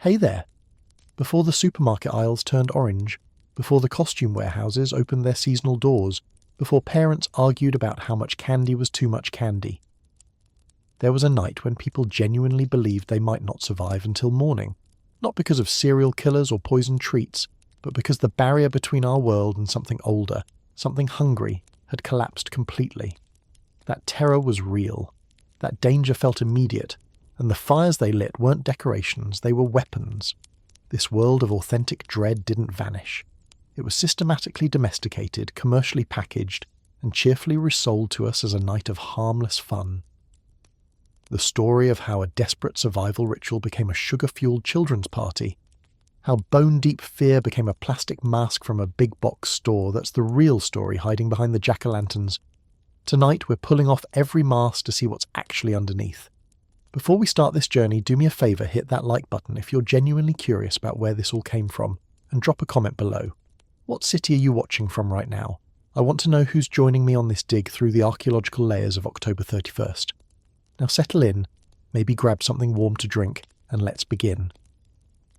Hey there! Before the supermarket aisles turned orange, before the costume warehouses opened their seasonal doors, before parents argued about how much candy was too much candy. There was a night when people genuinely believed they might not survive until morning, not because of serial killers or poisoned treats, but because the barrier between our world and something older, something hungry, had collapsed completely. That terror was real. That danger felt immediate, and the fires they lit weren't decorations, they were weapons. This world of authentic dread didn't vanish. It was systematically domesticated, commercially packaged, and cheerfully resold to us as a night of harmless fun. The story of how a desperate survival ritual became a sugar-fueled children's party, how bone-deep fear became a plastic mask from a big-box store, that's the real story hiding behind the jack-o'-lanterns. Tonight we're pulling off every mask to see what's actually underneath. Before we start this journey, do me a favour, hit that like button if you're genuinely curious about where this all came from, and drop a comment below. What city are you watching from right now? I want to know who's joining me on this dig through the archaeological layers of October 31st. Now settle in, maybe grab something warm to drink, and let's begin.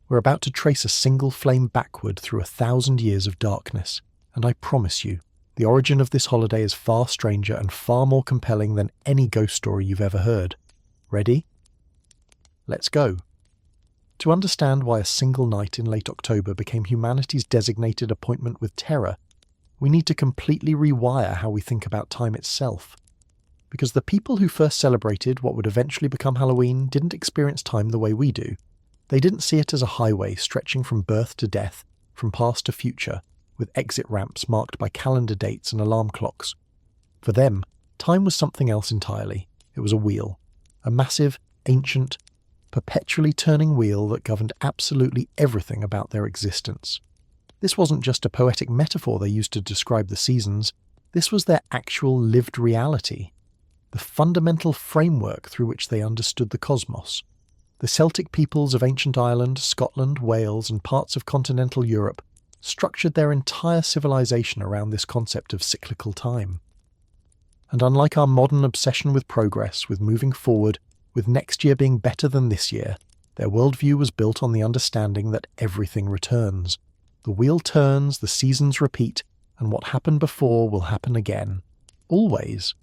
We're about to trace a single flame backward through 1,000 years of darkness, and I promise you, the origin of this holiday is far stranger and far more compelling than any ghost story you've ever heard. Ready? Let's go. To understand why a single night in late October became humanity's designated appointment with terror, we need to completely rewire how we think about time itself. Because the people who first celebrated what would eventually become Halloween didn't experience time the way we do. They didn't see it as a highway stretching from birth to death, from past to future, with exit ramps marked by calendar dates and alarm clocks. For them, time was something else entirely. It was a wheel. A massive, ancient, perpetually turning wheel that governed absolutely everything about their existence. This wasn't just a poetic metaphor they used to describe the seasons. This was their actual lived reality. The fundamental framework through which they understood the cosmos. The Celtic peoples of ancient Ireland, Scotland, Wales, and parts of continental Europe structured their entire civilization around this concept of cyclical time. And unlike our modern obsession with progress, with moving forward, with next year being better than this year, their worldview was built on the understanding that everything returns. The wheel turns, the seasons repeat, and what happened before will happen again. Always.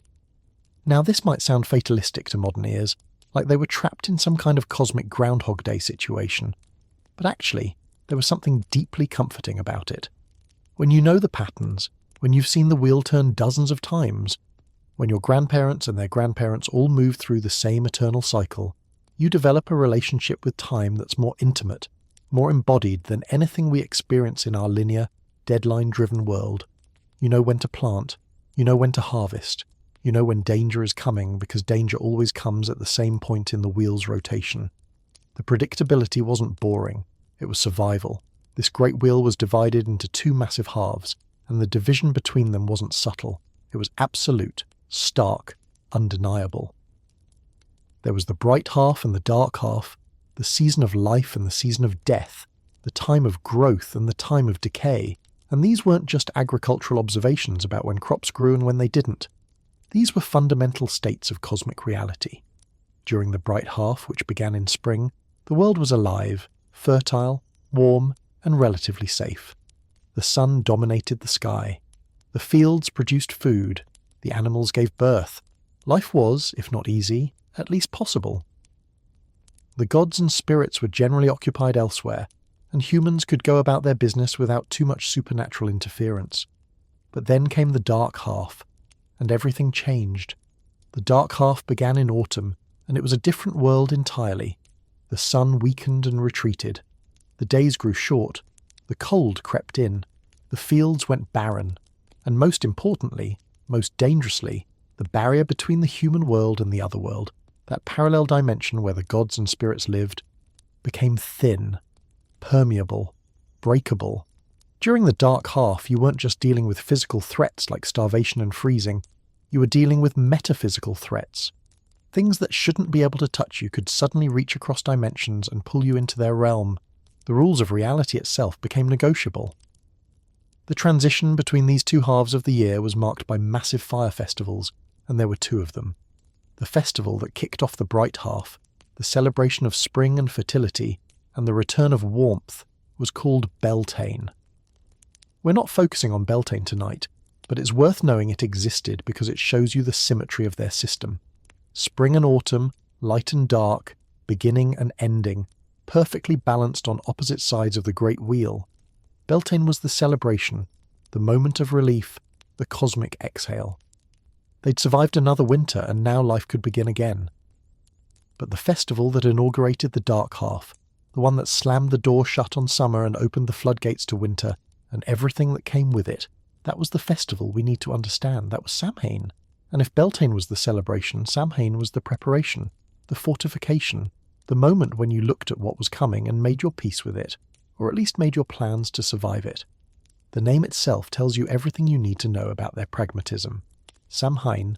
Now this might sound fatalistic to modern ears, like they were trapped in some kind of cosmic Groundhog Day situation. But actually, there was something deeply comforting about it. When you know the patterns, when you've seen the wheel turn dozens of times, when your grandparents and their grandparents all moved through the same eternal cycle, you develop a relationship with time that's more intimate, more embodied than anything we experience in our linear, deadline-driven world. You know when to plant, you know when to harvest, you know when danger is coming because danger always comes at the same point in the wheel's rotation. The predictability wasn't boring, it was survival. This great wheel was divided into two massive halves, and the division between them wasn't subtle. It was absolute, stark, undeniable. There was the bright half and the dark half, the season of life and the season of death, the time of growth and the time of decay, and these weren't just agricultural observations about when crops grew and when they didn't. These were fundamental states of cosmic reality. During the bright half, which began in spring, the world was alive, fertile, warm, and relatively safe. The sun dominated the sky. The fields produced food. The animals gave birth. Life was, if not easy, at least possible. The gods and spirits were generally occupied elsewhere, and humans could go about their business without too much supernatural interference. But then came the dark half, and everything changed. The dark half began in autumn, and it was a different world entirely. The sun weakened and retreated. The days grew short. The cold crept in. The fields went barren. And most importantly, most dangerously, the barrier between the human world and the other world, that parallel dimension where the gods and spirits lived, became thin, permeable, breakable. During the dark half, you weren't just dealing with physical threats like starvation and freezing. You were dealing with metaphysical threats. Things that shouldn't be able to touch you could suddenly reach across dimensions and pull you into their realm. The rules of reality itself became negotiable. The transition between these two halves of the year was marked by massive fire festivals, and there were two of them. The festival that kicked off the bright half, the celebration of spring and fertility, and the return of warmth was called Beltane. We're not focusing on Beltane tonight, but it's worth knowing it existed because it shows you the symmetry of their system. Spring and autumn, light and dark, beginning and ending, perfectly balanced on opposite sides of the great wheel. Beltane was the celebration, the moment of relief, the cosmic exhale. They'd survived another winter and now life could begin again. But the festival that inaugurated the dark half, the one that slammed the door shut on summer and opened the floodgates to winter, and everything that came with it, that was the festival we need to understand. That was Samhain. And if Beltane was the celebration, Samhain was the preparation, the fortification, the moment when you looked at what was coming and made your peace with it, or at least made your plans to survive it. The name itself tells you everything you need to know about their pragmatism. Samhain,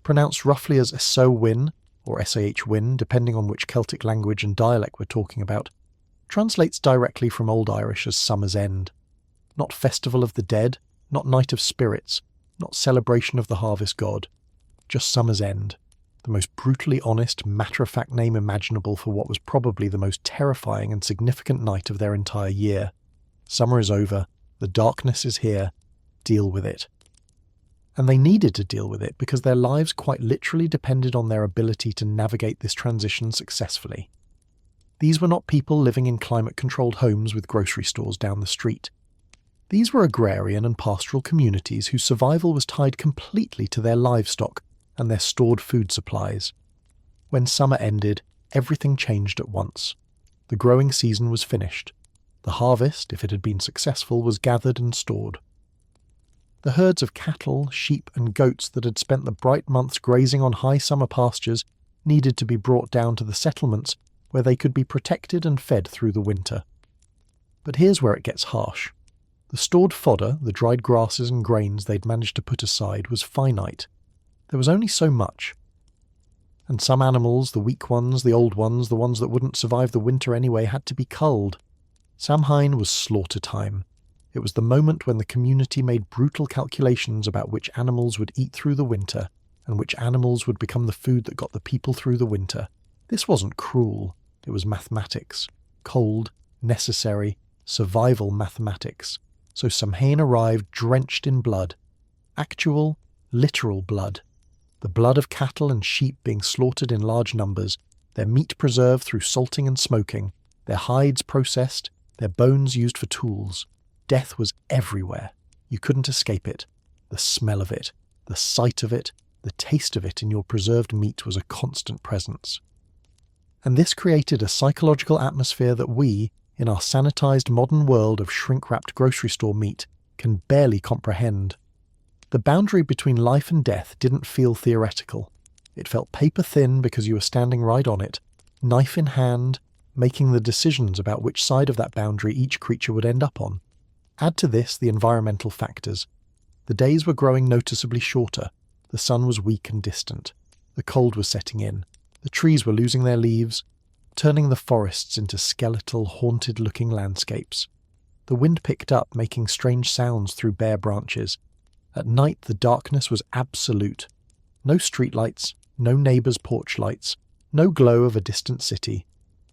pronounced roughly as So-win, or Sah-win, depending on which Celtic language and dialect we're talking about, translates directly from Old Irish as summer's end. Not festival of the dead, not night of spirits, not celebration of the harvest god, just summer's end. The most brutally honest, matter-of-fact name imaginable for what was probably the most terrifying and significant night of their entire year. Summer is over, the darkness is here, deal with it. And they needed to deal with it because their lives quite literally depended on their ability to navigate this transition successfully. These were not people living in climate-controlled homes with grocery stores down the street. These were agrarian and pastoral communities whose survival was tied completely to their livestock and their stored food supplies. When summer ended, everything changed at once. The growing season was finished. The harvest, if it had been successful, was gathered and stored. The herds of cattle, sheep and goats that had spent the bright months grazing on high summer pastures needed to be brought down to the settlements where they could be protected and fed through the winter. But here's where it gets harsh. The stored fodder, the dried grasses and grains they'd managed to put aside, was finite. There was only so much. And some animals, the weak ones, the old ones, the ones that wouldn't survive the winter anyway, had to be culled. Samhain was slaughter time. It was the moment when the community made brutal calculations about which animals would eat through the winter and which animals would become the food that got the people through the winter. This wasn't cruel. It was mathematics. Cold, necessary, survival mathematics. So Samhain arrived drenched in blood. Actual, literal blood. The blood of cattle and sheep being slaughtered in large numbers, their meat preserved through salting and smoking, their hides processed, their bones used for tools. Death was everywhere. You couldn't escape it. The smell of it, the sight of it, the taste of it in your preserved meat was a constant presence. And this created a psychological atmosphere that we, in our sanitized modern world of shrink-wrapped grocery store meat, can barely comprehend. The boundary between life and death didn't feel theoretical. It felt paper-thin because you were standing right on it, knife in hand, making the decisions about which side of that boundary each creature would end up on. Add to this the environmental factors. The days were growing noticeably shorter, the sun was weak and distant, the cold was setting in, the trees were losing their leaves, turning the forests into skeletal, haunted-looking landscapes. The wind picked up, making strange sounds through bare branches. At night the darkness was absolute. No streetlights, no neighbours' porch lights, no glow of a distant city.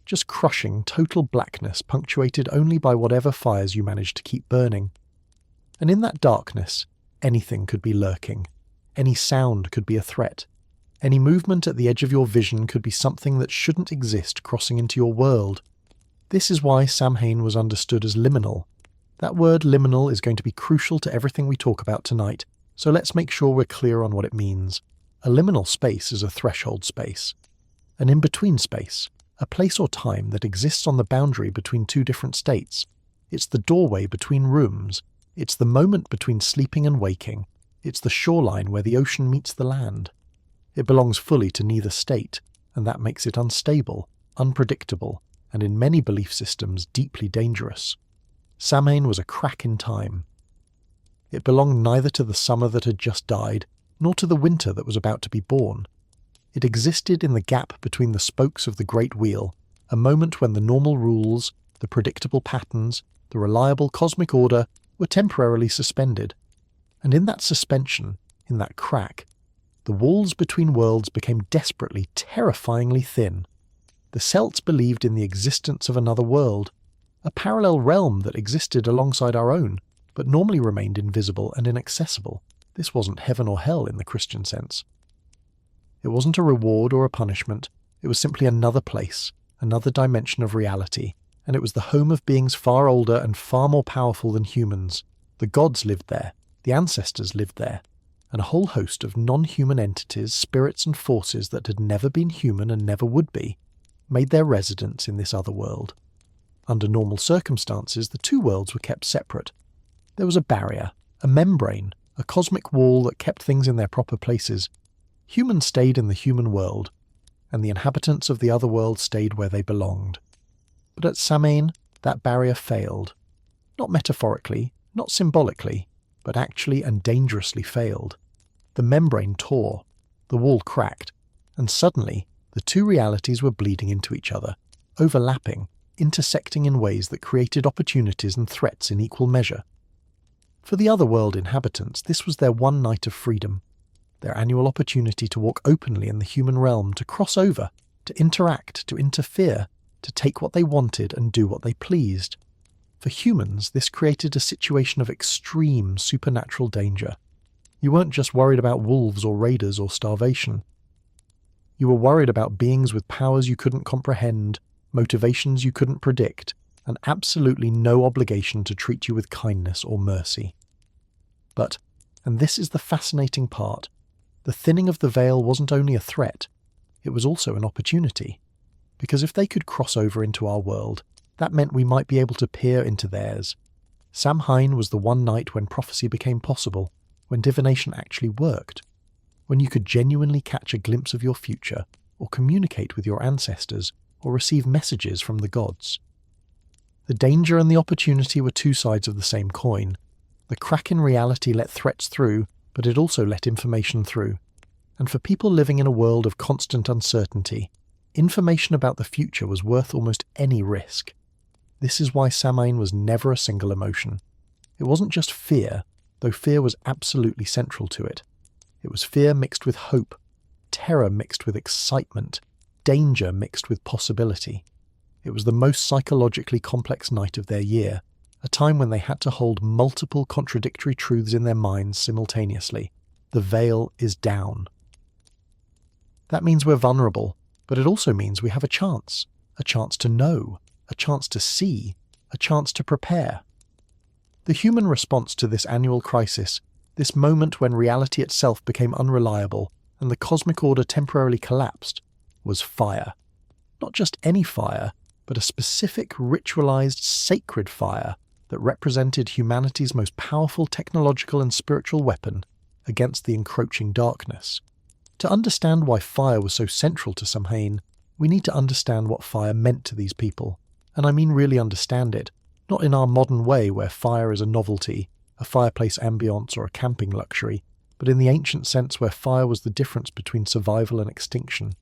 Just crushing, total blackness punctuated only by whatever fires you managed to keep burning. And in that darkness, anything could be lurking. Any sound could be a threat. Any movement at the edge of your vision could be something that shouldn't exist crossing into your world. This is why Samhain was understood as liminal. That word liminal is going to be crucial to everything we talk about tonight, so let's make sure we're clear on what it means. A liminal space is a threshold space. An in-between space. A place or time that exists on the boundary between two different states. It's the doorway between rooms. It's the moment between sleeping and waking. It's the shoreline where the ocean meets the land. It belongs fully to neither state, and that makes it unstable, unpredictable, and in many belief systems deeply dangerous. Samhain was a crack in time. It belonged neither to the summer that had just died, nor to the winter that was about to be born. It existed in the gap between the spokes of the great wheel, a moment when the normal rules, the predictable patterns, the reliable cosmic order were temporarily suspended. And in that suspension, in that crack, the walls between worlds became desperately, terrifyingly thin. The Celts believed in the existence of another world, a parallel realm that existed alongside our own, but normally remained invisible and inaccessible. This wasn't heaven or hell in the Christian sense. It wasn't a reward or a punishment, it was simply another place, another dimension of reality, and it was the home of beings far older and far more powerful than humans. The gods lived there, the ancestors lived there, and a whole host of non-human entities, spirits and forces that had never been human and never would be, made their residence in this other world. Under normal circumstances, the two worlds were kept separate. There was a barrier, a membrane, a cosmic wall that kept things in their proper places. Humans stayed in the human world, and the inhabitants of the other world stayed where they belonged. But at Samhain, that barrier failed. Not metaphorically, not symbolically, but actually and dangerously failed. The membrane tore, the wall cracked, and suddenly the two realities were bleeding into each other, overlapping, intersecting in ways that created opportunities and threats in equal measure. For the other world inhabitants, this was their one night of freedom, their annual opportunity to walk openly in the human realm, to cross over, to interact, to interfere, to take what they wanted and do what they pleased. For humans, this created a situation of extreme supernatural danger. You weren't just worried about wolves or raiders or starvation. You were worried about beings with powers you couldn't comprehend, motivations you couldn't predict, and absolutely no obligation to treat you with kindness or mercy. But, and this is the fascinating part, the thinning of the veil wasn't only a threat, it was also an opportunity. Because if they could cross over into our world, that meant we might be able to peer into theirs. Samhain was the one night when prophecy became possible, when divination actually worked, when you could genuinely catch a glimpse of your future, or communicate with your ancestors, or receive messages from the gods. The danger and the opportunity were two sides of the same coin. The crack in reality let threats through, but it also let information through. And for people living in a world of constant uncertainty, information about the future was worth almost any risk. This is why Samhain was never a single emotion. It wasn't just fear, though fear was absolutely central to it. It was fear mixed with hope, terror mixed with excitement, danger mixed with possibility. It was the most psychologically complex night of their year, a time when they had to hold multiple contradictory truths in their minds simultaneously. The veil is down. That means we're vulnerable, but it also means we have a chance to know, a chance to see, a chance to prepare. The human response to this annual crisis, this moment when reality itself became unreliable and the cosmic order temporarily collapsed, was fire. Not just any fire, but a specific ritualized sacred fire that represented humanity's most powerful technological and spiritual weapon against the encroaching darkness. To understand why fire was so central to Samhain, we need to understand what fire meant to these people. And I mean really understand it, not in our modern way where fire is a novelty, a fireplace ambience or a camping luxury, but in the ancient sense where fire was the difference between survival and extinction.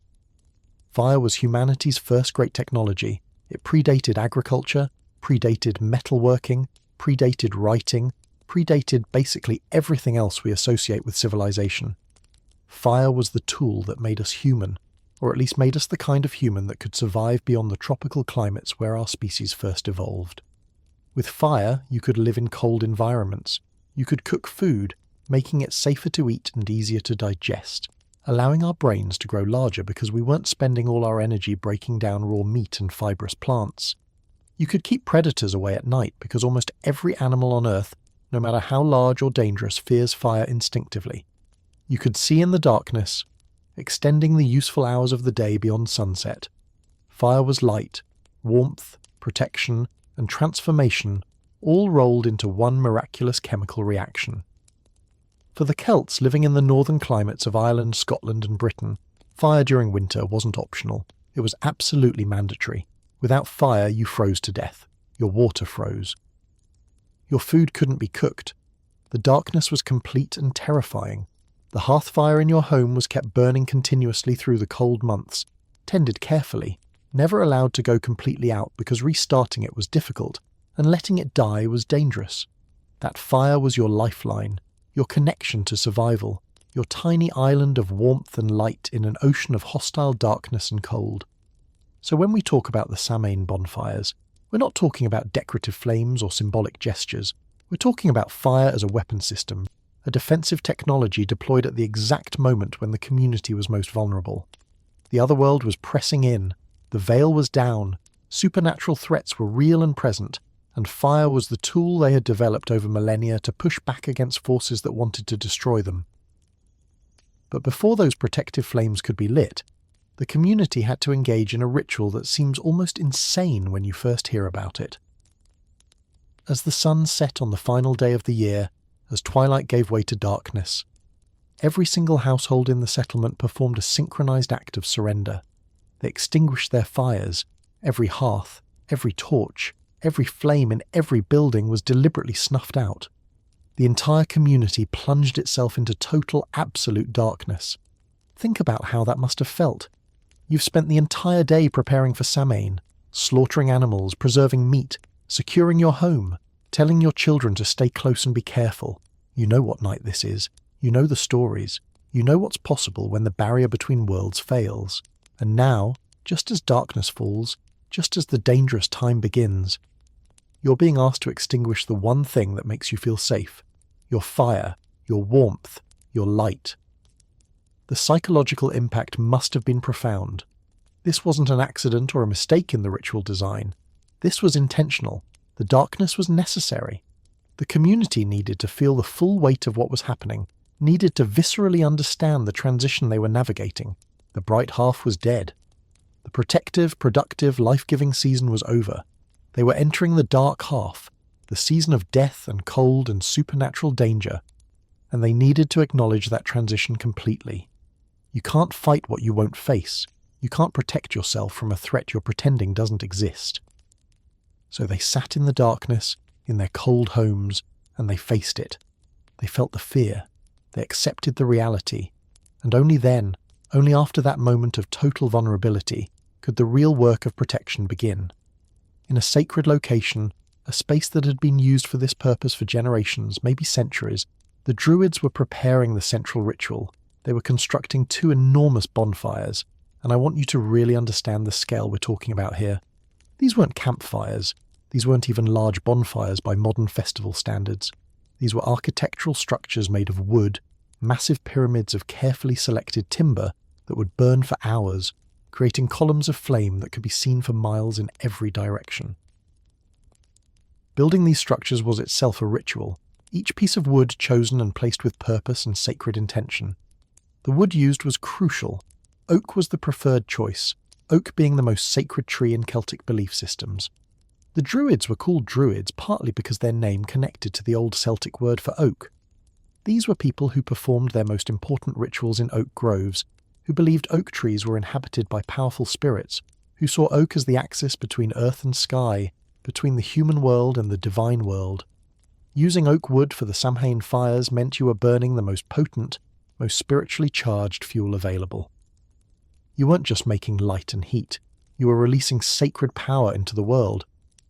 Fire was humanity's first great technology. It predated agriculture, predated metalworking, predated writing, predated basically everything else we associate with civilization. Fire was the tool that made us human, or at least made us the kind of human that could survive beyond the tropical climates where our species first evolved. With fire, you could live in cold environments. You could cook food, making it safer to eat and easier to digest, allowing our brains to grow larger because we weren't spending all our energy breaking down raw meat and fibrous plants. You could keep predators away at night because almost every animal on Earth, no matter how large or dangerous, fears fire instinctively. You could see in the darkness, extending the useful hours of the day beyond sunset. Fire was light, warmth, protection, and transformation, all rolled into one miraculous chemical reaction. For the Celts living in the northern climates of Ireland, Scotland, and Britain, fire during winter wasn't optional. It was absolutely mandatory. Without fire, you froze to death. Your water froze. Your food couldn't be cooked. The darkness was complete and terrifying. The hearth fire in your home was kept burning continuously through the cold months, tended carefully, never allowed to go completely out because restarting it was difficult, and letting it die was dangerous. That fire was your lifeline, your connection to survival, your tiny island of warmth and light in an ocean of hostile darkness and cold. So when we talk about the Samhain bonfires, we're not talking about decorative flames or symbolic gestures. We're talking about fire as a weapon system, a defensive technology deployed at the exact moment when the community was most vulnerable. The otherworld was pressing in, the veil was down, supernatural threats were real and present, and fire was the tool they had developed over millennia to push back against forces that wanted to destroy them. But before those protective flames could be lit, the community had to engage in a ritual that seems almost insane when you first hear about it. As the sun set on the final day of the year, as twilight gave way to darkness, every single household in the settlement performed a synchronized act of surrender. They extinguished their fires. Every hearth, every torch, every flame in every building was deliberately snuffed out. The entire community plunged itself into total, absolute darkness. Think about how that must have felt. You've spent the entire day preparing for Samhain, slaughtering animals, preserving meat, securing your home, telling your children to stay close and be careful. You know what night this is. You know the stories. You know what's possible when the barrier between worlds fails. And now, just as darkness falls, just as the dangerous time begins, you're being asked to extinguish the one thing that makes you feel safe. Your fire, your warmth, your light. The psychological impact must have been profound. This wasn't an accident or a mistake in the ritual design. This was intentional. The darkness was necessary. The community needed to feel the full weight of what was happening, needed to viscerally understand the transition they were navigating. The bright half was dead. The protective, productive, life-giving season was over. They were entering the dark half, the season of death and cold and supernatural danger, and they needed to acknowledge that transition completely. You can't fight what you won't face. You can't protect yourself from a threat you're pretending doesn't exist. So they sat in the darkness, in their cold homes, and they faced it. They felt the fear. They accepted the reality. And only then, only after that moment of total vulnerability, could the real work of protection begin. In a sacred location, a space that had been used for this purpose for generations, maybe centuries, the Druids were preparing the central ritual. They were constructing 2 enormous bonfires, and I want you to really understand the scale we're talking about here. These weren't campfires. These weren't even large bonfires by modern festival standards. These were architectural structures made of wood, massive pyramids of carefully selected timber that would burn for hours, creating columns of flame that could be seen for miles in every direction. Building these structures was itself a ritual, each piece of wood chosen and placed with purpose and sacred intention. The wood used was crucial. Oak was the preferred choice, oak being the most sacred tree in Celtic belief systems. The Druids were called Druids partly because their name connected to the old Celtic word for oak. These were people who performed their most important rituals in oak groves, who believed oak trees were inhabited by powerful spirits, who saw oak as the axis between earth and sky, between the human world and the divine world. Using oak wood for the Samhain fires meant you were burning the most potent, most spiritually charged fuel available. You weren't just making light and heat, you were releasing sacred power into the world.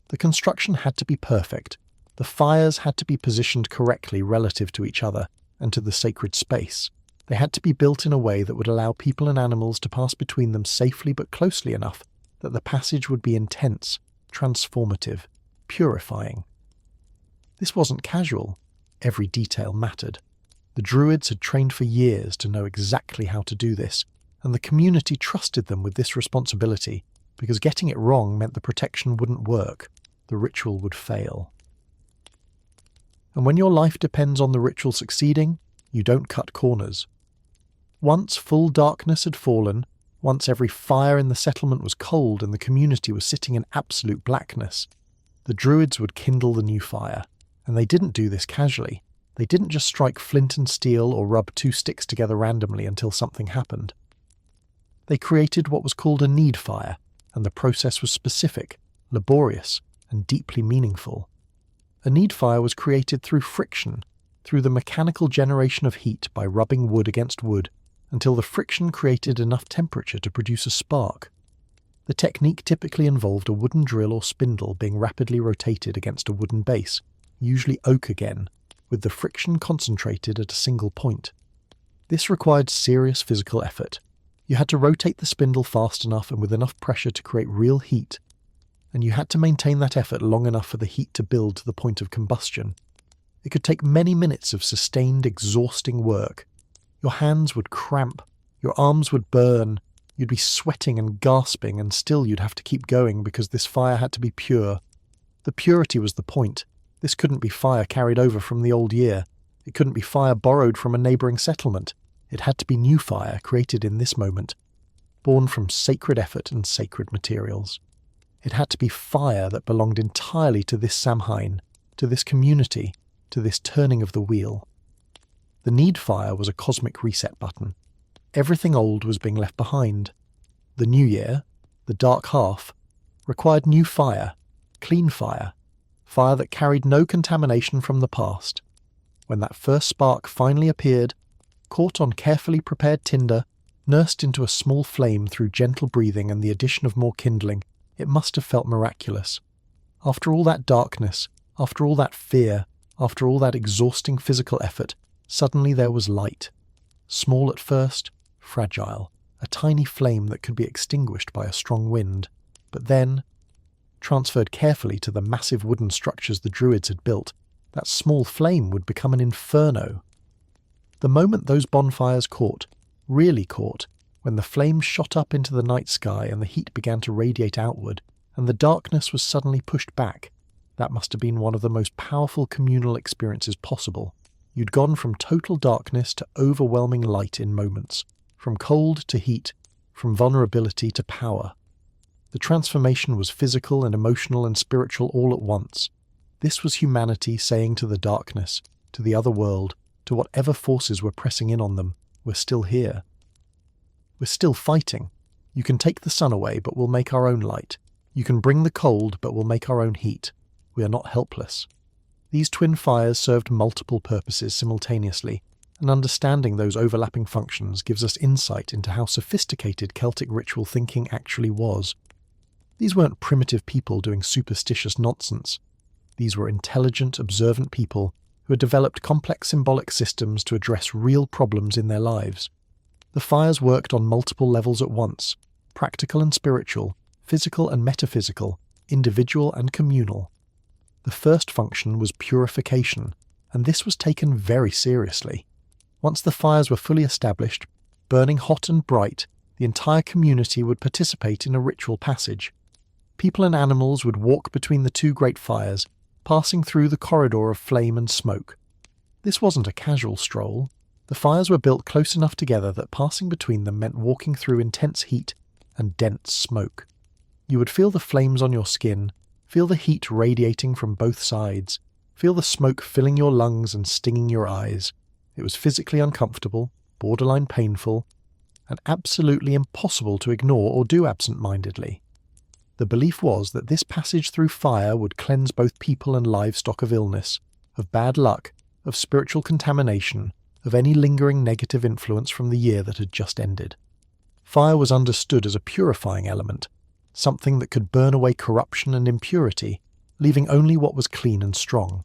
The construction had to be perfect. The fires had to be positioned correctly relative to each other and to the sacred space. They had to be built in a way that would allow people and animals to pass between them safely but closely enough that the passage would be intense, transformative, purifying. This wasn't casual. Every detail mattered. The Druids had trained for years to know exactly how to do this, and the community trusted them with this responsibility because getting it wrong meant the protection wouldn't work, the ritual would fail. And when your life depends on the ritual succeeding, you don't cut corners. Once full darkness had fallen, once every fire in the settlement was cold and the community was sitting in absolute blackness, the Druids would kindle the new fire. And they didn't do this casually. They didn't just strike flint and steel or rub 2 sticks together randomly until something happened. They created what was called a need fire, and the process was specific, laborious, and deeply meaningful. A need fire was created through friction, through the mechanical generation of heat by rubbing wood against wood, until the friction created enough temperature to produce a spark. The technique typically involved a wooden drill or spindle being rapidly rotated against a wooden base, usually oak again, with the friction concentrated at a single point. This required serious physical effort. You had to rotate the spindle fast enough and with enough pressure to create real heat, and you had to maintain that effort long enough for the heat to build to the point of combustion. It could take many minutes of sustained, exhausting work. Your hands would cramp, your arms would burn, you'd be sweating and gasping, and still you'd have to keep going because this fire had to be pure. The purity was the point. This couldn't be fire carried over from the old year. It couldn't be fire borrowed from a neighbouring settlement. It had to be new fire created in this moment, born from sacred effort and sacred materials. It had to be fire that belonged entirely to this Samhain, to this community, to this turning of the wheel. The need fire was a cosmic reset button. Everything old was being left behind. The new year, the dark half, required new fire, clean fire, fire that carried no contamination from the past. When that first spark finally appeared, caught on carefully prepared tinder, nursed into a small flame through gentle breathing and the addition of more kindling, it must have felt miraculous. After all that darkness, after all that fear, after all that exhausting physical effort, suddenly there was light. Small at first, fragile, a tiny flame that could be extinguished by a strong wind, but then, transferred carefully to the massive wooden structures the Druids had built, that small flame would become an inferno. The moment those bonfires caught, really caught, when the flames shot up into the night sky and the heat began to radiate outward, and the darkness was suddenly pushed back, that must have been one of the most powerful communal experiences possible. You'd gone from total darkness to overwhelming light in moments, from cold to heat, from vulnerability to power. The transformation was physical and emotional and spiritual all at once. This was humanity saying to the darkness, to the other world, to whatever forces were pressing in on them, we're still here. We're still fighting. You can take the sun away, but we'll make our own light. You can bring the cold, but we'll make our own heat. We are not helpless. These twin fires served multiple purposes simultaneously, and understanding those overlapping functions gives us insight into how sophisticated Celtic ritual thinking actually was. These weren't primitive people doing superstitious nonsense. These were intelligent, observant people who had developed complex symbolic systems to address real problems in their lives. The fires worked on multiple levels at once, practical and spiritual, physical and metaphysical, individual and communal. The first function was purification, and this was taken very seriously. Once the fires were fully established, burning hot and bright, the entire community would participate in a ritual passage. People and animals would walk between the two great fires, passing through the corridor of flame and smoke. This wasn't a casual stroll. The fires were built close enough together that passing between them meant walking through intense heat and dense smoke. You would feel the flames on your skin, feel the heat radiating from both sides, feel the smoke filling your lungs and stinging your eyes. It was physically uncomfortable, borderline painful, and absolutely impossible to ignore or do absent-mindedly. The belief was that this passage through fire would cleanse both people and livestock of illness, of bad luck, of spiritual contamination, of any lingering negative influence from the year that had just ended. Fire was understood as a purifying element, something that could burn away corruption and impurity, leaving only what was clean and strong.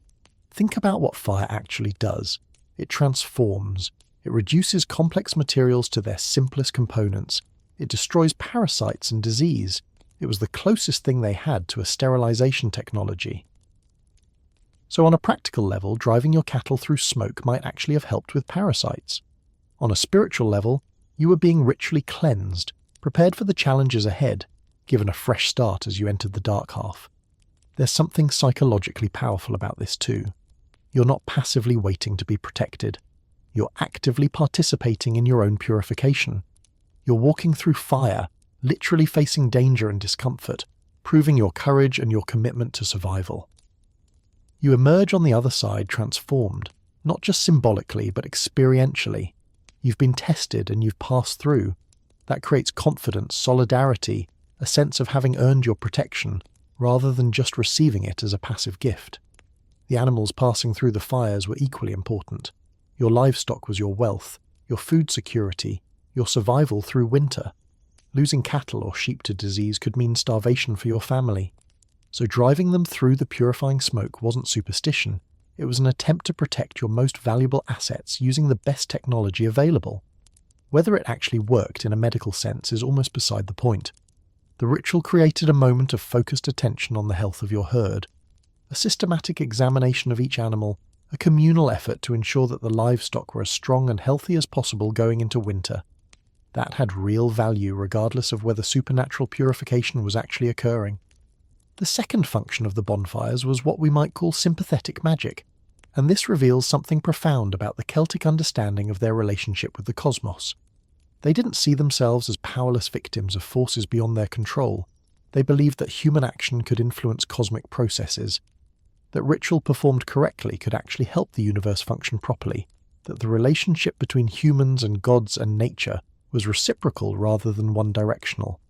Think about what fire actually does. It transforms. It reduces complex materials to their simplest components. It destroys parasites and disease. It was the closest thing they had to a sterilization technology. So on a practical level, driving your cattle through smoke might actually have helped with parasites. On a spiritual level, you were being ritually cleansed, prepared for the challenges ahead, given a fresh start as you entered the dark half. There's something psychologically powerful about this too. You're not passively waiting to be protected. You're actively participating in your own purification. You're walking through fire, literally facing danger and discomfort, proving your courage and your commitment to survival. You emerge on the other side transformed, not just symbolically but experientially. You've been tested and you've passed through. That creates confidence, solidarity, a sense of having earned your protection, rather than just receiving it as a passive gift. The animals passing through the fires were equally important. Your livestock was your wealth, your food security, your survival through winter. Losing cattle or sheep to disease could mean starvation for your family. So driving them through the purifying smoke wasn't superstition. It was an attempt to protect your most valuable assets using the best technology available. Whether it actually worked in a medical sense is almost beside the point. The ritual created a moment of focused attention on the health of your herd, a systematic examination of each animal, a communal effort to ensure that the livestock were as strong and healthy as possible going into winter. That had real value regardless of whether supernatural purification was actually occurring. The second function of the bonfires was what we might call sympathetic magic, and this reveals something profound about the Celtic understanding of their relationship with the cosmos. They didn't see themselves as powerless victims of forces beyond their control. They believed that human action could influence cosmic processes, that ritual performed correctly could actually help the universe function properly, that the relationship between humans and gods and nature was reciprocal rather than one-directional.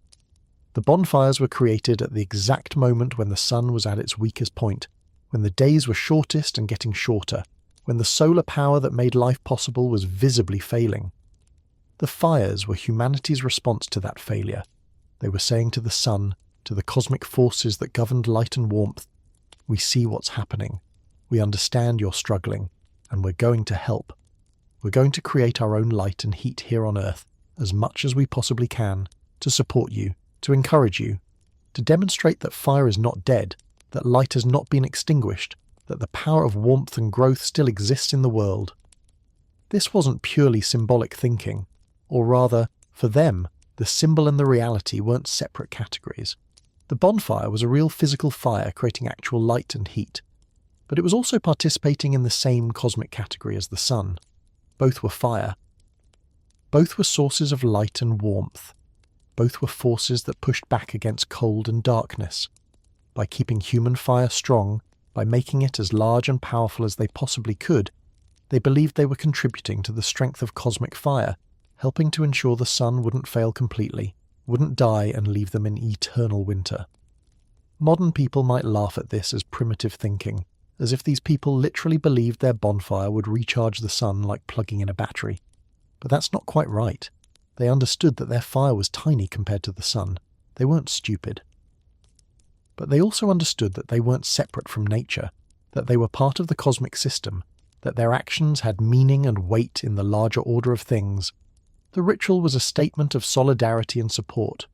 The bonfires were created at the exact moment when the sun was at its weakest point, when the days were shortest and getting shorter, when the solar power that made life possible was visibly failing. The fires were humanity's response to that failure. They were saying to the sun, to the cosmic forces that governed light and warmth, "We see what's happening. We understand you're struggling, and we're going to help. We're going to create our own light and heat here on Earth as much as we possibly can, to support you, to encourage you, to demonstrate that fire is not dead, that light has not been extinguished, that the power of warmth and growth still exists in the world." This wasn't purely symbolic thinking, or rather, for them, the symbol and the reality weren't separate categories. The bonfire was a real physical fire creating actual light and heat, but it was also participating in the same cosmic category as the sun. Both were fire. Both were sources of light and warmth. Both were forces that pushed back against cold and darkness. By keeping human fire strong, by making it as large and powerful as they possibly could, they believed they were contributing to the strength of cosmic fire, helping to ensure the sun wouldn't fail completely, wouldn't die and leave them in eternal winter. Modern people might laugh at this as primitive thinking, as if these people literally believed their bonfire would recharge the sun like plugging in a battery. But that's not quite right. They understood that their fire was tiny compared to the sun. They weren't stupid. But they also understood that they weren't separate from nature, that they were part of the cosmic system, that their actions had meaning and weight in the larger order of things. The ritual was a statement of solidarity and support.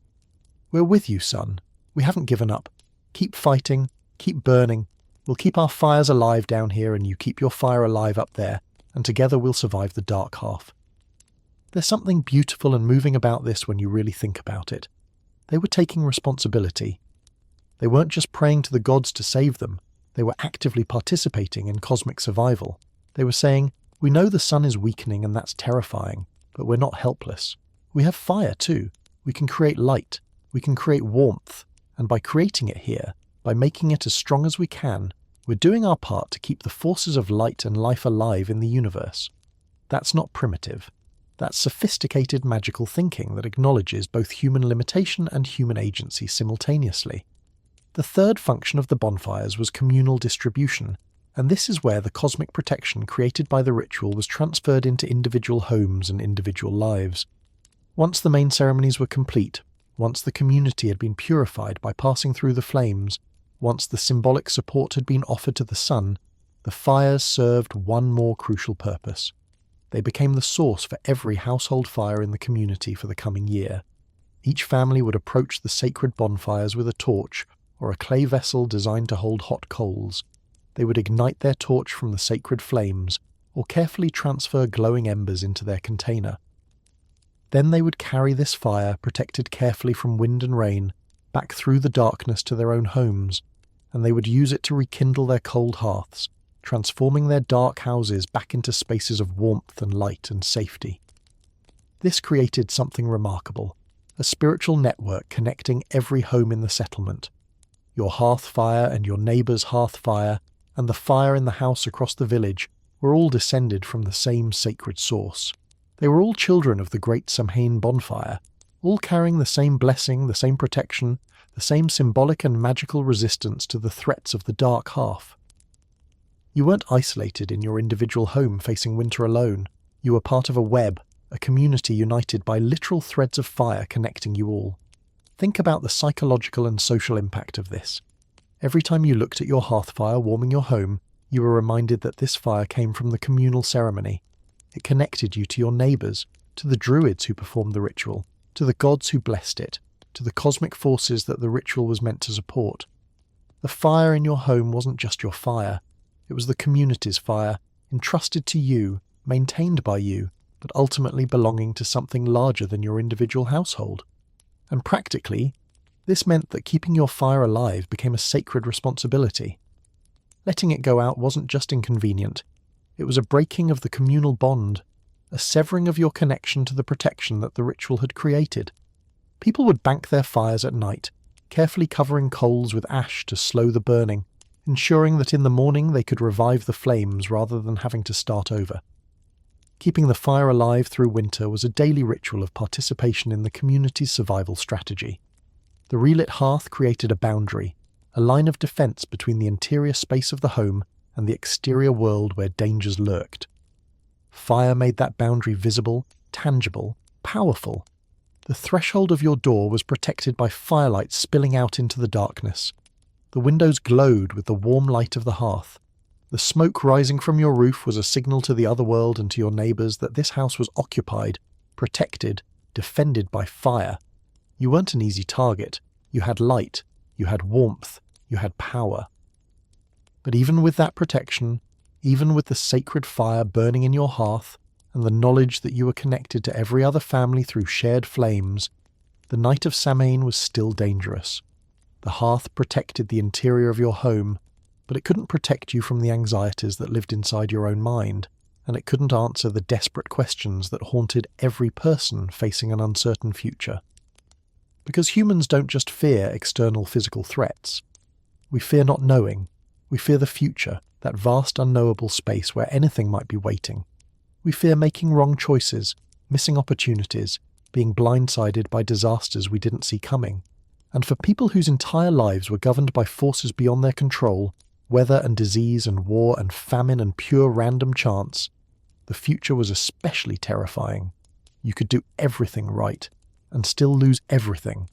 "We're with you, sun. We haven't given up. Keep fighting, keep burning. We'll keep our fires alive down here and you keep your fire alive up there, and together we'll survive the dark half." There's something beautiful and moving about this when you really think about it. They were taking responsibility. They weren't just praying to the gods to save them. They were actively participating in cosmic survival. They were saying, "We know the sun is weakening and that's terrifying, but we're not helpless. We have fire too. We can create light. We can create warmth. And by creating it here, by making it as strong as we can, we're doing our part to keep the forces of light and life alive in the universe." That's not primitive. That's sophisticated magical thinking that acknowledges both human limitation and human agency simultaneously. The third function of the bonfires was communal distribution, and this is where the cosmic protection created by the ritual was transferred into individual homes and individual lives. Once the main ceremonies were complete, once the community had been purified by passing through the flames, once the symbolic support had been offered to the sun, the fires served one more crucial purpose. They became the source for every household fire in the community for the coming year. Each family would approach the sacred bonfires with a torch or a clay vessel designed to hold hot coals. They would ignite their torch from the sacred flames or carefully transfer glowing embers into their container. Then they would carry this fire, protected carefully from wind and rain, back through the darkness to their own homes, and they would use it to rekindle their cold hearths, transforming their dark houses back into spaces of warmth and light and safety. This created something remarkable, a spiritual network connecting every home in the settlement. Your hearth fire and your neighbour's hearth fire, and the fire in the house across the village, were all descended from the same sacred source. They were all children of the great Samhain bonfire, all carrying the same blessing, the same protection, the same symbolic and magical resistance to the threats of the dark half. You weren't isolated in your individual home facing winter alone. You were part of a web, a community united by literal threads of fire connecting you all. Think about the psychological and social impact of this. Every time you looked at your hearth fire warming your home, you were reminded that this fire came from the communal ceremony. It connected you to your neighbours, to the druids who performed the ritual, to the gods who blessed it, to the cosmic forces that the ritual was meant to support. The fire in your home wasn't just your fire. It was the community's fire, entrusted to you, maintained by you, but ultimately belonging to something larger than your individual household. And practically, this meant that keeping your fire alive became a sacred responsibility. Letting it go out wasn't just inconvenient. It was a breaking of the communal bond, a severing of your connection to the protection that the ritual had created. People would bank their fires at night, carefully covering coals with ash to slow the burning, ensuring that in the morning they could revive the flames rather than having to start over. Keeping the fire alive through winter was a daily ritual of participation in the community's survival strategy. The relit hearth created a boundary, a line of defence between the interior space of the home and the exterior world where dangers lurked. Fire made that boundary visible, tangible, powerful. The threshold of your door was protected by firelight spilling out into the darkness. The windows glowed with the warm light of the hearth. The smoke rising from your roof was a signal to the other world and to your neighbours that this house was occupied, protected, defended by fire. You weren't an easy target. You had light, you had warmth, you had power. But even with that protection, even with the sacred fire burning in your hearth, and the knowledge that you were connected to every other family through shared flames, the night of Samhain was still dangerous. The hearth protected the interior of your home, but it couldn't protect you from the anxieties that lived inside your own mind, and it couldn't answer the desperate questions that haunted every person facing an uncertain future. Because humans don't just fear external physical threats. We fear not knowing. We fear the future, that vast unknowable space where anything might be waiting. We fear making wrong choices, missing opportunities, being blindsided by disasters we didn't see coming. And for people whose entire lives were governed by forces beyond their control, weather and disease and war and famine and pure random chance, the future was especially terrifying. You could do everything right, and still lose everything.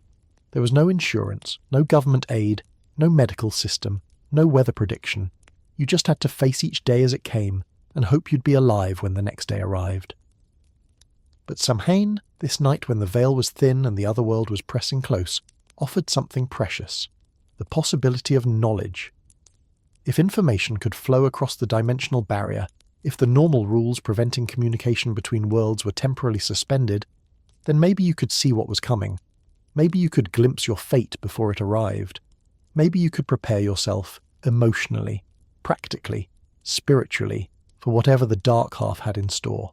There was no insurance, no government aid, no medical system, no weather prediction. You just had to face each day as it came and hope you'd be alive when the next day arrived. But Samhain, this night when the veil was thin and the other world was pressing close, offered something precious, the possibility of knowledge. If information could flow across the dimensional barrier, if the normal rules preventing communication between worlds were temporarily suspended, then maybe you could see what was coming. Maybe you could glimpse your fate before it arrived. Maybe you could prepare yourself, emotionally, practically, spiritually, for whatever the dark half had in store.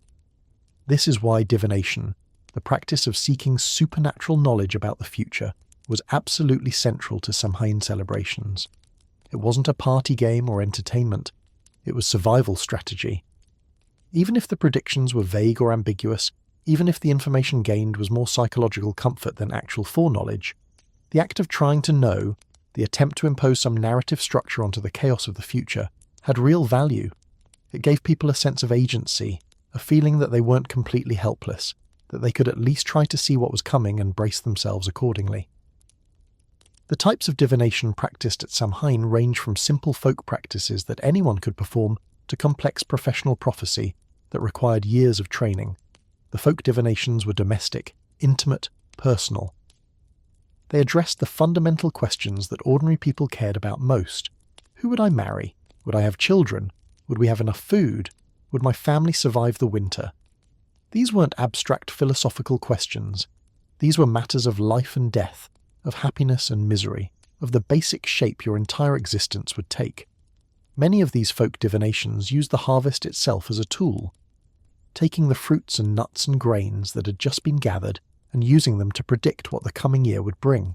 This is why divination, the practice of seeking supernatural knowledge about the future, was absolutely central to Samhain celebrations. It wasn't a party game or entertainment. It was survival strategy. Even if the predictions were vague or ambiguous, even if the information gained was more psychological comfort than actual foreknowledge, the act of trying to know, the attempt to impose some narrative structure onto the chaos of the future, had real value. It gave people a sense of agency, a feeling that they weren't completely helpless, that they could at least try to see what was coming and brace themselves accordingly. The types of divination practiced at Samhain range from simple folk practices that anyone could perform to complex professional prophecy that required years of training. The folk divinations were domestic, intimate, personal. They addressed the fundamental questions that ordinary people cared about most. Who would I marry? Would I have children? Would we have enough food? Would my family survive the winter? These weren't abstract philosophical questions. These were matters of life and death, of happiness and misery, of the basic shape your entire existence would take. Many of these folk divinations used the harvest itself as a tool, taking the fruits and nuts and grains that had just been gathered and using them to predict what the coming year would bring.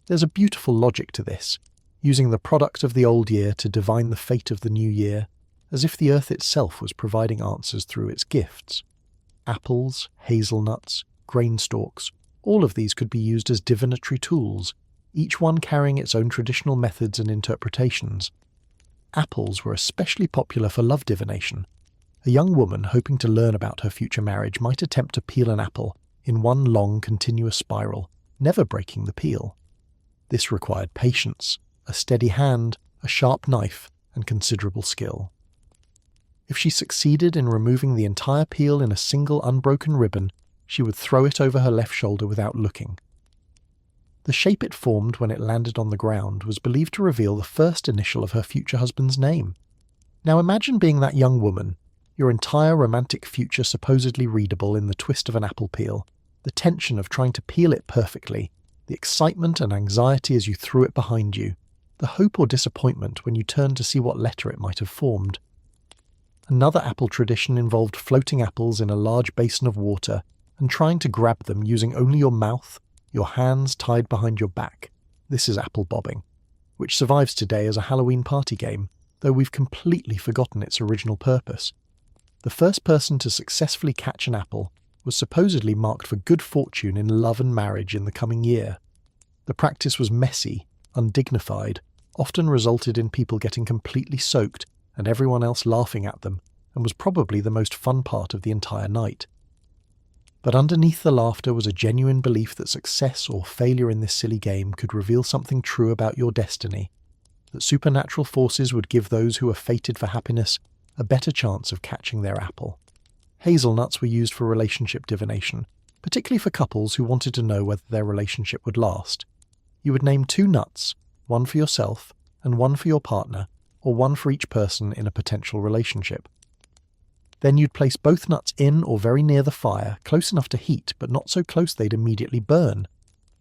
There's a beautiful logic to this, using the product of the old year to divine the fate of the new year, as if the earth itself was providing answers through its gifts. Apples, hazelnuts, grain stalks, all of these could be used as divinatory tools, each one carrying its own traditional methods and interpretations. Apples were especially popular for love divination. A young woman hoping to learn about her future marriage might attempt to peel an apple in one long, continuous spiral, never breaking the peel. This required patience, a steady hand, a sharp knife, and considerable skill. If she succeeded in removing the entire peel in a single unbroken ribbon, she would throw it over her left shoulder without looking. The shape it formed when it landed on the ground was believed to reveal the first initial of her future husband's name. Now imagine being that young woman, your entire romantic future supposedly readable in the twist of an apple peel, the tension of trying to peel it perfectly, the excitement and anxiety as you threw it behind you, the hope or disappointment when you turned to see what letter it might have formed. Another apple tradition involved floating apples in a large basin of water and trying to grab them using only your mouth, your hands tied behind your back. This is apple bobbing, which survives today as a Halloween party game, though we've completely forgotten its original purpose. The first person to successfully catch an apple was supposedly marked for good fortune in love and marriage in the coming year. The practice was messy, undignified, often resulted in people getting completely soaked and everyone else laughing at them, and was probably the most fun part of the entire night. But underneath the laughter was a genuine belief that success or failure in this silly game could reveal something true about your destiny, that supernatural forces would give those who were fated for happiness a better chance of catching their apple. Hazelnuts were used for relationship divination, particularly for couples who wanted to know whether their relationship would last. You would name 2 nuts, one for yourself and one for your partner, or one for each person in a potential relationship. Then you'd place both nuts in or very near the fire, close enough to heat, but not so close they'd immediately burn.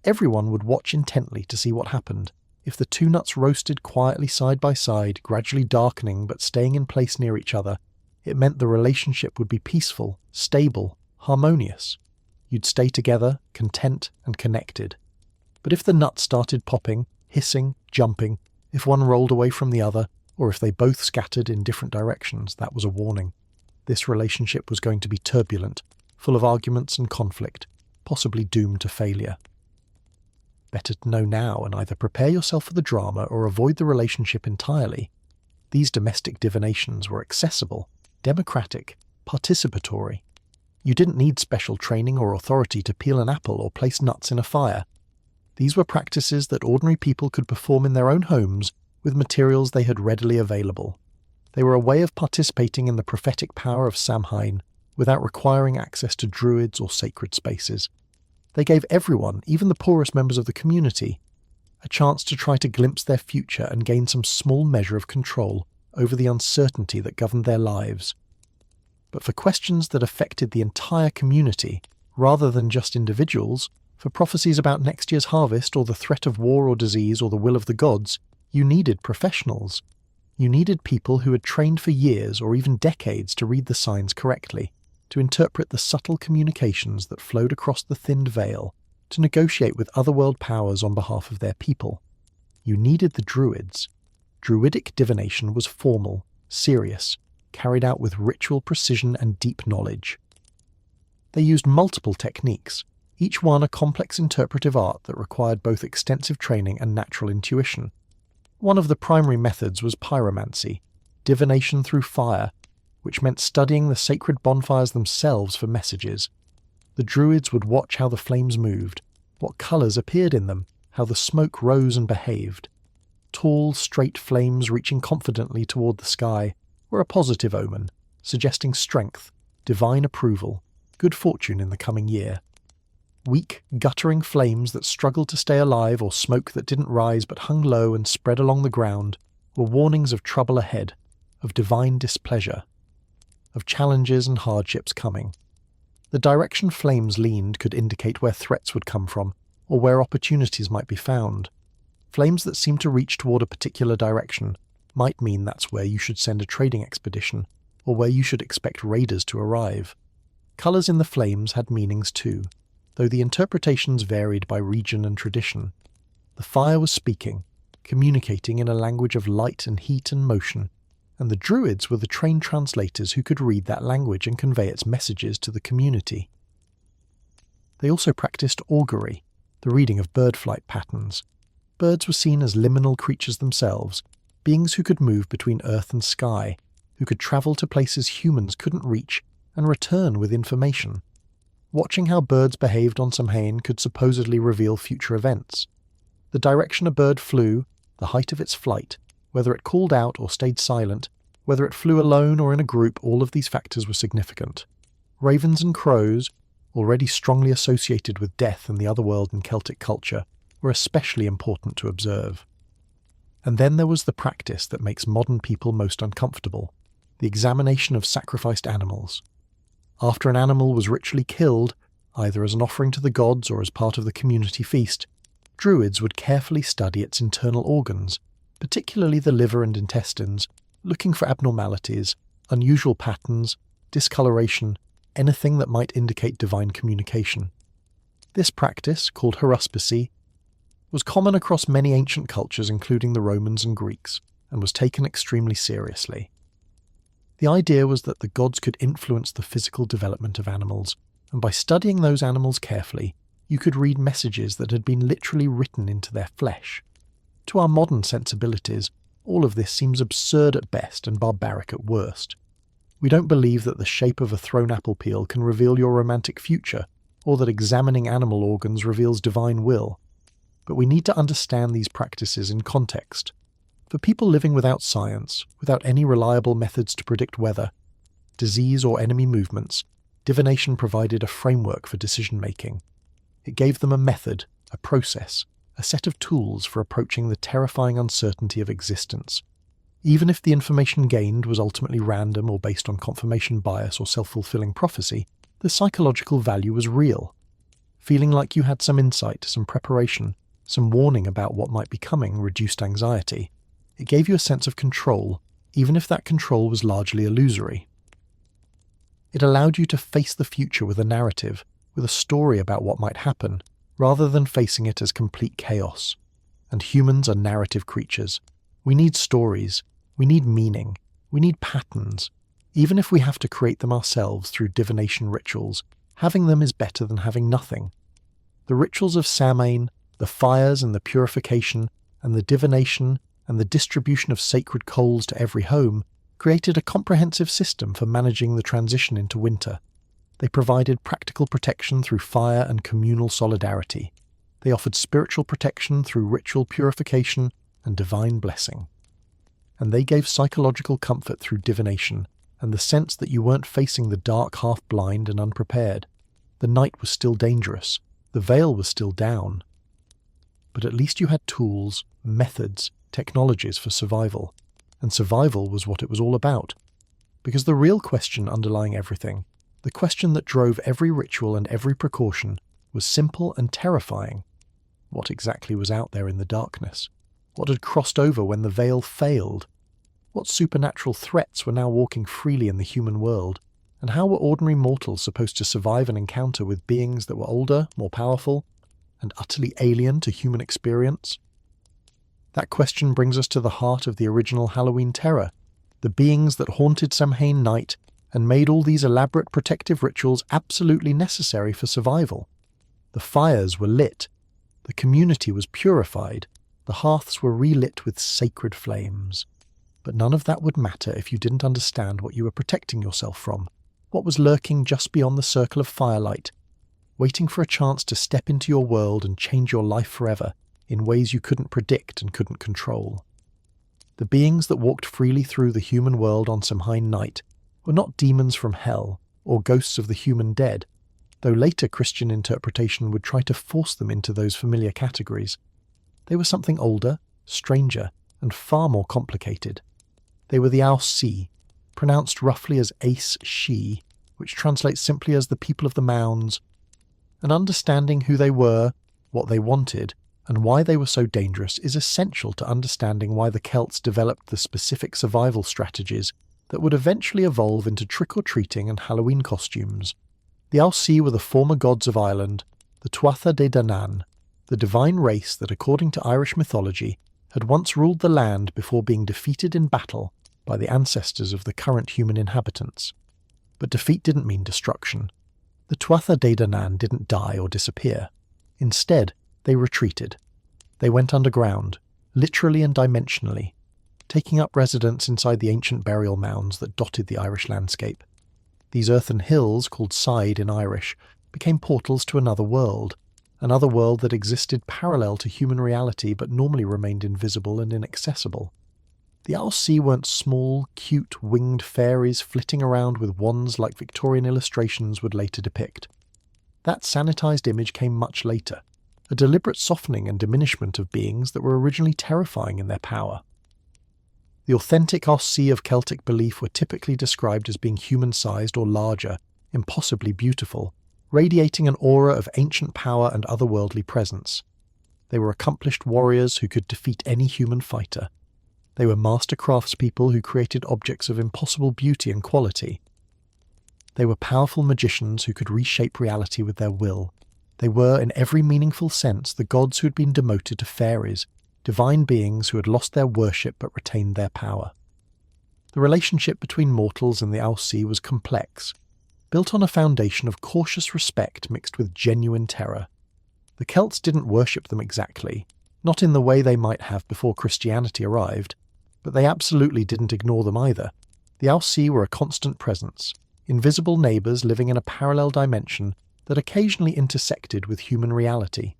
Everyone would watch intently to see what happened. If the 2 nuts roasted quietly side by side, gradually darkening but staying in place near each other, it meant the relationship would be peaceful, stable, harmonious. You'd stay together, content and connected. But if the nuts started popping, hissing, jumping, if one rolled away from the other, or if they both scattered in different directions, that was a warning. This relationship was going to be turbulent, full of arguments and conflict, possibly doomed to failure. Better to know now and either prepare yourself for the drama or avoid the relationship entirely. These domestic divinations were accessible, democratic, participatory. You didn't need special training or authority to peel an apple or place nuts in a fire. These were practices that ordinary people could perform in their own homes with materials they had readily available. They were a way of participating in the prophetic power of Samhain without requiring access to druids or sacred spaces. They gave everyone, even the poorest members of the community, a chance to try to glimpse their future and gain some small measure of control over the uncertainty that governed their lives. But for questions that affected the entire community, rather than just individuals, for prophecies about next year's harvest or the threat of war or disease or the will of the gods, you needed professionals. You needed people who had trained for years or even decades to read the signs correctly, to interpret the subtle communications that flowed across the thinned veil, to negotiate with otherworld powers on behalf of their people. You needed the druids. Druidic divination was formal, serious, carried out with ritual precision and deep knowledge. They used multiple techniques, each one a complex interpretive art that required both extensive training and natural intuition. One of the primary methods was pyromancy, divination through fire, which meant studying the sacred bonfires themselves for messages. The druids would watch how the flames moved, what colours appeared in them, how the smoke rose and behaved. Tall, straight flames reaching confidently toward the sky were a positive omen, suggesting strength, divine approval, good fortune in the coming year. Weak, guttering flames that struggled to stay alive or smoke that didn't rise but hung low and spread along the ground were warnings of trouble ahead, of divine displeasure, of challenges and hardships coming. The direction flames leaned could indicate where threats would come from, or where opportunities might be found. Flames that seemed to reach toward a particular direction might mean that's where you should send a trading expedition, or where you should expect raiders to arrive. Colours in the flames had meanings too, though the interpretations varied by region and tradition. The fire was speaking, communicating in a language of light and heat and motion, and the druids were the trained translators who could read that language and convey its messages to the community. They also practiced augury, the reading of bird flight patterns. Birds were seen as liminal creatures themselves, beings who could move between earth and sky, who could travel to places humans couldn't reach and return with information. Watching how birds behaved on Samhain could supposedly reveal future events. The direction a bird flew, the height of its flight, whether it called out or stayed silent, Whether it flew alone or in a group, all of these factors were significant. Ravens and crows, already strongly associated with death and the other world in Celtic culture, were especially important to observe. And then there was the practice that makes modern people most uncomfortable, the examination of sacrificed animals. After an animal was ritually killed, either as an offering to the gods or as part of the community feast, druids would carefully study its internal organs, particularly the liver and intestines, looking for abnormalities, unusual patterns, discoloration, anything that might indicate divine communication. This practice, called haruspicy, was common across many ancient cultures including the Romans and Greeks, and was taken extremely seriously. The idea was that the gods could influence the physical development of animals, and by studying those animals carefully, you could read messages that had been literally written into their flesh. To our modern sensibilities, all of this seems absurd at best and barbaric at worst. We don't believe that the shape of a thrown apple peel can reveal your romantic future, or that examining animal organs reveals divine will. But we need to understand these practices in context. For people living without science, without any reliable methods to predict weather, disease or enemy movements, divination provided a framework for decision-making. It gave them a method, a process, a set of tools for approaching the terrifying uncertainty of existence. Even if the information gained was ultimately random or based on confirmation bias or self-fulfilling prophecy, the psychological value was real. Feeling like you had some insight, some preparation, some warning about what might be coming reduced anxiety. It gave you a sense of control, even if that control was largely illusory. It allowed you to face the future with a narrative, with a story about what might happen, rather than facing it as complete chaos. And humans are narrative creatures. We need stories, we need meaning, we need patterns. Even if we have to create them ourselves through divination rituals, having them is better than having nothing. The rituals of Samhain, the fires and the purification, and the divination and the distribution of sacred coals to every home created a comprehensive system for managing the transition into winter. They provided practical protection through fire and communal solidarity. They offered spiritual protection through ritual purification and divine blessing. And they gave psychological comfort through divination and the sense that you weren't facing the dark half-blind and unprepared. The night was still dangerous. The veil was still down. But at least you had tools, methods, technologies for survival. And survival was what it was all about. Because the real question underlying everything, the question that drove every ritual and every precaution, was simple and terrifying. What exactly was out there in the darkness? What had crossed over when the veil failed? What supernatural threats were now walking freely in the human world? And how were ordinary mortals supposed to survive an encounter with beings that were older, more powerful, and utterly alien to human experience? That question brings us to the heart of the original Halloween terror, the beings that haunted Samhain night and made all these elaborate protective rituals absolutely necessary for survival. The fires were lit, the community was purified, the hearths were relit with sacred flames. But none of that would matter if you didn't understand what you were protecting yourself from, what was lurking just beyond the circle of firelight, waiting for a chance to step into your world and change your life forever in ways you couldn't predict and couldn't control. The beings that walked freely through the human world on Samhain night were not demons from hell or ghosts of the human dead, though later Christian interpretation would try to force them into those familiar categories. They were something older, stranger, and far more complicated. They were the Alsi, pronounced roughly as Ace-She, which translates simply as the people of the mounds. And understanding who they were, what they wanted, and why they were so dangerous is essential to understanding why the Celts developed the specific survival strategies that would eventually evolve into trick-or-treating and Halloween costumes. The Alsi were the former gods of Ireland, the Tuatha De Danann, the divine race that, according to Irish mythology, had once ruled the land before being defeated in battle by the ancestors of the current human inhabitants. But defeat didn't mean destruction. The Tuatha De Danann didn't die or disappear. Instead, they retreated. They went underground, literally and dimensionally, taking up residence inside the ancient burial mounds that dotted the Irish landscape. These earthen hills, called Side in Irish, became portals to another world that existed parallel to human reality but normally remained invisible and inaccessible. The Alcee weren't small, cute, winged fairies flitting around with wands like Victorian illustrations would later depict. That sanitized image came much later, a deliberate softening and diminishment of beings that were originally terrifying in their power. The authentic Alcee of Celtic belief were typically described as being human-sized or larger, impossibly beautiful, radiating an aura of ancient power and otherworldly presence. They were accomplished warriors who could defeat any human fighter. They were master craftspeople who created objects of impossible beauty and quality. They were powerful magicians who could reshape reality with their will. They were, in every meaningful sense, the gods who had been demoted to fairies, divine beings who had lost their worship but retained their power. The relationship between mortals and the Alcee was complex, built on a foundation of cautious respect mixed with genuine terror. The Celts didn't worship them exactly, not in the way they might have before Christianity arrived, but they absolutely didn't ignore them either. The Alcee were a constant presence, invisible neighbours living in a parallel dimension that occasionally intersected with human reality.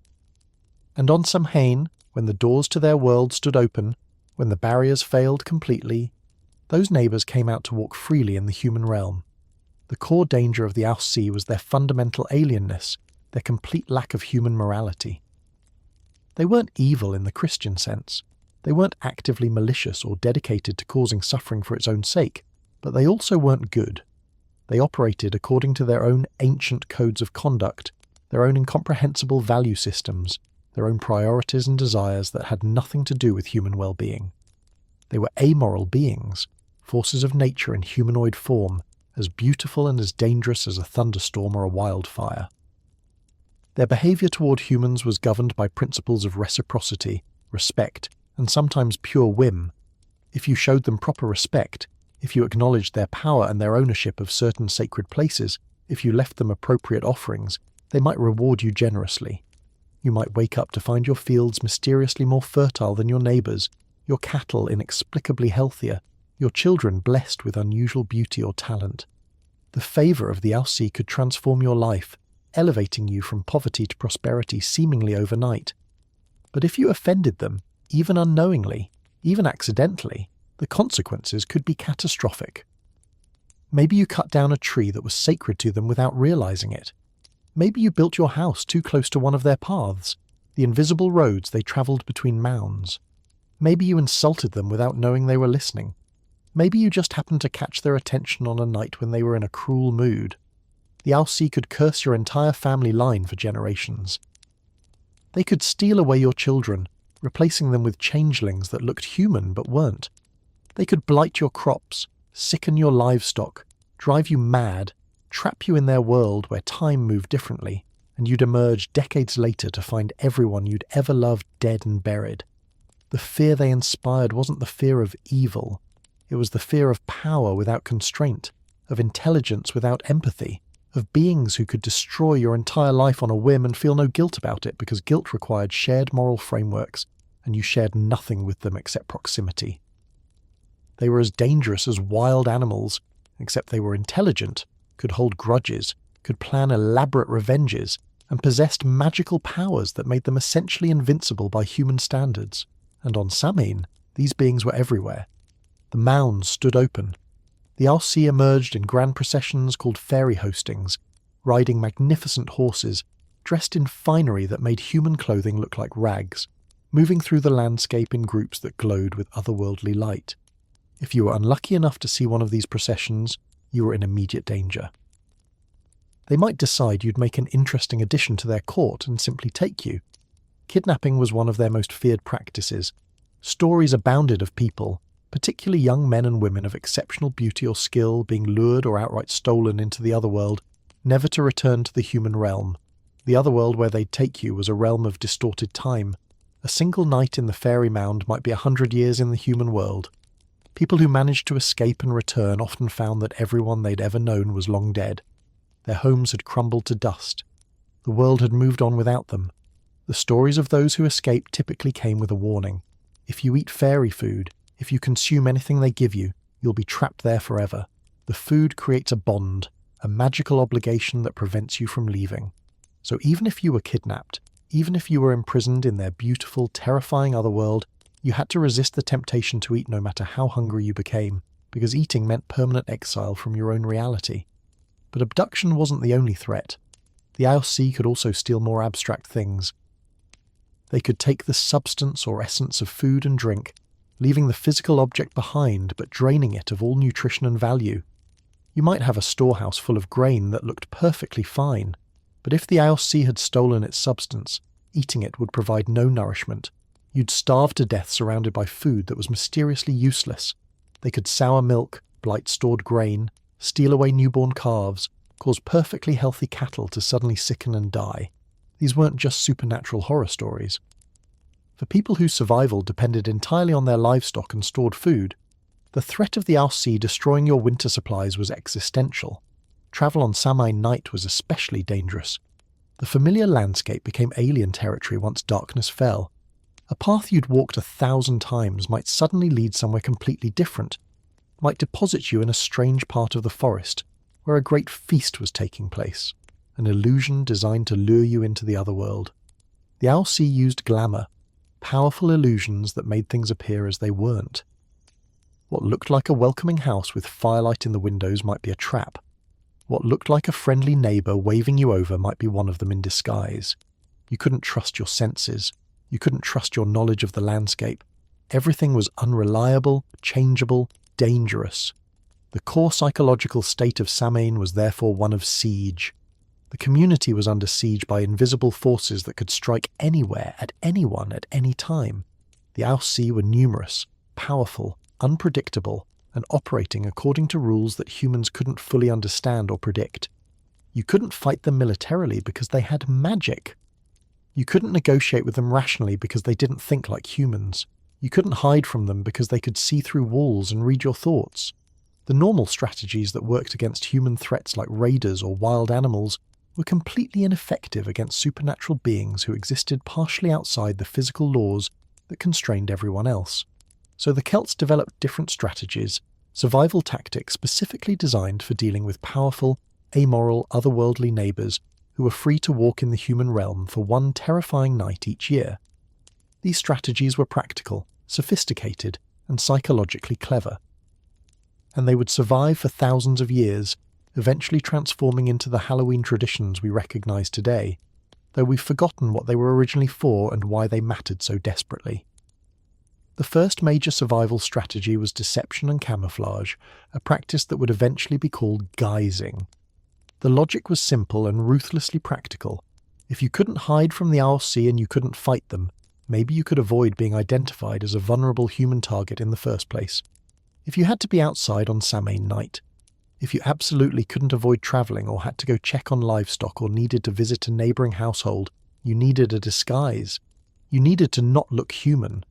And on Samhain, when the doors to their world stood open, when the barriers failed completely, those neighbours came out to walk freely in the human realm. The core danger of the Alcee was their fundamental alienness, their complete lack of human morality. They weren't evil in the Christian sense. They weren't actively malicious or dedicated to causing suffering for its own sake, but they also weren't good. They operated according to their own ancient codes of conduct, their own incomprehensible value systems, their own priorities and desires that had nothing to do with human well-being. They were amoral beings, forces of nature in humanoid form, as beautiful and as dangerous as a thunderstorm or a wildfire. Their behaviour toward humans was governed by principles of reciprocity, respect, and sometimes pure whim. If you showed them proper respect, if you acknowledged their power and their ownership of certain sacred places, if you left them appropriate offerings, they might reward you generously. You might wake up to find your fields mysteriously more fertile than your neighbours, your cattle inexplicably healthier, your children blessed with unusual beauty or talent. The favour of the Alcee could transform your life, elevating you from poverty to prosperity seemingly overnight. But if you offended them, even unknowingly, even accidentally, the consequences could be catastrophic. Maybe you cut down a tree that was sacred to them without realising it. Maybe you built your house too close to one of their paths, the invisible roads they travelled between mounds. Maybe you insulted them without knowing they were listening. Maybe you just happened to catch their attention on a night when they were in a cruel mood. The Alcee could curse your entire family line for generations. They could steal away your children, replacing them with changelings that looked human but weren't. They could blight your crops, sicken your livestock, drive you mad, trap you in their world where time moved differently, and you'd emerge decades later to find everyone you'd ever loved dead and buried. The fear they inspired wasn't the fear of evil. It was the fear of power without constraint, of intelligence without empathy, of beings who could destroy your entire life on a whim and feel no guilt about it because guilt required shared moral frameworks, and you shared nothing with them except proximity. They were as dangerous as wild animals, except they were intelligent, could hold grudges, could plan elaborate revenges, and possessed magical powers that made them essentially invincible by human standards. And on Samhain, these beings were everywhere. The mounds stood open. The Alcee emerged in grand processions called fairy hostings, riding magnificent horses, dressed in finery that made human clothing look like rags, moving through the landscape in groups that glowed with otherworldly light. If you were unlucky enough to see one of these processions, you were in immediate danger. They might decide you'd make an interesting addition to their court and simply take you. Kidnapping was one of their most feared practices. Stories abounded of people, particularly young men and women of exceptional beauty or skill, being lured or outright stolen into the otherworld, never to return to the human realm. The otherworld where they'd take you was a realm of distorted time. A single night in the fairy mound might be 100 years in the human world. People who managed to escape and return often found that everyone they'd ever known was long dead. Their homes had crumbled to dust. The world had moved on without them. The stories of those who escaped typically came with a warning. If you eat fairy food, if you consume anything they give you, you'll be trapped there forever. The food creates a bond, a magical obligation that prevents you from leaving. So even if you were kidnapped, even if you were imprisoned in their beautiful, terrifying otherworld, You had to resist the temptation to eat no matter how hungry you became, because eating meant permanent exile from your own reality. But abduction wasn't the only threat. The Alc could also steal more abstract things. They could take the substance or essence of food and drink, leaving the physical object behind but draining it of all nutrition and value. You might have a storehouse full of grain that looked perfectly fine, but if the Alc had stolen its substance, eating it would provide no nourishment. You'd starve to death surrounded by food that was mysteriously useless. They could sour milk, blight stored grain, steal away newborn calves, cause perfectly healthy cattle to suddenly sicken and die. These weren't just supernatural horror stories. For people whose survival depended entirely on their livestock and stored food, the threat of the Alc destroying your winter supplies was existential. Travel on Samhain night was especially dangerous. The familiar landscape became alien territory once darkness fell. A path you'd walked 1,000 times might suddenly lead somewhere completely different, might deposit you in a strange part of the forest, where a great feast was taking place, an illusion designed to lure you into the other world. The Alc used glamour, powerful illusions that made things appear as they weren't. What looked like a welcoming house with firelight in the windows might be a trap. What looked like a friendly neighbour waving you over might be one of them in disguise. You couldn't trust your senses. You couldn't trust your knowledge of the landscape. Everything was unreliable, changeable, dangerous. The core psychological state of Samhain was therefore one of siege. The community was under siege by invisible forces that could strike anywhere, at anyone, at any time. The Alc were numerous, powerful, unpredictable, and operating according to rules that humans couldn't fully understand or predict. You couldn't fight them militarily because they had magic. You couldn't negotiate with them rationally because they didn't think like humans. You couldn't hide from them because they could see through walls and read your thoughts. The normal strategies that worked against human threats like raiders or wild animals were completely ineffective against supernatural beings who existed partially outside the physical laws that constrained everyone else. So the Celts developed different strategies, survival tactics specifically designed for dealing with powerful, amoral, otherworldly neighbours who were free to walk in the human realm for one terrifying night each year. These strategies were practical, sophisticated, and psychologically clever. And they would survive for thousands of years, eventually transforming into the Halloween traditions we recognise today, though we've forgotten what they were originally for and why they mattered so desperately. The first major survival strategy was deception and camouflage, a practice that would eventually be called guising. The logic was simple and ruthlessly practical. If you couldn't hide from the Alc and you couldn't fight them, maybe you could avoid being identified as a vulnerable human target in the first place. If you had to be outside on Samhain night, if you absolutely couldn't avoid travelling or had to go check on livestock or needed to visit a neighbouring household, you needed a disguise. You needed to not look human.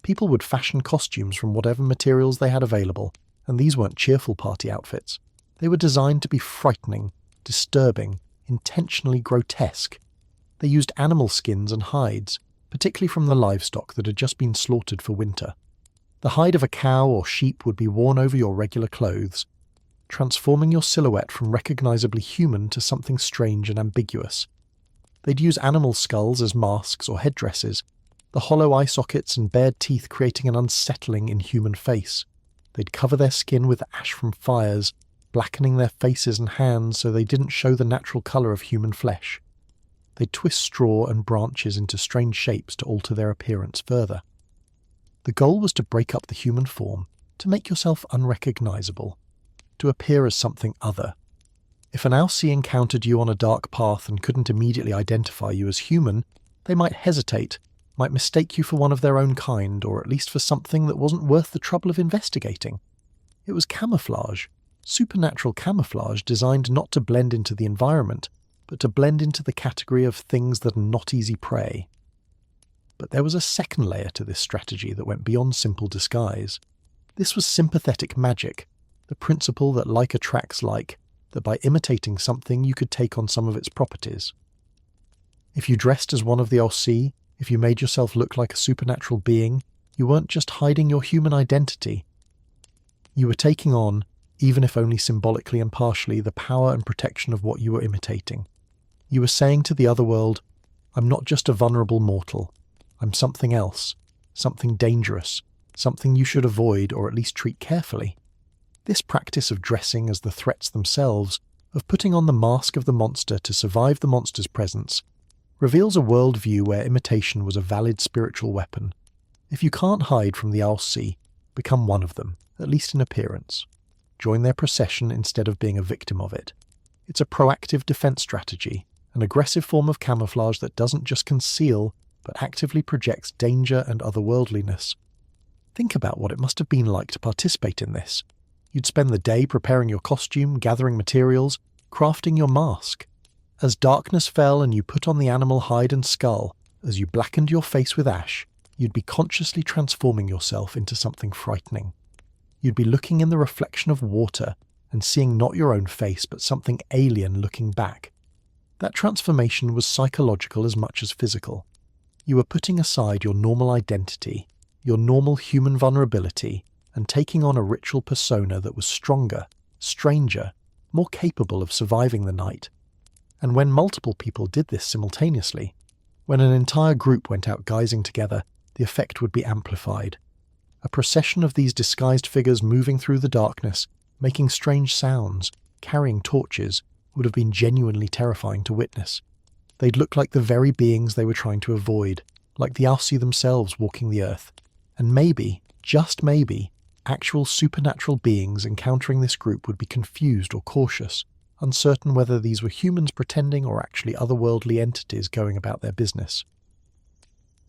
People would fashion costumes from whatever materials they had available, and these weren't cheerful party outfits. They were designed to be frightening, disturbing, intentionally grotesque. They used animal skins and hides, particularly from the livestock that had just been slaughtered for winter. The hide of a cow or sheep would be worn over your regular clothes, transforming your silhouette from recognisably human to something strange and ambiguous. They'd use animal skulls as masks or headdresses, the hollow eye sockets and bared teeth creating an unsettling, inhuman face. They'd cover their skin with ash from fires, blackening their faces and hands so they didn't show the natural colour of human flesh. They'd twist straw and branches into strange shapes to alter their appearance further. The goal was to break up the human form, to make yourself unrecognisable, to appear as something other. If an Alc encountered you on a dark path and couldn't immediately identify you as human, they might hesitate, might mistake you for one of their own kind, or at least for something that wasn't worth the trouble of investigating. It was camouflage, supernatural camouflage designed not to blend into the environment, but to blend into the category of things that are not easy prey. But there was a second layer to this strategy that went beyond simple disguise. This was sympathetic magic, the principle that like attracts like, that by imitating something you could take on some of its properties. If you dressed as one of the Alc, if you made yourself look like a supernatural being, you weren't just hiding your human identity. You were taking on, even if only symbolically and partially, the power and protection of what you were imitating. You were saying to the other world, I'm not just a vulnerable mortal. I'm something else. something dangerous, something you should avoid or at least treat carefully. This practice of dressing as the threats themselves, of putting on the mask of the monster to survive the monster's presence, reveals a worldview where imitation was a valid spiritual weapon. If you can't hide from the Alsi, become one of them, at least in appearance. Join their procession instead of being a victim of it. It's a proactive defense strategy, an aggressive form of camouflage that doesn't just conceal, but actively projects danger and otherworldliness. Think about what it must have been like to participate in this. You'd spend the day preparing your costume, gathering materials, crafting your mask. As darkness fell and you put on the animal hide and skull, as you blackened your face with ash, you'd be consciously transforming yourself into something frightening. You'd be looking in the reflection of water and seeing not your own face but something alien looking back. That transformation was psychological as much as physical. You were putting aside your normal identity, your normal human vulnerability, and taking on a ritual persona that was stronger, stranger, more capable of surviving the night. And when multiple people did this simultaneously, when an entire group went out guising together, the effect would be amplified. A procession of these disguised figures moving through the darkness, making strange sounds, carrying torches, would have been genuinely terrifying to witness. They'd look like the very beings they were trying to avoid, like the Alsi themselves walking the earth. And maybe, just maybe, actual supernatural beings encountering this group would be confused or cautious, uncertain whether these were humans pretending or actually otherworldly entities going about their business.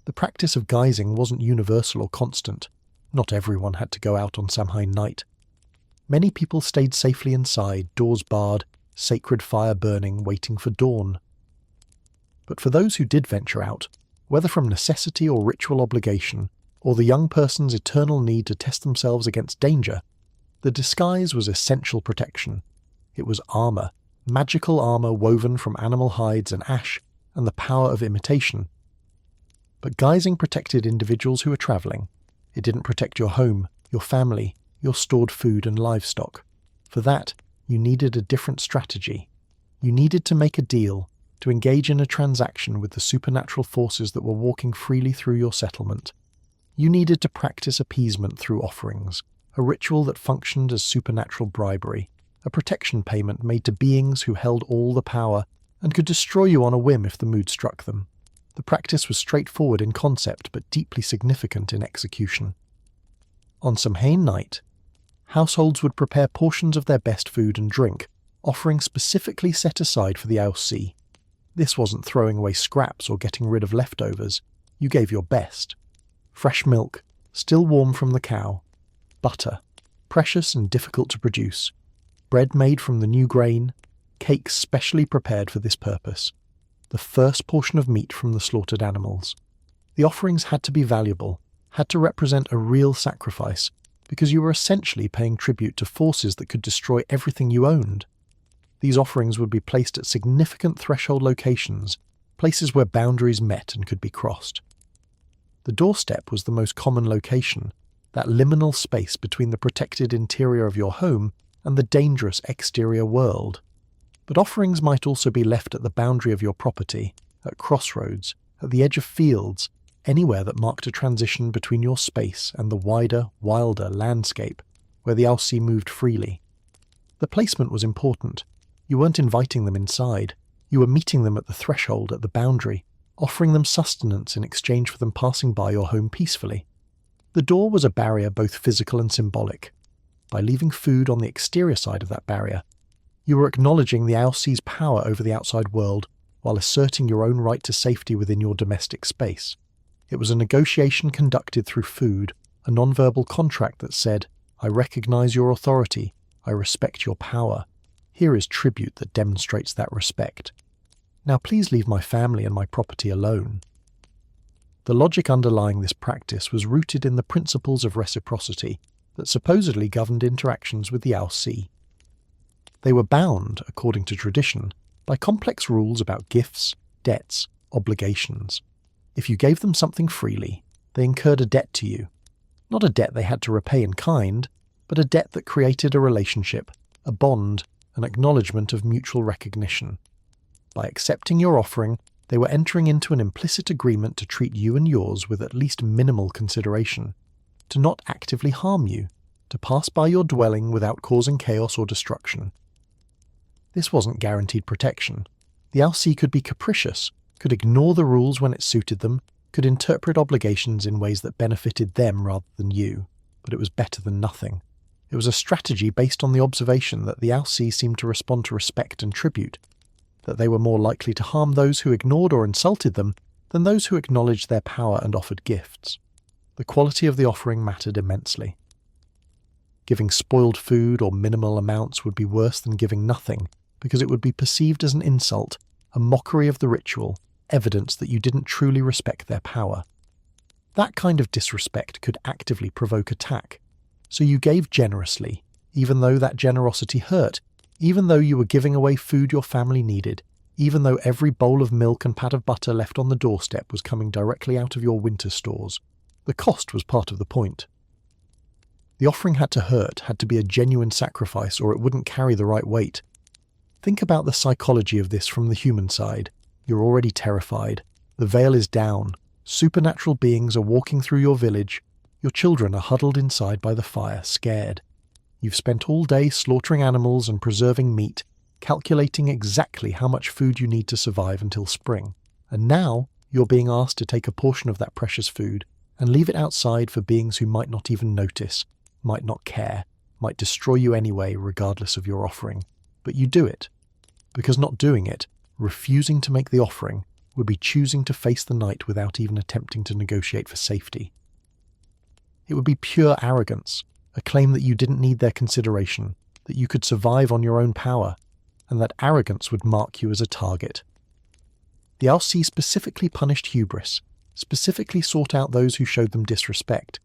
The practice of guising wasn't universal or constant. Not everyone had to go out on Samhain night. Many people stayed safely inside, doors barred, sacred fire burning, waiting for dawn. But for those who did venture out, whether from necessity or ritual obligation, or the young person's eternal need to test themselves against danger, the disguise was essential protection. It was armour, magical armour woven from animal hides and ash, and the power of imitation. But guising protected individuals who were travelling. It didn't protect your home, your family, your stored food and livestock. For that, you needed a different strategy. You needed to make a deal, to engage in a transaction with the supernatural forces that were walking freely through your settlement. You needed to practice appeasement through offerings, a ritual that functioned as supernatural bribery, a protection payment made to beings who held all the power and could destroy you on a whim if the mood struck them. The practice was straightforward in concept but deeply significant in execution. On Samhain night, households would prepare portions of their best food and drink, offerings specifically set aside for the Alsi. This wasn't throwing away scraps or getting rid of leftovers. You gave your best. Fresh milk, still warm from the cow. Butter, precious and difficult to produce. Bread made from the new grain. Cakes specially prepared for this purpose. The first portion of meat from the slaughtered animals. The offerings had to be valuable, had to represent a real sacrifice, because you were essentially paying tribute to forces that could destroy everything you owned. These offerings would be placed at significant threshold locations, places where boundaries met and could be crossed. The doorstep was the most common location, that liminal space between the protected interior of your home and the dangerous exterior world. But offerings might also be left at the boundary of your property, at crossroads, at the edge of fields, anywhere that marked a transition between your space and the wider, wilder landscape where the Alsi moved freely. The placement was important. You weren't inviting them inside. You were meeting them at the threshold, at the boundary, offering them sustenance in exchange for them passing by your home peacefully. The door was a barrier both physical and symbolic. By leaving food on the exterior side of that barrier, you were acknowledging the Alsi's power over the outside world while asserting your own right to safety within your domestic space. It was a negotiation conducted through food, a non-verbal contract that said, "I recognize your authority, I respect your power. Here is tribute that demonstrates that respect. Now please leave my family and my property alone." The logic underlying this practice was rooted in the principles of reciprocity that supposedly governed interactions with the Alsi. They were bound, according to tradition, by complex rules about gifts, debts, obligations. If you gave them something freely, they incurred a debt to you. Not a debt they had to repay in kind, but a debt that created a relationship, a bond, an acknowledgement of mutual recognition. By accepting your offering, They were entering into an implicit agreement to treat you and yours with at least minimal consideration, to not actively harm you, to pass by your dwelling without causing chaos or destruction. This wasn't guaranteed protection. The Alsi could be capricious, could ignore the rules when it suited them, could interpret obligations in ways that benefited them rather than you, but it was better than nothing. It was a strategy based on the observation that the Alsi seemed to respond to respect and tribute, that they were more likely to harm those who ignored or insulted them than those who acknowledged their power and offered gifts. The quality of the offering mattered immensely. Giving spoiled food or minimal amounts would be worse than giving nothing, because it would be perceived as an insult, a mockery of the ritual, evidence that you didn't truly respect their power. That kind of disrespect could actively provoke attack, so you gave generously, even though that generosity hurt, even though you were giving away food your family needed, even though every bowl of milk and pat of butter left on the doorstep was coming directly out of your winter stores. The cost was part of the point. The offering had to hurt, had to be a genuine sacrifice, or it wouldn't carry the right weight. Think about the psychology of this from the human side. You're already terrified. The veil is down. Supernatural beings are walking through your village. Your children are huddled inside by the fire, scared. You've spent all day slaughtering animals and preserving meat, calculating exactly how much food you need to survive until spring. And now you're being asked to take a portion of that precious food and leave it outside for beings who might not even notice, might not care, might destroy you anyway regardless of your offering. But you do it, because not doing it, refusing to make the offering, would be choosing to face the night without even attempting to negotiate for safety. It would be pure arrogance, a claim that you didn't need their consideration, that you could survive on your own power, and that arrogance would mark you as a target. The Alsi specifically punished hubris, specifically sought out those who showed them disrespect.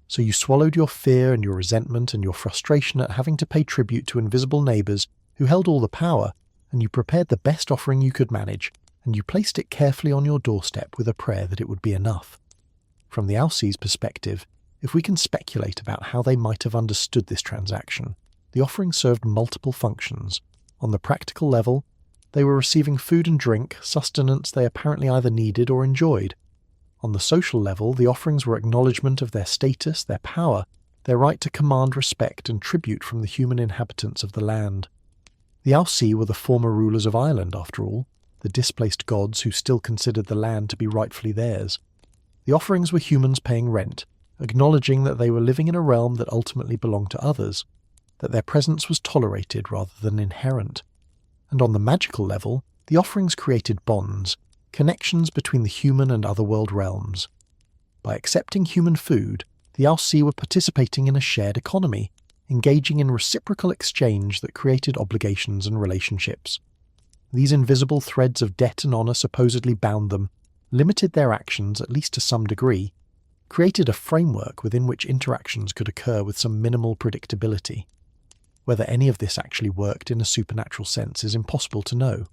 So you swallowed your fear and your resentment and your frustration at having to pay tribute to invisible neighbours who held all the power, and you prepared the best offering you could manage, and you placed it carefully on your doorstep with a prayer that it would be enough. From the Alsi's perspective, if we can speculate about how they might have understood this transaction, the offering served multiple functions. On the practical level, they were receiving food and drink, sustenance they apparently either needed or enjoyed. On the social level, the offerings were acknowledgement of their status, their power, their right to command respect and tribute from the human inhabitants of the land. The Alsi were the former rulers of Ireland, after all, the displaced gods who still considered the land to be rightfully theirs. The offerings were humans paying rent, acknowledging that they were living in a realm that ultimately belonged to others, that their presence was tolerated rather than inherent. And on the magical level, the offerings created bonds, connections between the human and otherworld realms. By accepting human food, the Alsi were participating in a shared economy, engaging in reciprocal exchange that created obligations and relationships. These invisible threads of debt and honour supposedly bound them, limited their actions at least to some degree, created a framework within which interactions could occur with some minimal predictability. Whether any of this actually worked in a supernatural sense is impossible to know.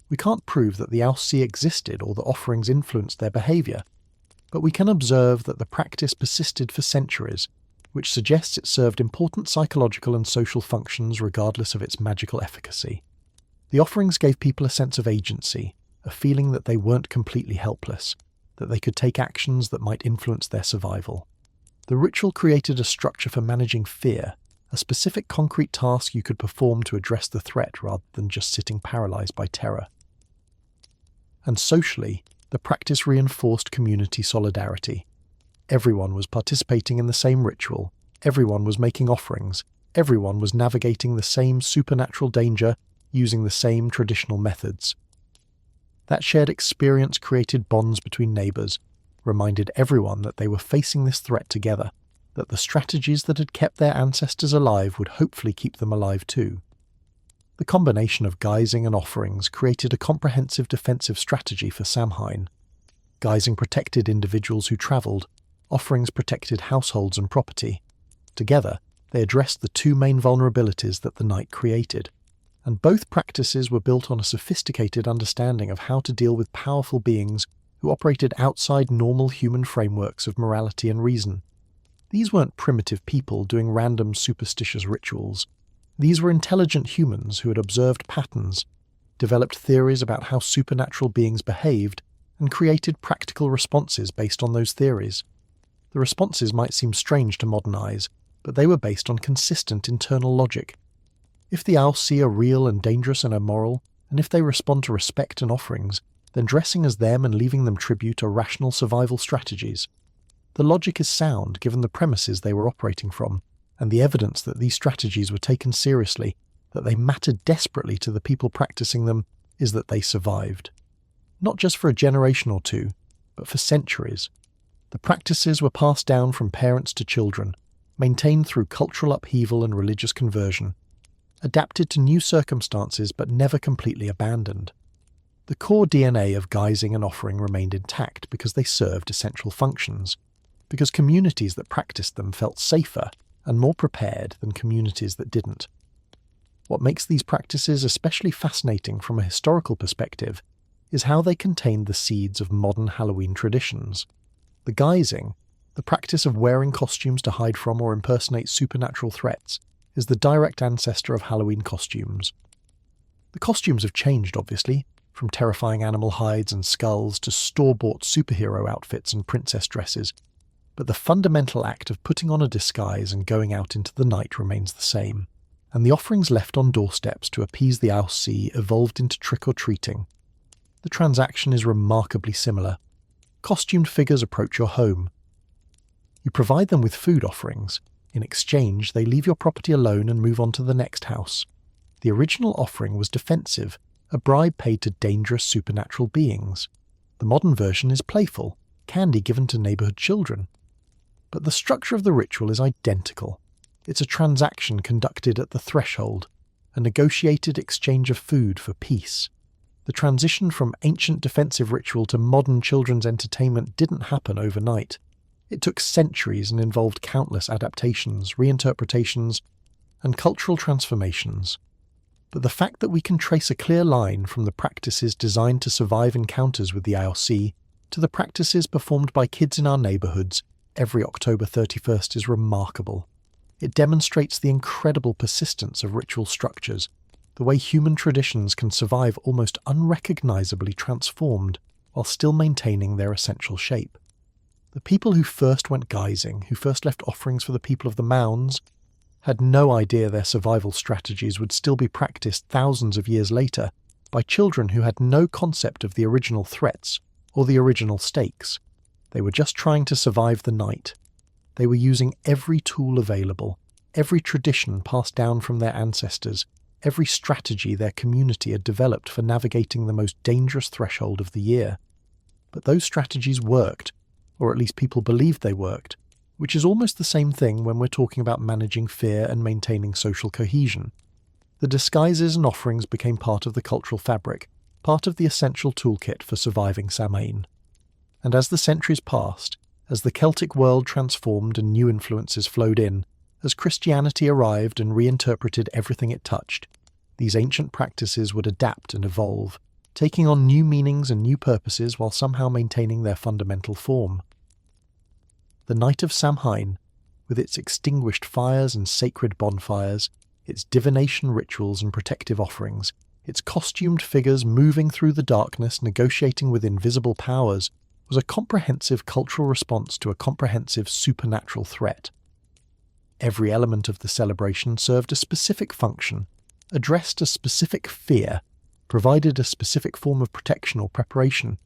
We can't prove that the Alsi existed or the offerings influenced their behaviour, but we can observe that the practice persisted for centuries, which suggests it served important psychological and social functions regardless of its magical efficacy. The offerings gave people a sense of agency, a feeling that they weren't completely helpless, that they could take actions that might influence their survival. The ritual created a structure for managing fear, a specific concrete task you could perform to address the threat rather than just sitting paralysed by terror. And socially, the practice reinforced community solidarity. Everyone was participating in the same ritual, everyone was making offerings, everyone was navigating the same supernatural danger using the same traditional methods. That shared experience created bonds between neighbours, reminded everyone that they were facing this threat together, that the strategies that had kept their ancestors alive would hopefully keep them alive too. The combination of guising and offerings created a comprehensive defensive strategy for Samhain. Guising protected individuals who travelled, offerings protected households and property. Together, they addressed the two main vulnerabilities that the night created. And both practices were built on a sophisticated understanding of how to deal with powerful beings who operated outside normal human frameworks of morality and reason. These weren't primitive people doing random superstitious rituals. These were intelligent humans who had observed patterns, developed theories about how supernatural beings behaved, and created practical responses based on those theories. The responses might seem strange to modern eyes, but they were based on consistent internal logic. If the Aossi are real and dangerous and immoral, and if they respond to respect and offerings, then dressing as them and leaving them tribute are rational survival strategies. The logic is sound given the premises they were operating from, and the evidence that these strategies were taken seriously, that they mattered desperately to the people practicing them, is that they survived. Not just for a generation or two, but for centuries. The practices were passed down from parents to children, maintained through cultural upheaval and religious conversion, adapted to new circumstances but never completely abandoned. The core DNA of guising and offering remained intact because they served essential functions, because communities that practiced them felt safer and more prepared than communities that didn't. What makes these practices especially fascinating from a historical perspective is how they contained the seeds of modern Halloween traditions. The guising, the practice of wearing costumes to hide from or impersonate supernatural threats, is the direct ancestor of Halloween costumes. The costumes have changed, obviously, from terrifying animal hides and skulls to store-bought superhero outfits and princess dresses, but the fundamental act of putting on a disguise and going out into the night remains the same, and the offerings left on doorsteps to appease the Aossi evolved into trick-or-treating. The transaction is remarkably similar. Costumed figures approach your home. You provide them with food offerings. In exchange, they leave your property alone and move on to the next house. The original offering was defensive, a bribe paid to dangerous supernatural beings. The modern version is playful, candy given to neighborhood children. But the structure of the ritual is identical. It's a transaction conducted at the threshold, a negotiated exchange of food for peace. The transition from ancient defensive ritual to modern children's entertainment didn't happen overnight. It took centuries and involved countless adaptations, reinterpretations, and cultural transformations. But the fact that we can trace a clear line from the practices designed to survive encounters with the Aossi to the practices performed by kids in our neighborhoods every October 31st is remarkable. It demonstrates the incredible persistence of ritual structures, the way human traditions can survive almost unrecognizably transformed while still maintaining their essential shape. The people who first went guising, who first left offerings for the people of the mounds, had no idea their survival strategies would still be practiced thousands of years later by children who had no concept of the original threats or the original stakes. They were just trying to survive the night. They were using every tool available, every tradition passed down from their ancestors, every strategy their community had developed for navigating the most dangerous threshold of the year. But those strategies worked, or at least people believed they worked, which is almost the same thing when we're talking about managing fear and maintaining social cohesion. The disguises and offerings became part of the cultural fabric, part of the essential toolkit for surviving Samhain. And as the centuries passed, as the Celtic world transformed and new influences flowed in, as Christianity arrived and reinterpreted everything it touched, these ancient practices would adapt and evolve, taking on new meanings and new purposes while somehow maintaining their fundamental form. The night of Samhain, with its extinguished fires and sacred bonfires, its divination rituals and protective offerings, its costumed figures moving through the darkness negotiating with invisible powers, was a comprehensive cultural response to a comprehensive supernatural threat. Every element of the celebration served a specific function, addressed a specific fear, provided a specific form of protection or preparation.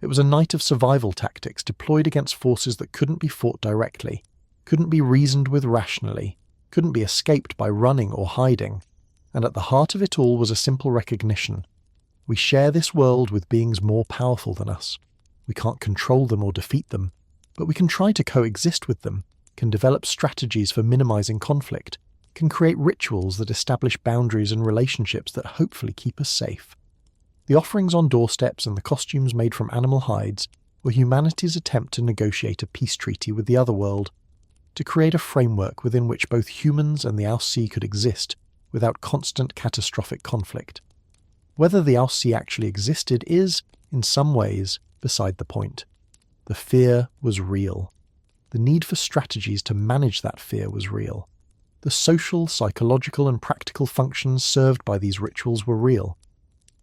It was a night of survival tactics deployed against forces that couldn't be fought directly, couldn't be reasoned with rationally, couldn't be escaped by running or hiding, and at the heart of it all was a simple recognition. We share this world with beings more powerful than us. We can't control them or defeat them, but we can try to coexist with them, can develop strategies for minimizing conflict, can create rituals that establish boundaries and relationships that hopefully keep us safe. The offerings on doorsteps and the costumes made from animal hides were humanity's attempt to negotiate a peace treaty with the other world, to create a framework within which both humans and the Aossi could exist without constant catastrophic conflict. Whether the Aossi actually existed is, in some ways, beside the point. The fear was real. The need for strategies to manage that fear was real. The social, psychological, and practical functions served by these rituals were real.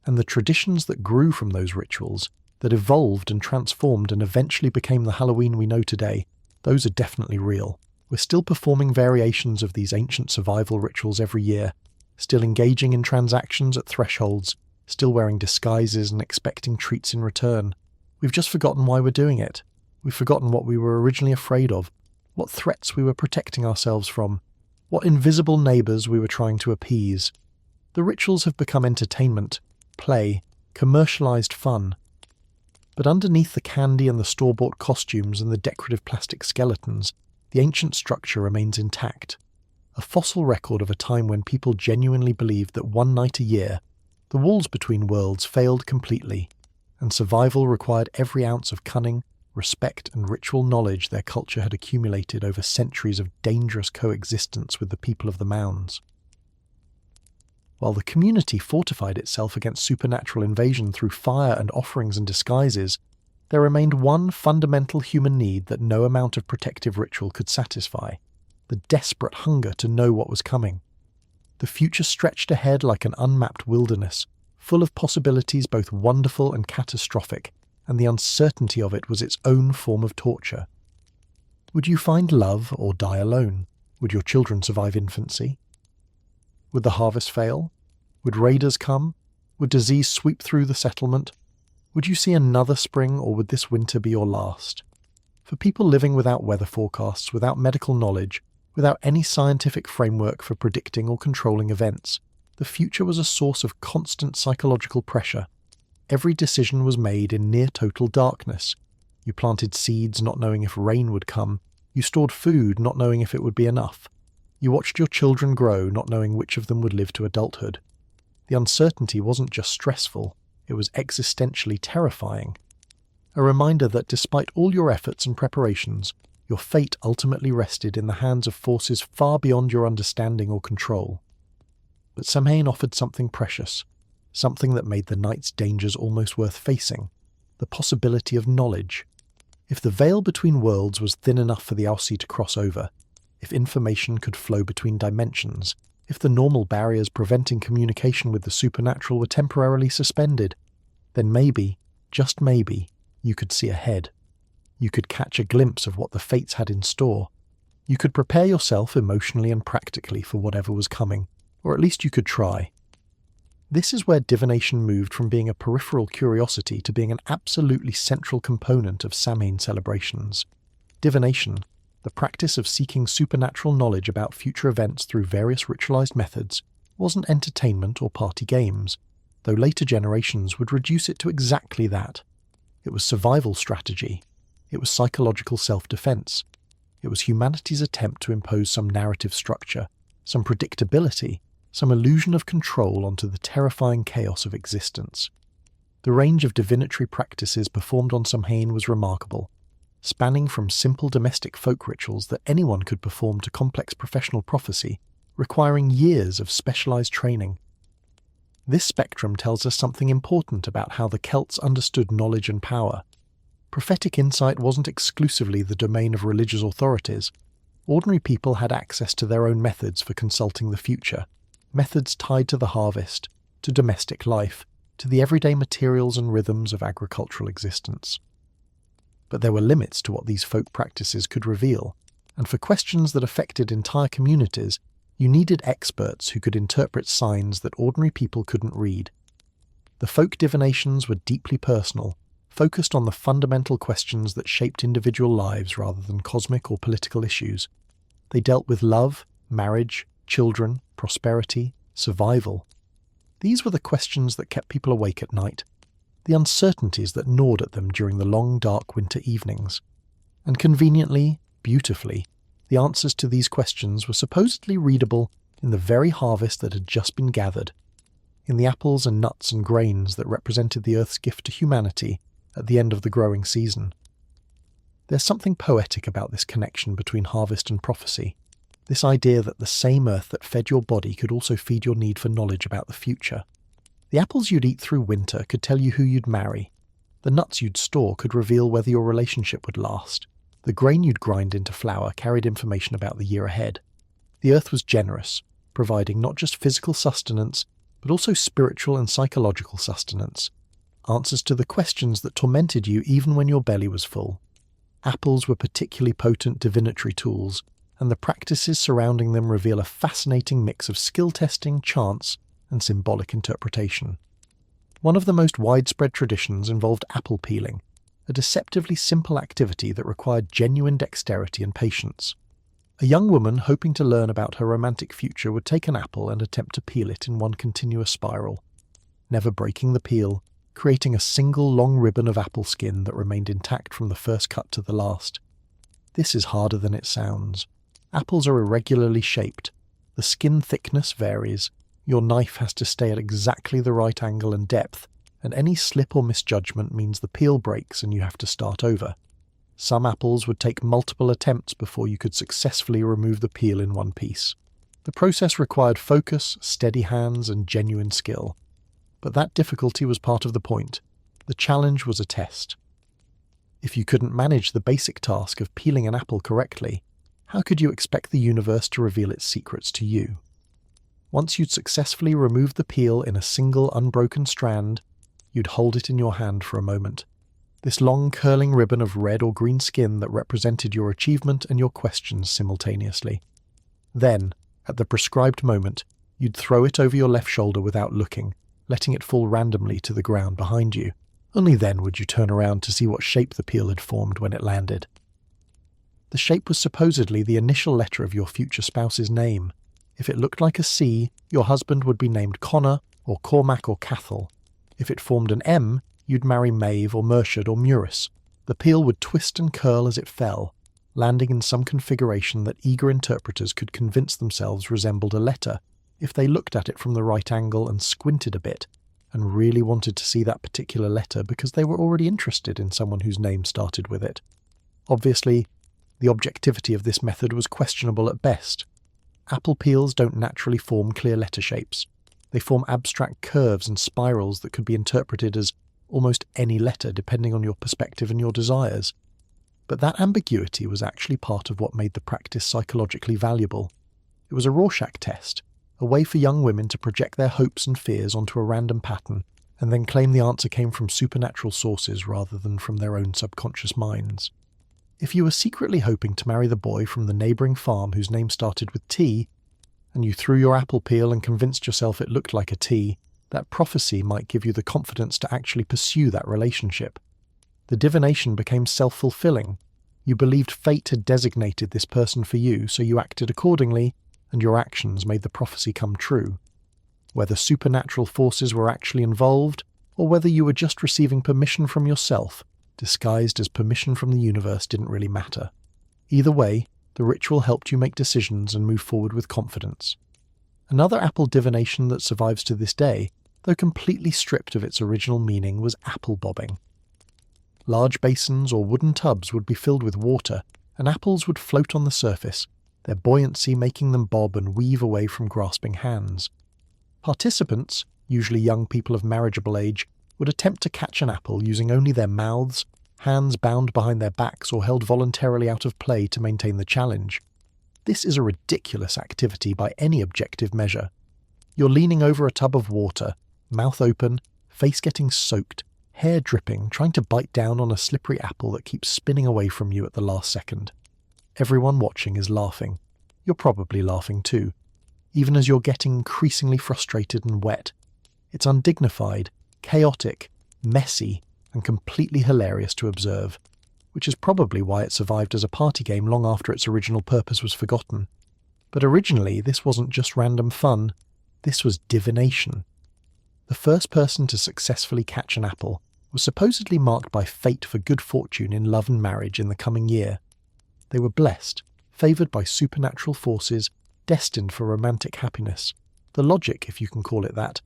And the traditions that grew from those rituals, that evolved and transformed and eventually became the Halloween we know today, those are definitely real. We're still performing variations of these ancient survival rituals every year, still engaging in transactions at thresholds, still wearing disguises and expecting treats in return. We've just forgotten why we're doing it. We've forgotten what we were originally afraid of, what threats we were protecting ourselves from, what invisible neighbours we were trying to appease. The rituals have become entertainment, play, commercialised fun. But underneath the candy and the store-bought costumes and the decorative plastic skeletons, the ancient structure remains intact. A fossil record of a time when people genuinely believed that one night a year, the walls between worlds failed completely, and survival required every ounce of cunning, respect and ritual knowledge their culture had accumulated over centuries of dangerous coexistence with the people of the mounds. While the community fortified itself against supernatural invasion through fire and offerings and disguises, there remained one fundamental human need that no amount of protective ritual could satisfy: the desperate hunger to know what was coming. The future stretched ahead like an unmapped wilderness, full of possibilities both wonderful and catastrophic, and the uncertainty of it was its own form of torture. Would you find love or die alone? Would your children survive infancy? Would the harvest fail? Would raiders come? Would disease sweep through the settlement? Would you see another spring, or would this winter be your last? For people living without weather forecasts, without medical knowledge, without any scientific framework for predicting or controlling events, the future was a source of constant psychological pressure. Every decision was made in near total darkness. You planted seeds not knowing if rain would come. You stored food not knowing if it would be enough. You watched your children grow not knowing which of them would live to adulthood. The uncertainty wasn't just stressful, it was existentially terrifying. A reminder that despite all your efforts and preparations, your fate ultimately rested in the hands of forces far beyond your understanding or control. But Samhain offered something precious, something that made the night's dangers almost worth facing: the possibility of knowledge. If the veil between worlds was thin enough for the Aussie to cross over, if information could flow between dimensions, if the normal barriers preventing communication with the supernatural were temporarily suspended, then maybe, just maybe, you could see ahead. You could catch a glimpse of what the fates had in store. You could prepare yourself emotionally and practically for whatever was coming, or at least you could try. This is where divination moved from being a peripheral curiosity to being an absolutely central component of Samhain celebrations. Divination, the practice of seeking supernatural knowledge about future events through various ritualized methods, wasn't entertainment or party games, though later generations would reduce it to exactly that. It was survival strategy. It was psychological self-defense. It was humanity's attempt to impose some narrative structure, some predictability, some illusion of control onto the terrifying chaos of existence. The range of divinatory practices performed on Samhain was remarkable, spanning from simple domestic folk rituals that anyone could perform to complex professional prophecy, requiring years of specialized training. This spectrum tells us something important about how the Celts understood knowledge and power. Prophetic insight wasn't exclusively the domain of religious authorities. Ordinary people had access to their own methods for consulting the future, methods tied to the harvest, to domestic life, to the everyday materials and rhythms of agricultural existence. But there were limits to what these folk practices could reveal, and for questions that affected entire communities, you needed experts who could interpret signs that ordinary people couldn't read. The folk divinations were deeply personal, focused on the fundamental questions that shaped individual lives rather than cosmic or political issues. They dealt with love, marriage, children, prosperity, survival. These were the questions that kept people awake at night, the uncertainties that gnawed at them during the long, dark winter evenings. And conveniently, beautifully, the answers to these questions were supposedly readable in the very harvest that had just been gathered, in the apples and nuts and grains that represented the Earth's gift to humanity at the end of the growing season. There's something poetic about this connection between harvest and prophecy, this idea that the same earth that fed your body could also feed your need for knowledge about the future. The apples you'd eat through winter could tell you who you'd marry. The nuts you'd store could reveal whether your relationship would last. The grain you'd grind into flour carried information about the year ahead. The earth was generous, providing not just physical sustenance, but also spiritual and psychological sustenance, answers to the questions that tormented you even when your belly was full. Apples were particularly potent divinatory tools, and the practices surrounding them reveal a fascinating mix of skill testing, chance, and symbolic interpretation. One of the most widespread traditions involved apple peeling, a deceptively simple activity that required genuine dexterity and patience. A young woman hoping to learn about her romantic future would take an apple and attempt to peel it in one continuous spiral, never breaking the peel, creating a single long ribbon of apple skin that remained intact from the first cut to the last. This is harder than it sounds. Apples are irregularly shaped. The skin thickness varies. Your knife has to stay at exactly the right angle and depth, and any slip or misjudgment means the peel breaks and you have to start over. Some apples would take multiple attempts before you could successfully remove the peel in one piece. The process required focus, steady hands, and genuine skill. But that difficulty was part of the point. The challenge was a test. If you couldn't manage the basic task of peeling an apple correctly, how could you expect the universe to reveal its secrets to you? Once you'd successfully removed the peel in a single unbroken strand, you'd hold it in your hand for a moment. This long curling ribbon of red or green skin that represented your achievement and your questions simultaneously. Then, at the prescribed moment, you'd throw it over your left shoulder without looking, letting it fall randomly to the ground behind you. Only then would you turn around to see what shape the peel had formed when it landed. The shape was supposedly the initial letter of your future spouse's name. If it looked like a C, your husband would be named Connor or Cormac or Cathal. If it formed an M, you'd marry Maeve or Murshid or Muris. The peel would twist and curl as it fell, landing in some configuration that eager interpreters could convince themselves resembled a letter if they looked at it from the right angle and squinted a bit, and really wanted to see that particular letter because they were already interested in someone whose name started with it. Obviously, the objectivity of this method was questionable at best. Apple peels don't naturally form clear letter shapes. They form abstract curves and spirals that could be interpreted as almost any letter depending on your perspective and your desires. But that ambiguity was actually part of what made the practice psychologically valuable. It was a Rorschach test, a way for young women to project their hopes and fears onto a random pattern, and then claim the answer came from supernatural sources rather than from their own subconscious minds. If you were secretly hoping to marry the boy from the neighbouring farm whose name started with T, and you threw your apple peel and convinced yourself it looked like a T, that prophecy might give you the confidence to actually pursue that relationship. The divination became self-fulfilling. You believed fate had designated this person for you, so you acted accordingly, and your actions made the prophecy come true. Whether supernatural forces were actually involved, or whether you were just receiving permission from yourself, disguised as permission from the universe, didn't really matter. Either way, the ritual helped you make decisions and move forward with confidence. Another apple divination that survives to this day, though completely stripped of its original meaning, was apple bobbing. Large basins or wooden tubs would be filled with water, and apples would float on the surface, their buoyancy making them bob and weave away from grasping hands. Participants, usually young people of marriageable age, would attempt to catch an apple using only their mouths, hands bound behind their backs or held voluntarily out of play to maintain the challenge. This is a ridiculous activity by any objective measure. You're leaning over a tub of water, mouth open, face getting soaked, hair dripping, trying to bite down on a slippery apple that keeps spinning away from you at the last second. Everyone watching is laughing. You're probably laughing too, even as you're getting increasingly frustrated and wet. It's undignified, chaotic, messy, and completely hilarious to observe, which is probably why it survived as a party game long after its original purpose was forgotten. But originally, this wasn't just random fun, this was divination. The first person to successfully catch an apple was supposedly marked by fate for good fortune in love and marriage in the coming year. They were blessed, favoured by supernatural forces, destined for romantic happiness. The logic, if you can call it that,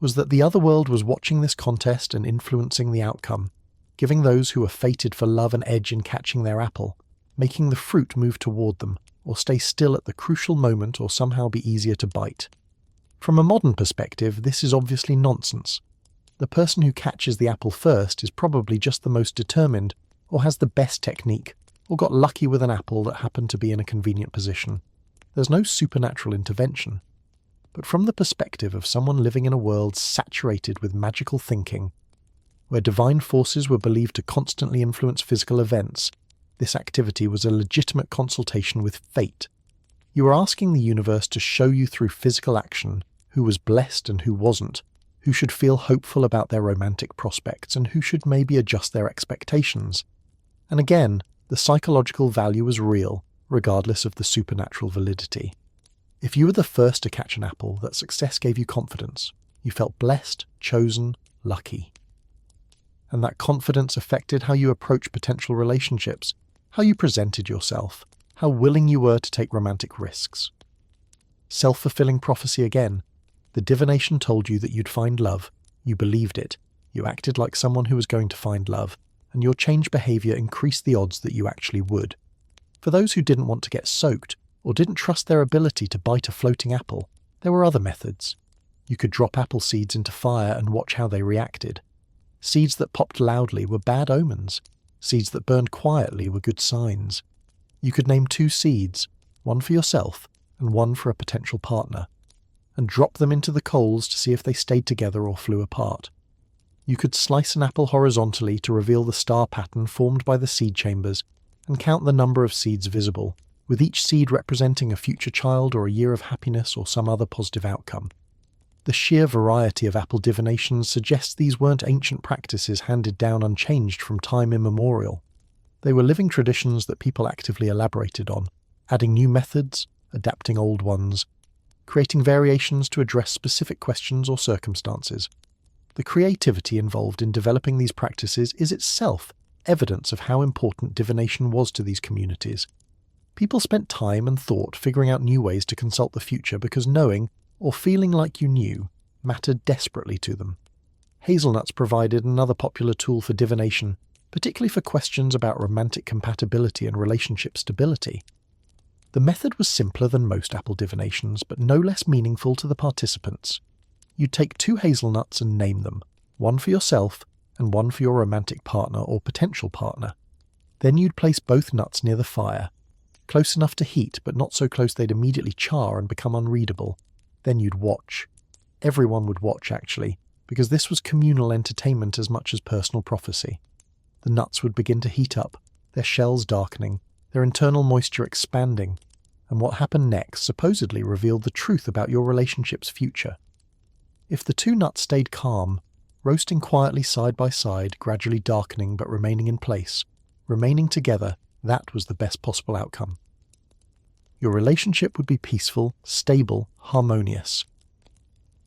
was that the other world was watching this contest and influencing the outcome, giving those who were fated for love an edge in catching their apple, making the fruit move toward them, or stay still at the crucial moment or somehow be easier to bite. From a modern perspective, this is obviously nonsense. The person who catches the apple first is probably just the most determined, or has the best technique, or got lucky with an apple that happened to be in a convenient position. There's no supernatural intervention. but from the perspective of someone living in a world saturated with magical thinking, where divine forces were believed to constantly influence physical events, this activity was a legitimate consultation with fate. You were asking the universe to show you through physical action who was blessed and who wasn't, who should feel hopeful about their romantic prospects and who should maybe adjust their expectations. And again, the psychological value was real, regardless of the supernatural validity. If you were the first to catch an apple, that success gave you confidence. You felt blessed, chosen, lucky. And that confidence affected how you approached potential relationships, how you presented yourself, how willing you were to take romantic risks. Self-fulfilling prophecy again. The divination told you that you'd find love. You believed it. You acted like someone who was going to find love, and your changed behavior increased the odds that you actually would. For those who didn't want to get soaked, or didn't trust their ability to bite a floating apple, there were other methods. You could drop apple seeds into fire and watch how they reacted. Seeds that popped loudly were bad omens. Seeds that burned quietly were good signs. You could name 2 seeds, one for yourself and one for a potential partner, and drop them into the coals to see if they stayed together or flew apart. You could slice an apple horizontally to reveal the star pattern formed by the seed chambers and count the number of seeds visible, with each seed representing a future child or a year of happiness or some other positive outcome. The sheer variety of apple divinations suggests these weren't ancient practices handed down unchanged from time immemorial. They were living traditions that people actively elaborated on, adding new methods, adapting old ones, creating variations to address specific questions or circumstances. The creativity involved in developing these practices is itself evidence of how important divination was to these communities. People spent time and thought figuring out new ways to consult the future because knowing, or feeling like you knew, mattered desperately to them. Hazelnuts provided another popular tool for divination, particularly for questions about romantic compatibility and relationship stability. The method was simpler than most apple divinations, but no less meaningful to the participants. You'd take 2 hazelnuts and name them, one for yourself and one for your romantic partner or potential partner. Then you'd place both nuts near the fire, close enough to heat but not so close they'd immediately char and become unreadable. Then you'd watch. Everyone would watch, actually, because this was communal entertainment as much as personal prophecy. The nuts would begin to heat up, their shells darkening, their internal moisture expanding, and what happened next supposedly revealed the truth about your relationship's future. If the 2 nuts stayed calm, roasting quietly side by side, gradually darkening but remaining in place, remaining together, that was the best possible outcome. Your relationship would be peaceful, stable, harmonious.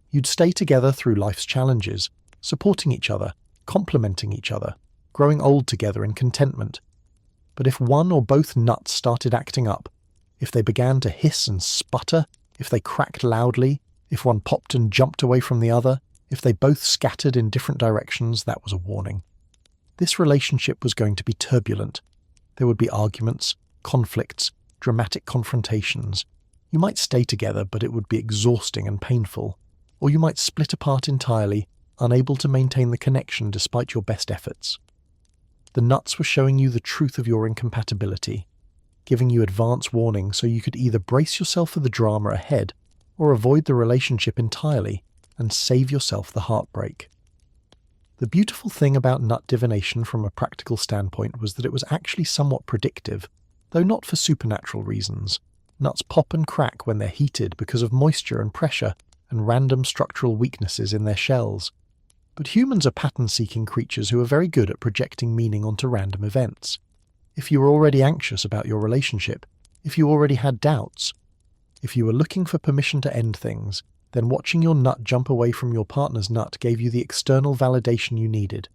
You'd stay together through life's challenges, supporting each other, complementing each other, growing old together in contentment. But if one or both nuts started acting up, if they began to hiss and sputter, if they cracked loudly, if one popped and jumped away from the other, if they both scattered in different directions, that was a warning. This relationship was going to be turbulent. There would be arguments, conflicts, dramatic confrontations. You might stay together, but it would be exhausting and painful. Or you might split apart entirely, unable to maintain the connection despite your best efforts. The nuts were showing you the truth of your incompatibility, giving you advance warning so you could either brace yourself for the drama ahead or avoid the relationship entirely and save yourself the heartbreak. The beautiful thing about nut divination from a practical standpoint was that it was actually somewhat predictive, though not for supernatural reasons. Nuts pop and crack when they're heated because of moisture and pressure and random structural weaknesses in their shells. But humans are pattern-seeking creatures who are very good at projecting meaning onto random events. If you were already anxious about your relationship, if you already had doubts, if you were looking for permission to end things, then watching your nut jump away from your partner's nut gave you the external validation you needed.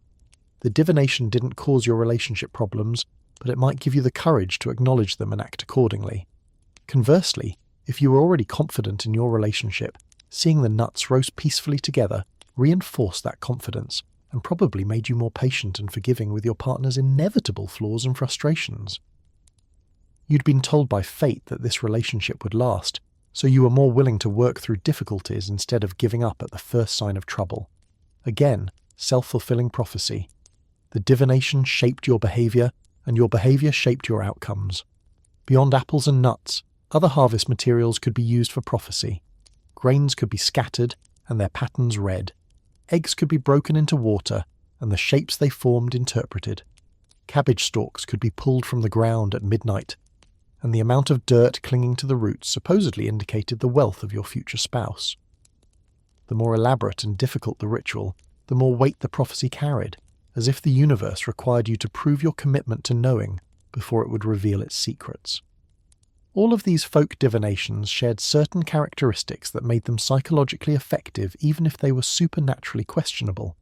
The divination didn't cause your relationship problems, but it might give you the courage to acknowledge them and act accordingly. Conversely, if you were already confident in your relationship, seeing the nuts roast peacefully together reinforced that confidence and probably made you more patient and forgiving with your partner's inevitable flaws and frustrations. You'd been told by fate that this relationship would last, so you were more willing to work through difficulties instead of giving up at the first sign of trouble. Again, self-fulfilling prophecy. The divination shaped your behavior, and your behavior shaped your outcomes. Beyond apples and nuts, other harvest materials could be used for prophecy. Grains could be scattered and their patterns read. Eggs could be broken into water and the shapes they formed interpreted. Cabbage stalks could be pulled from the ground at midnight, and the amount of dirt clinging to the roots supposedly indicated the wealth of your future spouse. The more elaborate and difficult the ritual, the more weight the prophecy carried, as if the universe required you to prove your commitment to knowing before it would reveal its secrets. All of these folk divinations shared certain characteristics that made them psychologically effective even if they were supernaturally questionable.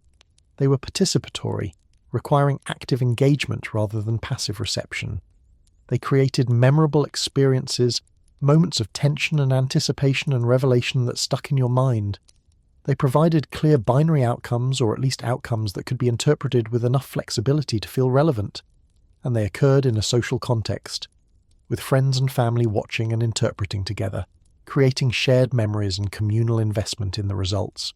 They were participatory, requiring active engagement rather than passive reception. They created memorable experiences, moments of tension and anticipation and revelation that stuck in your mind. They provided clear binary outcomes, or at least outcomes that could be interpreted with enough flexibility to feel relevant. And they occurred in a social context, with friends and family watching and interpreting together, creating shared memories and communal investment in the results.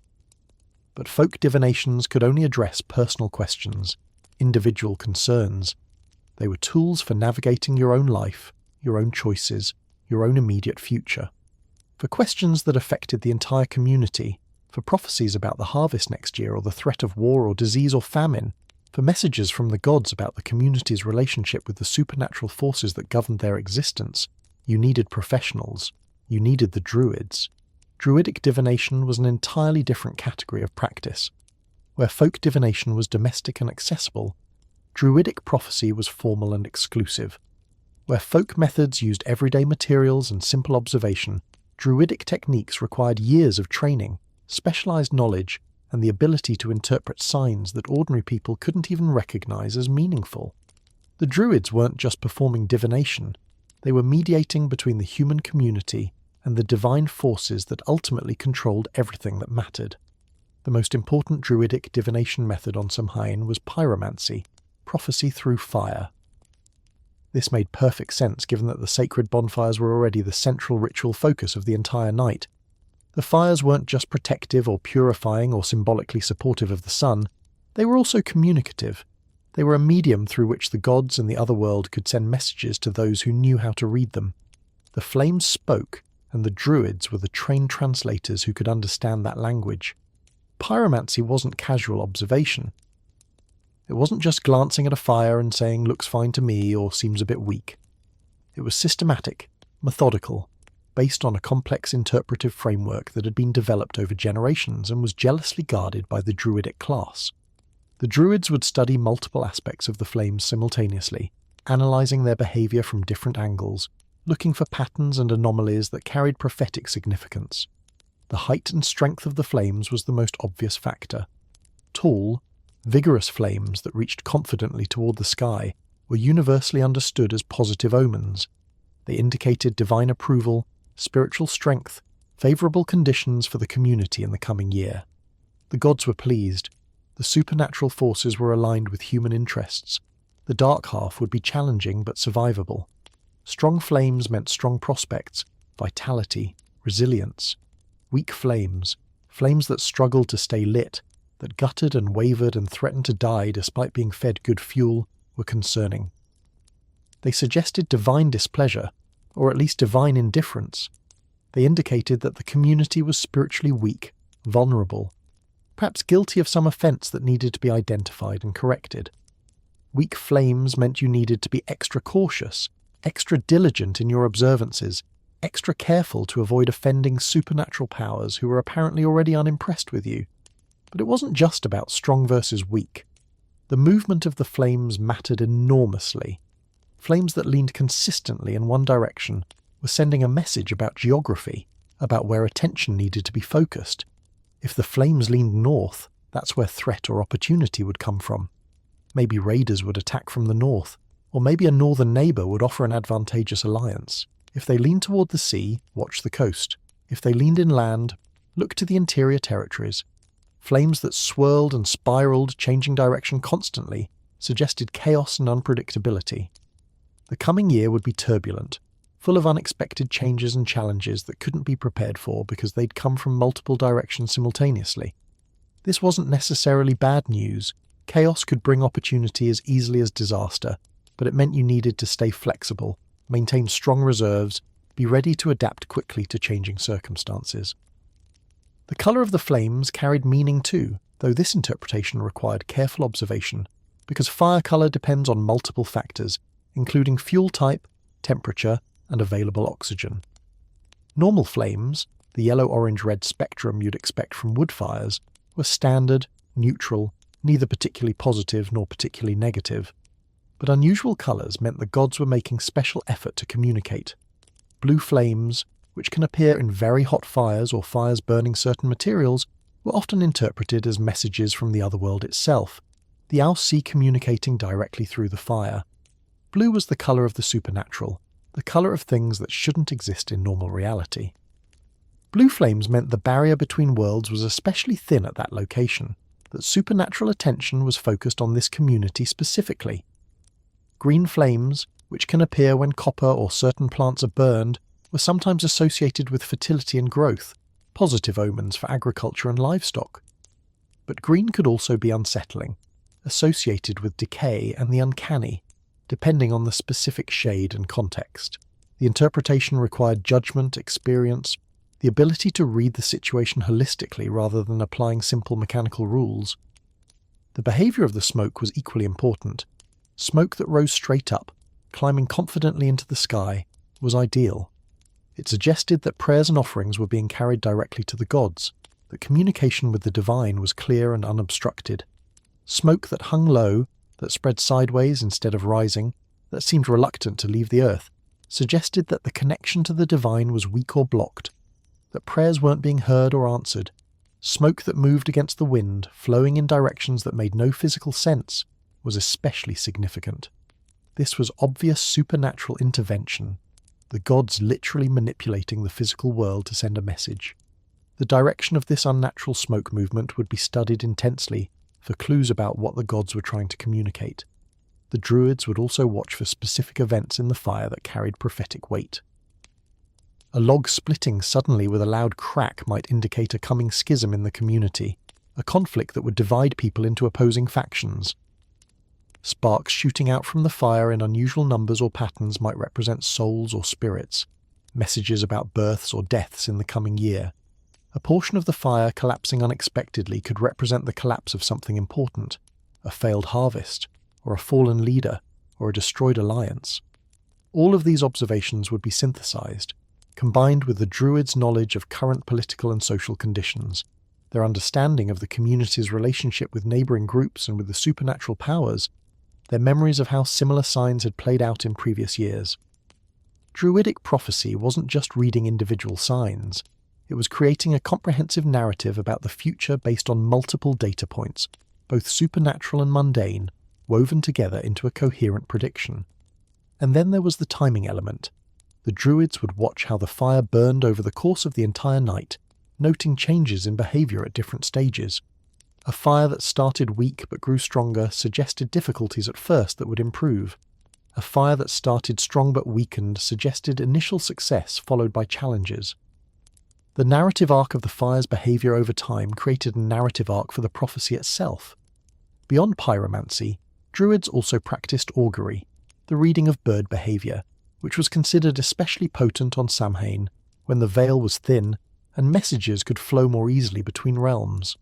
But folk divinations could only address personal questions, individual concerns. They were tools for navigating your own life, your own choices, your own immediate future. For questions that affected the entire community, for prophecies about the harvest next year or the threat of war or disease or famine, for messages from the gods about the community's relationship with the supernatural forces that governed their existence, you needed professionals. You needed the Druids. Druidic divination was an entirely different category of practice. Where folk divination was domestic and accessible, Druidic prophecy was formal and exclusive. Where folk methods used everyday materials and simple observation, Druidic techniques required years of training, specialized knowledge, and the ability to interpret signs that ordinary people couldn't even recognize as meaningful. The Druids weren't just performing divination, they were mediating between the human community and the divine forces that ultimately controlled everything that mattered. The most important Druidic divination method on Samhain was pyromancy, prophecy through fire. This made perfect sense given that the sacred bonfires were already the central ritual focus of the entire night. The fires weren't just protective or purifying or symbolically supportive of the sun, they were also communicative. They were a medium through which the gods and the other world could send messages to those who knew how to read them. The flames spoke, and the Druids were the trained translators who could understand that language. Pyromancy wasn't casual observation. It wasn't just glancing at a fire and saying, "looks fine to me," or "seems a bit weak." It was systematic, methodical, based on a complex interpretive framework that had been developed over generations and was jealously guarded by the Druidic class. The Druids would study multiple aspects of the flames simultaneously, analysing their behaviour from different angles, looking for patterns and anomalies that carried prophetic significance. The height and strength of the flames was the most obvious factor. Tall, vigorous flames that reached confidently toward the sky were universally understood as positive omens. They indicated divine approval, spiritual strength, favourable conditions for the community in the coming year. The gods were pleased. The supernatural forces were aligned with human interests. The dark half would be challenging but survivable. Strong flames meant strong prospects, vitality, resilience. Weak flames, flames that struggled to stay lit, that guttered and wavered and threatened to die despite being fed good fuel, were concerning. They suggested divine displeasure, or at least divine indifference. They indicated that the community was spiritually weak, vulnerable, perhaps guilty of some offence that needed to be identified and corrected. Weak flames meant you needed to be extra cautious, extra diligent in your observances, extra careful to avoid offending supernatural powers who were apparently already unimpressed with you. But it wasn't just about strong versus weak. The movement of the flames mattered enormously. Flames that leaned consistently in one direction were sending a message about geography, about where attention needed to be focused. If the flames leaned north, that's where threat or opportunity would come from. Maybe raiders would attack from the north, or maybe a northern neighbour would offer an advantageous alliance. If they leaned toward the sea, watch the coast. If they leaned inland, look to the interior territories. Flames that swirled and spiraled, changing direction constantly, suggested chaos and unpredictability. The coming year would be turbulent, full of unexpected changes and challenges that couldn't be prepared for because they'd come from multiple directions simultaneously. This wasn't necessarily bad news. Chaos could bring opportunity as easily as disaster, but it meant you needed to stay flexible, maintain strong reserves, be ready to adapt quickly to changing circumstances. The colour of the flames carried meaning too, though this interpretation required careful observation, because fire colour depends on multiple factors, including fuel type, temperature, and available oxygen. Normal flames, the yellow-orange-red spectrum you'd expect from wood fires, were standard, neutral, neither particularly positive nor particularly negative. But unusual colours meant the gods were making special effort to communicate. Blue flames, which can appear in very hot fires or fires burning certain materials, were often interpreted as messages from the otherworld itself, the Alsi communicating directly through the fire. Blue was the colour of the supernatural, the colour of things that shouldn't exist in normal reality. Blue flames meant the barrier between worlds was especially thin at that location, that supernatural attention was focused on this community specifically. Green flames, which can appear when copper or certain plants are burned, were sometimes associated with fertility and growth, positive omens for agriculture and livestock. But green could also be unsettling, associated with decay and the uncanny, depending on the specific shade and context. The interpretation required judgment, experience, the ability to read the situation holistically rather than applying simple mechanical rules. The behaviour of the smoke was equally important. Smoke that rose straight up, climbing confidently into the sky, was ideal. It suggested that prayers and offerings were being carried directly to the gods, that communication with the divine was clear and unobstructed. Smoke that hung low, that spread sideways instead of rising, that seemed reluctant to leave the earth, suggested that the connection to the divine was weak or blocked, that prayers weren't being heard or answered. Smoke that moved against the wind, flowing in directions that made no physical sense, was especially significant. This was obvious supernatural intervention, the gods literally manipulating the physical world to send a message. The direction of this unnatural smoke movement would be studied intensely for clues about what the gods were trying to communicate. The druids would also watch for specific events in the fire that carried prophetic weight. A log splitting suddenly with a loud crack might indicate a coming schism in the community, a conflict that would divide people into opposing factions. Sparks shooting out from the fire in unusual numbers or patterns might represent souls or spirits, messages about births or deaths in the coming year. A portion of the fire collapsing unexpectedly could represent the collapse of something important, a failed harvest, or a fallen leader, or a destroyed alliance. All of these observations would be synthesized, combined with the Druids' knowledge of current political and social conditions, their understanding of the community's relationship with neighbouring groups and with the supernatural powers, their memories of how similar signs had played out in previous years. Druidic prophecy wasn't just reading individual signs, it was creating a comprehensive narrative about the future based on multiple data points, both supernatural and mundane, woven together into a coherent prediction. And then there was the timing element. The Druids would watch how the fire burned over the course of the entire night, noting changes in behaviour at different stages. A fire that started weak but grew stronger suggested difficulties at first that would improve. A fire that started strong but weakened suggested initial success followed by challenges. The narrative arc of the fire's behaviour over time created a narrative arc for the prophecy itself. Beyond pyromancy, Druids also practiced augury, the reading of bird behaviour, which was considered especially potent on Samhain, when the veil was thin and messages could flow more easily between realms.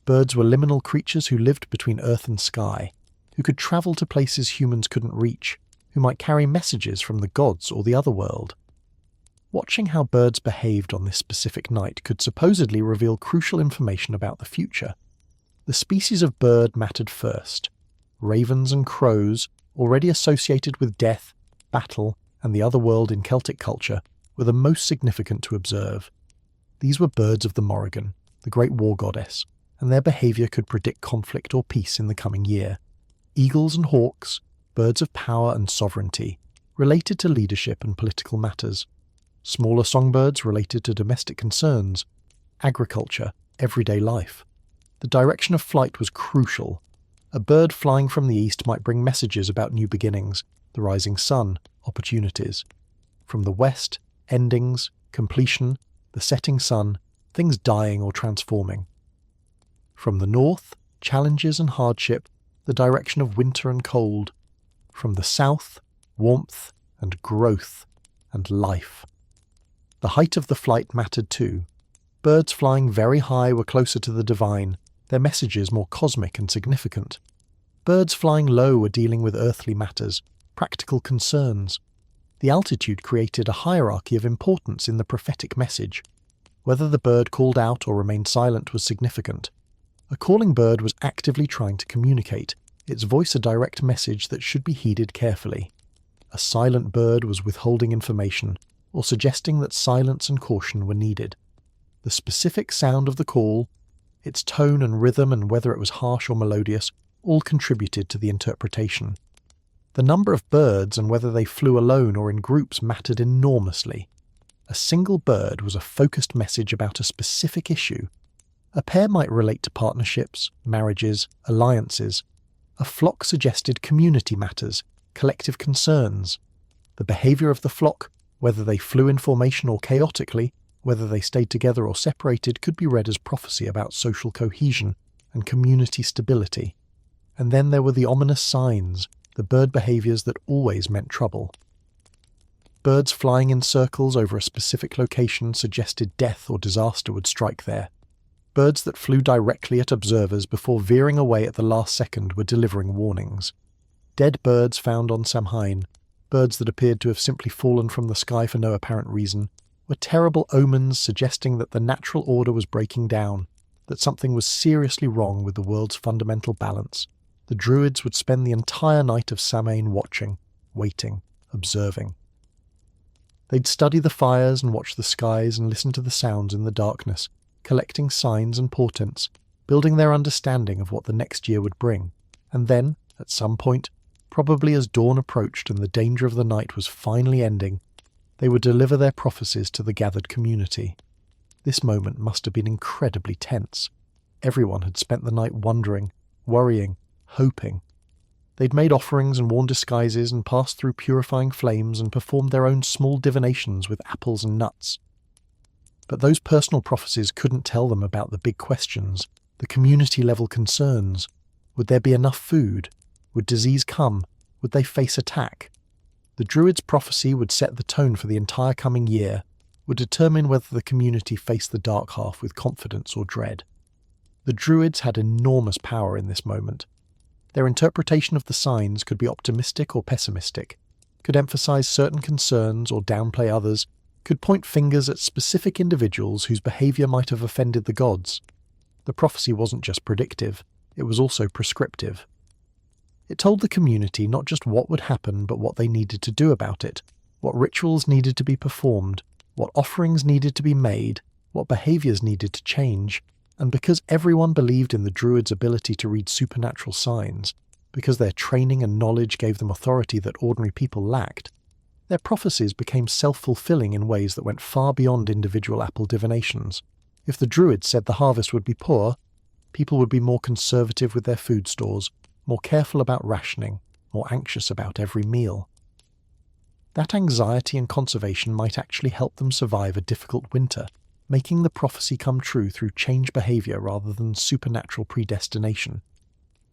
Birds were liminal creatures who lived between earth and sky, who could travel to places humans couldn't reach, who might carry messages from the gods or the otherworld. Watching how birds behaved on this specific night could supposedly reveal crucial information about the future. The species of bird mattered first. Ravens and crows, already associated with death, battle, and the otherworld in Celtic culture, were the most significant to observe. These were birds of the Morrigan, the great war goddess, and their behaviour could predict conflict or peace in the coming year. Eagles and hawks, birds of power and sovereignty, related to leadership and political matters. Smaller songbirds related to domestic concerns, agriculture, everyday life. The direction of flight was crucial. A bird flying from the east might bring messages about new beginnings, the rising sun, opportunities. From the west, endings, completion, the setting sun, things dying or transforming. From the north, challenges and hardship, the direction of winter and cold. From the south, warmth and growth and life. The height of the flight mattered too. Birds flying very high were closer to the divine, their messages more cosmic and significant. Birds flying low were dealing with earthly matters, practical concerns. The altitude created a hierarchy of importance in the prophetic message. Whether the bird called out or remained silent was significant. A calling bird was actively trying to communicate, its voice a direct message that should be heeded carefully. A silent bird was withholding information, or suggesting that silence and caution were needed. The specific sound of the call, its tone and rhythm, and whether it was harsh or melodious, all contributed to the interpretation. The number of birds and whether they flew alone or in groups mattered enormously. A single bird was a focused message about a specific issue. A pair might relate to partnerships, marriages, alliances. A flock suggested community matters, collective concerns. The behaviour of the flock, whether they flew in formation or chaotically, whether they stayed together or separated, could be read as prophecy about social cohesion and community stability. And then there were the ominous signs, the bird behaviours that always meant trouble. Birds flying in circles over a specific location suggested death or disaster would strike there. Birds that flew directly at observers before veering away at the last second were delivering warnings. Dead birds found on Samhain, birds that appeared to have simply fallen from the sky for no apparent reason, were terrible omens suggesting that the natural order was breaking down, that something was seriously wrong with the world's fundamental balance. The Druids would spend the entire night of Samhain watching, waiting, observing. They'd study the fires and watch the skies and listen to the sounds in the darkness, collecting signs and portents, building their understanding of what the next year would bring. And then, at some point, probably as dawn approached and the danger of the night was finally ending, they would deliver their prophecies to the gathered community. This moment must have been incredibly tense. Everyone had spent the night wondering, worrying, hoping. They'd made offerings and worn disguises and passed through purifying flames and performed their own small divinations with apples and nuts. But those personal prophecies couldn't tell them about the big questions, the community-level concerns. Would there be enough food? Would disease come? Would they face attack? The Druids' prophecy would set the tone for the entire coming year, would determine whether the community faced the dark half with confidence or dread. The Druids had enormous power in this moment. Their interpretation of the signs could be optimistic or pessimistic, could emphasize certain concerns or downplay others, could point fingers at specific individuals whose behavior might have offended the gods. The prophecy wasn't just predictive, it was also prescriptive. It told the community not just what would happen, but what they needed to do about it, what rituals needed to be performed, what offerings needed to be made, what behaviors needed to change. And because everyone believed in the Druids' ability to read supernatural signs, because their training and knowledge gave them authority that ordinary people lacked, their prophecies became self-fulfilling in ways that went far beyond individual apple divinations. If the Druids said the harvest would be poor, people would be more conservative with their food stores, more careful about rationing, more anxious about every meal. That anxiety and conservation might actually help them survive a difficult winter, making the prophecy come true through changed behaviour rather than supernatural predestination.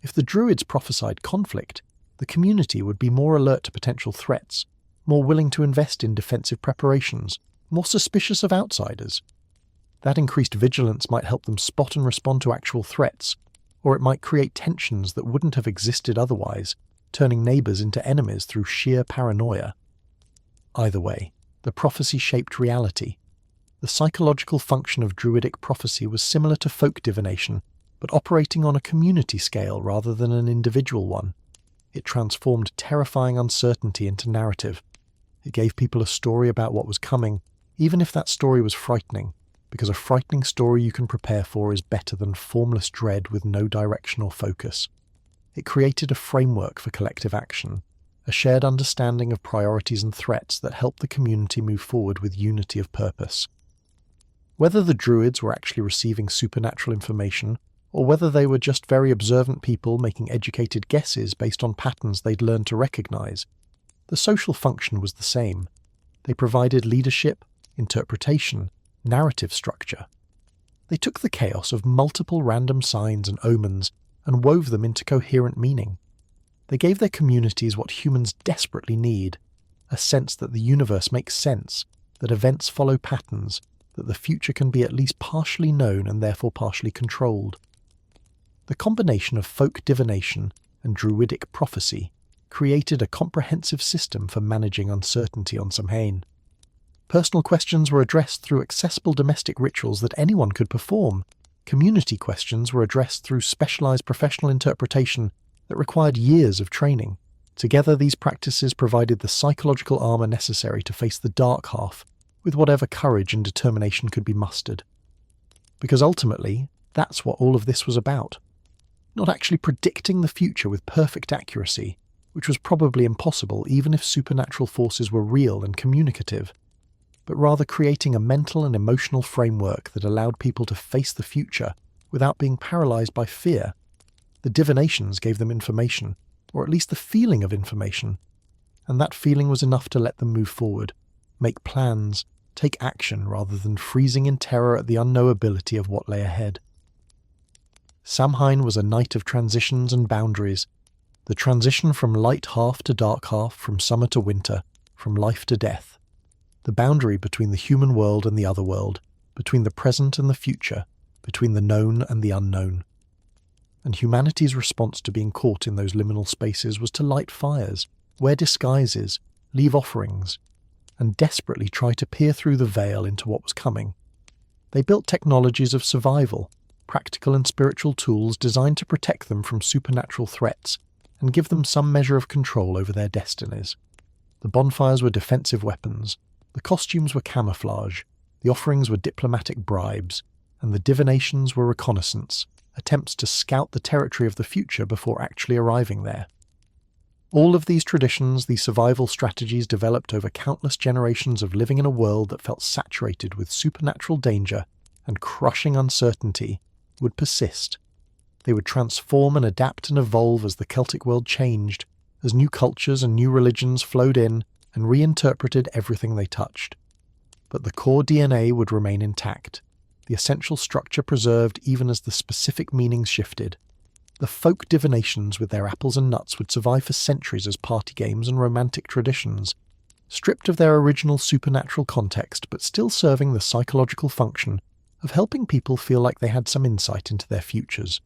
If the Druids prophesied conflict, the community would be more alert to potential threats, more willing to invest in defensive preparations, more suspicious of outsiders. That increased vigilance might help them spot and respond to actual threats, or it might create tensions that wouldn't have existed otherwise, turning neighbours into enemies through sheer paranoia. Either way, the prophecy shaped reality. The psychological function of Druidic prophecy was similar to folk divination, but operating on a community scale rather than an individual one. It transformed terrifying uncertainty into narrative. It gave people a story about what was coming, even if that story was frightening, because a frightening story you can prepare for is better than formless dread with no direction or focus. It created a framework for collective action, a shared understanding of priorities and threats that helped the community move forward with unity of purpose. Whether the Druids were actually receiving supernatural information, or whether they were just very observant people making educated guesses based on patterns they'd learned to recognize, the social function was the same. They provided leadership, interpretation, narrative structure. They took the chaos of multiple random signs and omens and wove them into coherent meaning. They gave their communities what humans desperately need, a sense that the universe makes sense, that events follow patterns, that the future can be at least partially known and therefore partially controlled. The combination of folk divination and druidic prophecy created a comprehensive system for managing uncertainty on Samhain. Personal questions were addressed through accessible domestic rituals that anyone could perform. Community questions were addressed through specialized professional interpretation that required years of training. Together, these practices provided the psychological armor necessary to face the dark half with whatever courage and determination could be mustered. Because ultimately, that's what all of this was about. Not actually predicting the future with perfect accuracy, which was probably impossible even if supernatural forces were real and communicative, but rather creating a mental and emotional framework that allowed people to face the future without being paralyzed by fear. The divinations gave them information, or at least the feeling of information, and that feeling was enough to let them move forward, make plans, take action rather than freezing in terror at the unknowability of what lay ahead. Samhain was a night of transitions and boundaries, the transition from light half to dark half, from summer to winter, from life to death. The boundary between the human world and the other world, between the present and the future, between the known and the unknown. And humanity's response to being caught in those liminal spaces was to light fires, wear disguises, leave offerings, and desperately try to peer through the veil into what was coming. They built technologies of survival, practical and spiritual tools designed to protect them from supernatural threats and give them some measure of control over their destinies. The bonfires were defensive weapons, the costumes were camouflage, the offerings were diplomatic bribes, and the divinations were reconnaissance, attempts to scout the territory of the future before actually arriving there. All of these traditions, these survival strategies developed over countless generations of living in a world that felt saturated with supernatural danger and crushing uncertainty, would persist. They would transform and adapt and evolve as the Celtic world changed, as new cultures and new religions flowed in and reinterpreted everything they touched. But the core DNA would remain intact, the essential structure preserved even as the specific meanings shifted. The folk divinations with their apples and nuts would survive for centuries as party games and romantic traditions, stripped of their original supernatural context but still serving the psychological function of helping people feel like they had some insight into their futures.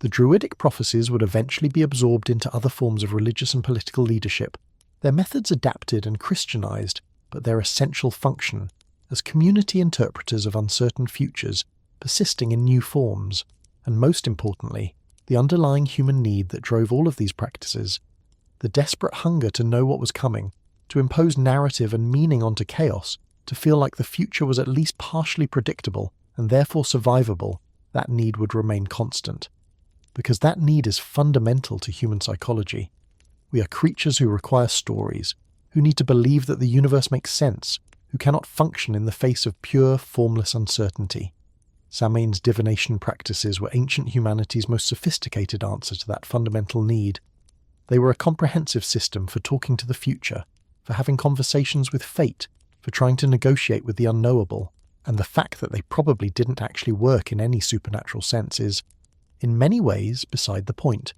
The druidic prophecies would eventually be absorbed into other forms of religious and political leadership, their methods adapted and Christianized, but their essential function as community interpreters of uncertain futures persisting in new forms, and most importantly, the underlying human need that drove all of these practices, the desperate hunger to know what was coming, to impose narrative and meaning onto chaos, to feel like the future was at least partially predictable and therefore survivable. That need would remain constant. Because that need is fundamental to human psychology. We are creatures who require stories, who need to believe that the universe makes sense, who cannot function in the face of pure, formless uncertainty. Samhain's divination practices were ancient humanity's most sophisticated answer to that fundamental need. They were a comprehensive system for talking to the future, for having conversations with fate, for trying to negotiate with the unknowable, and the fact that they probably didn't actually work in any supernatural sense is, in many ways, beside the point.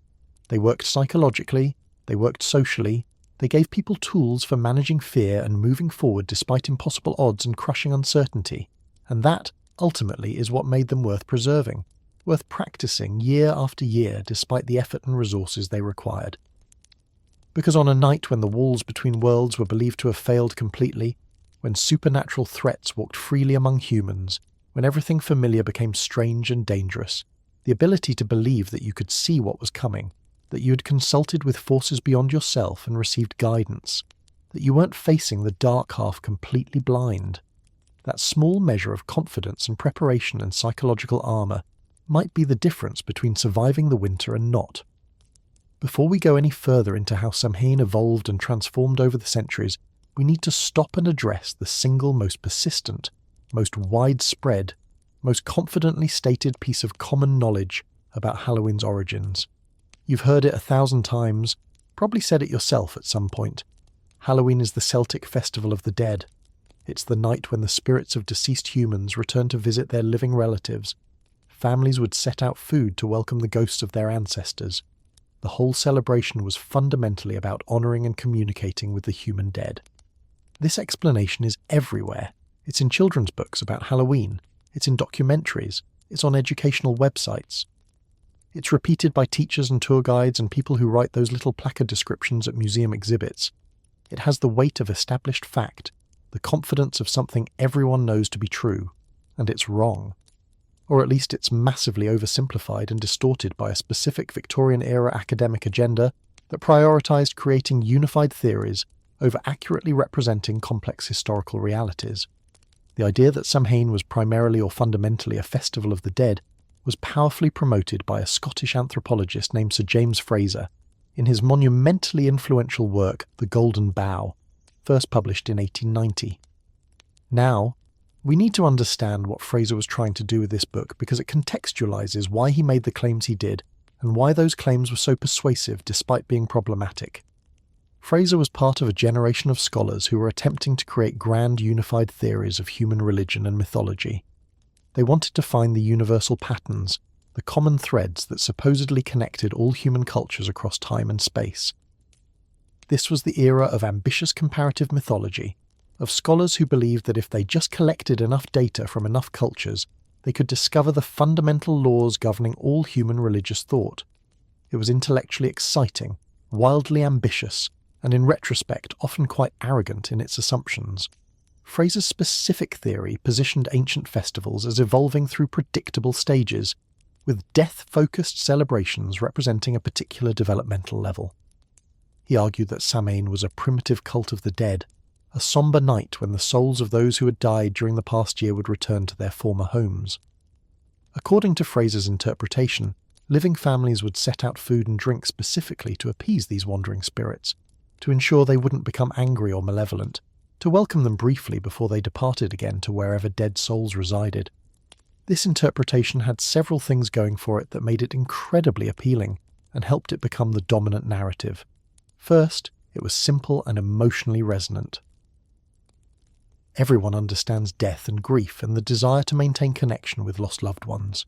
They worked psychologically, they worked socially, they gave people tools for managing fear and moving forward despite impossible odds and crushing uncertainty, and that, ultimately, is what made them worth preserving, worth practicing year after year despite the effort and resources they required. Because on a night when the walls between worlds were believed to have failed completely, when supernatural threats walked freely among humans, when everything familiar became strange and dangerous, the ability to believe that you could see what was coming, that you had consulted with forces beyond yourself and received guidance, that you weren't facing the dark half completely blind. That small measure of confidence and preparation and psychological armor might be the difference between surviving the winter and not. Before we go any further into how Samhain evolved and transformed over the centuries, we need to stop and address the single most persistent, most widespread, most confidently stated piece of common knowledge about Halloween's origins. You've heard it 1,000 times, probably said it yourself at some point. Halloween is the Celtic festival of the dead. It's the night when the spirits of deceased humans return to visit their living relatives. Families would set out food to welcome the ghosts of their ancestors. The whole celebration was fundamentally about honouring and communicating with the human dead. This explanation is everywhere. It's in children's books about Halloween. It's in documentaries. It's on educational websites. It's repeated by teachers and tour guides and people who write those little placard descriptions at museum exhibits. It has the weight of established fact, the confidence of something everyone knows to be true, and it's wrong. Or at least it's massively oversimplified and distorted by a specific Victorian-era academic agenda that prioritised creating unified theories over accurately representing complex historical realities. The idea that Samhain was primarily or fundamentally a festival of the dead was powerfully promoted by a Scottish anthropologist named Sir James Fraser in his monumentally influential work The Golden Bough, first published in 1890. Now, we need to understand what Fraser was trying to do with this book because it contextualises why he made the claims he did and why those claims were so persuasive despite being problematic. Fraser was part of a generation of scholars who were attempting to create grand unified theories of human religion and mythology. They wanted to find the universal patterns, the common threads that supposedly connected all human cultures across time and space. This was the era of ambitious comparative mythology, of scholars who believed that if they just collected enough data from enough cultures, they could discover the fundamental laws governing all human religious thought. It was intellectually exciting, wildly ambitious, and in retrospect often quite arrogant in its assumptions. Fraser's specific theory positioned ancient festivals as evolving through predictable stages, with death-focused celebrations representing a particular developmental level. He argued that Samhain was a primitive cult of the dead, a sombre night when the souls of those who had died during the past year would return to their former homes. According to Fraser's interpretation, living families would set out food and drink specifically to appease these wandering spirits, to ensure they wouldn't become angry or malevolent, to welcome them briefly before they departed again to wherever dead souls resided. This interpretation had several things going for it that made it incredibly appealing and helped it become the dominant narrative. First, it was simple and emotionally resonant. Everyone understands death and grief and the desire to maintain connection with lost loved ones.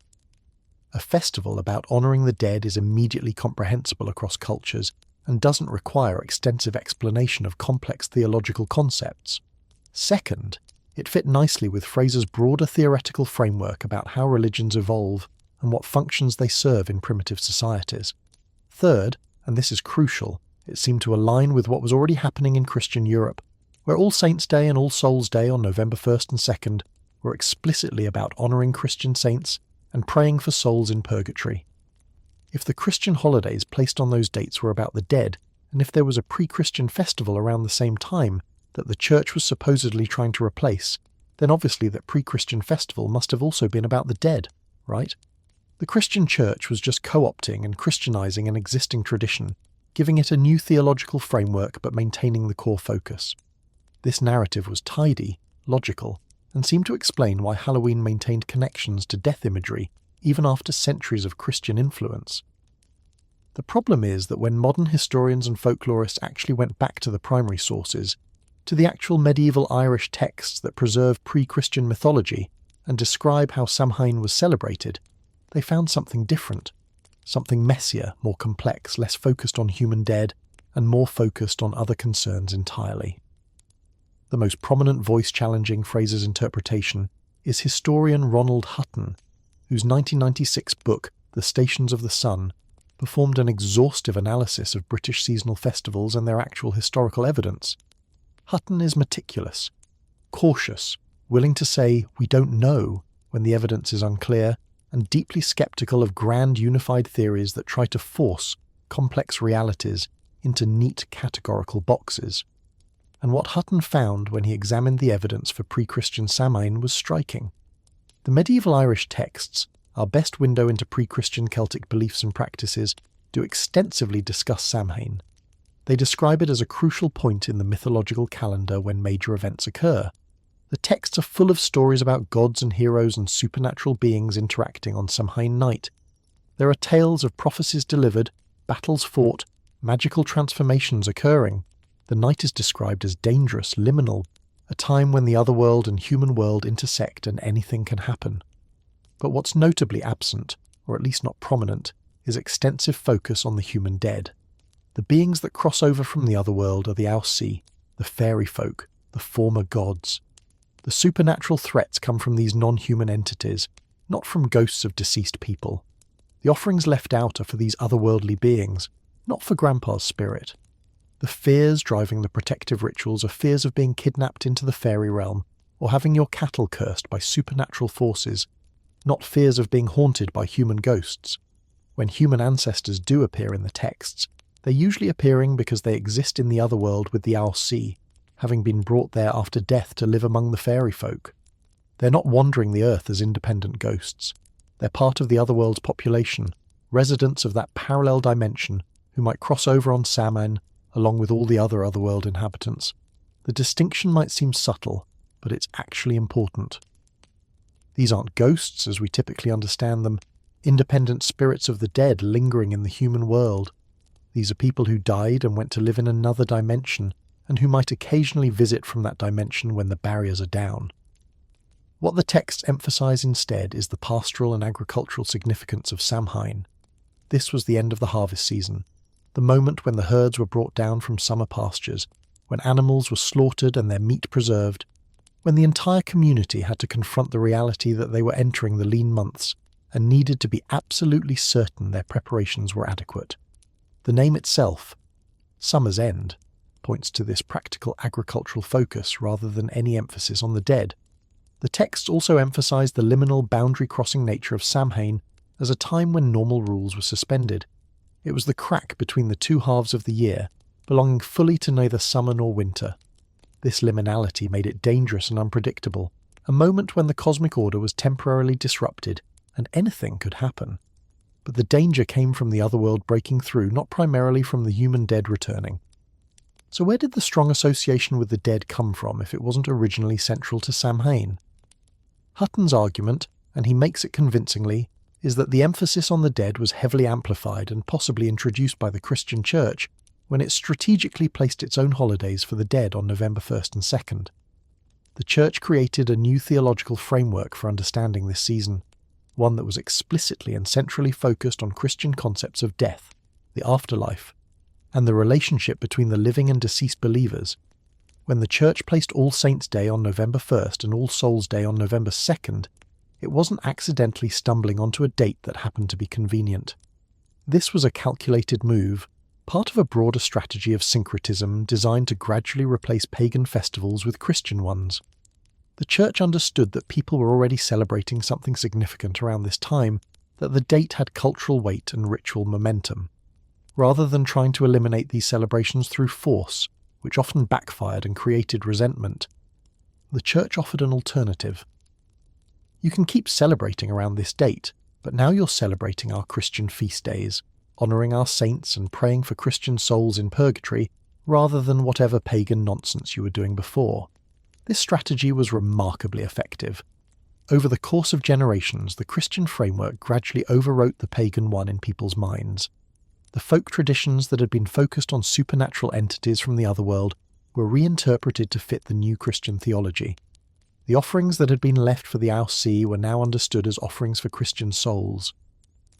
A festival about honouring the dead is immediately comprehensible across cultures and doesn't require extensive explanation of complex theological concepts. Second, it fit nicely with Fraser's broader theoretical framework about how religions evolve and what functions they serve in primitive societies. Third, and this is crucial, it seemed to align with what was already happening in Christian Europe, where All Saints' Day and All Souls' Day on November 1st and 2nd were explicitly about honouring Christian saints and praying for souls in purgatory. If the Christian holidays placed on those dates were about the dead, and if there was a pre-Christian festival around the same time that the church was supposedly trying to replace, then obviously that pre-Christian festival must have also been about the dead, right? The Christian church was just co-opting and Christianizing an existing tradition, giving it a new theological framework but maintaining the core focus. This narrative was tidy, logical, and seemed to explain why Halloween maintained connections to death imagery even after centuries of Christian influence. The problem is that when modern historians and folklorists actually went back to the primary sources, to the actual medieval Irish texts that preserve pre-Christian mythology and describe how Samhain was celebrated, they found something different, something messier, more complex, less focused on human dead, and more focused on other concerns entirely. The most prominent voice challenging Fraser's interpretation is historian Ronald Hutton, whose 1996 book, The Stations of the Sun, performed an exhaustive analysis of British seasonal festivals and their actual historical evidence. Hutton is meticulous, cautious, willing to say we don't know when the evidence is unclear, and deeply sceptical of grand unified theories that try to force complex realities into neat categorical boxes. And what Hutton found when he examined the evidence for pre-Christian Samhain was striking. The medieval Irish texts, our best window into pre-Christian Celtic beliefs and practices, do extensively discuss Samhain. They describe it as a crucial point in the mythological calendar when major events occur. The texts are full of stories about gods and heroes and supernatural beings interacting on Samhain night. There are tales of prophecies delivered, battles fought, magical transformations occurring. The night is described as dangerous, liminal, a time when the otherworld and human world intersect and anything can happen. But what's notably absent, or at least not prominent, is extensive focus on the human dead. The beings that cross over from the otherworld are the Aussie, the fairy folk, the former gods. The supernatural threats come from these non-human entities, not from ghosts of deceased people. The offerings left out are for these otherworldly beings, not for Grandpa's spirit. The fears driving the protective rituals are fears of being kidnapped into the fairy realm, or having your cattle cursed by supernatural forces, not fears of being haunted by human ghosts. When human ancestors do appear in the texts, they're usually appearing because they exist in the otherworld with the Owl Sea, having been brought there after death to live among the fairy folk. They're not wandering the earth as independent ghosts. They're part of the otherworld's population, residents of that parallel dimension who might cross over on Samhain along with all the other otherworld inhabitants. The distinction might seem subtle, but it's actually important. These aren't ghosts as we typically understand them, independent spirits of the dead lingering in the human world. These are people who died and went to live in another dimension, and who might occasionally visit from that dimension when the barriers are down. What the texts emphasize instead is the pastoral and agricultural significance of Samhain. This was the end of the harvest season, the moment when the herds were brought down from summer pastures, when animals were slaughtered and their meat preserved, when the entire community had to confront the reality that they were entering the lean months and needed to be absolutely certain their preparations were adequate. The name itself, Summer's End, points to this practical agricultural focus rather than any emphasis on the dead. The texts also emphasize the liminal boundary-crossing nature of Samhain as a time when normal rules were suspended. It was the crack between the two halves of the year, belonging fully to neither summer nor winter. This liminality made it dangerous and unpredictable, a moment when the cosmic order was temporarily disrupted, and anything could happen. But the danger came from the otherworld breaking through, not primarily from the human dead returning. So where did the strong association with the dead come from if it wasn't originally central to Samhain? Hutton's argument, and he makes it convincingly, is that the emphasis on the dead was heavily amplified and possibly introduced by the Christian Church when it strategically placed its own holidays for the dead on November 1st and 2nd. The Church created a new theological framework for understanding this season, one that was explicitly and centrally focused on Christian concepts of death, the afterlife, and the relationship between the living and deceased believers. When the Church placed All Saints' Day on November 1st and All Souls' Day on November 2nd, it wasn't accidentally stumbling onto a date that happened to be convenient. This was a calculated move, part of a broader strategy of syncretism designed to gradually replace pagan festivals with Christian ones. The Church understood that people were already celebrating something significant around this time, that the date had cultural weight and ritual momentum. Rather than trying to eliminate these celebrations through force, which often backfired and created resentment, the Church offered an alternative. You can keep celebrating around this date, but now you're celebrating our Christian feast days, honouring our saints and praying for Christian souls in purgatory, rather than whatever pagan nonsense you were doing before. This strategy was remarkably effective. Over the course of generations, the Christian framework gradually overwrote the pagan one in people's minds. The folk traditions that had been focused on supernatural entities from the otherworld were reinterpreted to fit the new Christian theology. The offerings that had been left for the Owl Sea were now understood as offerings for Christian souls.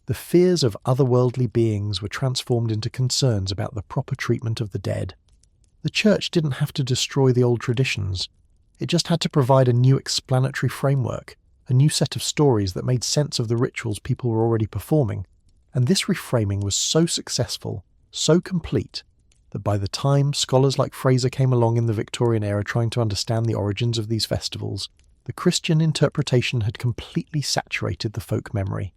The fears of otherworldly beings were transformed into concerns about the proper treatment of the dead. The Church didn't have to destroy the old traditions. It just had to provide a new explanatory framework, a new set of stories that made sense of the rituals people were already performing. And this reframing was so successful, so complete, that by the time scholars like Fraser came along in the Victorian era trying to understand the origins of these festivals, the Christian interpretation had completely saturated the folk memory.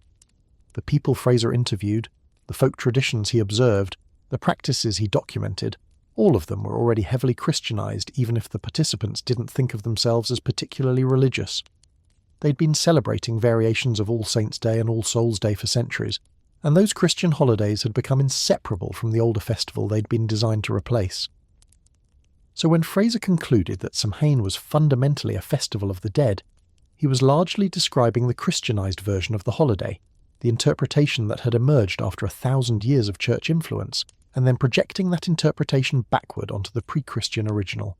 The people Fraser interviewed, the folk traditions he observed, the practices he documented, all of them were already heavily Christianized, even if the participants didn't think of themselves as particularly religious. They'd been celebrating variations of All Saints' Day and All Souls' Day for centuries, and those Christian holidays had become inseparable from the older festival they'd been designed to replace. So when Fraser concluded that Samhain was fundamentally a festival of the dead, he was largely describing the Christianized version of the holiday, the interpretation that had emerged after 1,000 years of church influence, and then projecting that interpretation backward onto the pre-Christian original.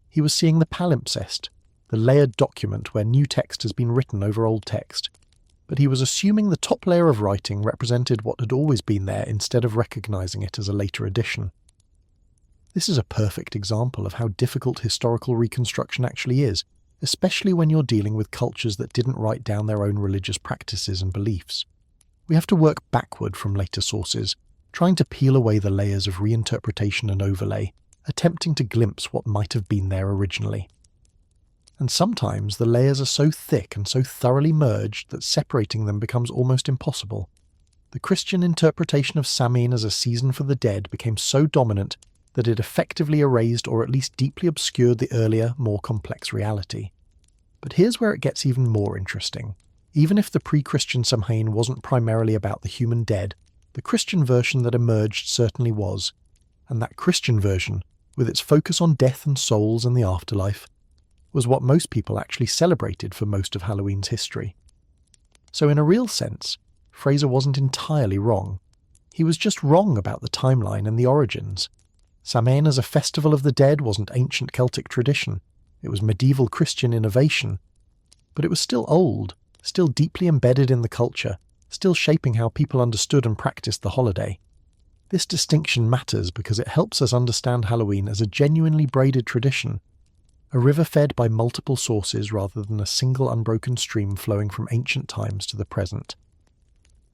He was seeing the palimpsest, the layered document where new text has been written over old text, but he was assuming the top layer of writing represented what had always been there instead of recognizing it as a later addition. This is a perfect example of how difficult historical reconstruction actually is. especially when you're dealing with cultures that didn't write down their own religious practices and beliefs. We have to work backward from later sources, trying to peel away the layers of reinterpretation and overlay, attempting to glimpse what might have been there originally. And sometimes the layers are so thick and so thoroughly merged that separating them becomes almost impossible. The Christian interpretation of Samhain as a season for the dead became so dominant that it effectively erased or at least deeply obscured the earlier, more complex reality. But here's where it gets even more interesting. Even if the pre-Christian Samhain wasn't primarily about the human dead, the Christian version that emerged certainly was, and that Christian version, with its focus on death and souls and the afterlife, was what most people actually celebrated for most of Halloween's history. So in a real sense, Fraser wasn't entirely wrong. He was just wrong about the timeline and the origins. Samhain as a festival of the dead wasn't ancient Celtic tradition, it was medieval Christian innovation. But it was still old, still deeply embedded in the culture, still shaping how people understood and practiced the holiday. This distinction matters because it helps us understand Halloween as a genuinely braided tradition, a river fed by multiple sources rather than a single unbroken stream flowing from ancient times to the present.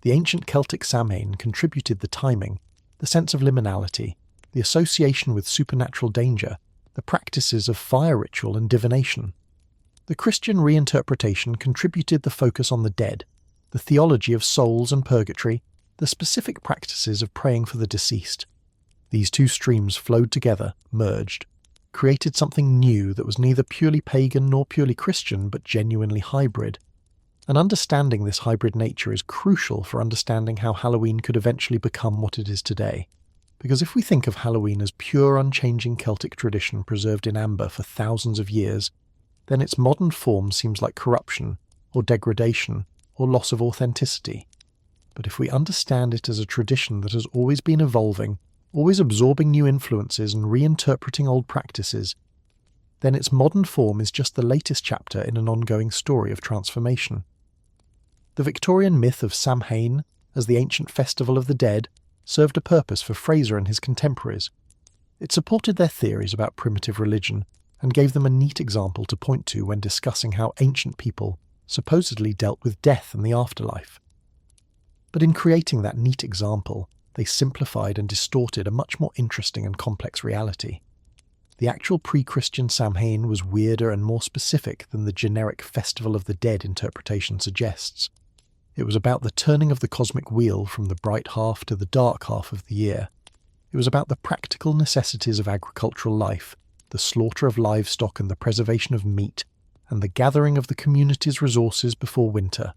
The ancient Celtic Samhain contributed the timing, the sense of liminality, the association with supernatural danger, the practices of fire ritual and divination. The Christian reinterpretation contributed the focus on the dead, the theology of souls and purgatory, the specific practices of praying for the deceased. These two streams flowed together, merged, created something new that was neither purely pagan nor purely Christian but genuinely hybrid. And understanding this hybrid nature is crucial for understanding how Halloween could eventually become what it is today. Because if we think of Halloween as pure unchanging Celtic tradition preserved in amber for thousands of years, then its modern form seems like corruption, or degradation, or loss of authenticity. But if we understand it as a tradition that has always been evolving, always absorbing new influences and reinterpreting old practices, then its modern form is just the latest chapter in an ongoing story of transformation. The Victorian myth of Samhain, as the ancient festival of the dead, served a purpose for Fraser and his contemporaries. It supported their theories about primitive religion and gave them a neat example to point to when discussing how ancient people supposedly dealt with death and the afterlife. But in creating that neat example, they simplified and distorted a much more interesting and complex reality. The actual pre-Christian Samhain was weirder and more specific than the generic Festival of the Dead interpretation suggests. It was about the turning of the cosmic wheel from the bright half to the dark half of the year. It was about the practical necessities of agricultural life, the slaughter of livestock and the preservation of meat, and the gathering of the community's resources before winter.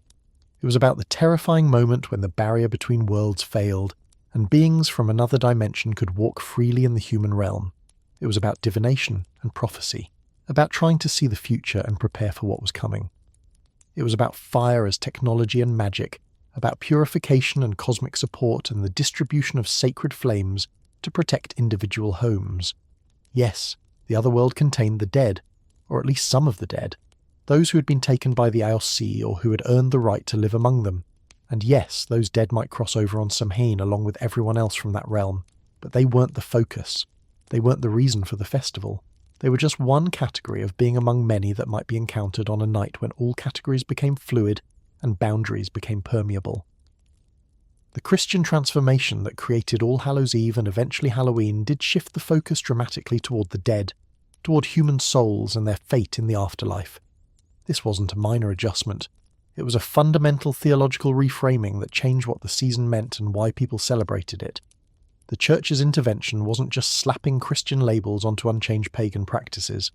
It was about the terrifying moment when the barrier between worlds failed, and beings from another dimension could walk freely in the human realm. It was about divination and prophecy, about trying to see the future and prepare for what was coming. It was about fire as technology and magic, about purification and cosmic support and the distribution of sacred flames to protect individual homes. Yes, the other world contained the dead, or at least some of the dead, those who had been taken by the Aossi or who had earned the right to live among them. And yes, those dead might cross over on Samhain along with everyone else from that realm, but they weren't the focus. They weren't the reason for the festival. They were just one category of being among many that might be encountered on a night when all categories became fluid and boundaries became permeable. The Christian transformation that created All Hallows Eve and eventually Halloween did shift the focus dramatically toward the dead, toward human souls and their fate in the afterlife. This wasn't a minor adjustment. It was a fundamental theological reframing that changed what the season meant and why people celebrated it. The Church's intervention wasn't just slapping Christian labels onto unchanged pagan practices.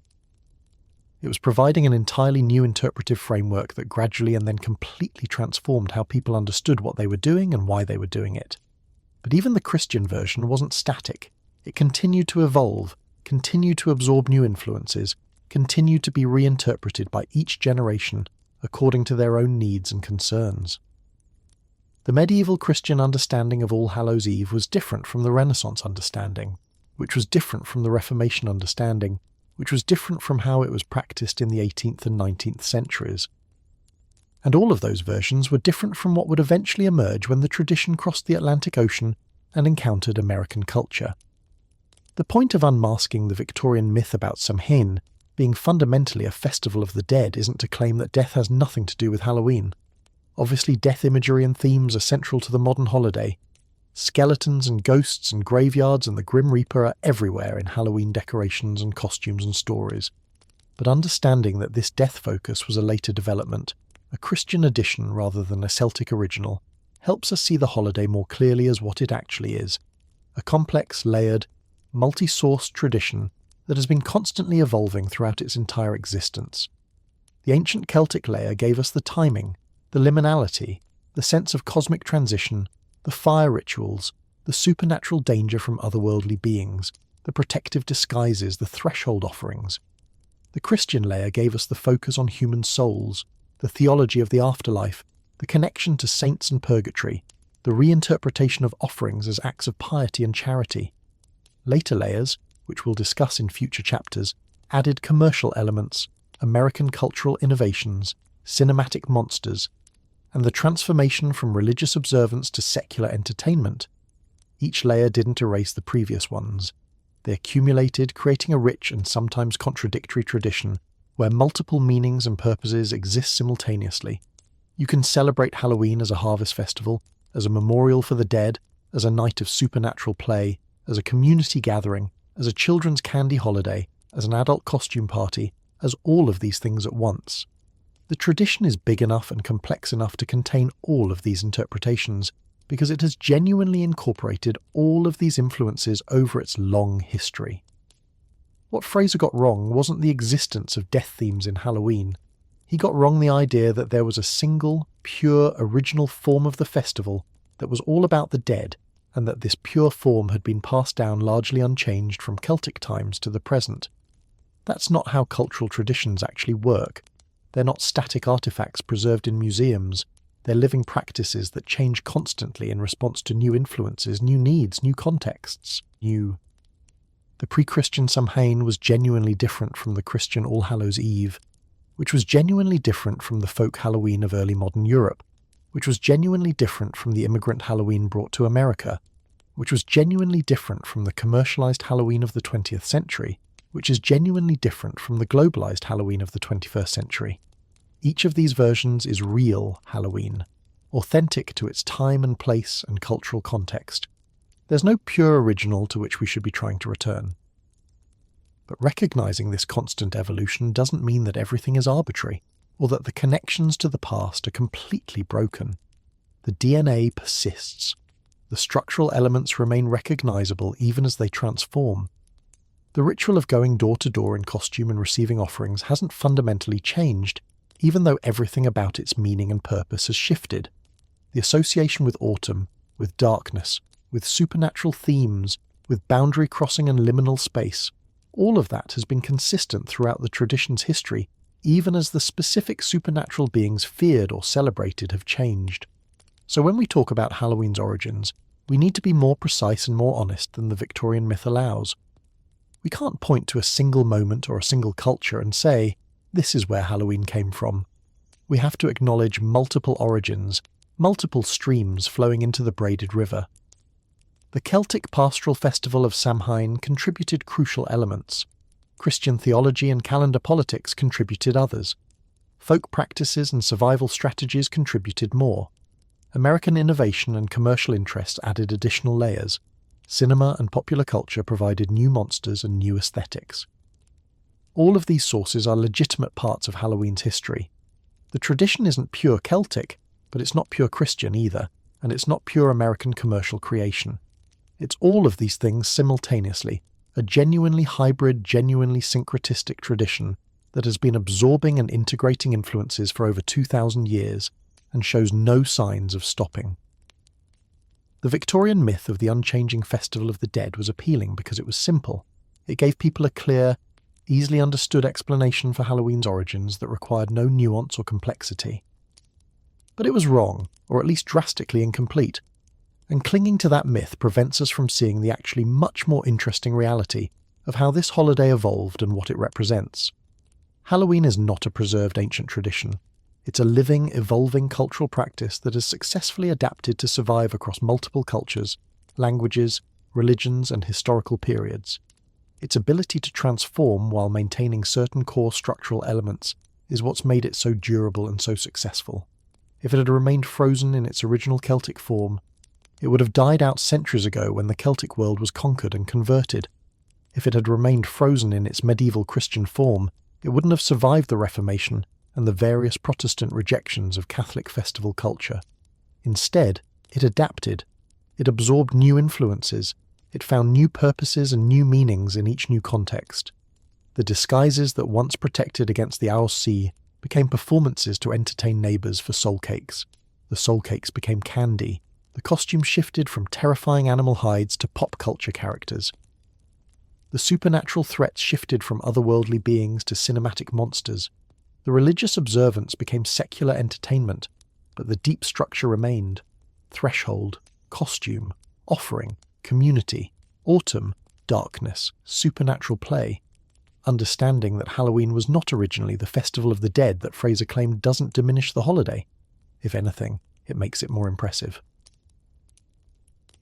It was providing an entirely new interpretive framework that gradually and then completely transformed how people understood what they were doing and why they were doing it. But even the Christian version wasn't static. It continued to evolve, continued to absorb new influences, continued to be reinterpreted by each generation according to their own needs and concerns. The medieval Christian understanding of All Hallows Eve was different from the Renaissance understanding, which was different from the Reformation understanding, which was different from how it was practiced in the 18th and 19th centuries. And all of those versions were different from what would eventually emerge when the tradition crossed the Atlantic Ocean and encountered American culture. The point of unmasking the Victorian myth about Samhain Being fundamentally a festival of the dead isn't to claim that death has nothing to do with Halloween. Obviously, death imagery and themes are central to the modern holiday. Skeletons and ghosts and graveyards and the Grim Reaper are everywhere in Halloween decorations and costumes and stories. But understanding that this death focus was a later development, a Christian addition rather than a Celtic original, helps us see the holiday more clearly as what it actually is: a complex, layered, multi-sourced tradition that has been constantly evolving throughout its entire existence. The ancient Celtic layer gave us the timing, the liminality, the sense of cosmic transition, the fire rituals, the supernatural danger from otherworldly beings, the protective disguises, the threshold offerings. The Christian layer gave us the focus on human souls, the theology of the afterlife, the connection to saints and purgatory, the reinterpretation of offerings as acts of piety and charity. Later layers, which we'll discuss in future chapters, added commercial elements, American cultural innovations, cinematic monsters, and the transformation from religious observance to secular entertainment. Each layer didn't erase the previous ones. They accumulated, creating a rich and sometimes contradictory tradition where multiple meanings and purposes exist simultaneously. You can celebrate Halloween as a harvest festival, as a memorial for the dead, as a night of supernatural play, as a community gathering, as a children's candy holiday, as an adult costume party, as all of these things at once. The tradition is big enough and complex enough to contain all of these interpretations, because it has genuinely incorporated all of these influences over its long history. What Fraser got wrong wasn't the existence of death themes in Halloween. He got wrong the idea that there was a single, pure, original form of the festival that was all about the dead, and that this pure form had been passed down largely unchanged from Celtic times to the present. That's not how cultural traditions actually work. They're not static artifacts preserved in museums. They're living practices that change constantly in response to new influences, new needs, new contexts, The pre-Christian Samhain was genuinely different from the Christian All Hallows Eve, which was genuinely different from the folk Halloween of early modern Europe, which was genuinely different from the immigrant Halloween brought to America, which was genuinely different from the commercialized Halloween of the 20th century, which is genuinely different from the globalized Halloween of the 21st century. Each of these versions is real Halloween, authentic to its time and place and cultural context. There's no pure original to which we should be trying to return. But recognizing this constant evolution doesn't mean that everything is arbitrary, or that the connections to the past are completely broken. The DNA persists. The structural elements remain recognizable even as they transform. The ritual of going door to door in costume and receiving offerings hasn't fundamentally changed, even though everything about its meaning and purpose has shifted. The association with autumn, with darkness, with supernatural themes, with boundary crossing and liminal space, all of that has been consistent throughout the tradition's history, even as the specific supernatural beings feared or celebrated have changed. So when we talk about Halloween's origins, we need to be more precise and more honest than the Victorian myth allows. We can't point to a single moment or a single culture and say, this is where Halloween came from. We have to acknowledge multiple origins, multiple streams flowing into the braided river. The Celtic pastoral festival of Samhain contributed crucial elements. Christian theology and calendar politics contributed others. Folk practices and survival strategies contributed more. American innovation and commercial interest added additional layers. Cinema and popular culture provided new monsters and new aesthetics. All of these sources are legitimate parts of Halloween's history. The tradition isn't pure Celtic, but it's not pure Christian either, and it's not pure American commercial creation. It's all of these things simultaneously, a genuinely hybrid, genuinely syncretistic tradition that has been absorbing and integrating influences for over 2,000 years and shows no signs of stopping. The Victorian myth of the unchanging Festival of the Dead was appealing because it was simple. It gave people a clear, easily understood explanation for Halloween's origins that required no nuance or complexity. But it was wrong, or at least drastically incomplete, and clinging to that myth prevents us from seeing the actually much more interesting reality of how this holiday evolved and what it represents. Halloween is not a preserved ancient tradition. It's a living, evolving cultural practice that has successfully adapted to survive across multiple cultures, languages, religions, and historical periods. Its ability to transform while maintaining certain core structural elements is what's made it so durable and so successful. If it had remained frozen in its original Celtic form, it would have died out centuries ago when the Celtic world was conquered and converted. If it had remained frozen in its medieval Christian form, it wouldn't have survived the Reformation and the various Protestant rejections of Catholic festival culture. Instead, it adapted. It absorbed new influences. It found new purposes and new meanings in each new context. The disguises that once protected against the Owl Sea became performances to entertain neighbours for soul cakes. The soul cakes became candy. The costume shifted from terrifying animal hides to pop culture characters. The supernatural threats shifted from otherworldly beings to cinematic monsters. The religious observance became secular entertainment, but the deep structure remained. Threshold, costume, offering, community, autumn, darkness, supernatural play. Understanding that Halloween was not originally the festival of the dead that Fraser claimed doesn't diminish the holiday. If anything, it makes it more impressive.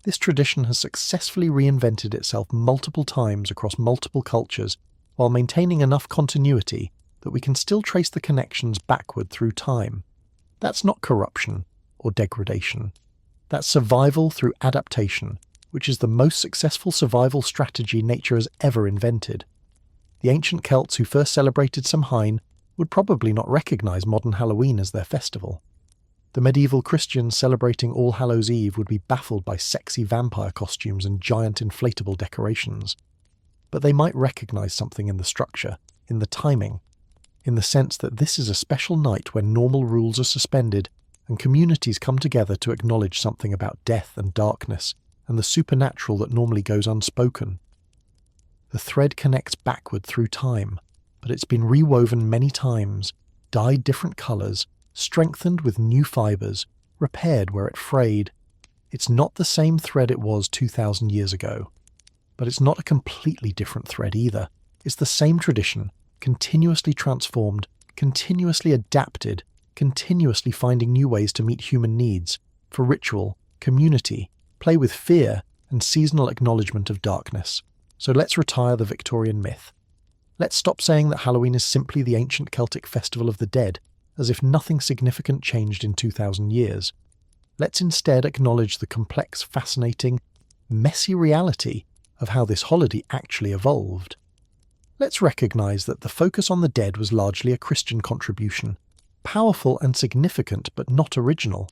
This tradition has successfully reinvented itself multiple times across multiple cultures while maintaining enough continuity that we can still trace the connections backward through time. That's not corruption or degradation. That's survival through adaptation, which is the most successful survival strategy nature has ever invented. The ancient Celts who first celebrated Samhain would probably not recognise modern Halloween as their festival. The medieval Christians celebrating All Hallows Eve would be baffled by sexy vampire costumes and giant inflatable decorations. But they might recognise something in the structure, in the timing, in the sense that this is a special night when normal rules are suspended and communities come together to acknowledge something about death and darkness and the supernatural that normally goes unspoken. The thread connects backward through time, but it's been rewoven many times, dyed different colours, strengthened with new fibres, repaired where it frayed. It's not the same thread it was 2,000 years ago. But it's not a completely different thread either. It's the same tradition, continuously transformed, continuously adapted, continuously finding new ways to meet human needs, for ritual, community, play with fear, and seasonal acknowledgement of darkness. So let's retire the Victorian myth. Let's stop saying that Halloween is simply the ancient Celtic festival of the dead, as if nothing significant changed in 2,000 years. Let's instead acknowledge the complex, fascinating, messy reality of how this holiday actually evolved. Let's recognise that the focus on the dead was largely a Christian contribution, powerful and significant but not original.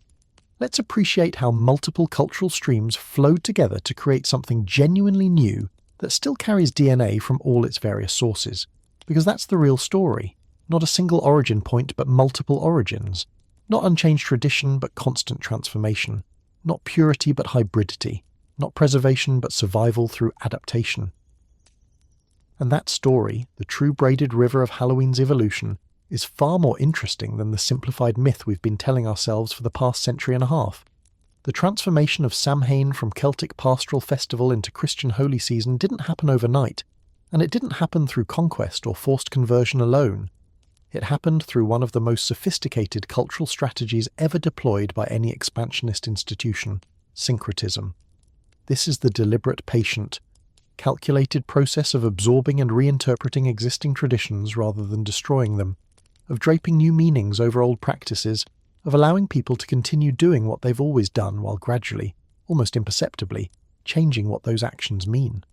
Let's appreciate how multiple cultural streams flowed together to create something genuinely new that still carries DNA from all its various sources, because that's the real story. Not a single origin point, but multiple origins. Not unchanged tradition, but constant transformation. Not purity, but hybridity. Not preservation, but survival through adaptation. And that story, the true braided river of Halloween's evolution, is far more interesting than the simplified myth we've been telling ourselves for the past century and a half. The transformation of Samhain from Celtic pastoral festival into Christian holy season didn't happen overnight, and it didn't happen through conquest or forced conversion alone. It happened through one of the most sophisticated cultural strategies ever deployed by any expansionist institution, syncretism. This is the deliberate, patient, calculated process of absorbing and reinterpreting existing traditions rather than destroying them, of draping new meanings over old practices, of allowing people to continue doing what they've always done while gradually, almost imperceptibly, changing what those actions mean.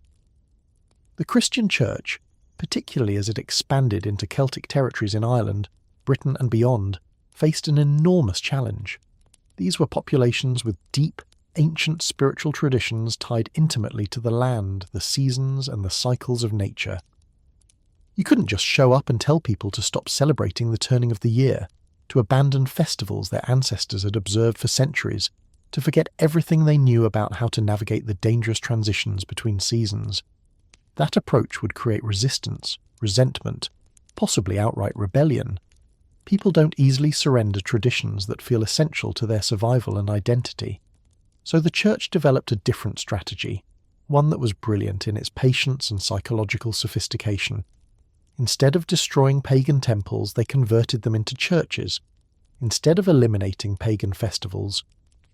The Christian Church, particularly as it expanded into Celtic territories in Ireland, Britain and beyond, faced an enormous challenge. These were populations with deep, ancient spiritual traditions tied intimately to the land, the seasons and the cycles of nature. You couldn't just show up and tell people to stop celebrating the turning of the year, to abandon festivals their ancestors had observed for centuries, to forget everything they knew about how to navigate the dangerous transitions between seasons. That approach would create resistance, resentment, possibly outright rebellion. People don't easily surrender traditions that feel essential to their survival and identity. So the Church developed a different strategy, one that was brilliant in its patience and psychological sophistication. Instead of destroying pagan temples, they converted them into churches. Instead of eliminating pagan festivals,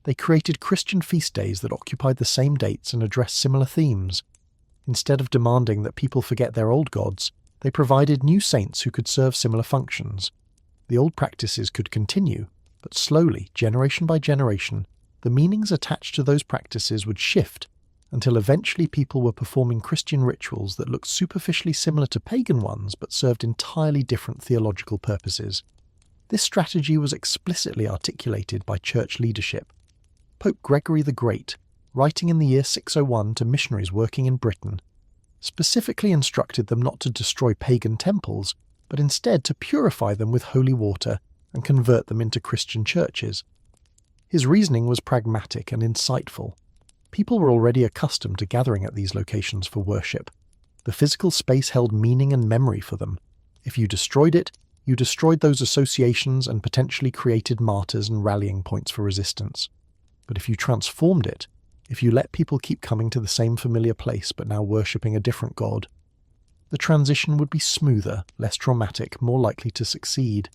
they created Christian feast days that occupied the same dates and addressed similar themes. Instead of demanding that people forget their old gods, they provided new saints who could serve similar functions. The old practices could continue, but slowly, generation by generation, the meanings attached to those practices would shift until eventually people were performing Christian rituals that looked superficially similar to pagan ones but served entirely different theological purposes. This strategy was explicitly articulated by church leadership. Pope Gregory the Great, writing in the year 601 to missionaries working in Britain, specifically instructed them not to destroy pagan temples, but instead to purify them with holy water and convert them into Christian churches. His reasoning was pragmatic and insightful. People were already accustomed to gathering at these locations for worship. The physical space held meaning and memory for them. If you destroyed it, you destroyed those associations and potentially created martyrs and rallying points for resistance. But if you transformed it, if you let people keep coming to the same familiar place but now worshipping a different god, the transition would be smoother, less traumatic, more likely to succeed.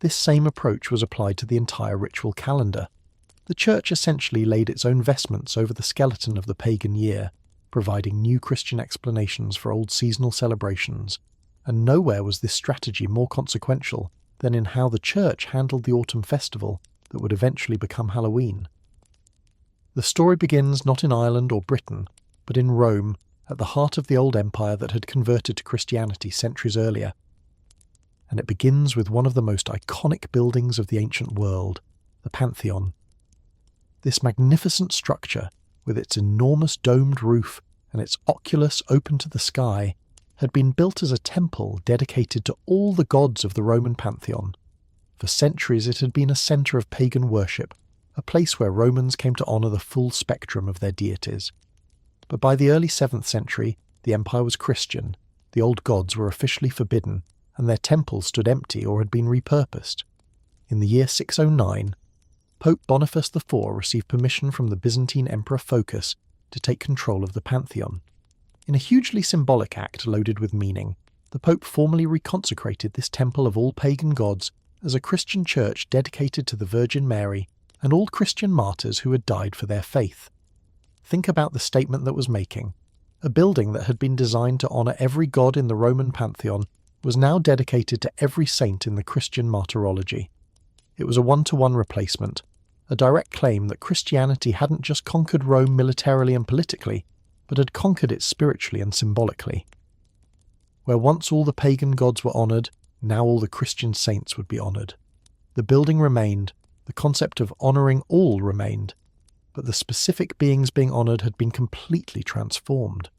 This same approach was applied to the entire ritual calendar. The Church essentially laid its own vestments over the skeleton of the pagan year, providing new Christian explanations for old seasonal celebrations, and nowhere was this strategy more consequential than in how the Church handled the autumn festival that would eventually become Halloween. The story begins not in Ireland or Britain, but in Rome, at the heart of the old empire that had converted to Christianity centuries earlier. And it begins with one of the most iconic buildings of the ancient world, the Pantheon. This magnificent structure, with its enormous domed roof and its oculus open to the sky, had been built as a temple dedicated to all the gods of the Roman Pantheon. For centuries it had been a centre of pagan worship, a place where Romans came to honour the full spectrum of their deities. But by the early 7th century, the empire was Christian, the old gods were officially forbidden, and their temples stood empty or had been repurposed. In the year 609, Pope Boniface IV received permission from the Byzantine Emperor Phocas to take control of the Pantheon. In a hugely symbolic act loaded with meaning, the Pope formally reconsecrated this temple of all pagan gods as a Christian church dedicated to the Virgin Mary and all Christian martyrs who had died for their faith. Think about the statement that was making. A building that had been designed to honour every god in the Roman Pantheon was now dedicated to every saint in the Christian martyrology. It was a one-to-one replacement, a direct claim that Christianity hadn't just conquered Rome militarily and politically, but had conquered it spiritually and symbolically. Where once all the pagan gods were honoured, now all the Christian saints would be honoured. The building remained, the concept of honouring all remained, but the specific beings being honoured had been completely transformed.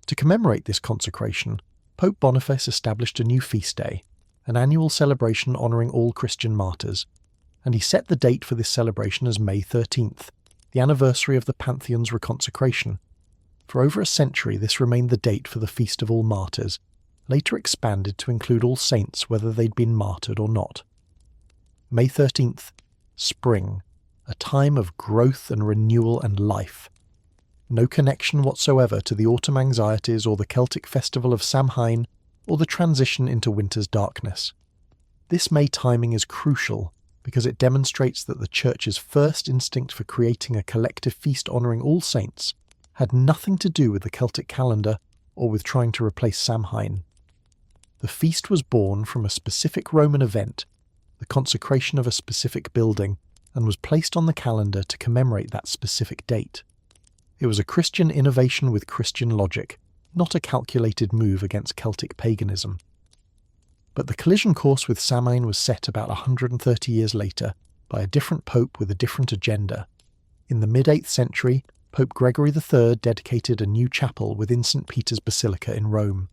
To commemorate this consecration, Pope Boniface established a new feast day, an annual celebration honouring all Christian martyrs, and he set the date for this celebration as May 13th, the anniversary of the Pantheon's reconsecration. For over a century this remained the date for the Feast of All Martyrs, later expanded to include all saints whether they'd been martyred or not. May 13th, spring, a time of growth and renewal and life. No connection whatsoever to the autumn anxieties or the Celtic festival of Samhain or the transition into winter's darkness. This May timing is crucial because it demonstrates that the Church's first instinct for creating a collective feast honouring all saints had nothing to do with the Celtic calendar or with trying to replace Samhain. The feast was born from a specific Roman event, the consecration of a specific building, and was placed on the calendar to commemorate that specific date. It was a Christian innovation with Christian logic, not a calculated move against Celtic paganism. But the collision course with Samhain was set about 130 years later by a different pope with a different agenda. In the mid-8th century, Pope Gregory III dedicated a new chapel within St. Peter's Basilica in Rome.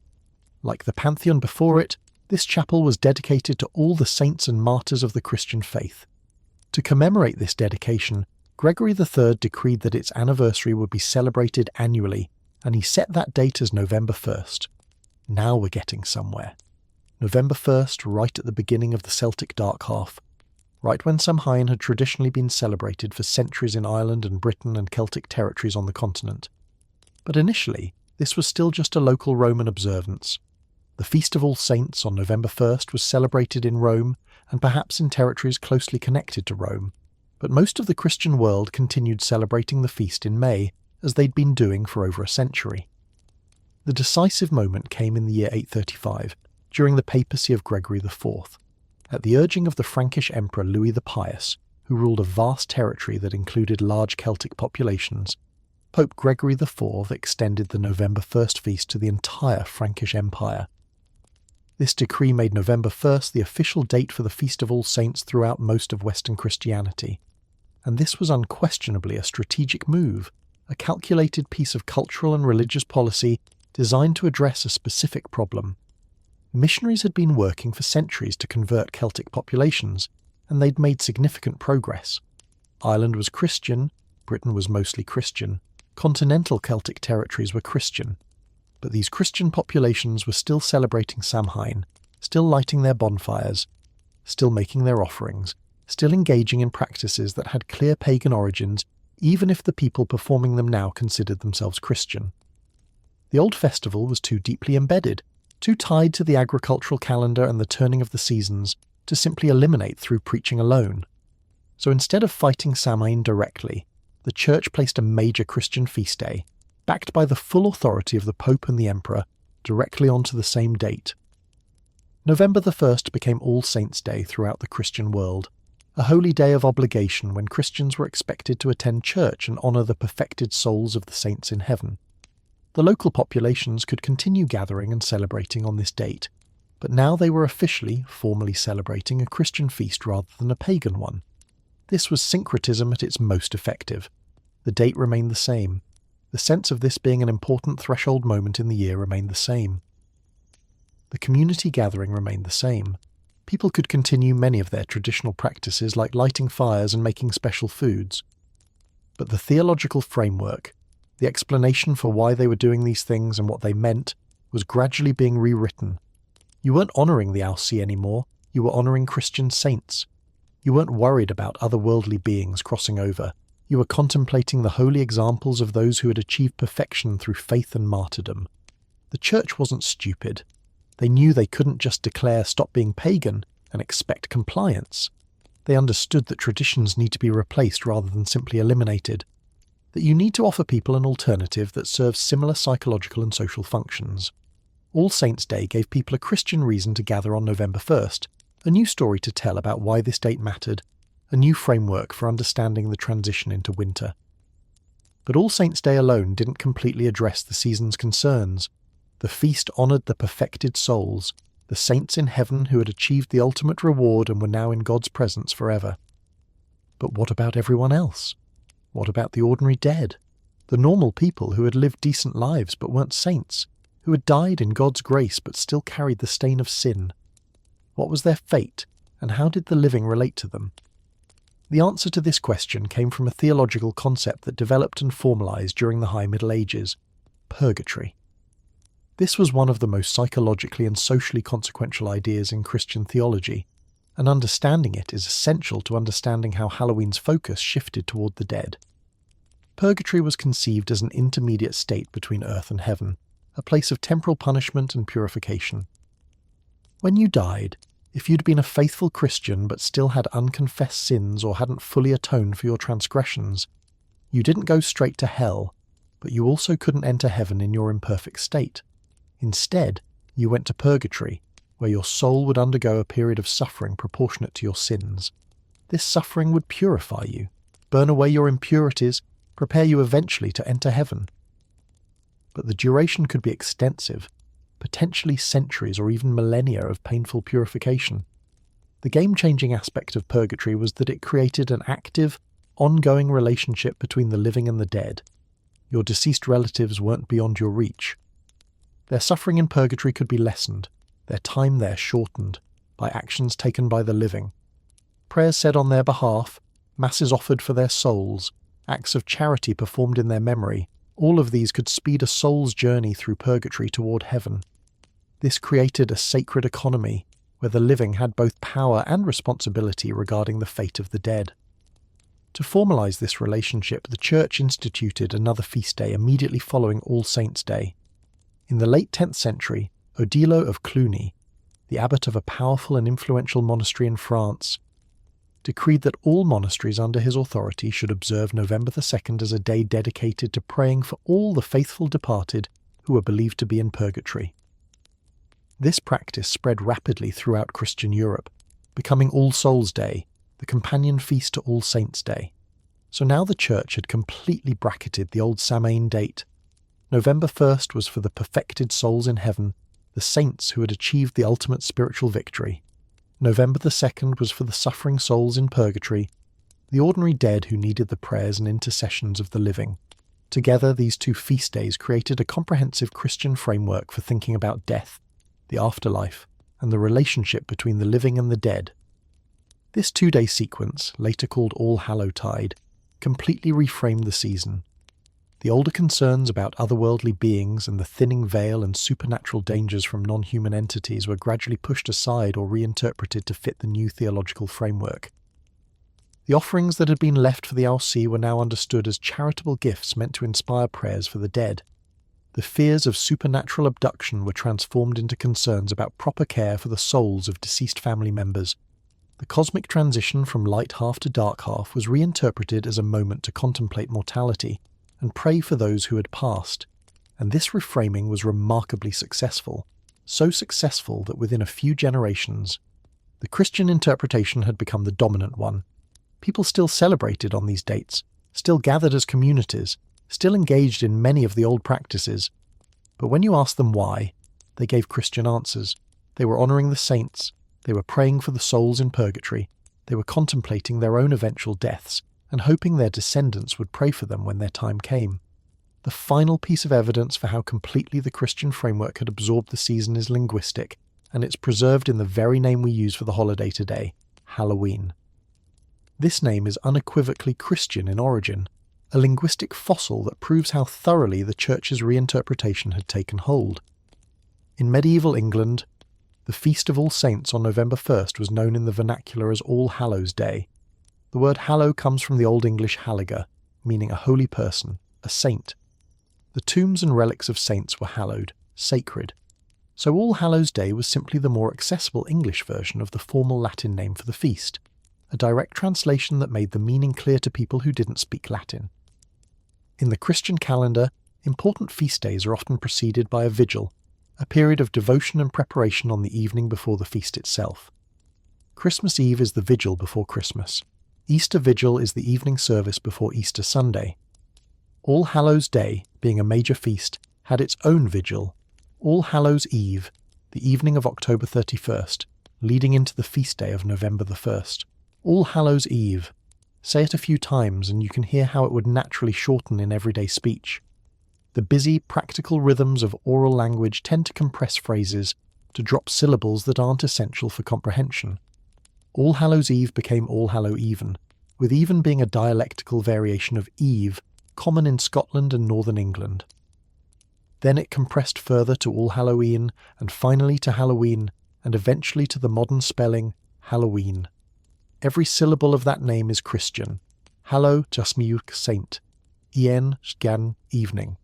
Like the Pantheon before it, this chapel was dedicated to all the saints and martyrs of the Christian faith. To commemorate this dedication, Gregory III decreed that its anniversary would be celebrated annually, and he set that date as November 1st. Now we're getting somewhere. November 1st, right at the beginning of the Celtic dark half, right when Samhain had traditionally been celebrated for centuries in Ireland and Britain and Celtic territories on the continent. But initially, this was still just a local Roman observance. The Feast of All Saints on November 1st was celebrated in Rome and perhaps in territories closely connected to Rome, but most of the Christian world continued celebrating the feast in May, as they'd been doing for over a century. The decisive moment came in the year 835, during the papacy of Gregory IV, at the urging of the Frankish Emperor Louis the Pious, who ruled a vast territory that included large Celtic populations. Pope Gregory IV extended the November 1st feast to the entire Frankish Empire. This decree made November 1st the official date for the Feast of All Saints throughout most of Western Christianity, and this was unquestionably a strategic move, a calculated piece of cultural and religious policy designed to address a specific problem. Missionaries had been working for centuries to convert Celtic populations, and they'd made significant progress. Ireland was Christian, Britain was mostly Christian, continental Celtic territories were Christian, but these Christian populations were still celebrating Samhain, still lighting their bonfires, still making their offerings, still engaging in practices that had clear pagan origins, even if the people performing them now considered themselves Christian. The old festival was too deeply embedded, too tied to the agricultural calendar and the turning of the seasons, to simply eliminate through preaching alone. So instead of fighting Samhain directly, the Church placed a major Christian feast day, backed by the full authority of the Pope and the Emperor, directly onto the same date. November the 1st became All Saints' Day throughout the Christian world, a holy day of obligation when Christians were expected to attend church and honour the perfected souls of the saints in heaven. The local populations could continue gathering and celebrating on this date, but now they were officially, formally celebrating a Christian feast rather than a pagan one. This was syncretism at its most effective. The date remained the same. The sense of this being an important threshold moment in the year remained the same. The community gathering remained the same. People could continue many of their traditional practices like lighting fires and making special foods. But the theological framework, the explanation for why they were doing these things and what they meant, was gradually being rewritten. You weren't honouring the Alcee anymore, you were honouring Christian saints. You weren't worried about otherworldly beings crossing over. You were contemplating the holy examples of those who had achieved perfection through faith and martyrdom. The Church wasn't stupid. They knew they couldn't just declare stop being pagan and expect compliance. They understood that traditions need to be replaced rather than simply eliminated, that you need to offer people an alternative that serves similar psychological and social functions. All Saints' Day gave people a Christian reason to gather on November 1st, a new story to tell about why this date mattered, a new framework for understanding the transition into winter. But All Saints' Day alone didn't completely address the season's concerns. The feast honoured the perfected souls, the saints in heaven who had achieved the ultimate reward and were now in God's presence forever. But what about everyone else? What about the ordinary dead? The normal people who had lived decent lives but weren't saints, who had died in God's grace but still carried the stain of sin? What was their fate, and how did the living relate to them? The answer to this question came from a theological concept that developed and formalised during the High Middle Ages: purgatory. This was one of the most psychologically and socially consequential ideas in Christian theology, and understanding it is essential to understanding how Halloween's focus shifted toward the dead. Purgatory was conceived as an intermediate state between earth and heaven, a place of temporal punishment and purification. When you died, if you'd been a faithful Christian but still had unconfessed sins or hadn't fully atoned for your transgressions, you didn't go straight to hell, but you also couldn't enter heaven in your imperfect state. Instead, you went to purgatory, where your soul would undergo a period of suffering proportionate to your sins. This suffering would purify you, burn away your impurities, prepare you eventually to enter heaven. But the duration could be extensive, potentially centuries or even millennia of painful purification. The game-changing aspect of purgatory was that it created an active, ongoing relationship between the living and the dead. Your deceased relatives weren't beyond your reach. Their suffering in purgatory could be lessened, their time there shortened, by actions taken by the living. Prayers said on their behalf, masses offered for their souls, acts of charity performed in their memory, all of these could speed a soul's journey through purgatory toward heaven. This created a sacred economy, where the living had both power and responsibility regarding the fate of the dead. To formalise this relationship, the Church instituted another feast day immediately following All Saints' Day. In the late 10th century, Odilo of Cluny, the abbot of a powerful and influential monastery in France, decreed that all monasteries under his authority should observe November the 2nd as a day dedicated to praying for all the faithful departed who were believed to be in purgatory. This practice spread rapidly throughout Christian Europe, becoming All Souls' Day, the companion feast to All Saints' Day. So now the Church had completely bracketed the old Samhain date. November 1st was for the perfected souls in heaven, the saints who had achieved the ultimate spiritual victory. November the 2nd was for the suffering souls in purgatory, the ordinary dead who needed the prayers and intercessions of the living. Together, these two feast days created a comprehensive Christian framework for thinking about death, the afterlife, and the relationship between the living and the dead. This 2-day sequence, later called All Hallowtide, completely reframed the season. The older concerns about otherworldly beings and the thinning veil and supernatural dangers from non-human entities were gradually pushed aside or reinterpreted to fit the new theological framework. The offerings that had been left for the Alcee were now understood as charitable gifts meant to inspire prayers for the dead. The fears of supernatural abduction were transformed into concerns about proper care for the souls of deceased family members. The cosmic transition from light half to dark half was reinterpreted as a moment to contemplate mortality and pray for those who had passed, and this reframing was remarkably successful, so successful that within a few generations, the Christian interpretation had become the dominant one. People still celebrated on these dates, still gathered as communities, still engaged in many of the old practices, but when you asked them why, they gave Christian answers. They were honouring the saints, they were praying for the souls in purgatory, they were contemplating their own eventual deaths, and hoping their descendants would pray for them when their time came. The final piece of evidence for how completely the Christian framework had absorbed the season is linguistic, and it's preserved in the very name we use for the holiday today, Halloween. This name is unequivocally Christian in origin, a linguistic fossil that proves how thoroughly the Church's reinterpretation had taken hold. In medieval England, the Feast of All Saints on November 1st was known in the vernacular as All Hallows' Day. The word hallow comes from the Old English halliger, meaning a holy person, a saint. The tombs and relics of saints were hallowed, sacred. So All Hallows' Day was simply the more accessible English version of the formal Latin name for the feast, a direct translation that made the meaning clear to people who didn't speak Latin. In the Christian calendar, important feast days are often preceded by a vigil, a period of devotion and preparation on the evening before the feast itself. Christmas Eve is the vigil before Christmas. Easter Vigil is the evening service before Easter Sunday. All Hallows' Day, being a major feast, had its own vigil, All Hallows Eve, the evening of October 31st, leading into the feast day of November the 1st. All Hallows Eve. Say it a few times and you can hear how it would naturally shorten in everyday speech. The busy, practical rhythms of oral language tend to compress phrases, to drop syllables that aren't essential for comprehension. All Hallows Eve became All Hallow Even, with even being a dialectical variation of Eve, common in Scotland and northern England. Then it compressed further to All Halloween, and finally to Halloween, and eventually to the modern spelling, Halloween. Every syllable of that name is Christian. Hallow Jasmiuk Saint. Ien Sgan Evening.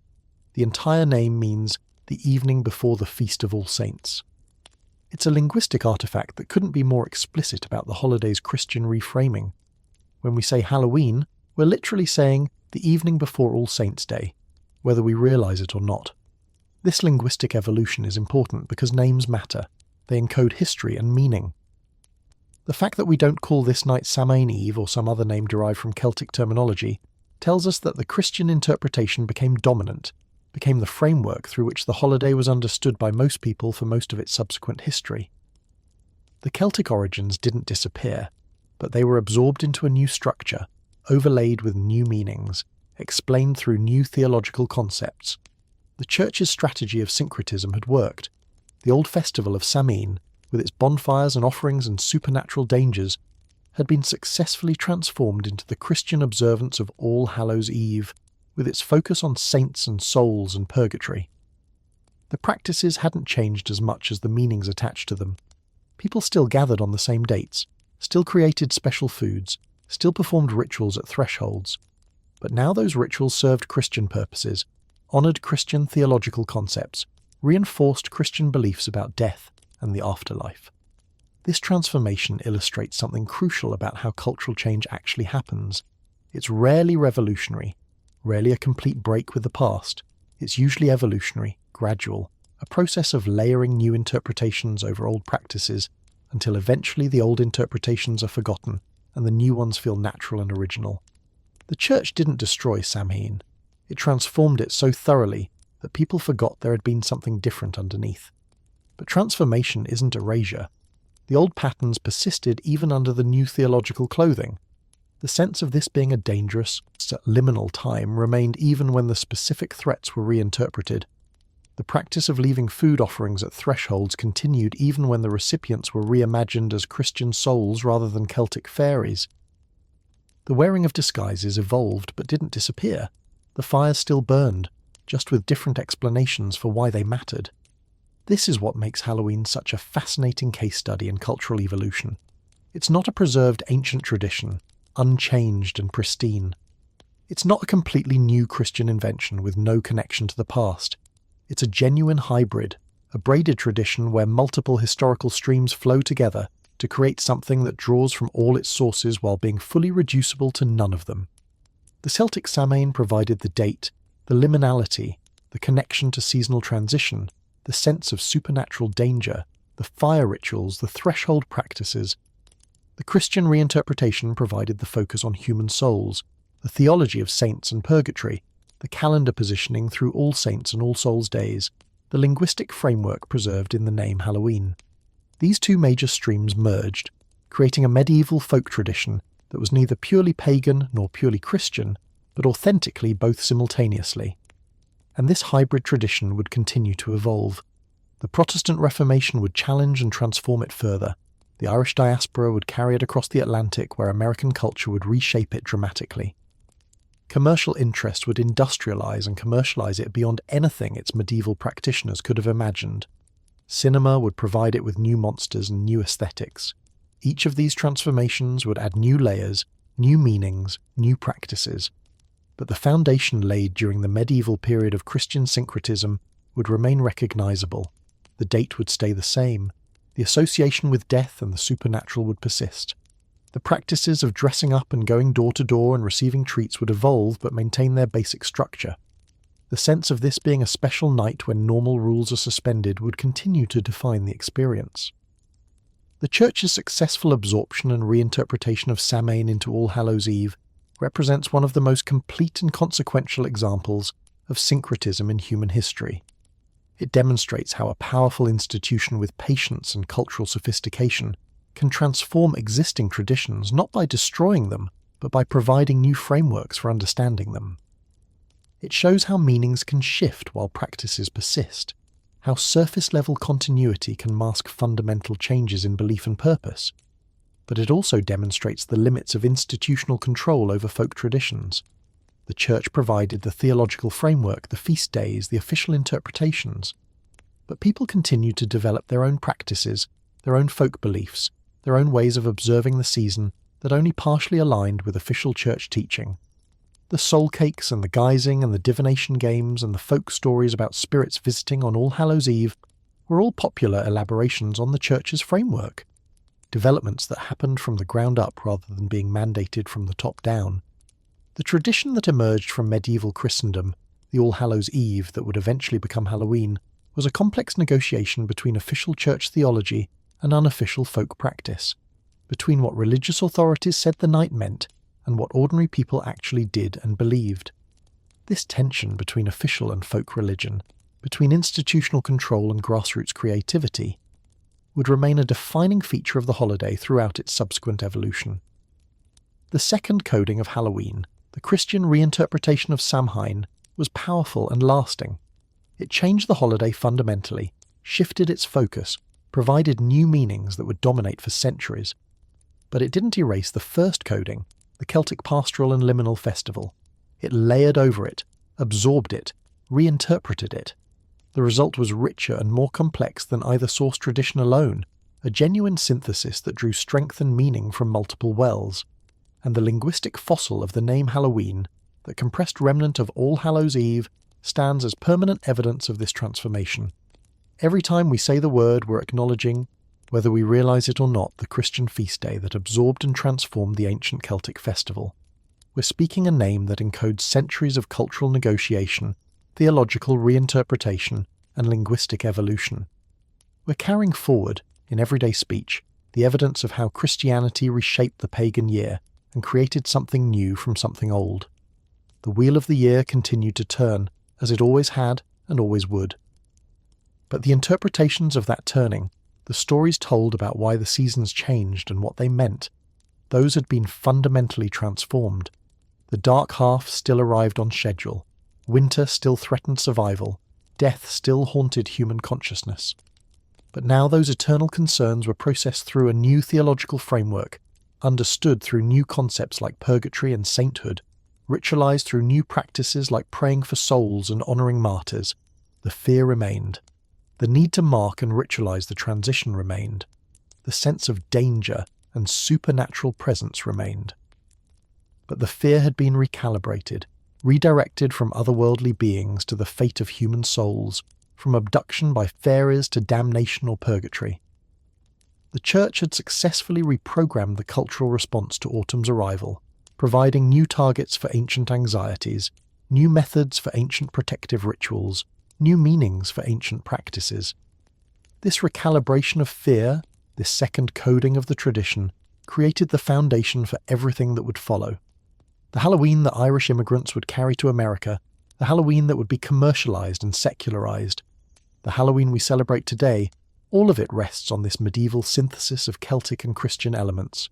The entire name means the evening before the Feast of All Saints. It's a linguistic artifact that couldn't be more explicit about the holiday's Christian reframing. When we say Halloween, we're literally saying the evening before All Saints' Day, whether we realise it or not. This linguistic evolution is important because names matter. They encode history and meaning. The fact that we don't call this night Samhain Eve or some other name derived from Celtic terminology tells us that the Christian interpretation became dominant, became the framework through which the holiday was understood by most people for most of its subsequent history. The Celtic origins didn't disappear, but they were absorbed into a new structure, overlaid with new meanings, explained through new theological concepts. The Church's strategy of syncretism had worked. The old festival of Samhain, with its bonfires and offerings and supernatural dangers, had been successfully transformed into the Christian observance of All Hallows Eve, with its focus on saints and souls and purgatory. The practices hadn't changed as much as the meanings attached to them. People still gathered on the same dates, still created special foods, still performed rituals at thresholds. But now those rituals served Christian purposes, honoured Christian theological concepts, reinforced Christian beliefs about death and the afterlife. This transformation illustrates something crucial about how cultural change actually happens. It's rarely revolutionary, rarely a complete break with the past. It's usually evolutionary, gradual, a process of layering new interpretations over old practices until eventually the old interpretations are forgotten and the new ones feel natural and original. The Church didn't destroy Samhain. It transformed it so thoroughly that people forgot there had been something different underneath. But transformation isn't erasure. The old patterns persisted even under the new theological clothing. The sense of this being a dangerous, liminal time remained even when the specific threats were reinterpreted. The practice of leaving food offerings at thresholds continued even when the recipients were reimagined as Christian souls rather than Celtic fairies. The wearing of disguises evolved but didn't disappear. The fires still burned, just with different explanations for why they mattered. This is what makes Halloween such a fascinating case study in cultural evolution. It's not a preserved ancient tradition, unchanged and pristine. It's not a completely new Christian invention with no connection to the past. It's a genuine hybrid, a braided tradition where multiple historical streams flow together to create something that draws from all its sources while being fully reducible to none of them. The Celtic Samhain provided the date, the liminality, the connection to seasonal transition, the sense of supernatural danger, the fire rituals, the threshold practices. The Christian reinterpretation provided the focus on human souls, the theology of saints and purgatory, the calendar positioning through All Saints and All Souls days, the linguistic framework preserved in the name Halloween. These two major streams merged, creating a medieval folk tradition that was neither purely pagan nor purely Christian, but authentically both simultaneously. And this hybrid tradition would continue to evolve. The Protestant Reformation would challenge and transform it further. The Irish diaspora would carry it across the Atlantic, where American culture would reshape it dramatically. Commercial interest would industrialize and commercialize it beyond anything its medieval practitioners could have imagined. Cinema would provide it with new monsters and new aesthetics. Each of these transformations would add new layers, new meanings, new practices. But the foundation laid during the medieval period of Christian syncretism would remain recognizable. The date would stay the same. The association with death and the supernatural would persist. The practices of dressing up and going door to door and receiving treats would evolve but maintain their basic structure. The sense of this being a special night when normal rules are suspended would continue to define the experience. The Church's successful absorption and reinterpretation of Samhain into All Hallows Eve represents one of the most complete and consequential examples of syncretism in human history. It demonstrates how a powerful institution with patience and cultural sophistication can transform existing traditions not by destroying them, but by providing new frameworks for understanding them. It shows how meanings can shift while practices persist, how surface-level continuity can mask fundamental changes in belief and purpose. But it also demonstrates the limits of institutional control over folk traditions. The Church provided the theological framework, the feast days, the official interpretations. But people continued to develop their own practices, their own folk beliefs, their own ways of observing the season that only partially aligned with official church teaching. The soul cakes and the guising and the divination games and the folk stories about spirits visiting on All Hallows Eve were all popular elaborations on the Church's framework, developments that happened from the ground up rather than being mandated from the top down. The tradition that emerged from medieval Christendom, the All Hallows Eve that would eventually become Halloween, was a complex negotiation between official church theology and unofficial folk practice, between what religious authorities said the night meant and what ordinary people actually did and believed. This tension between official and folk religion, between institutional control and grassroots creativity, would remain a defining feature of the holiday throughout its subsequent evolution. The second coding of Halloween, the Christian reinterpretation of Samhain, was powerful and lasting. It changed the holiday fundamentally, shifted its focus, provided new meanings that would dominate for centuries. But it didn't erase the first coding, the Celtic pastoral and liminal festival. It layered over it, absorbed it, reinterpreted it. The result was richer and more complex than either source tradition alone, a genuine synthesis that drew strength and meaning from multiple wells. And the linguistic fossil of the name Halloween, the compressed remnant of All Hallows Eve, stands as permanent evidence of this transformation. Every time we say the word, we're acknowledging, whether we realize it or not, the Christian feast day that absorbed and transformed the ancient Celtic festival. We're speaking a name that encodes centuries of cultural negotiation, theological reinterpretation, and linguistic evolution. We're carrying forward, in everyday speech, the evidence of how Christianity reshaped the pagan year and created something new from something old. The wheel of the year continued to turn, as it always had and always would. But the interpretations of that turning, the stories told about why the seasons changed and what they meant, those had been fundamentally transformed. The dark half still arrived on schedule. Winter still threatened survival. Death still haunted human consciousness. But now those eternal concerns were processed through a new theological framework, understood through new concepts like purgatory and sainthood, ritualized through new practices like praying for souls and honoring martyrs. The fear remained. The need to mark and ritualize the transition remained. The sense of danger and supernatural presence remained. But the fear had been recalibrated, redirected from otherworldly beings to the fate of human souls, from abduction by fairies to damnation or purgatory. The Church had successfully reprogrammed the cultural response to autumn's arrival, providing new targets for ancient anxieties, new methods for ancient protective rituals, new meanings for ancient practices. This recalibration of fear, this second coding of the tradition, created the foundation for everything that would follow. The Halloween that Irish immigrants would carry to America, the Halloween that would be commercialized and secularized, the Halloween we celebrate today, all of it rests on this medieval synthesis of Celtic and Christian elements.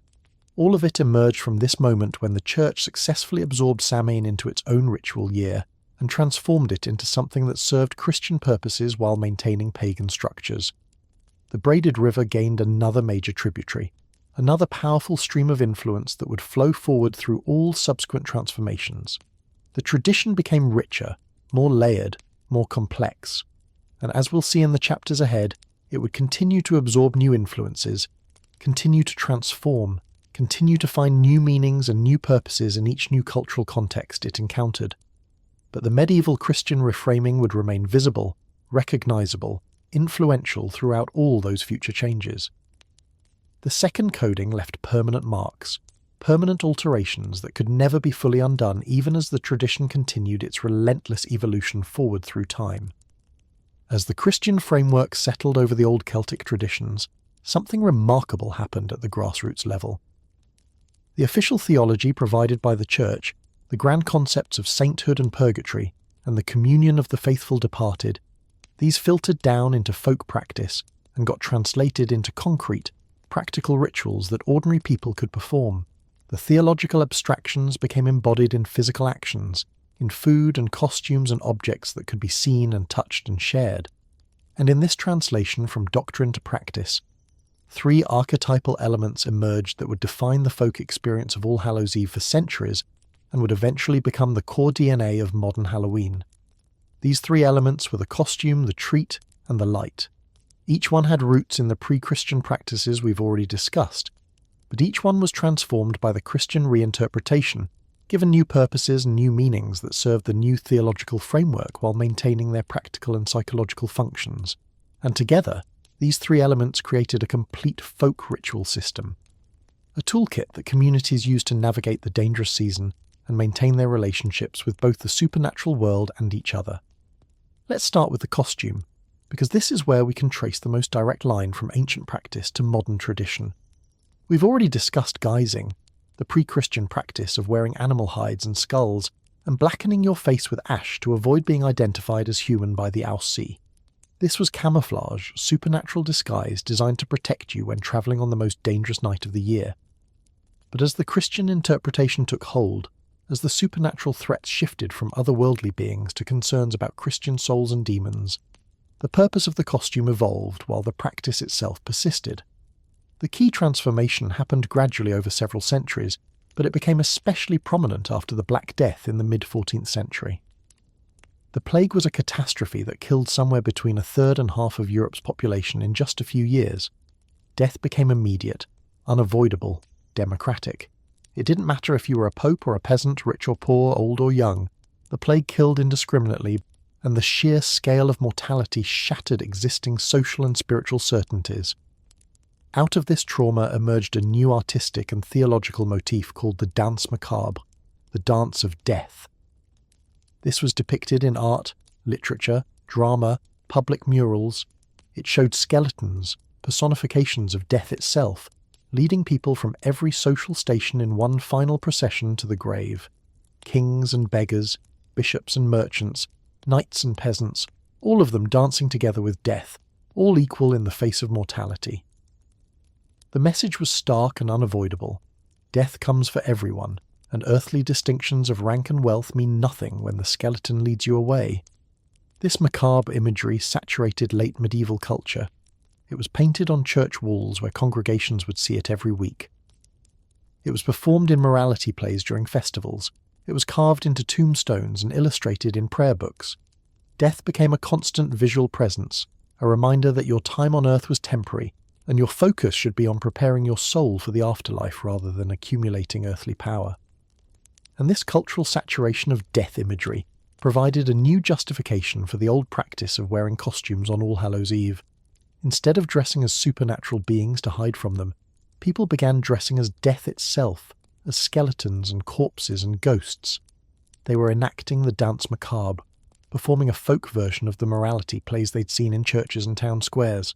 All of it emerged from this moment when the Church successfully absorbed Samhain into its own ritual year and transformed it into something that served Christian purposes while maintaining pagan structures. The braided river gained another major tributary, another powerful stream of influence that would flow forward through all subsequent transformations. The tradition became richer, more layered, more complex, and as we'll see in the chapters ahead, it would continue to absorb new influences, continue to transform, continue to find new meanings and new purposes in each new cultural context it encountered. But the medieval Christian reframing would remain visible, recognizable, influential throughout all those future changes. The second coding left permanent marks, permanent alterations that could never be fully undone even as the tradition continued its relentless evolution forward through time. As the Christian framework settled over the old Celtic traditions, something remarkable happened at the grassroots level. The official theology provided by the Church, the grand concepts of sainthood and purgatory, and the communion of the faithful departed, these filtered down into folk practice and got translated into concrete, practical rituals that ordinary people could perform. The theological abstractions became embodied in physical actions, in food and costumes and objects that could be seen and touched and shared. And in this translation from doctrine to practice, three archetypal elements emerged that would define the folk experience of All Hallows Eve for centuries and would eventually become the core DNA of modern Halloween. These three elements were the costume, the treat, and the light. Each one had roots in the pre-Christian practices we've already discussed, but each one was transformed by the Christian reinterpretation, given new purposes and new meanings that served the new theological framework while maintaining their practical and psychological functions. And together, these three elements created a complete folk ritual system, a toolkit that communities use to navigate the dangerous season and maintain their relationships with both the supernatural world and each other. Let's start with the costume, because this is where we can trace the most direct line from ancient practice to modern tradition. We've already discussed guising, the pre-Christian practice of wearing animal hides and skulls and blackening your face with ash to avoid being identified as human by the Aussie. This was camouflage, supernatural disguise designed to protect you when travelling on the most dangerous night of the year. But as the Christian interpretation took hold, as the supernatural threats shifted from otherworldly beings to concerns about Christian souls and demons, the purpose of the costume evolved while the practice itself persisted. The key transformation happened gradually over several centuries, but it became especially prominent after the Black Death in the mid-14th century. The plague was a catastrophe that killed somewhere between a third and half of Europe's population in just a few years. Death became immediate, unavoidable, democratic. It didn't matter if you were a pope or a peasant, rich or poor, old or young. The plague killed indiscriminately, and the sheer scale of mortality shattered existing social and spiritual certainties. Out of this trauma emerged a new artistic and theological motif called the danse macabre, the dance of death. This was depicted in art, literature, drama, public murals. It showed skeletons, personifications of death itself, leading people from every social station in one final procession to the grave. Kings and beggars, bishops and merchants, knights and peasants, all of them dancing together with death, all equal in the face of mortality. The message was stark and unavoidable. Death comes for everyone, and earthly distinctions of rank and wealth mean nothing when the skeleton leads you away. This macabre imagery saturated late medieval culture. It was painted on church walls where congregations would see it every week. It was performed in morality plays during festivals. It was carved into tombstones and illustrated in prayer books. Death became a constant visual presence, a reminder that your time on earth was temporary, and your focus should be on preparing your soul for the afterlife rather than accumulating earthly power. And this cultural saturation of death imagery provided a new justification for the old practice of wearing costumes on All Hallows Eve. Instead of dressing as supernatural beings to hide from them, people began dressing as death itself, as skeletons and corpses and ghosts. They were enacting the dance macabre, performing a folk version of the morality plays they'd seen in churches and town squares.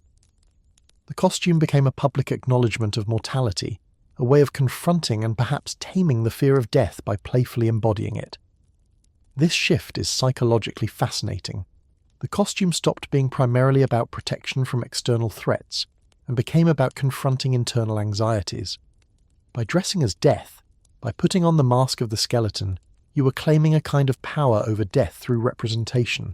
The costume became a public acknowledgement of mortality, a way of confronting and perhaps taming the fear of death by playfully embodying it. This shift is psychologically fascinating. The costume stopped being primarily about protection from external threats and became about confronting internal anxieties. By dressing as death, by putting on the mask of the skeleton, you were claiming a kind of power over death through representation.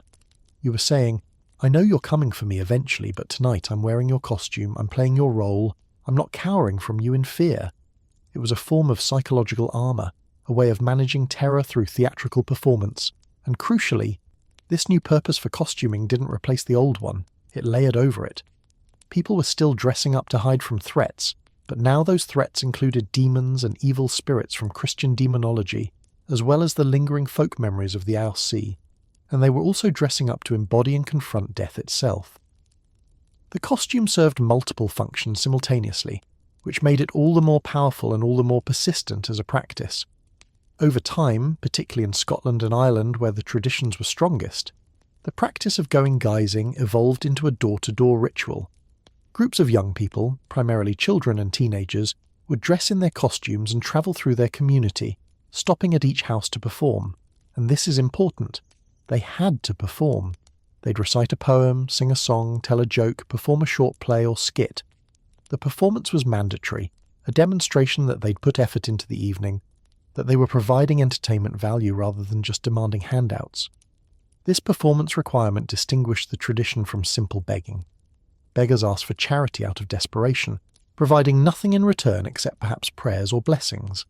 You were saying, I know you're coming for me eventually, but tonight I'm wearing your costume, I'm playing your role, I'm not cowering from you in fear. It was a form of psychological armour, a way of managing terror through theatrical performance, and crucially, this new purpose for costuming didn't replace the old one, it layered over it. People were still dressing up to hide from threats, but now those threats included demons and evil spirits from Christian demonology, as well as the lingering folk memories of the Sea, and they were also dressing up to embody and confront death itself. The costume served multiple functions simultaneously, which made it all the more powerful and all the more persistent as a practice. Over time, particularly in Scotland and Ireland where the traditions were strongest, the practice of going guising evolved into a door-to-door ritual. Groups of young people, primarily children and teenagers, would dress in their costumes and travel through their community, stopping at each house to perform. And this is important. They had to perform. They'd recite a poem, sing a song, tell a joke, perform a short play or skit. The performance was mandatory, a demonstration that they'd put effort into the evening, that they were providing entertainment value rather than just demanding handouts. This performance requirement distinguished the tradition from simple begging. Beggars asked for charity out of desperation, providing nothing in return except perhaps prayers or blessings.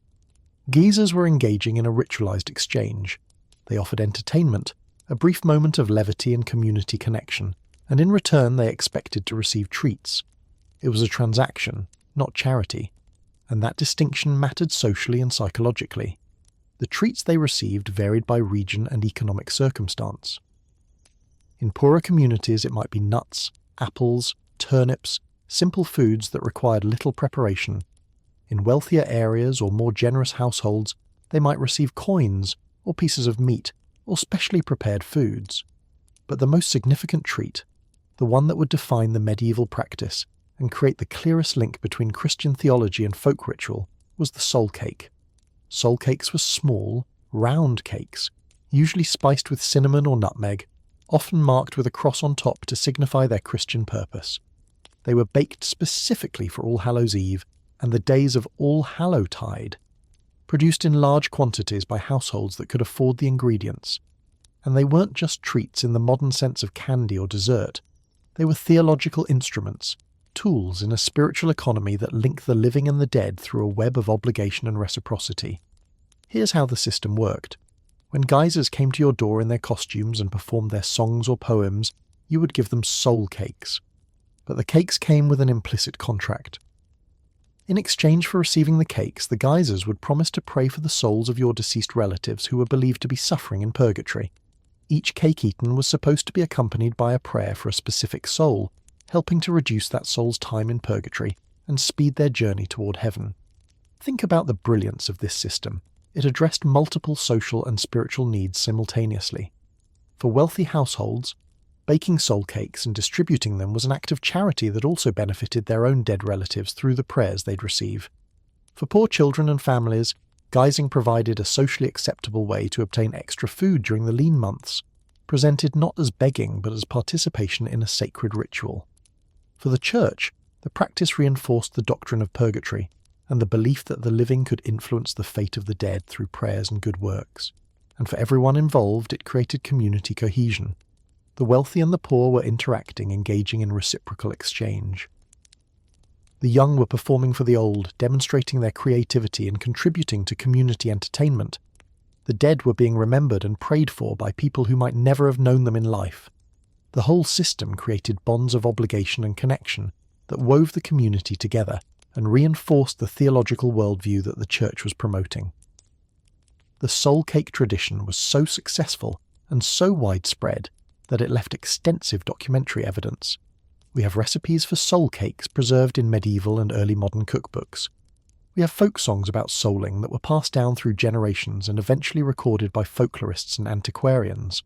Geezers were engaging in a ritualized exchange. They offered entertainment, a brief moment of levity and community connection, and in return they expected to receive treats. It was a transaction, not charity, and that distinction mattered socially and psychologically. The treats they received varied by region and economic circumstance. In poorer communities it might be nuts, apples, turnips, simple foods that required little preparation. In wealthier areas or more generous households, they might receive coins or pieces of meat or specially prepared foods. But the most significant treat, the one that would define the medieval practice and create the clearest link between Christian theology and folk ritual, was the soul cake. Soul cakes were small, round cakes, usually spiced with cinnamon or nutmeg, often marked with a cross on top to signify their Christian purpose. They were baked specifically for All Hallows Eve and the days of All Hallowtide, produced in large quantities by households that could afford the ingredients. And they weren't just treats in the modern sense of candy or dessert. They were theological instruments, tools in a spiritual economy that link the living and the dead through a web of obligation and reciprocity. Here's how the system worked. When guisers came to your door in their costumes and performed their songs or poems, you would give them soul cakes. But the cakes came with an implicit contract. In exchange for receiving the cakes, the guisers would promise to pray for the souls of your deceased relatives who were believed to be suffering in purgatory. Each cake eaten was supposed to be accompanied by a prayer for a specific soul, helping to reduce that soul's time in purgatory and speed their journey toward heaven. Think about the brilliance of this system. It addressed multiple social and spiritual needs simultaneously. For wealthy households, Baking soul cakes and distributing them was an act of charity that also benefited their own dead relatives through the prayers they'd receive. For poor children and families, guising provided a socially acceptable way to obtain extra food during the lean months, presented not as begging but as participation in a sacred ritual. For the Church, the practice reinforced the doctrine of purgatory and the belief that the living could influence the fate of the dead through prayers and good works. And for everyone involved, it created community cohesion. The wealthy and the poor were interacting, engaging in reciprocal exchange. The young were performing for the old, demonstrating their creativity and contributing to community entertainment. The dead were being remembered and prayed for by people who might never have known them in life. The whole system created bonds of obligation and connection that wove the community together and reinforced the theological worldview that the Church was promoting. The soul cake tradition was so successful and so widespread that it left extensive documentary evidence. We have recipes for soul cakes preserved in medieval and early modern cookbooks. We have folk songs about souling that were passed down through generations and eventually recorded by folklorists and antiquarians.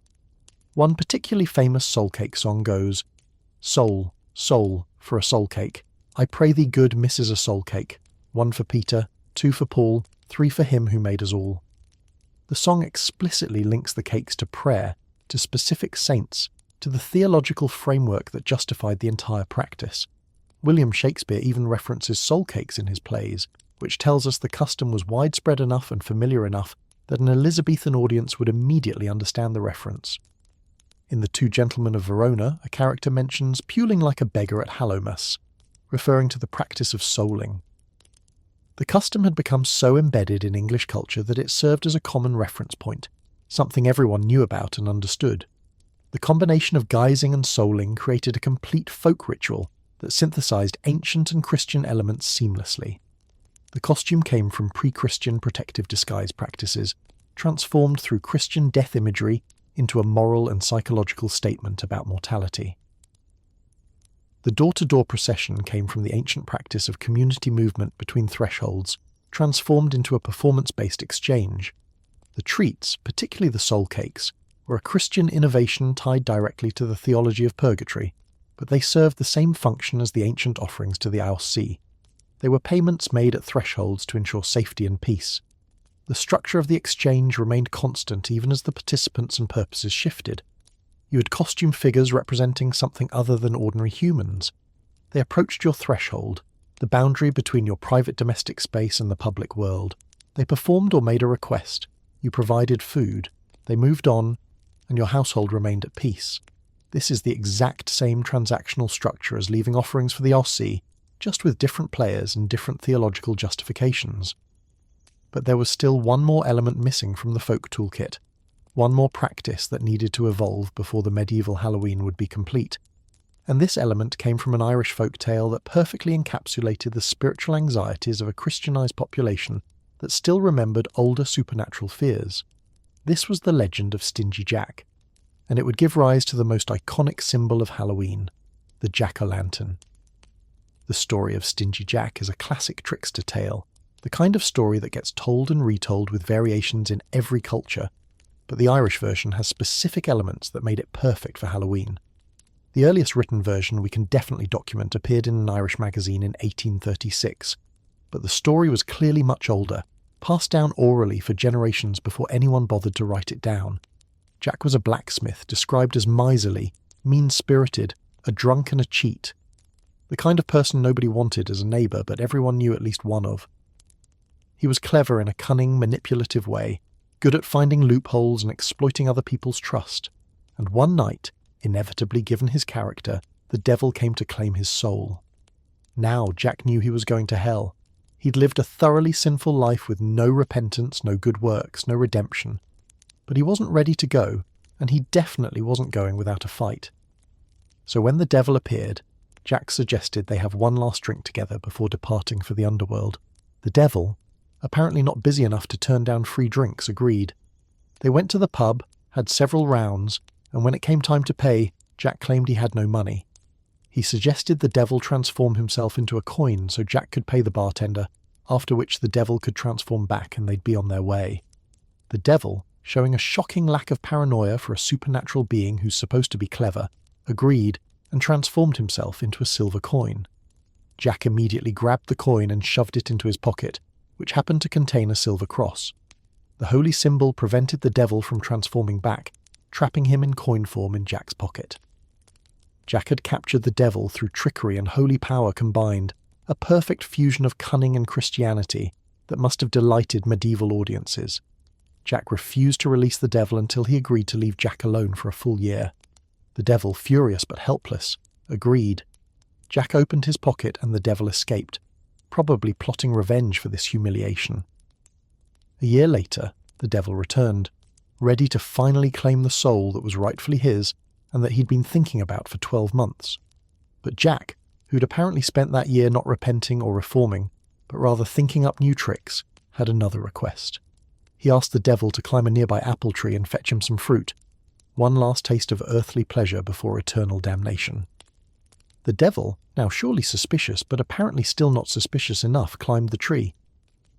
One particularly famous soul cake song goes, "Soul, soul, for a soul cake. I pray thee good Mrs. a soul cake. 1 for Peter, 2 for Paul, 3 for him who made us all." The song explicitly links the cakes to prayer, to specific saints, to the theological framework that justified the entire practice. William Shakespeare even references soul cakes in his plays, which tells us the custom was widespread enough and familiar enough that an Elizabethan audience would immediately understand the reference. In The Two Gentlemen of Verona, a character mentions puling like a beggar at Hallowmas, referring to the practice of souling. The custom had become so embedded in English culture that it served as a common reference point, something everyone knew about and understood. The combination of guising and souling created a complete folk ritual that synthesized ancient and Christian elements seamlessly. The costume came from pre-Christian protective disguise practices, transformed through Christian death imagery into a moral and psychological statement about mortality. The door-to-door procession came from the ancient practice of community movement between thresholds, transformed into a performance-based exchange. The treats, particularly the soul cakes, were a Christian innovation tied directly to the theology of purgatory, but they served the same function as the ancient offerings to the Aussie. They were payments made at thresholds to ensure safety and peace. The structure of the exchange remained constant even as the participants and purposes shifted. You had costume figures representing something other than ordinary humans. They approached your threshold, the boundary between your private domestic space and the public world. They performed or made a request. You provided food. They moved on, and your household remained at peace. This is the exact same transactional structure as leaving offerings for the Aussie, just with different players and different theological justifications. But there was still one more element missing from the folk toolkit, one more practice that needed to evolve before the medieval Halloween would be complete. And this element came from an Irish folk tale that perfectly encapsulated the spiritual anxieties of a Christianized population that still remembered older supernatural fears. This was the legend of Stingy Jack, and it would give rise to the most iconic symbol of Halloween, the jack-o'-lantern. The story of Stingy Jack is a classic trickster tale, the kind of story that gets told and retold with variations in every culture, but the Irish version has specific elements that made it perfect for Halloween. The earliest written version we can definitely document appeared in an Irish magazine in 1836, but the story was clearly much older, passed down orally for generations before anyone bothered to write it down. Jack was a blacksmith, described as miserly, mean-spirited, a drunk and a cheat. The kind of person nobody wanted as a neighbour, but everyone knew at least one of. He was clever in a cunning, manipulative way, good at finding loopholes and exploiting other people's trust. And one night, inevitably given his character, the devil came to claim his soul. Now Jack knew he was going to hell. He'd lived a thoroughly sinful life with no repentance, no good works, no redemption. But he wasn't ready to go, and he definitely wasn't going without a fight. So when the devil appeared, Jack suggested they have one last drink together before departing for the underworld. The devil, apparently not busy enough to turn down free drinks, agreed. They went to the pub, had several rounds, and when it came time to pay, Jack claimed he had no money. He suggested the devil transform himself into a coin so Jack could pay the bartender, after which the devil could transform back and they'd be on their way. The devil, showing a shocking lack of paranoia for a supernatural being who's supposed to be clever, agreed, and transformed himself into a silver coin. Jack immediately grabbed the coin and shoved it into his pocket, which happened to contain a silver cross. The holy symbol prevented the devil from transforming back, trapping him in coin form in Jack's pocket. Jack had captured the devil through trickery and holy power combined, a perfect fusion of cunning and Christianity that must have delighted medieval audiences. Jack refused to release the devil until he agreed to leave Jack alone for a full year. The devil, furious but helpless, agreed. Jack opened his pocket and the devil escaped, probably plotting revenge for this humiliation. A year later, the devil returned, ready to finally claim the soul that was rightfully his and that he'd been thinking about for 12 months. But Jack, who'd apparently spent that year not repenting or reforming, but rather thinking up new tricks, had another request. He asked the devil to climb a nearby apple tree and fetch him some fruit, one last taste of earthly pleasure before eternal damnation. The devil, now surely suspicious but apparently still not suspicious enough, climbed the tree.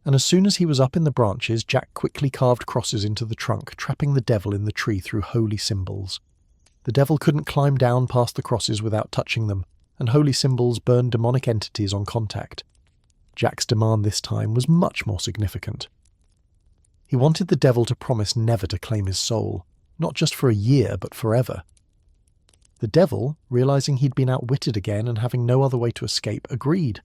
And as soon as he was up in the branches, Jack quickly carved crosses into the trunk, trapping the devil in the tree through holy symbols. The devil couldn't climb down past the crosses without touching them, and holy symbols burned demonic entities on contact. Jack's demand this time was much more significant. He wanted the devil to promise never to claim his soul, not just for a year, but forever. The devil, realizing he'd been outwitted again and having no other way to escape, agreed.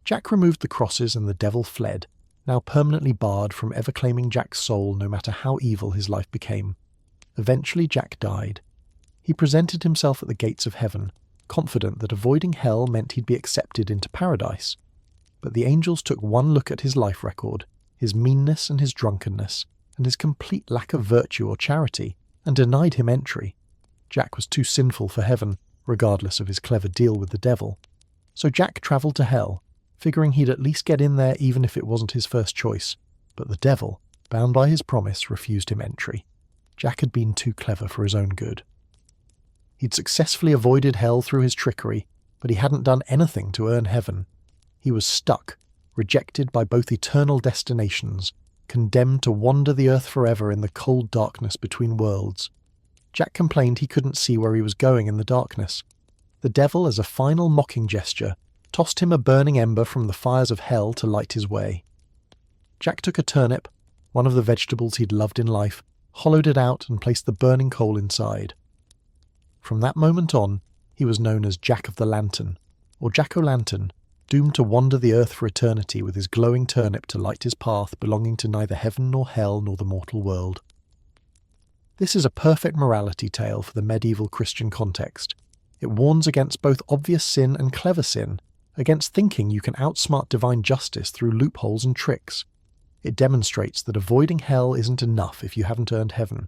Jack removed the crosses and the devil fled, now permanently barred from ever claiming Jack's soul no matter how evil his life became. Eventually Jack died. He presented himself at the gates of heaven, confident that avoiding hell meant he'd be accepted into paradise. But the angels took one look at his life record, his meanness and his drunkenness, and his complete lack of virtue or charity, and denied him entry. Jack was too sinful for heaven, regardless of his clever deal with the devil. So Jack travelled to hell, figuring he'd at least get in there even if it wasn't his first choice. But the devil, bound by his promise, refused him entry. Jack had been too clever for his own good. He'd successfully avoided hell through his trickery, but he hadn't done anything to earn heaven. He was stuck, rejected by both eternal destinations, condemned to wander the earth forever in the cold darkness between worlds. Jack complained he couldn't see where he was going in the darkness. The devil, as a final mocking gesture, tossed him a burning ember from the fires of hell to light his way. Jack took a turnip, one of the vegetables he'd loved in life, hollowed it out and placed the burning coal inside. From that moment on, he was known as Jack of the Lantern, or Jack-o'-lantern, doomed to wander the earth for eternity with his glowing turnip to light his path belonging to neither heaven nor hell nor the mortal world. This is a perfect morality tale for the medieval Christian context. It warns against both obvious sin and clever sin, against thinking you can outsmart divine justice through loopholes and tricks. It demonstrates that avoiding hell isn't enough if you haven't earned heaven.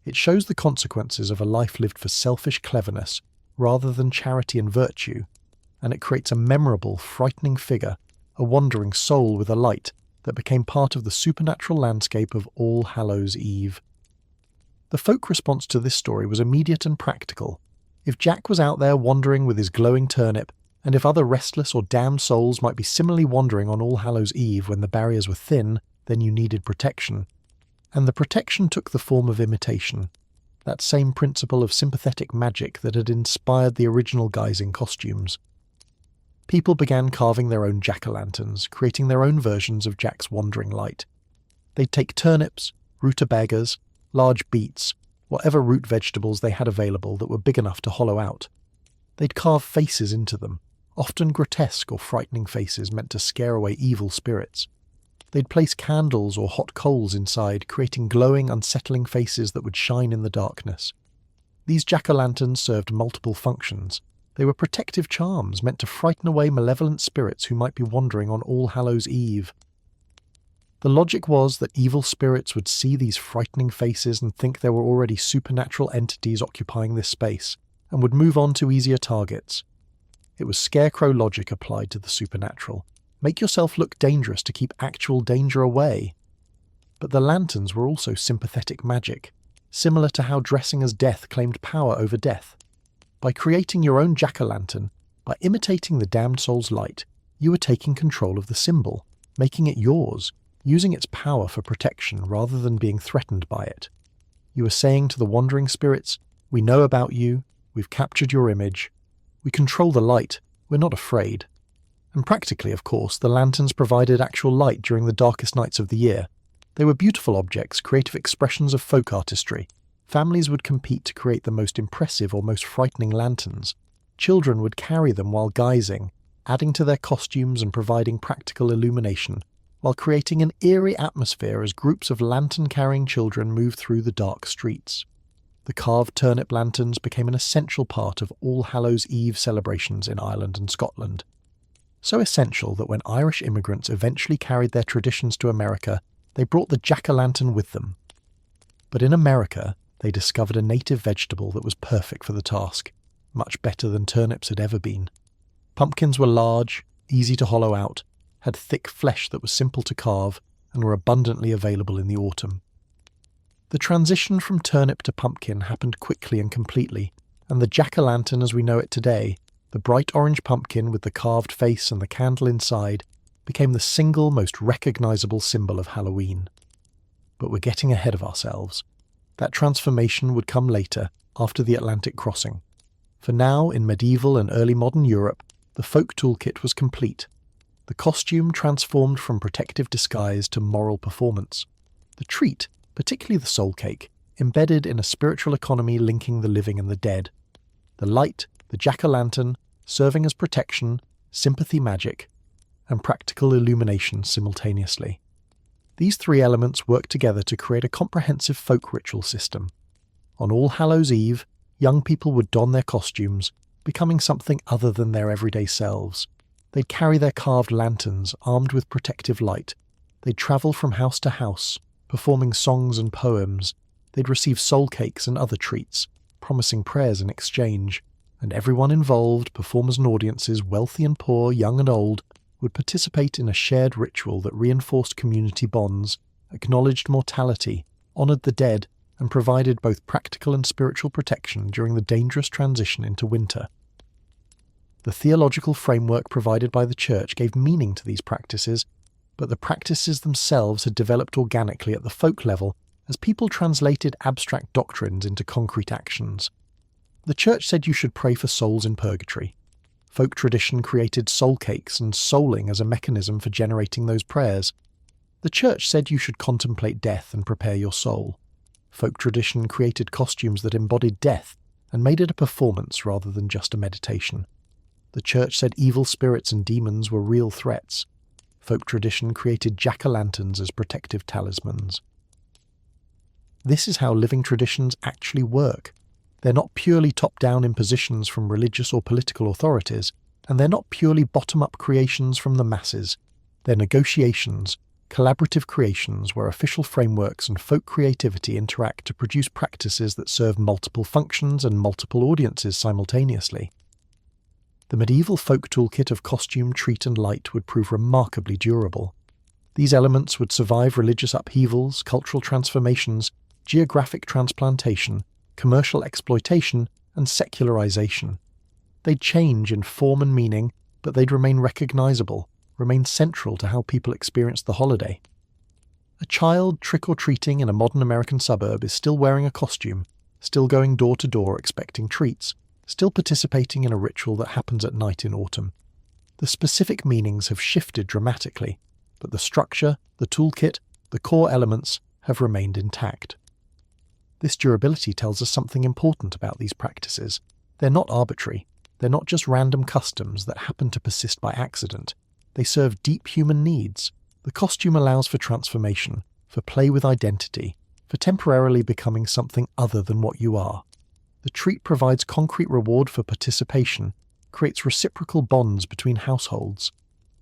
It shows the consequences of a life lived for selfish cleverness rather than charity and virtue, and it creates a memorable, frightening figure, a wandering soul with a light that became part of the supernatural landscape of All Hallows Eve. The folk response to this story was immediate and practical. If Jack was out there wandering with his glowing turnip, and if other restless or damned souls might be similarly wandering on All Hallows Eve when the barriers were thin, then you needed protection. And the protection took the form of imitation, that same principle of sympathetic magic that had inspired the original guising costumes. People began carving their own jack-o'-lanterns, creating their own versions of Jack's wandering light. They'd take turnips, rutabagas, large beets, whatever root vegetables they had available that were big enough to hollow out. They'd carve faces into them, often grotesque or frightening faces meant to scare away evil spirits. They'd place candles or hot coals inside, creating glowing, unsettling faces that would shine in the darkness. These jack-o'-lanterns served multiple functions. They were protective charms meant to frighten away malevolent spirits who might be wandering on All Hallows Eve. The logic was that evil spirits would see these frightening faces and think there were already supernatural entities occupying this space, and would move on to easier targets. It was scarecrow logic applied to the supernatural. Make yourself look dangerous to keep actual danger away. But the lanterns were also sympathetic magic, similar to how dressing as death claimed power over death. By creating your own jack-o'-lantern, by imitating the damned soul's light, you were taking control of the symbol, making it yours, using its power for protection rather than being threatened by it. You were saying to the wandering spirits, "We know about you, we've captured your image. We control the light, we're not afraid. And practically, of course, the lanterns provided actual light during the darkest nights of the year. They were beautiful objects, creative expressions of folk artistry. Families would compete to create the most impressive or most frightening lanterns. Children would carry them while guising, adding to their costumes and providing practical illumination, while creating an eerie atmosphere as groups of lantern-carrying children moved through the dark streets. The carved turnip lanterns became an essential part of All Hallows Eve celebrations in Ireland and Scotland. So essential that when Irish immigrants eventually carried their traditions to America, they brought the jack-o'-lantern with them. But in America, they discovered a native vegetable that was perfect for the task, much better than turnips had ever been. Pumpkins were large, easy to hollow out, had thick flesh that was simple to carve, and were abundantly available in the autumn. The transition from turnip to pumpkin happened quickly and completely, and the jack-o'-lantern as we know it today, the bright orange pumpkin with the carved face and the candle inside, became the single most recognisable symbol of Halloween. But we're getting ahead of ourselves. That transformation would come later, after the Atlantic crossing. For now, in medieval and early modern Europe, the folk toolkit was complete. The costume transformed from protective disguise to moral performance. The treat, particularly the soul cake, embedded in a spiritual economy linking the living and the dead. The light, the jack-o'-lantern, serving as protection, sympathy magic, and practical illumination simultaneously. These three elements work together to create a comprehensive folk ritual system. On All Hallows Eve, young people would don their costumes, becoming something other than their everyday selves. They'd carry their carved lanterns, armed with protective light. They'd travel from house to house, performing songs and poems. They'd receive soul cakes and other treats, promising prayers in exchange. And everyone involved, performers and audiences, wealthy and poor, young and old, would participate in a shared ritual that reinforced community bonds, acknowledged mortality, honoured the dead, and provided both practical and spiritual protection during the dangerous transition into winter. The theological framework provided by the Church gave meaning to these practices, but the practices themselves had developed organically at the folk level as people translated abstract doctrines into concrete actions. The Church said you should pray for souls in purgatory. Folk tradition created soul cakes and souling as a mechanism for generating those prayers. The Church said you should contemplate death and prepare your soul. Folk tradition created costumes that embodied death and made it a performance rather than just a meditation. The Church said evil spirits and demons were real threats. Folk tradition created jack-o'-lanterns as protective talismans. This is how living traditions actually work. They're not purely top-down impositions from religious or political authorities, and they're not purely bottom-up creations from the masses. They're negotiations, collaborative creations where official frameworks and folk creativity interact to produce practices that serve multiple functions and multiple audiences simultaneously. The medieval folk toolkit of costume, treat and light would prove remarkably durable. These elements would survive religious upheavals, cultural transformations, geographic transplantation, commercial exploitation, and secularization. They'd change in form and meaning, but they'd remain recognizable, remain central to how people experience the holiday. A child trick-or-treating in a modern American suburb is still wearing a costume, still going door to door expecting treats, still participating in a ritual that happens at night in autumn. The specific meanings have shifted dramatically, but the structure, the toolkit, the core elements have remained intact. This durability tells us something important about these practices. They're not arbitrary. They're not just random customs that happen to persist by accident. They serve deep human needs. The costume allows for transformation, for play with identity, for temporarily becoming something other than what you are. The treat provides concrete reward for participation, creates reciprocal bonds between households.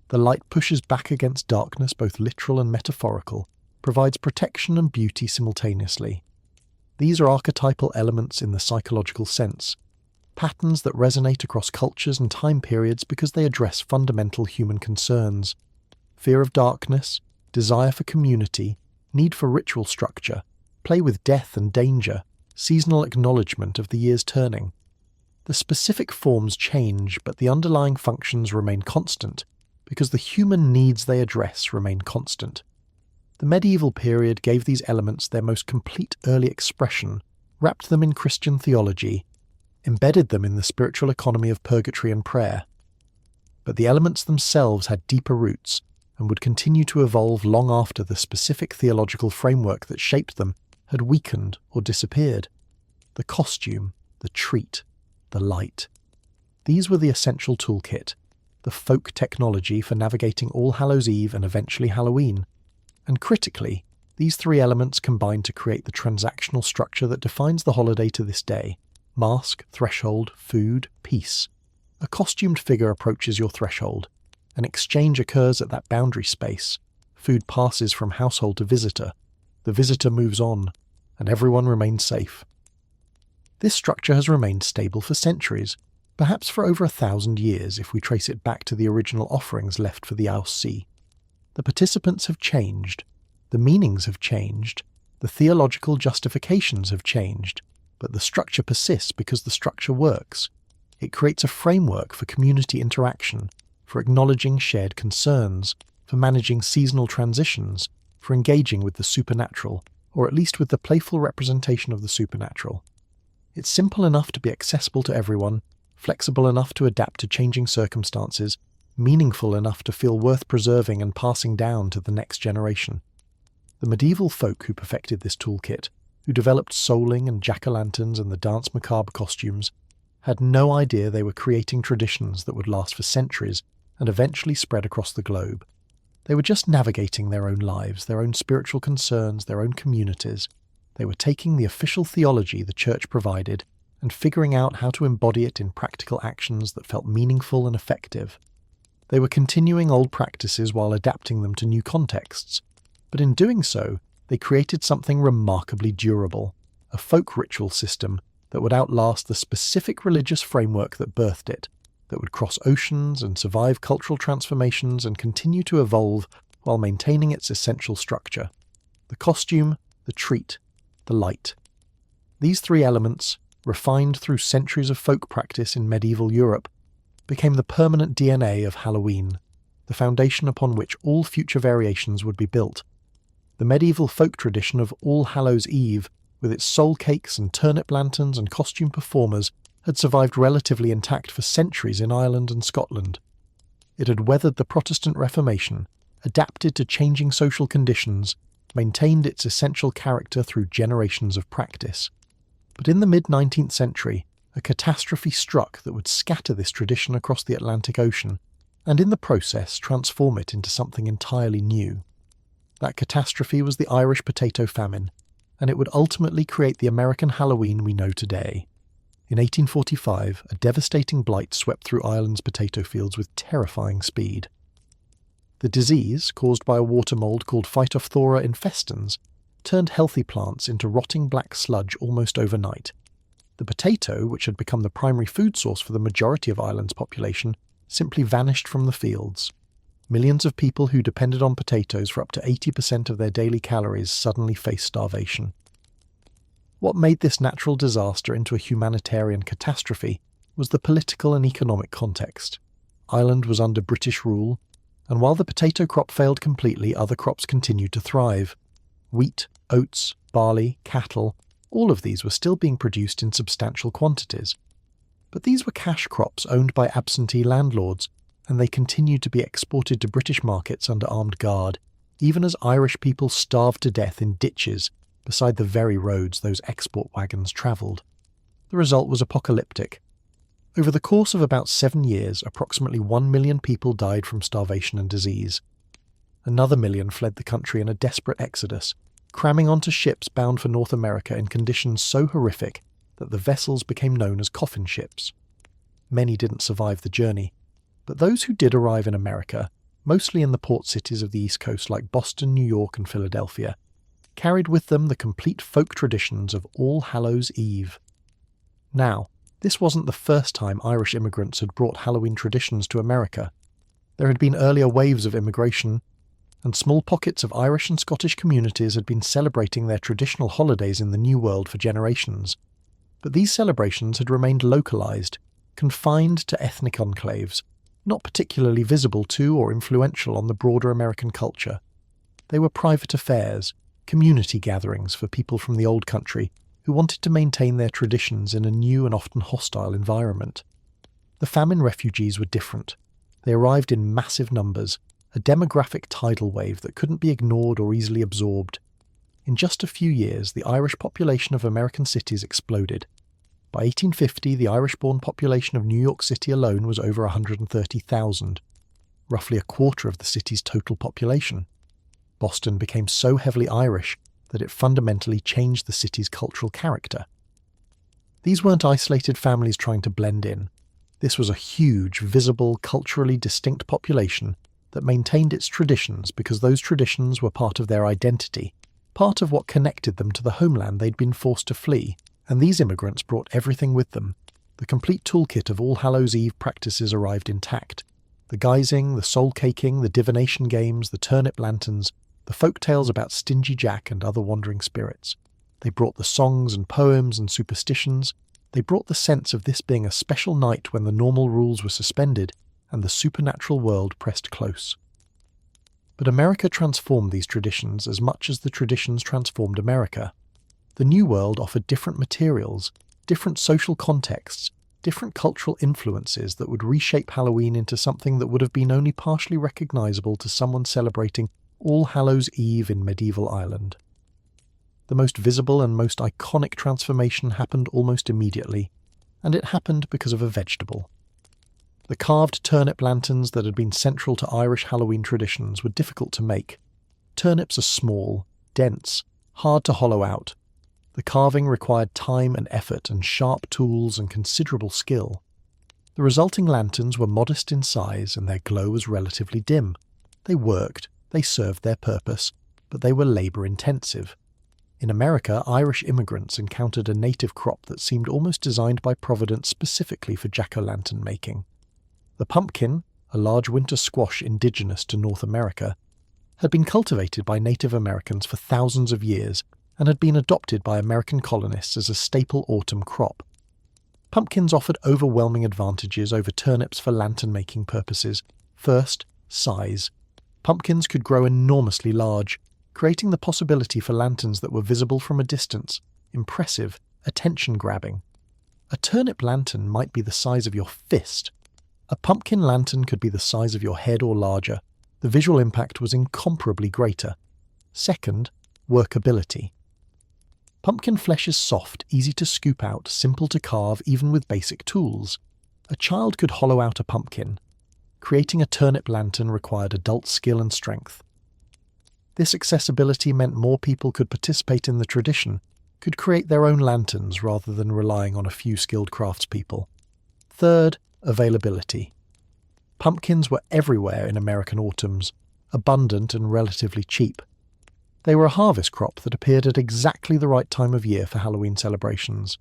The light pushes back against darkness, both literal and metaphorical, provides protection and beauty simultaneously. These are archetypal elements in the psychological sense, patterns that resonate across cultures and time periods because they address fundamental human concerns. Fear of darkness, desire for community, need for ritual structure, play with death and danger, seasonal acknowledgement of the year's turning. The specific forms change, but the underlying functions remain constant, because the human needs they address remain constant. The medieval period gave these elements their most complete early expression, wrapped them in Christian theology, embedded them in the spiritual economy of purgatory and prayer. But the elements themselves had deeper roots and would continue to evolve long after the specific theological framework that shaped them had weakened or disappeared. The costume, the treat, the light. These were the essential toolkit, the folk technology for navigating All Hallows Eve and eventually Halloween. And critically, these three elements combine to create the transactional structure that defines the holiday to this day. Mask, threshold, food, peace. A costumed figure approaches your threshold. An exchange occurs at that boundary space. Food passes from household to visitor. The visitor moves on, and everyone remains safe. This structure has remained stable for centuries, perhaps for over 1,000 years if we trace it back to the original offerings left for the Aussie. The participants have changed, the meanings have changed, the theological justifications have changed, but the structure persists because the structure works. It creates a framework for community interaction, for acknowledging shared concerns, for managing seasonal transitions, for engaging with the supernatural, or at least with the playful representation of the supernatural. It's simple enough to be accessible to everyone, flexible enough to adapt to changing circumstances, meaningful enough to feel worth preserving and passing down to the next generation. The medieval folk who perfected this toolkit, who developed souling and jack-o'-lanterns and the dance macabre costumes, had no idea they were creating traditions that would last for centuries and eventually spread across the globe. They were just navigating their own lives, their own spiritual concerns, their own communities. They were taking the official theology the church provided and figuring out how to embody it in practical actions that felt meaningful and effective. They were continuing old practices while adapting them to new contexts, but in doing so, they created something remarkably durable, a folk ritual system that would outlast the specific religious framework that birthed it, that would cross oceans and survive cultural transformations and continue to evolve while maintaining its essential structure. The costume, the treat, the light. These three elements, refined through centuries of folk practice in medieval Europe, became the permanent DNA of Halloween, the foundation upon which all future variations would be built. The medieval folk tradition of All Hallows Eve, with its soul cakes and turnip lanterns and costume performers, had survived relatively intact for centuries in Ireland and Scotland. It had weathered the Protestant Reformation, adapted to changing social conditions, maintained its essential character through generations of practice. But in the mid-19th century, a catastrophe struck that would scatter this tradition across the Atlantic Ocean, and in the process transform it into something entirely new. That catastrophe was the Irish potato famine, and it would ultimately create the American Halloween we know today. In 1845, a devastating blight swept through Ireland's potato fields with terrifying speed. The disease, caused by a water mould called Phytophthora infestans, turned healthy plants into rotting black sludge almost overnight. The potato, which had become the primary food source for the majority of Ireland's population, simply vanished from the fields. Millions of people who depended on potatoes for up to 80% of their daily calories suddenly faced starvation. What made this natural disaster into a humanitarian catastrophe was the political and economic context. Ireland was under British rule, and while the potato crop failed completely, other crops continued to thrive. Wheat, oats, barley, cattle, all of these were still being produced in substantial quantities. But these were cash crops owned by absentee landlords, and they continued to be exported to British markets under armed guard, even as Irish people starved to death in ditches beside the very roads those export wagons travelled. The result was apocalyptic. Over the course of about 7 years, approximately 1 million people died from starvation and disease. Another million fled the country in a desperate exodus, cramming onto ships bound for North America in conditions so horrific that the vessels became known as coffin ships. Many didn't survive the journey, but those who did arrive in America, mostly in the port cities of the East Coast like Boston, New York and Philadelphia, carried with them the complete folk traditions of All Hallows Eve. Now, this wasn't the first time Irish immigrants had brought Halloween traditions to America. There had been earlier waves of immigration, and small pockets of Irish and Scottish communities had been celebrating their traditional holidays in the New World for generations. But these celebrations had remained localised, confined to ethnic enclaves, not particularly visible to or influential on the broader American culture. They were private affairs, community gatherings for people from the old country who wanted to maintain their traditions in a new and often hostile environment. The famine refugees were different. They arrived in massive numbers, a demographic tidal wave that couldn't be ignored or easily absorbed. In just a few years, the Irish population of American cities exploded. By 1850, the Irish-born population of New York City alone was over 130,000, roughly a quarter of the city's total population. Boston became so heavily Irish that it fundamentally changed the city's cultural character. These weren't isolated families trying to blend in. This was a huge, visible, culturally distinct population that maintained its traditions because those traditions were part of their identity, part of what connected them to the homeland they'd been forced to flee, and these immigrants brought everything with them. The complete toolkit of All Hallows Eve practices arrived intact. The guising, the soul-caking, the divination games, the turnip lanterns, the folk tales about Stingy Jack and other wandering spirits. They brought the songs and poems and superstitions. They brought the sense of this being a special night when the normal rules were suspended and the supernatural world pressed close. But America transformed these traditions as much as the traditions transformed America. The New World offered different materials, different social contexts, different cultural influences that would reshape Halloween into something that would have been only partially recognizable to someone celebrating All Hallows Eve in medieval Ireland. The most visible and most iconic transformation happened almost immediately, and it happened because of a vegetable. The carved turnip lanterns that had been central to Irish Halloween traditions were difficult to make. Turnips are small, dense, hard to hollow out. The carving required time and effort and sharp tools and considerable skill. The resulting lanterns were modest in size and their glow was relatively dim. They worked, they served their purpose, but they were labour-intensive. In America, Irish immigrants encountered a native crop that seemed almost designed by Providence specifically for jack-o'-lantern making. The pumpkin, a large winter squash indigenous to North America, had been cultivated by Native Americans for thousands of years and had been adopted by American colonists as a staple autumn crop. Pumpkins offered overwhelming advantages over turnips for lantern-making purposes. First, size. Pumpkins could grow enormously large, creating the possibility for lanterns that were visible from a distance, impressive, attention-grabbing. A turnip lantern might be the size of your fist. A pumpkin lantern could be the size of your head or larger. The visual impact was incomparably greater. Second, workability. Pumpkin flesh is soft, easy to scoop out, simple to carve even with basic tools. A child could hollow out a pumpkin. Creating a turnip lantern required adult skill and strength. This accessibility meant more people could participate in the tradition, could create their own lanterns rather than relying on a few skilled craftspeople. Third, availability. Pumpkins were everywhere in American autumns, abundant and relatively cheap. They were a harvest crop that appeared at exactly the right time of year for Halloween celebrations.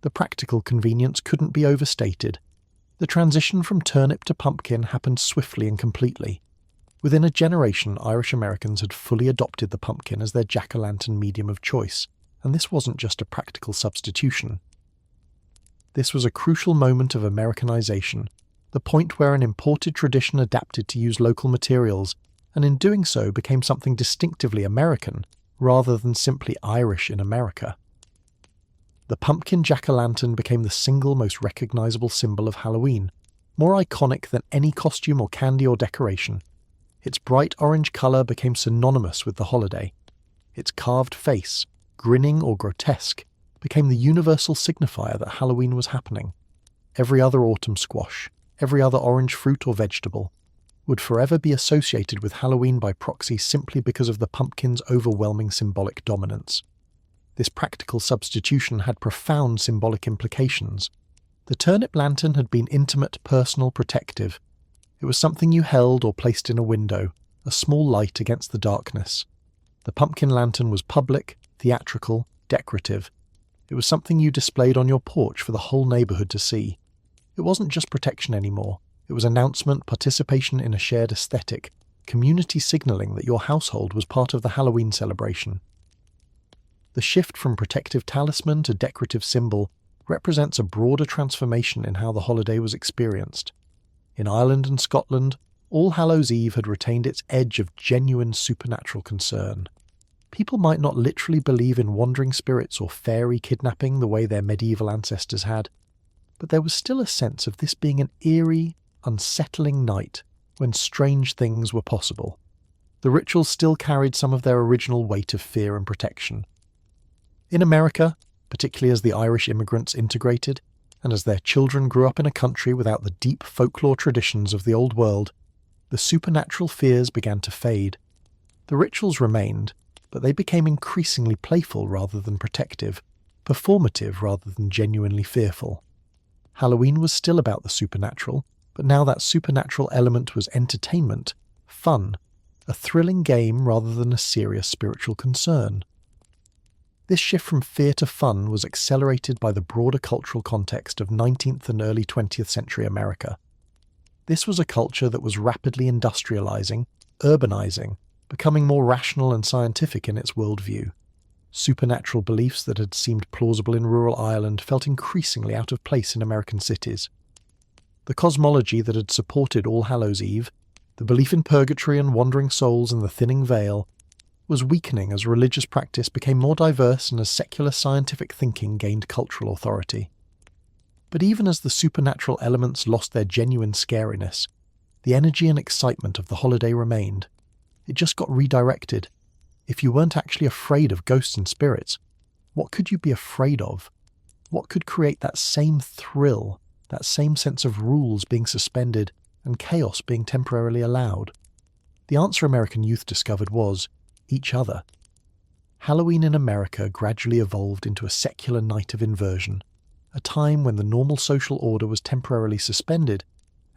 The practical convenience couldn't be overstated. The transition from turnip to pumpkin happened swiftly and completely. Within a generation, Irish Americans had fully adopted the pumpkin as their jack-o'-lantern medium of choice, and this wasn't just a practical substitution. This was a crucial moment of Americanization, the point where an imported tradition adapted to use local materials, and in doing so became something distinctively American, rather than simply Irish in America. The pumpkin jack-o'-lantern became the single most recognizable symbol of Halloween, more iconic than any costume or candy or decoration. Its bright orange color became synonymous with the holiday. Its carved face, grinning or grotesque, became the universal signifier that Halloween was happening. Every other autumn squash, every other orange fruit or vegetable, would forever be associated with Halloween by proxy simply because of the pumpkin's overwhelming symbolic dominance. This practical substitution had profound symbolic implications. The turnip lantern had been intimate, personal, protective. It was something you held or placed in a window, a small light against the darkness. The pumpkin lantern was public, theatrical, decorative. It was something you displayed on your porch for the whole neighborhood to see. It wasn't just protection anymore. It was announcement, participation in a shared aesthetic, community signaling that your household was part of the Halloween celebration. The shift from protective talisman to decorative symbol represents a broader transformation in how the holiday was experienced. In Ireland and Scotland, All Hallows Eve had retained its edge of genuine supernatural concern. People might not literally believe in wandering spirits or fairy kidnapping the way their medieval ancestors had, but there was still a sense of this being an eerie, unsettling night when strange things were possible. The rituals still carried some of their original weight of fear and protection. In America, particularly as the Irish immigrants integrated, and as their children grew up in a country without the deep folklore traditions of the Old World, the supernatural fears began to fade. The rituals remained, but they became increasingly playful rather than protective, performative rather than genuinely fearful. Halloween was still about the supernatural, but now that supernatural element was entertainment, fun, a thrilling game rather than a serious spiritual concern. This shift from fear to fun was accelerated by the broader cultural context of 19th and early 20th century America. This was a culture that was rapidly industrializing, urbanizing, becoming more rational and scientific in its worldview. Supernatural beliefs that had seemed plausible in rural Ireland felt increasingly out of place in American cities. The cosmology that had supported All Hallows Eve, the belief in purgatory and wandering souls and the thinning veil, was weakening as religious practice became more diverse and as secular scientific thinking gained cultural authority. But even as the supernatural elements lost their genuine scariness, the energy and excitement of the holiday remained. It just got redirected. If you weren't actually afraid of ghosts and spirits, what could you be afraid of? What could create that same thrill, that same sense of rules being suspended and chaos being temporarily allowed? The answer American youth discovered was each other. Halloween in America gradually evolved into a secular night of inversion, a time when the normal social order was temporarily suspended,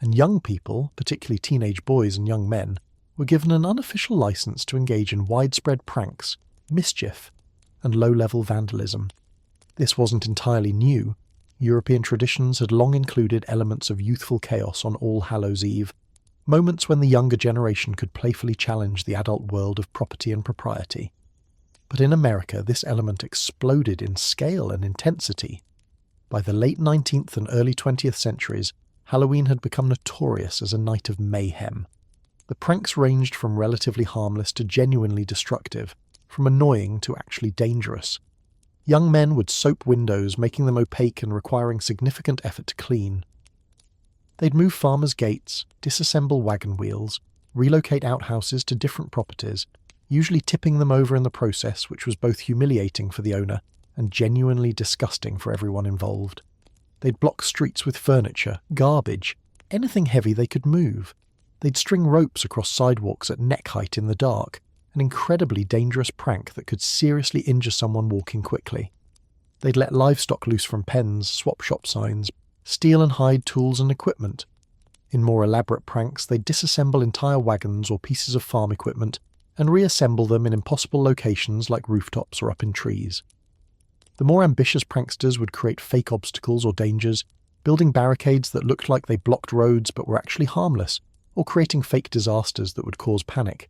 and young people, particularly teenage boys and young men, were given an unofficial license to engage in widespread pranks, mischief, and low-level vandalism. This wasn't entirely new. European traditions had long included elements of youthful chaos on All Hallows Eve, moments when the younger generation could playfully challenge the adult world of property and propriety. But in America, this element exploded in scale and intensity. By the late 19th and early 20th centuries, Halloween had become notorious as a night of mayhem. The pranks ranged from relatively harmless to genuinely destructive, from annoying to actually dangerous. Young men would soap windows, making them opaque and requiring significant effort to clean. They'd move farmers' gates, disassemble wagon wheels, relocate outhouses to different properties, usually tipping them over in the process, which was both humiliating for the owner and genuinely disgusting for everyone involved. They'd block streets with furniture, garbage, anything heavy they could move. They'd string ropes across sidewalks at neck height in the dark, an incredibly dangerous prank that could seriously injure someone walking quickly. They'd let livestock loose from pens, swap shop signs, steal and hide tools and equipment. In more elaborate pranks, they'd disassemble entire wagons or pieces of farm equipment and reassemble them in impossible locations like rooftops or up in trees. The more ambitious pranksters would create fake obstacles or dangers, building barricades that looked like they blocked roads but were actually harmless, or creating fake disasters that would cause panic.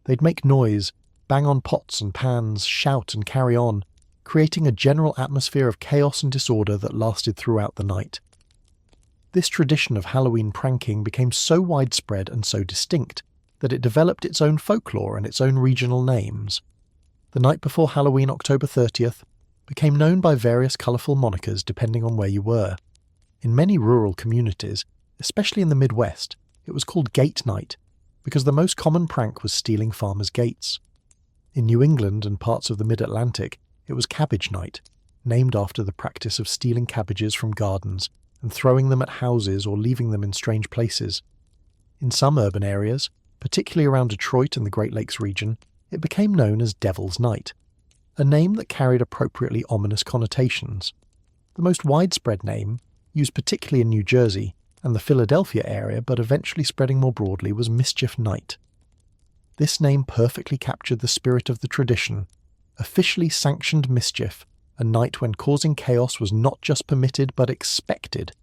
They'd make noise, bang on pots and pans, shout and carry on, creating a general atmosphere of chaos and disorder that lasted throughout the night. This tradition of Halloween pranking became so widespread and so distinct that it developed its own folklore and its own regional names. The night before Halloween, October 30th, became known by various colourful monikers depending on where you were. In many rural communities, especially in the Midwest, it was called Gate Night, because the most common prank was stealing farmers' gates. In New England and parts of the Mid-Atlantic, it was Cabbage Night, named after the practice of stealing cabbages from gardens and throwing them at houses or leaving them in strange places. In some urban areas, particularly around Detroit and the Great Lakes region, it became known as Devil's Night, a name that carried appropriately ominous connotations. The most widespread name, used particularly in New Jersey and the Philadelphia area but eventually spreading more broadly, was Mischief Night. This name perfectly captured the spirit of the tradition, officially sanctioned mischief, a night when causing chaos was not just permitted but expected,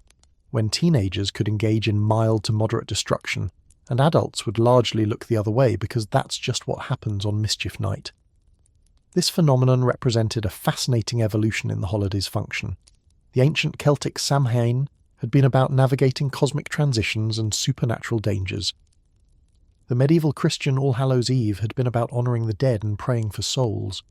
when teenagers could engage in mild to moderate destruction, and adults would largely look the other way because that's just what happens on Mischief Night. This phenomenon represented a fascinating evolution in the holiday's function. The ancient Celtic Samhain had been about navigating cosmic transitions and supernatural dangers. The medieval Christian All Hallows Eve had been about honouring the dead and praying for souls.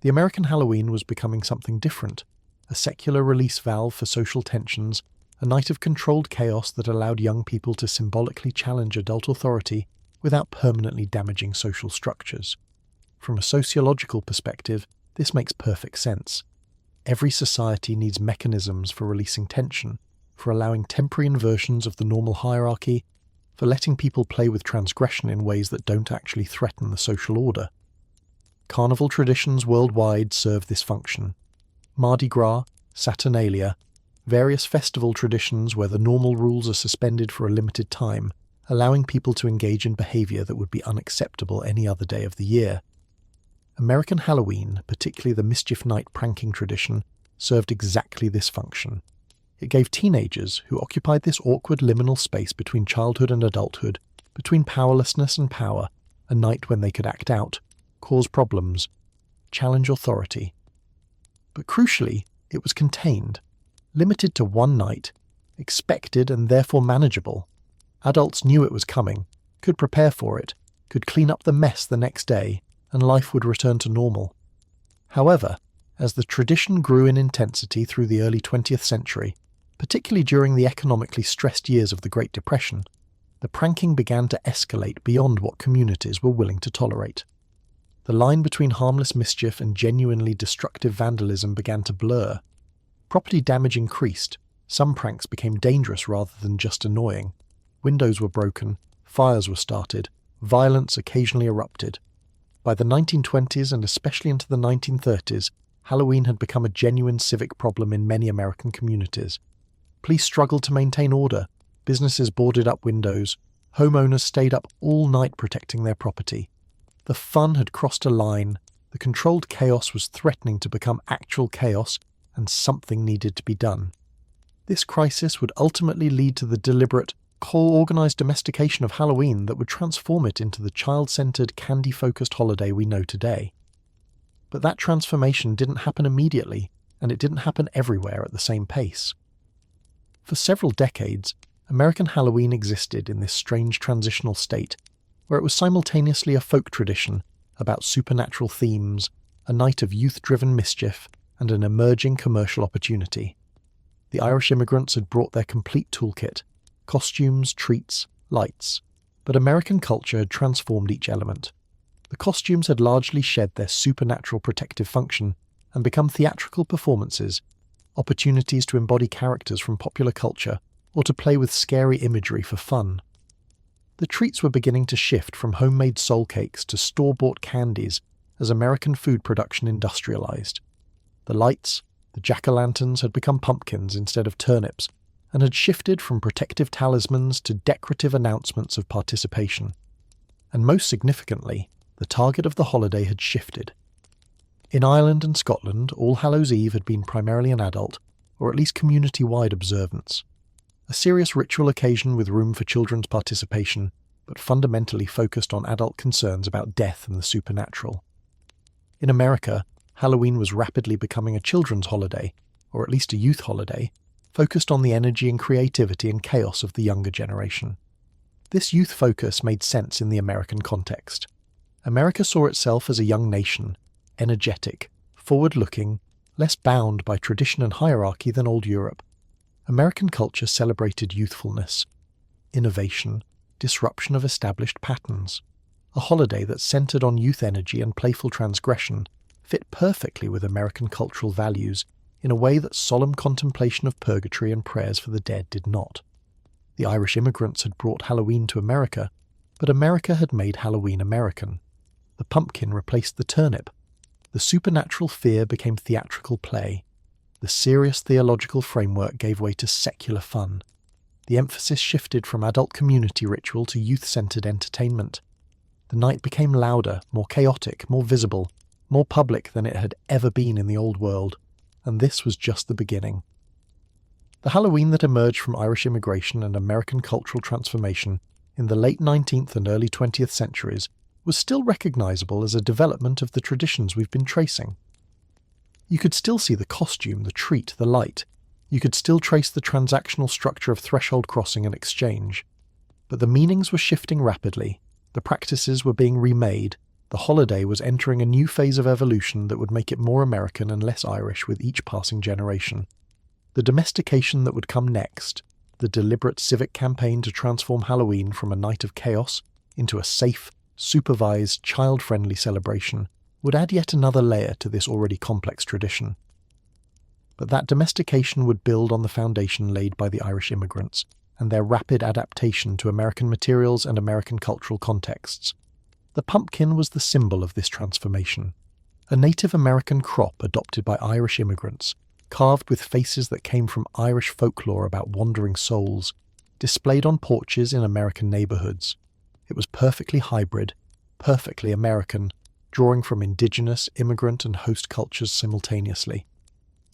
The American Halloween was becoming something different, a secular release valve for social tensions, a night of controlled chaos that allowed young people to symbolically challenge adult authority without permanently damaging social structures. From a sociological perspective, this makes perfect sense. Every society needs mechanisms for releasing tension, for allowing temporary inversions of the normal hierarchy, for letting people play with transgression in ways that don't actually threaten the social order. Carnival traditions worldwide serve this function. Mardi Gras, Saturnalia, various festival traditions where the normal rules are suspended for a limited time, allowing people to engage in behaviour that would be unacceptable any other day of the year. American Halloween, particularly the Mischief Night pranking tradition, served exactly this function. It gave teenagers, who occupied this awkward liminal space between childhood and adulthood, between powerlessness and power, a night when they could act out, cause problems, challenge authority. But crucially, it was contained, limited to one night, expected and therefore manageable. Adults knew it was coming, could prepare for it, could clean up the mess the next day, and life would return to normal. However, as the tradition grew in intensity through the early 20th century, particularly during the economically stressed years of the Great Depression, the pranking began to escalate beyond what communities were willing to tolerate. The line between harmless mischief and genuinely destructive vandalism began to blur. Property damage increased, some pranks became dangerous rather than just annoying. Windows were broken, fires were started, violence occasionally erupted. By the 1920s and especially into the 1930s, Halloween had become a genuine civic problem in many American communities. Police struggled to maintain order, businesses boarded up windows, homeowners stayed up all night protecting their property. The fun had crossed a line, the controlled chaos was threatening to become actual chaos, and something needed to be done. This crisis would ultimately lead to the deliberate, co-organised domestication of Halloween that would transform it into the child-centred, candy-focused holiday we know today. But that transformation didn't happen immediately, and it didn't happen everywhere at the same pace. For several decades, American Halloween existed in this strange transitional state, where it was simultaneously a folk tradition about supernatural themes, a night of youth-driven mischief, and an emerging commercial opportunity. The Irish immigrants had brought their complete toolkit: costumes, treats, lights. But American culture had transformed each element. The costumes had largely shed their supernatural protective function and become theatrical performances, opportunities to embody characters from popular culture or to play with scary imagery for fun. The treats were beginning to shift from homemade soul cakes to store-bought candies as American food production industrialized. The lights, the jack-o'-lanterns, had become pumpkins instead of turnips, and had shifted from protective talismans to decorative announcements of participation. And most significantly, the target of the holiday had shifted. In Ireland and Scotland, All Hallows Eve had been primarily an adult, or at least community-wide observance. A serious ritual occasion with room for children's participation, but fundamentally focused on adult concerns about death and the supernatural. In America, Halloween was rapidly becoming a children's holiday, or at least a youth holiday, focused on the energy and creativity and chaos of the younger generation. This youth focus made sense in the American context. America saw itself as a young nation, energetic, forward-looking, less bound by tradition and hierarchy than old Europe. American culture celebrated youthfulness, innovation, disruption of established patterns. A holiday that centered on youth energy and playful transgression fit perfectly with American cultural values in a way that solemn contemplation of purgatory and prayers for the dead did not. The Irish immigrants had brought Halloween to America, but America had made Halloween American. The pumpkin replaced the turnip. The supernatural fear became theatrical play. The serious theological framework gave way to secular fun. The emphasis shifted from adult community ritual to youth-centered entertainment. The night became louder, more chaotic, more visible, more public than it had ever been in the old world, and this was just the beginning. The Halloween that emerged from Irish immigration and American cultural transformation in the late 19th and early 20th centuries was still recognizable as a development of the traditions we've been tracing. You could still see the costume, the treat, the light. You could still trace the transactional structure of threshold crossing and exchange. But the meanings were shifting rapidly, The practices were being remade. The holiday was entering a new phase of evolution that would make it more American and less Irish with each passing generation. The domestication that would come next, the deliberate civic campaign to transform Halloween from a night of chaos into a safe, supervised, child-friendly celebration, would add yet another layer to this already complex tradition. But that domestication would build on the foundation laid by the Irish immigrants and their rapid adaptation to American materials and American cultural contexts. The pumpkin was the symbol of this transformation. A Native American crop adopted by Irish immigrants, carved with faces that came from Irish folklore about wandering souls, displayed on porches in American neighborhoods. It was perfectly hybrid, perfectly American, drawing from indigenous, immigrant and host cultures simultaneously.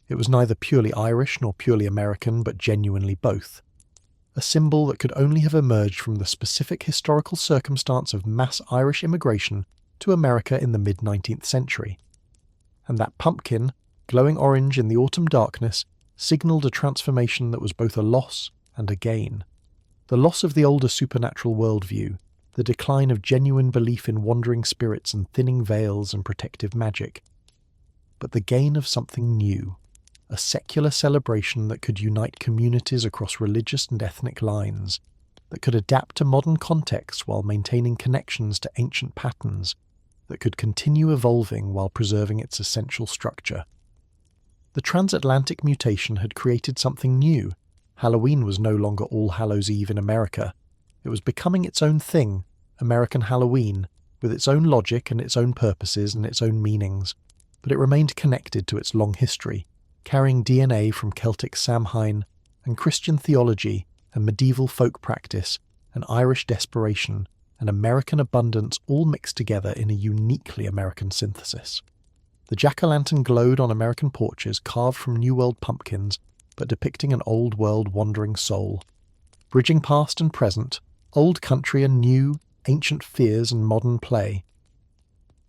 It was neither purely Irish nor purely American, but genuinely both. A symbol that could only have emerged from the specific historical circumstance of mass Irish immigration to America in the mid-19th century. And that pumpkin, glowing orange in the autumn darkness, signalled a transformation that was both a loss and a gain. The loss of the older supernatural worldview, the decline of genuine belief in wandering spirits and thinning veils and protective magic. But the gain of something new, a secular celebration that could unite communities across religious and ethnic lines, that could adapt to modern contexts while maintaining connections to ancient patterns, that could continue evolving while preserving its essential structure. The transatlantic mutation had created something new. Halloween was no longer All Hallows Eve in America. It was becoming its own thing, American Halloween, with its own logic and its own purposes and its own meanings, but it remained connected to its long history, carrying DNA from Celtic Samhain and Christian theology and medieval folk practice and Irish desperation and American abundance all mixed together in a uniquely American synthesis. The jack-o'-lantern glowed on American porches carved from New World pumpkins, but depicting an Old World wandering soul. Bridging past and present, old country and new, ancient fears and modern play.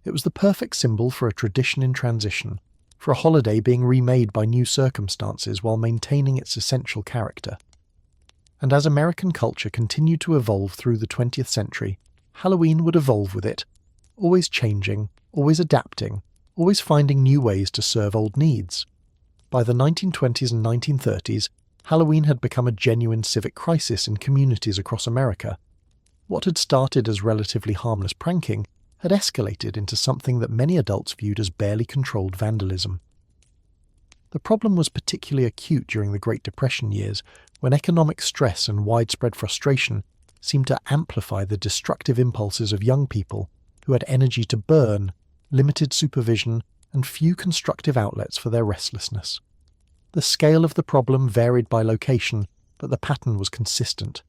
It was the perfect symbol for a tradition in transition, for a holiday being remade by new circumstances while maintaining its essential character. And as American culture continued to evolve through the 20th century, Halloween would evolve with it, always changing, always adapting, always finding new ways to serve old needs. By the 1920s and 1930s, Halloween had become a genuine civic crisis in communities across America. What had started as relatively harmless pranking had escalated into something that many adults viewed as barely controlled vandalism. The problem was particularly acute during the Great Depression years, when economic stress and widespread frustration seemed to amplify the destructive impulses of young people who had energy to burn, limited supervision, and few constructive outlets for their restlessness. The scale of the problem varied by location, but the pattern was consistent.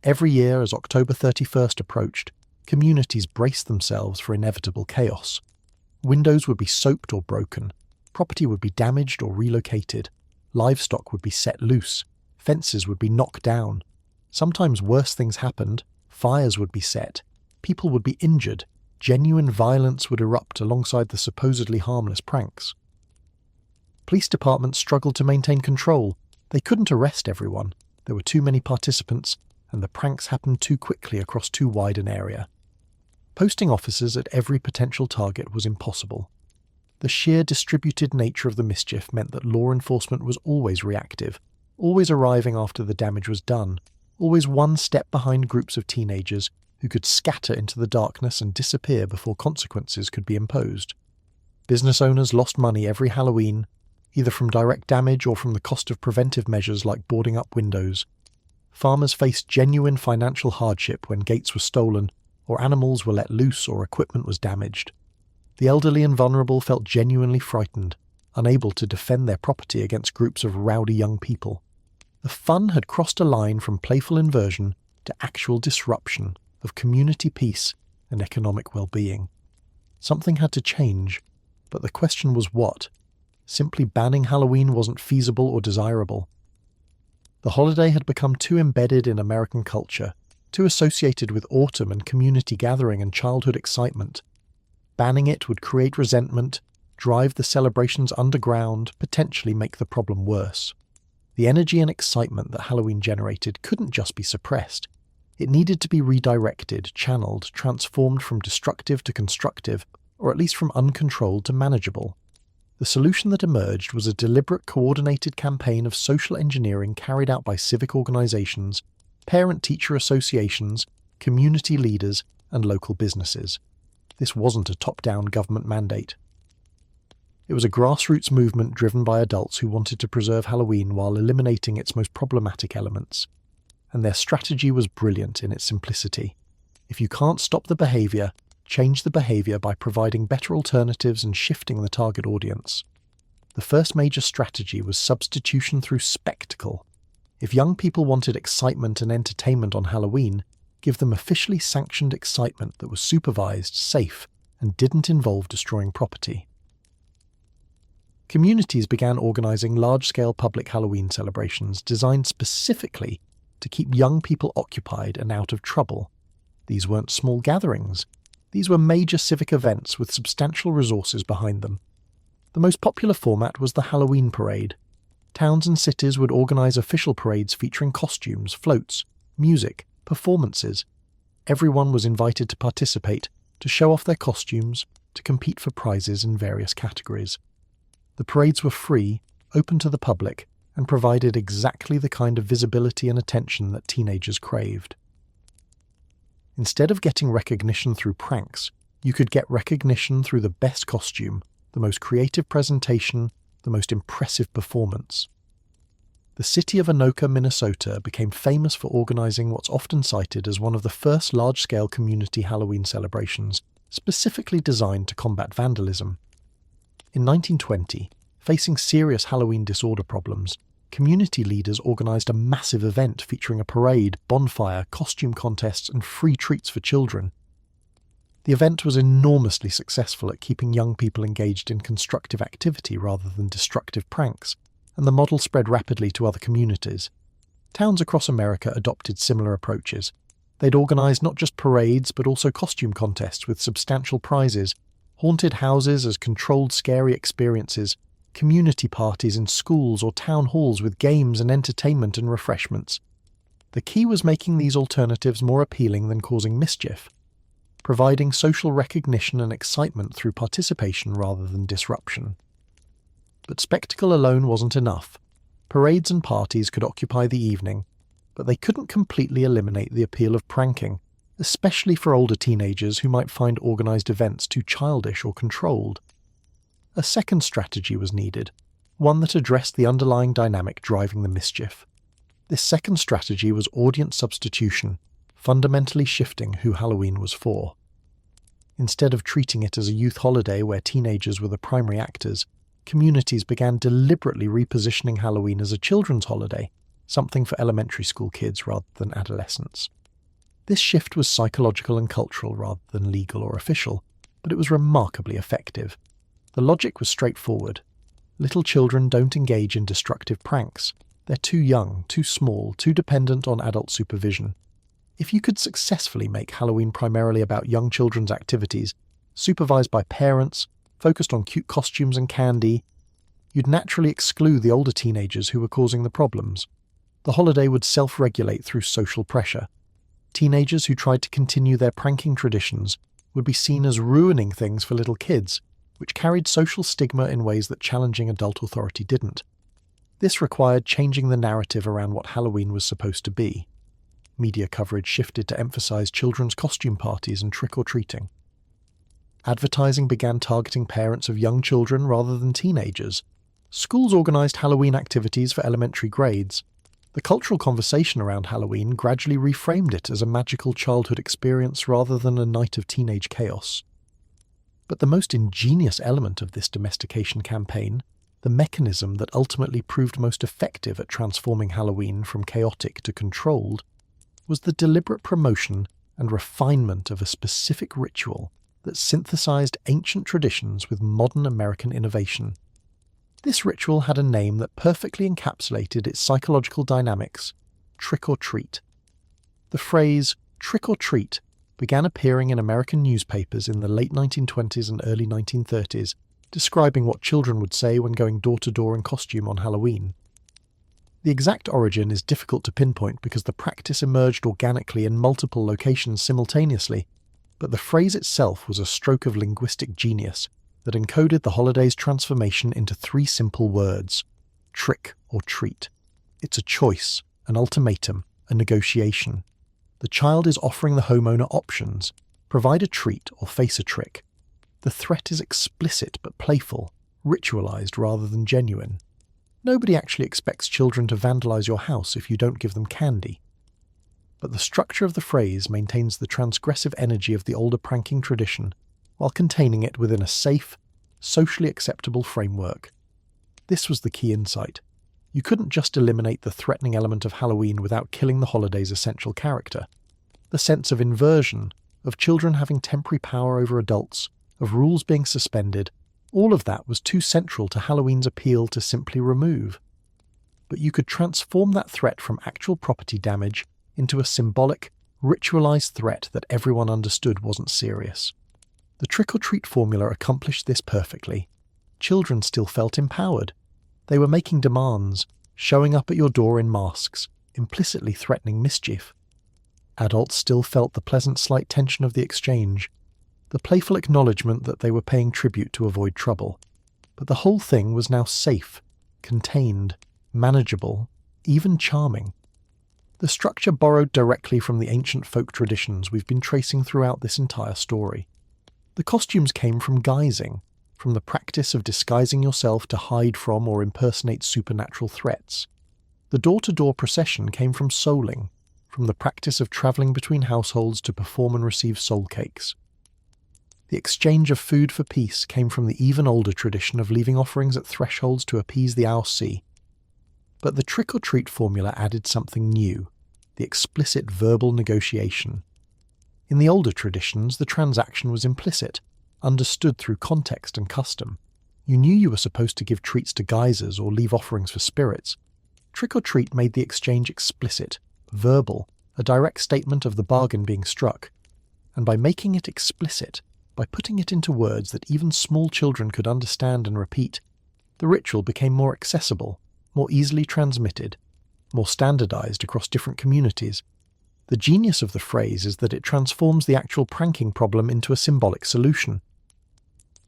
Every year, as October 31st approached, communities braced themselves for inevitable chaos. Windows would be soaked or broken, property would be damaged or relocated, livestock would be set loose, fences would be knocked down. Sometimes worse things happened, fires would be set, people would be injured, genuine violence would erupt alongside the supposedly harmless pranks. Police departments struggled to maintain control. They couldn't arrest everyone. There were too many participants, and the pranks happened too quickly across too wide an area. Posting officers at every potential target was impossible. The sheer distributed nature of the mischief meant that law enforcement was always reactive, always arriving after the damage was done, always one step behind groups of teenagers who could scatter into the darkness and disappear before consequences could be imposed. Business owners lost money every Halloween, either from direct damage or from the cost of preventive measures like boarding up windows. Farmers faced genuine financial hardship when gates were stolen, or animals were let loose or equipment was damaged. The elderly and vulnerable felt genuinely frightened, unable to defend their property against groups of rowdy young people. The fun had crossed a line from playful inversion to actual disruption of community peace and economic well-being. Something had to change, but the question was what? Simply banning Halloween wasn't feasible or desirable. The holiday had become too embedded in American culture, too associated with autumn and community gathering and childhood excitement. Banning it would create resentment, drive the celebrations underground, potentially make the problem worse. The energy and excitement that Halloween generated couldn't just be suppressed. It needed to be redirected, channeled, transformed from destructive to constructive, or at least from uncontrolled to manageable. The solution that emerged was a deliberate, coordinated campaign of social engineering carried out by civic organisations, parent-teacher associations, community leaders, and local businesses. This wasn't a top-down government mandate. It was a grassroots movement driven by adults who wanted to preserve Halloween while eliminating its most problematic elements. And their strategy was brilliant in its simplicity. If you can't stop the behaviour, change the behaviour by providing better alternatives and shifting the target audience. The first major strategy was substitution through spectacle. If young people wanted excitement and entertainment on Halloween, give them officially sanctioned excitement that was supervised, safe, and didn't involve destroying property. Communities began organising large-scale public Halloween celebrations designed specifically to keep young people occupied and out of trouble. These weren't small gatherings. These were major civic events with substantial resources behind them. The most popular format was the Halloween parade. Towns and cities would organise official parades featuring costumes, floats, music, performances. Everyone was invited to participate, to show off their costumes, to compete for prizes in various categories. The parades were free, open to the public, and provided exactly the kind of visibility and attention that teenagers craved. Instead of getting recognition through pranks, you could get recognition through the best costume, the most creative presentation, the most impressive performance. The city of Anoka, Minnesota became famous for organising what's often cited as one of the first large-scale community Halloween celebrations, specifically designed to combat vandalism. In 1920, facing serious Halloween disorder problems, community leaders organised a massive event featuring a parade, bonfire, costume contests, and free treats for children. The event was enormously successful at keeping young people engaged in constructive activity rather than destructive pranks, and the model spread rapidly to other communities. Towns across America adopted similar approaches. They'd organised not just parades but also costume contests with substantial prizes, haunted houses as controlled scary experiences, community parties in schools or town halls with games and entertainment and refreshments. The key was making these alternatives more appealing than causing mischief, providing social recognition and excitement through participation rather than disruption. But spectacle alone wasn't enough. Parades and parties could occupy the evening, but they couldn't completely eliminate the appeal of pranking, especially for older teenagers who might find organised events too childish or controlled. A second strategy was needed, one that addressed the underlying dynamic driving the mischief. This second strategy was audience substitution, fundamentally shifting who Halloween was for. Instead of treating it as a youth holiday where teenagers were the primary actors, communities began deliberately repositioning Halloween as a children's holiday, something for elementary school kids rather than adolescents. This shift was psychological and cultural rather than legal or official, but it was remarkably effective. The logic was straightforward. Little children don't engage in destructive pranks. They're too young, too small, too dependent on adult supervision. If you could successfully make Halloween primarily about young children's activities, supervised by parents, focused on cute costumes and candy, you'd naturally exclude the older teenagers who were causing the problems. The holiday would self-regulate through social pressure. Teenagers who tried to continue their pranking traditions would be seen as ruining things for little kids, which carried social stigma in ways that challenging adult authority didn't. This required changing the narrative around what Halloween was supposed to be. Media coverage shifted to emphasize children's costume parties and trick-or-treating. Advertising began targeting parents of young children rather than teenagers. Schools organized Halloween activities for elementary grades. The cultural conversation around Halloween gradually reframed it as a magical childhood experience rather than a night of teenage chaos. But the most ingenious element of this domestication campaign, the mechanism that ultimately proved most effective at transforming Halloween from chaotic to controlled, was the deliberate promotion and refinement of a specific ritual that synthesized ancient traditions with modern American innovation. This ritual had a name that perfectly encapsulated its psychological dynamics: trick or treat. The phrase trick or treat began appearing in American newspapers in the late 1920s and early 1930s, describing what children would say when going door to door in costume on Halloween. The exact origin is difficult to pinpoint because the practice emerged organically in multiple locations simultaneously, but the phrase itself was a stroke of linguistic genius that encoded the holiday's transformation into 3 simple words: trick or treat. It's a choice, an ultimatum, a negotiation. The child is offering the homeowner options: provide a treat or face a trick. The threat is explicit but playful, ritualized rather than genuine. Nobody actually expects children to vandalize your house if you don't give them candy. But the structure of the phrase maintains the transgressive energy of the older pranking tradition while containing it within a safe, socially acceptable framework. This was the key insight. You couldn't just eliminate the threatening element of Halloween without killing the holiday's essential character. The sense of inversion, of children having temporary power over adults, of rules being suspended, all of that was too central to Halloween's appeal to simply remove. But you could transform that threat from actual property damage into a symbolic, ritualized threat that everyone understood wasn't serious. The trick-or-treat formula accomplished this perfectly. Children still felt empowered. They were making demands, showing up at your door in masks, implicitly threatening mischief. Adults still felt the pleasant slight tension of the exchange, the playful acknowledgement that they were paying tribute to avoid trouble. But the whole thing was now safe, contained, manageable, even charming. The structure borrowed directly from the ancient folk traditions we've been tracing throughout this entire story. The costumes came from guising, from the practice of disguising yourself to hide from or impersonate supernatural threats. The door-to-door procession came from souling, from the practice of travelling between households to perform and receive soul cakes. The exchange of food for peace came from the even older tradition of leaving offerings at thresholds to appease the Ao-Si. But the trick-or-treat formula added something new, the explicit verbal negotiation. In the older traditions, the transaction was implicit, understood through context and custom. You knew you were supposed to give treats to geysers or leave offerings for spirits. Trick-or-treat made the exchange explicit, verbal, a direct statement of the bargain being struck. And by making it explicit, by putting it into words that even small children could understand and repeat, the ritual became more accessible, more easily transmitted, more standardized across different communities. The genius of the phrase is that it transforms the actual pranking problem into a symbolic solution.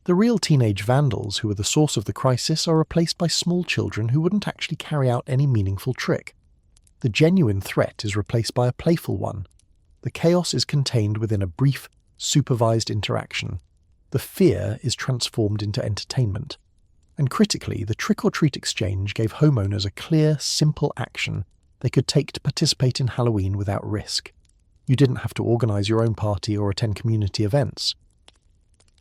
The real teenage vandals who were the source of the crisis are replaced by small children who wouldn't actually carry out any meaningful trick. The genuine threat is replaced by a playful one. The chaos is contained within a brief, supervised interaction. The fear is transformed into entertainment. And critically, the trick-or-treat exchange gave homeowners a clear, simple action they could take to participate in Halloween without risk. You didn't have to organize your own party or attend community events.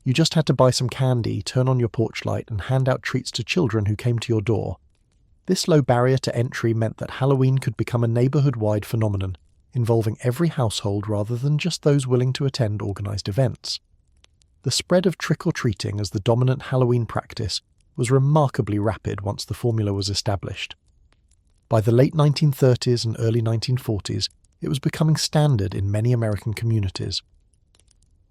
You just had to buy some candy, turn on your porch light, and hand out treats to children who came to your door. This low barrier to entry meant that Halloween could become a neighborhood-wide phenomenon, involving every household rather than just those willing to attend organized events. The spread of trick-or-treating as the dominant Halloween practice was remarkably rapid once the formula was established. By the late 1930s and early 1940s, it was becoming standard in many American communities.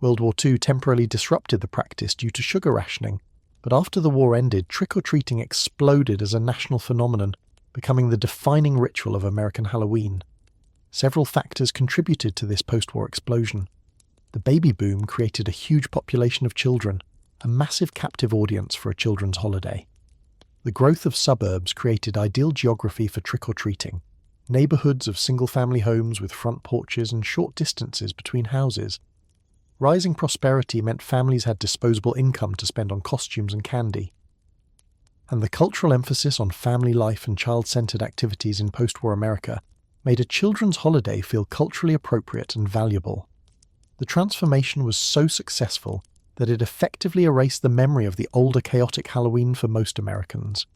World War II temporarily disrupted the practice due to sugar rationing, but after the war ended, trick-or-treating exploded as a national phenomenon, becoming the defining ritual of American Halloween. Several factors contributed to this post-war explosion. The baby boom created a huge population of children, a massive captive audience for a children's holiday. The growth of suburbs created ideal geography for trick-or-treating, neighborhoods of single-family homes with front porches and short distances between houses. Rising prosperity meant families had disposable income to spend on costumes and candy. And the cultural emphasis on family life and child-centered activities in post-war America made a children's holiday feel culturally appropriate and valuable. The transformation was so successful that it effectively erased the memory of the older chaotic Halloween for most Americans.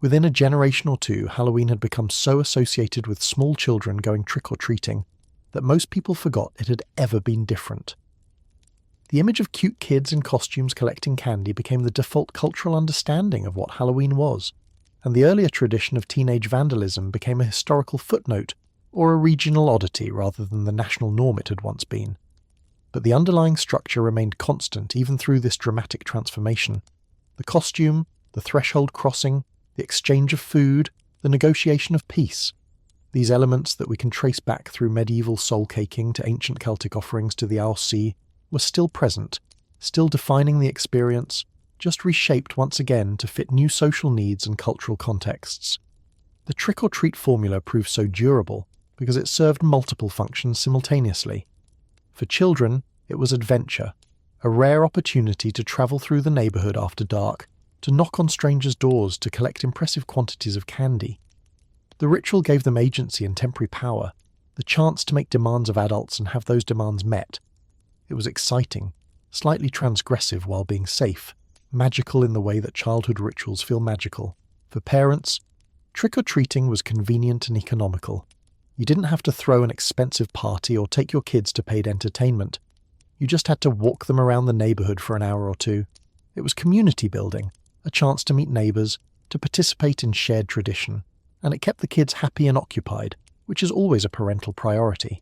Within a generation or two, Halloween had become so associated with small children going trick-or-treating that most people forgot it had ever been different. The image of cute kids in costumes collecting candy became the default cultural understanding of what Halloween was, and the earlier tradition of teenage vandalism became a historical footnote or a regional oddity rather than the national norm it had once been. But the underlying structure remained constant even through this dramatic transformation. The costume, the threshold crossing, the exchange of food, the negotiation of peace. These elements that we can trace back through medieval soul-caking to ancient Celtic offerings to the Alsi were still present, still defining the experience, just reshaped once again to fit new social needs and cultural contexts. The trick-or-treat formula proved so durable because it served multiple functions simultaneously. For children, it was adventure, a rare opportunity to travel through the neighbourhood after dark, to knock on strangers' doors to collect impressive quantities of candy. The ritual gave them agency and temporary power, the chance to make demands of adults and have those demands met. It was exciting, slightly transgressive while being safe, magical in the way that childhood rituals feel magical. For parents, trick-or-treating was convenient and economical. You didn't have to throw an expensive party or take your kids to paid entertainment. You just had to walk them around the neighbourhood for an hour or two. It was community building, a chance to meet neighbours, to participate in shared tradition, and it kept the kids happy and occupied, which is always a parental priority.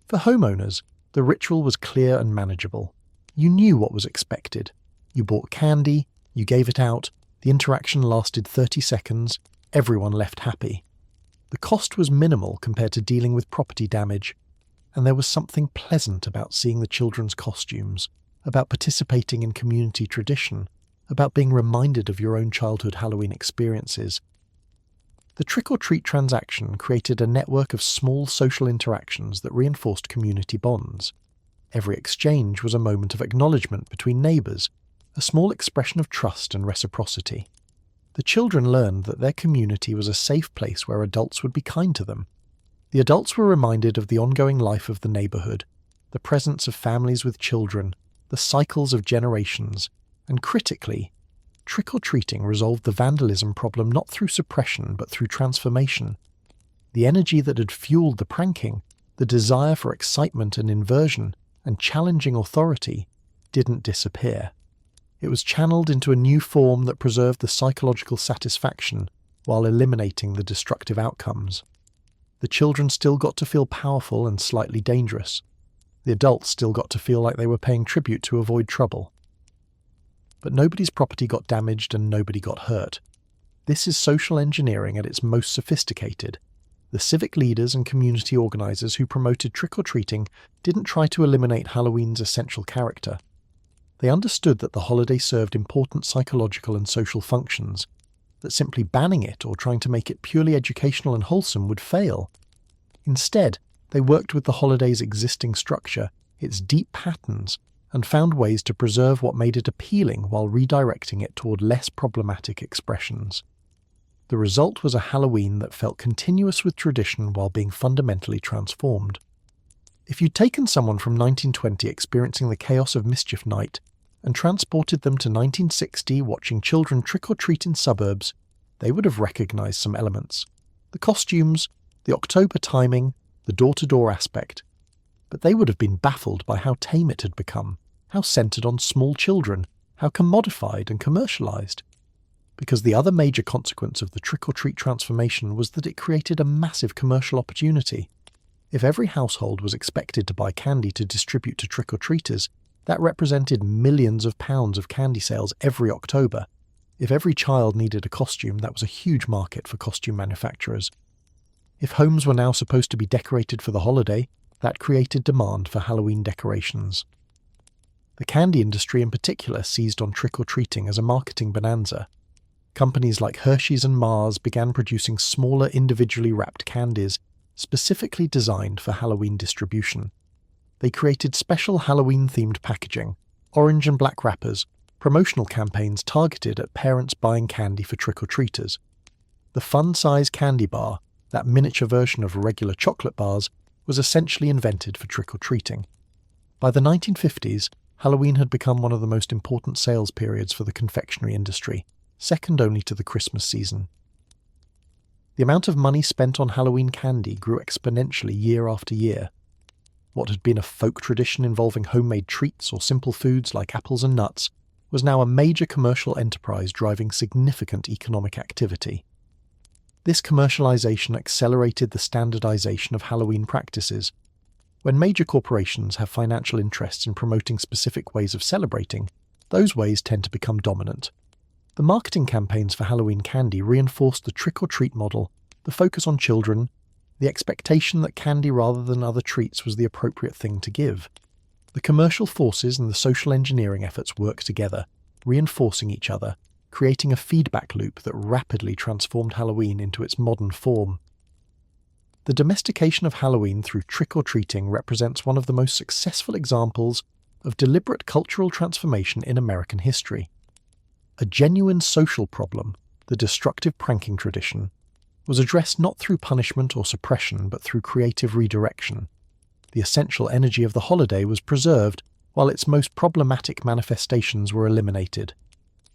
For homeowners, the ritual was clear and manageable. You knew what was expected. You bought candy, you gave it out, the interaction lasted 30 seconds, everyone left happy. The cost was minimal compared to dealing with property damage, and there was something pleasant about seeing the children's costumes, about participating in community tradition, about being reminded of your own childhood Halloween experiences. The trick-or-treat transaction created a network of small social interactions that reinforced community bonds. Every exchange was a moment of acknowledgement between neighbours, a small expression of trust and reciprocity. The children learned that their community was a safe place where adults would be kind to them. The adults were reminded of the ongoing life of the neighbourhood, the presence of families with children, the cycles of generations, and critically, trick-or-treating resolved the vandalism problem not through suppression but through transformation. The energy that had fueled the pranking, the desire for excitement and inversion, and challenging authority, didn't disappear. It was channeled into a new form that preserved the psychological satisfaction while eliminating the destructive outcomes. The children still got to feel powerful and slightly dangerous. The adults still got to feel like they were paying tribute to avoid trouble. But nobody's property got damaged and nobody got hurt. This is social engineering at its most sophisticated. The civic leaders and community organisers who promoted trick-or-treating didn't try to eliminate Halloween's essential character. They understood that the holiday served important psychological and social functions, that simply banning it or trying to make it purely educational and wholesome would fail. Instead, they worked with the holiday's existing structure, its deep patterns, and found ways to preserve what made it appealing while redirecting it toward less problematic expressions. The result was a Halloween that felt continuous with tradition while being fundamentally transformed. If you'd taken someone from 1920 experiencing the chaos of Mischief Night and transported them to 1960 watching children trick-or-treat in suburbs, they would have recognised some elements. The costumes, the October timing, the door-to-door aspect. But they would have been baffled by how tame it had become, how centred on small children, how commodified and commercialised. Because the other major consequence of the trick-or-treat transformation was that it created a massive commercial opportunity. If every household was expected to buy candy to distribute to trick-or-treaters, that represented millions of pounds of candy sales every October. If every child needed a costume, that was a huge market for costume manufacturers. If homes were now supposed to be decorated for the holiday, that created demand for Halloween decorations. The candy industry in particular seized on trick-or-treating as a marketing bonanza. Companies like Hershey's and Mars began producing smaller individually wrapped candies specifically designed for Halloween distribution. They created special Halloween-themed packaging, orange and black wrappers, promotional campaigns targeted at parents buying candy for trick-or-treaters. The fun-size candy bar, that miniature version of regular chocolate bars, was essentially invented for trick-or-treating. By the 1950s, Halloween had become one of the most important sales periods for the confectionery industry, second only to the Christmas season. The amount of money spent on Halloween candy grew exponentially year after year. What had been a folk tradition involving homemade treats or simple foods like apples and nuts was now a major commercial enterprise driving significant economic activity. This commercialization accelerated the standardization of Halloween practices. When major corporations have financial interests in promoting specific ways of celebrating, those ways tend to become dominant. The marketing campaigns for Halloween candy reinforced the trick-or-treat model, the focus on children, the expectation that candy rather than other treats was the appropriate thing to give. The commercial forces and the social engineering efforts worked together, reinforcing each other, creating a feedback loop that rapidly transformed Halloween into its modern form. The domestication of Halloween through trick-or-treating represents one of the most successful examples of deliberate cultural transformation in American history. A genuine social problem, the destructive pranking tradition, was addressed not through punishment or suppression but through creative redirection. The essential energy of the holiday was preserved while its most problematic manifestations were eliminated,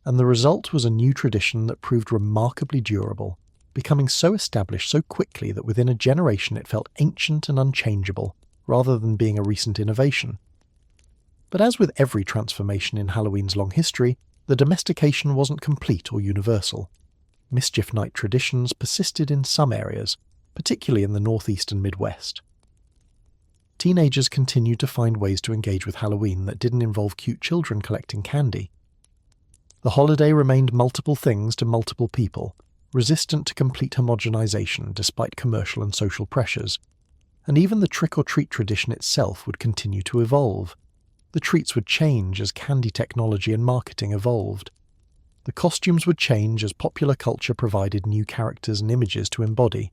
and the result was a new tradition that proved remarkably durable, becoming so established so quickly that within a generation it felt ancient and unchangeable, rather than being a recent innovation. But as with every transformation in Halloween's long history, the domestication wasn't complete or universal. Mischief night traditions persisted in some areas, particularly in the Northeast and Midwest. Teenagers continued to find ways to engage with Halloween that didn't involve cute children collecting candy. The holiday remained multiple things to multiple people, resistant to complete homogenization despite commercial and social pressures. And even the trick-or-treat tradition itself would continue to evolve. The treats would change as candy technology and marketing evolved. The costumes would change as popular culture provided new characters and images to embody.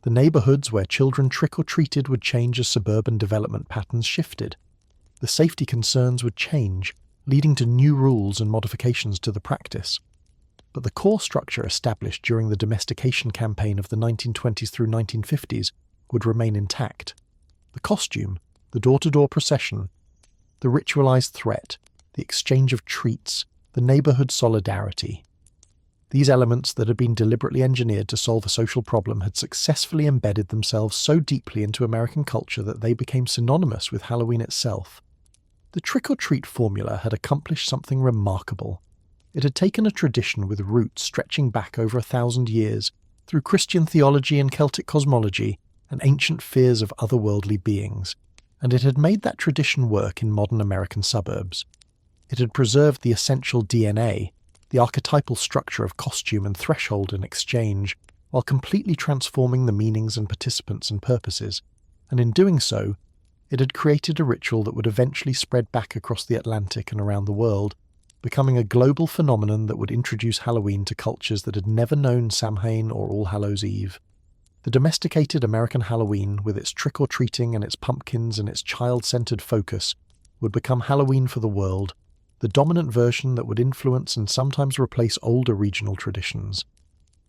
The neighborhoods where children trick-or-treated would change as suburban development patterns shifted. The safety concerns would change, leading to new rules and modifications to the practice. But the core structure established during the domestication campaign of the 1920s through 1950s would remain intact. The costume, the door-to-door procession, the ritualized threat, the exchange of treats, the neighborhood solidarity. These elements that had been deliberately engineered to solve a social problem had successfully embedded themselves so deeply into American culture that they became synonymous with Halloween itself. The trick-or-treat formula had accomplished something remarkable. It had taken a tradition with roots stretching back over 1,000 years, through Christian theology and Celtic cosmology, and ancient fears of otherworldly beings, and it had made that tradition work in modern American suburbs. It had preserved the essential DNA, the archetypal structure of costume and threshold and exchange, while completely transforming the meanings and participants and purposes, and in doing so, it had created a ritual that would eventually spread back across the Atlantic and around the world, becoming a global phenomenon that would introduce Halloween to cultures that had never known Samhain or All Hallows Eve. The domesticated American Halloween, with its trick-or-treating and its pumpkins and its child-centered focus, would become Halloween for the world, the dominant version that would influence and sometimes replace older regional traditions.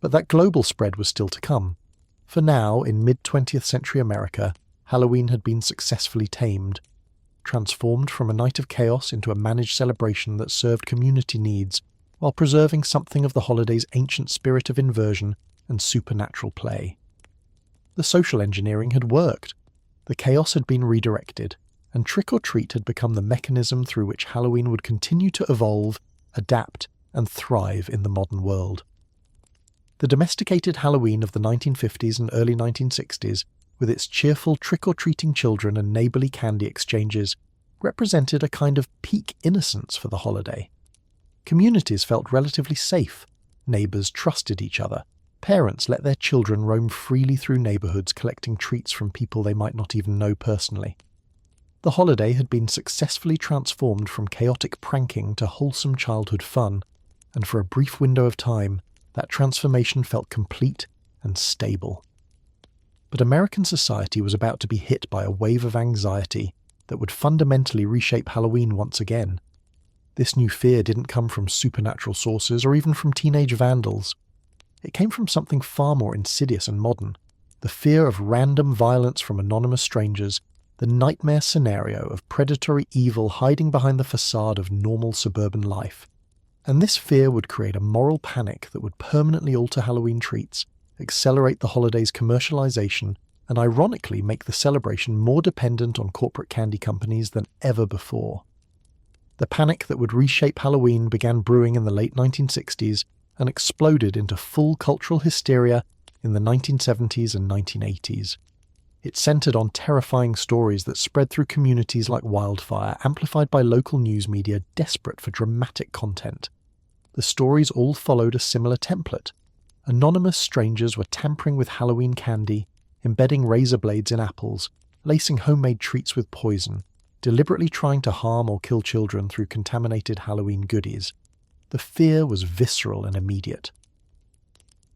But that global spread was still to come. For now, in mid-20th century America, Halloween had been successfully tamed, transformed from a night of chaos into a managed celebration that served community needs, while preserving something of the holiday's ancient spirit of inversion and supernatural play. The social engineering had worked. The chaos had been redirected, and trick-or-treat had become the mechanism through which Halloween would continue to evolve, adapt, and thrive in the modern world. The domesticated Halloween of the 1950s and early 1960s, with its cheerful trick-or-treating children and neighborly candy exchanges, represented a kind of peak innocence for the holiday. Communities felt relatively safe, neighbors trusted each other, parents let their children roam freely through neighborhoods collecting treats from people they might not even know personally. The holiday had been successfully transformed from chaotic pranking to wholesome childhood fun, and for a brief window of time, that transformation felt complete and stable. But American society was about to be hit by a wave of anxiety that would fundamentally reshape Halloween once again. This new fear didn't come from supernatural sources or even from teenage vandals. It came from something far more insidious and modern, the fear of random violence from anonymous strangers, the nightmare scenario of predatory evil hiding behind the facade of normal suburban life. And this fear would create a moral panic that would permanently alter Halloween treats, accelerate the holiday's commercialization, and ironically make the celebration more dependent on corporate candy companies than ever before. The panic that would reshape Halloween began brewing in the late 1960s and exploded into full cultural hysteria in the 1970s and 1980s. It centered on terrifying stories that spread through communities like wildfire, amplified by local news media desperate for dramatic content. The stories all followed a similar template. Anonymous strangers were tampering with Halloween candy, embedding razor blades in apples, lacing homemade treats with poison, deliberately trying to harm or kill children through contaminated Halloween goodies. The fear was visceral and immediate.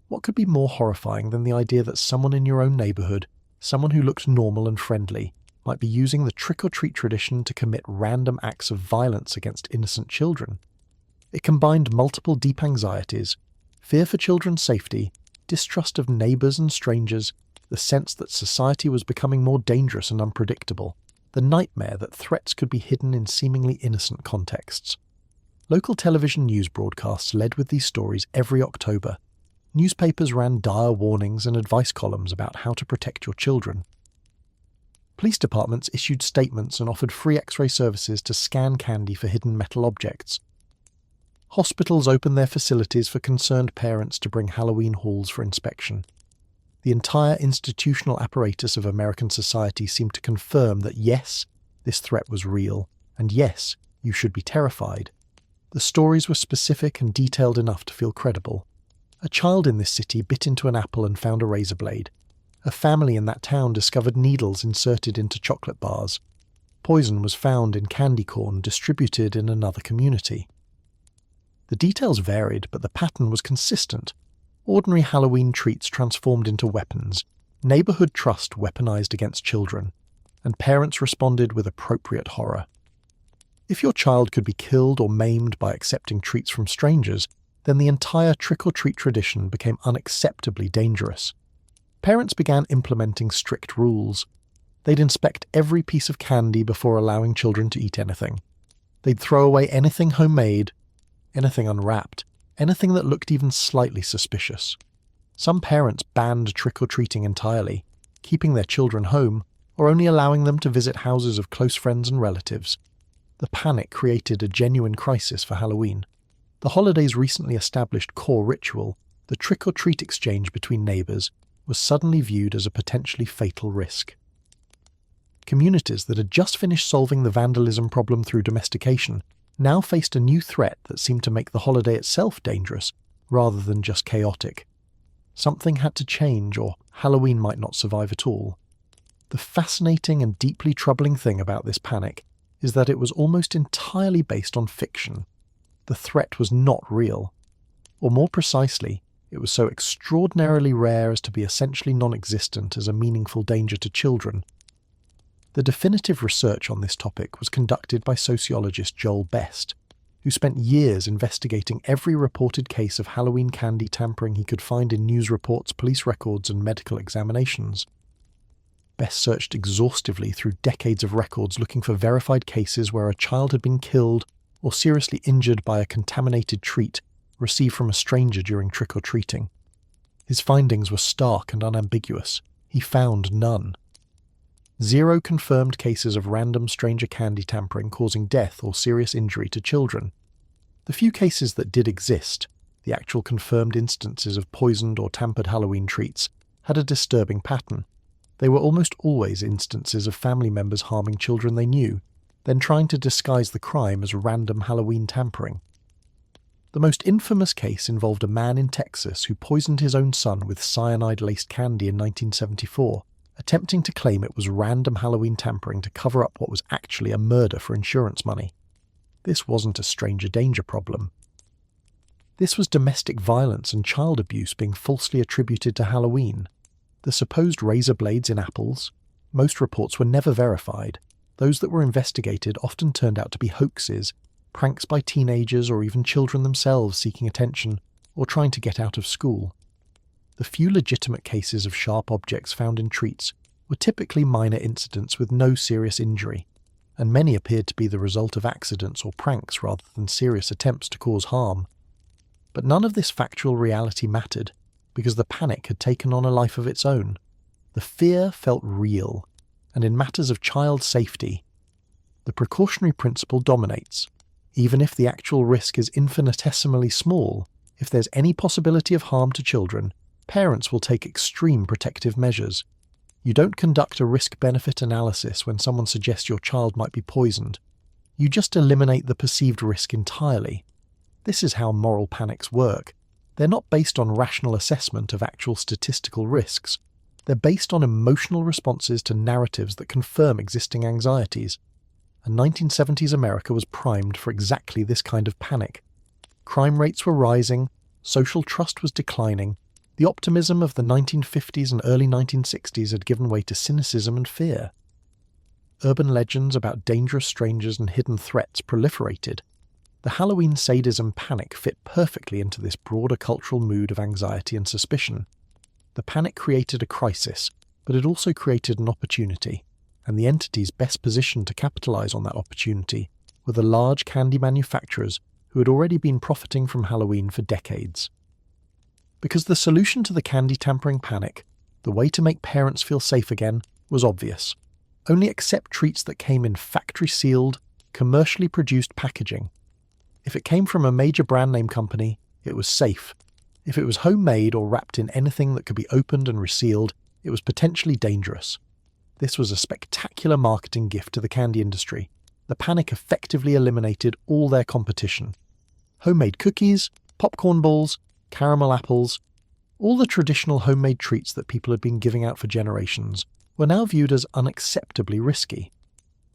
What could be more horrifying than the idea that someone in your own neighbourhood, someone who looked normal and friendly, might be using the trick-or-treat tradition to commit random acts of violence against innocent children? It combined multiple deep anxieties: fear for children's safety, distrust of neighbours and strangers, the sense that society was becoming more dangerous and unpredictable, the nightmare that threats could be hidden in seemingly innocent contexts. Local television news broadcasts led with these stories every October. Newspapers ran dire warnings and advice columns about how to protect your children. Police departments issued statements and offered free X-ray services to scan candy for hidden metal objects. Hospitals opened their facilities for concerned parents to bring Halloween hauls for inspection. The entire institutional apparatus of American society seemed to confirm that yes, this threat was real, and yes, you should be terrified. The stories were specific and detailed enough to feel credible. A child in this city bit into an apple and found a razor blade. A family in that town discovered needles inserted into chocolate bars. Poison was found in candy corn distributed in another community. The details varied, but the pattern was consistent. Ordinary Halloween treats transformed into weapons, neighbourhood trust weaponized against children, and parents responded with appropriate horror. If your child could be killed or maimed by accepting treats from strangers, then the entire trick-or-treat tradition became unacceptably dangerous. Parents began implementing strict rules. They'd inspect every piece of candy before allowing children to eat anything. They'd throw away anything homemade, anything unwrapped, anything that looked even slightly suspicious. Some parents banned trick-or-treating entirely, keeping their children home or only allowing them to visit houses of close friends and relatives. The panic created a genuine crisis for Halloween. The holiday's recently established core ritual, the trick-or-treat exchange between neighbours, was suddenly viewed as a potentially fatal risk. Communities that had just finished solving the vandalism problem through domestication now faced a new threat that seemed to make the holiday itself dangerous, rather than just chaotic. Something had to change, or Halloween might not survive at all. The fascinating and deeply troubling thing about this panic is that it was almost entirely based on fiction. The threat was not real. Or more precisely, it was so extraordinarily rare as to be essentially non-existent as a meaningful danger to children. The definitive research on this topic was conducted by sociologist Joel Best, who spent years investigating every reported case of Halloween candy tampering he could find in news reports, police records, and medical examinations. Best searched exhaustively through decades of records looking for verified cases where a child had been killed or seriously injured by a contaminated treat received from a stranger during trick-or-treating. His findings were stark and unambiguous. He found none. 0 confirmed cases of random stranger candy tampering causing death or serious injury to children. The few cases that did exist, the actual confirmed instances of poisoned or tampered Halloween treats, had a disturbing pattern. They were almost always instances of family members harming children they knew, then trying to disguise the crime as random Halloween tampering. The most infamous case involved a man in Texas who poisoned his own son with cyanide-laced candy in 1974, attempting to claim it was random Halloween tampering to cover up what was actually a murder for insurance money. This wasn't a stranger danger problem. This was domestic violence and child abuse being falsely attributed to Halloween. The supposed razor blades in apples, most reports were never verified. Those that were investigated often turned out to be hoaxes, pranks by teenagers or even children themselves seeking attention or trying to get out of school. The few legitimate cases of sharp objects found in treats were typically minor incidents with no serious injury, and many appeared to be the result of accidents or pranks rather than serious attempts to cause harm. But none of this factual reality mattered, because the panic had taken on a life of its own. The fear felt real, and in matters of child safety, the precautionary principle dominates. Even if the actual risk is infinitesimally small, if there's any possibility of harm to children, parents will take extreme protective measures. You don't conduct a risk-benefit analysis when someone suggests your child might be poisoned. You just eliminate the perceived risk entirely. This is how moral panics work. They're not based on rational assessment of actual statistical risks. They're based on emotional responses to narratives that confirm existing anxieties. And 1970s America was primed for exactly this kind of panic. Crime rates were rising, social trust was declining, the optimism of the 1950s and early 1960s had given way to cynicism and fear. Urban legends about dangerous strangers and hidden threats proliferated. The Halloween sadism panic fit perfectly into this broader cultural mood of anxiety and suspicion. The panic created a crisis, but it also created an opportunity, and the entities best positioned to capitalize on that opportunity were the large candy manufacturers who had already been profiting from Halloween for decades. Because the solution to the candy tampering panic, the way to make parents feel safe again, was obvious. Only accept treats that came in factory-sealed, commercially produced packaging. If it came from a major brand name company, it was safe. If it was homemade or wrapped in anything that could be opened and resealed, it was potentially dangerous. This was a spectacular marketing gift to the candy industry. The panic effectively eliminated all their competition. Homemade cookies, popcorn balls, caramel apples, all the traditional homemade treats that people had been giving out for generations were now viewed as unacceptably risky.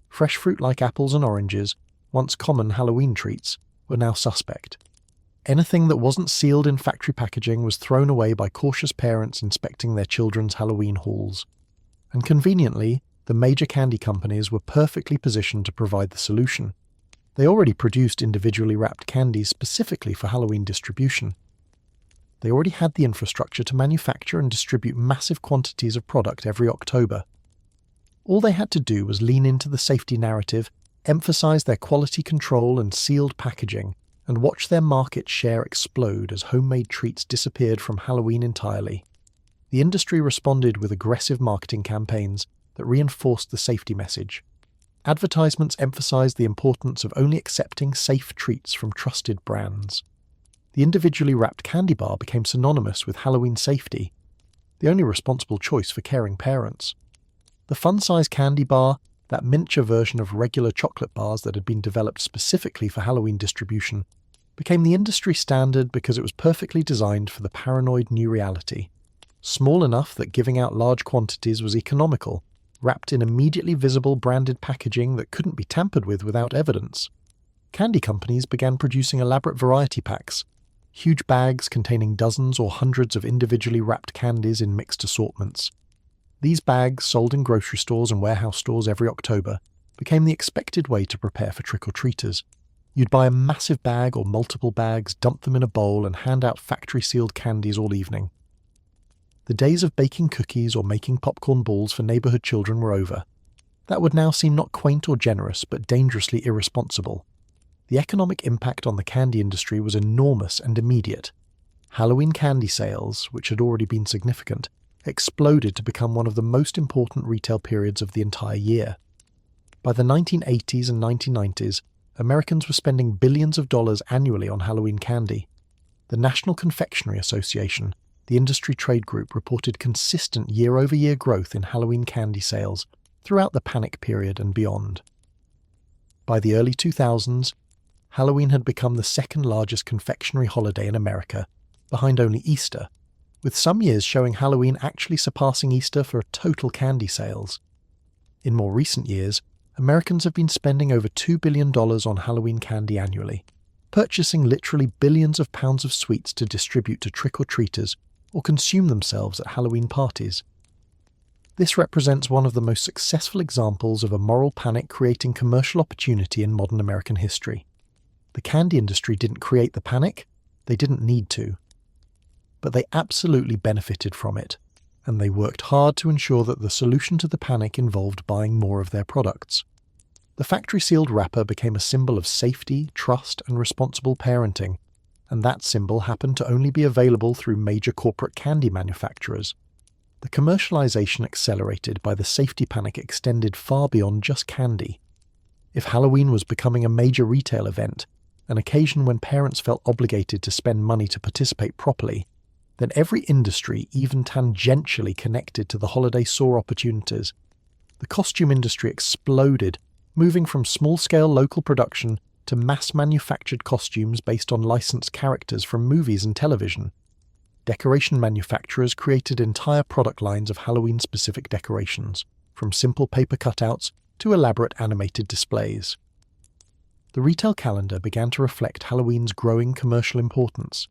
Fresh fruit like apples and oranges, once common Halloween treats, were now suspect. Anything that wasn't sealed in factory packaging was thrown away by cautious parents inspecting their children's Halloween hauls. And conveniently, the major candy companies were perfectly positioned to provide the solution. They already produced individually wrapped candies specifically for Halloween distribution. They already had the infrastructure to manufacture and distribute massive quantities of product every October. All they had to do was lean into the safety narrative, emphasize their quality control and sealed packaging, and watch their market share explode as homemade treats disappeared from Halloween entirely. The industry responded with aggressive marketing campaigns that reinforced the safety message. Advertisements emphasized the importance of only accepting safe treats from trusted brands. The individually wrapped candy bar became synonymous with Halloween safety, the only responsible choice for caring parents. The fun-size candy bar, that miniature version of regular chocolate bars that had been developed specifically for Halloween distribution, became the industry standard because it was perfectly designed for the paranoid new reality. Small enough that giving out large quantities was economical, wrapped in immediately visible branded packaging that couldn't be tampered with without evidence. Candy companies began producing elaborate variety packs, huge bags containing dozens or hundreds of individually wrapped candies in mixed assortments. These bags, sold in grocery stores and warehouse stores every October, became the expected way to prepare for trick-or-treaters. You'd buy a massive bag or multiple bags, dump them in a bowl, and hand out factory-sealed candies all evening. The days of baking cookies or making popcorn balls for neighborhood children were over. That would now seem not quaint or generous, but dangerously irresponsible. The economic impact on the candy industry was enormous and immediate. Halloween candy sales, which had already been significant, exploded to become one of the most important retail periods of the entire year. By the 1980s and 1990s, Americans were spending billions of dollars annually on Halloween candy. The National Confectionery Association, the industry trade group, reported consistent year-over-year growth in Halloween candy sales throughout the panic period and beyond. By the early 2000s, Halloween had become the second largest confectionery holiday in America, behind only Easter, with some years showing Halloween actually surpassing Easter for total candy sales. In more recent years, Americans have been spending over $2 billion on Halloween candy annually, purchasing literally billions of pounds of sweets to distribute to trick-or-treaters or consume themselves at Halloween parties. This represents one of the most successful examples of a moral panic creating commercial opportunity in modern American history. The candy industry didn't create the panic, they didn't need to. But they absolutely benefited from it, and they worked hard to ensure that the solution to the panic involved buying more of their products. The factory-sealed wrapper became a symbol of safety, trust, and responsible parenting, and that symbol happened to only be available through major corporate candy manufacturers. The commercialization accelerated by the safety panic extended far beyond just candy. If Halloween was becoming a major retail event, an occasion when parents felt obligated to spend money to participate properly, then every industry, even tangentially connected to the holiday, saw opportunities. The costume industry exploded, moving from small-scale local production to mass-manufactured costumes based on licensed characters from movies and television. Decoration manufacturers created entire product lines of Halloween-specific decorations, from simple paper cutouts to elaborate animated displays. The retail calendar began to reflect Halloween's growing commercial importance.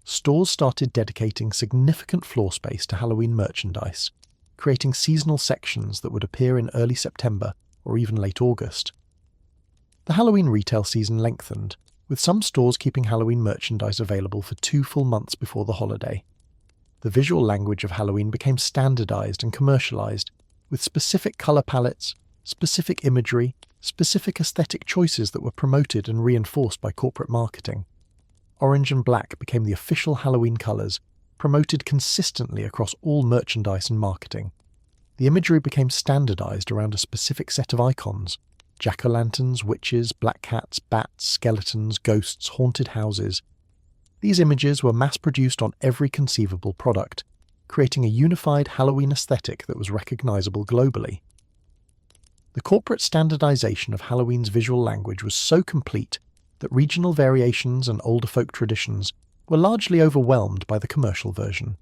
Stores started dedicating significant floor space to Halloween merchandise, creating seasonal sections that would appear in early September or even late August. The Halloween retail season lengthened, with some stores keeping Halloween merchandise available for 2 full months before the holiday. The visual language of Halloween became standardized and commercialized, with specific color palettes, specific imagery, specific aesthetic choices that were promoted and reinforced by corporate marketing. Orange and black became the official Halloween colors, promoted consistently across all merchandise and marketing. The imagery became standardized around a specific set of icons: jack-o'-lanterns, witches, black cats, bats, skeletons, ghosts, haunted houses. These images were mass-produced on every conceivable product, creating a unified Halloween aesthetic that was recognizable globally. The corporate standardization of Halloween's visual language was so complete that regional variations and older folk traditions were largely overwhelmed by the commercial version.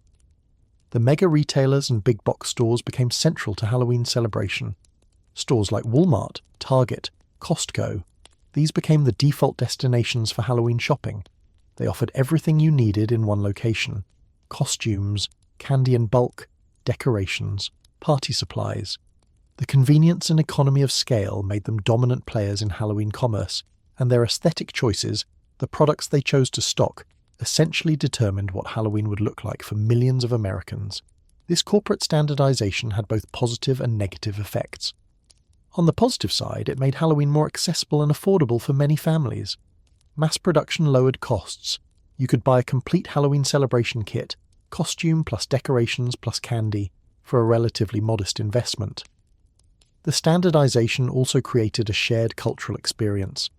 The mega retailers and big box stores became central to Halloween celebration. Stores like Walmart, Target, Costco, these became the default destinations for Halloween shopping. They offered everything you needed in one location: costumes, candy in bulk, decorations, party supplies. The convenience and economy of scale made them dominant players in Halloween commerce, and their aesthetic choices, the products they chose to stock, essentially determined what Halloween would look like for millions of Americans. This corporate standardization had both positive and negative effects. On the positive side, it made Halloween more accessible and affordable for many families. Mass production lowered costs. You could buy a complete Halloween celebration kit, costume plus decorations plus candy, for a relatively modest investment. The standardization also created a shared cultural experience.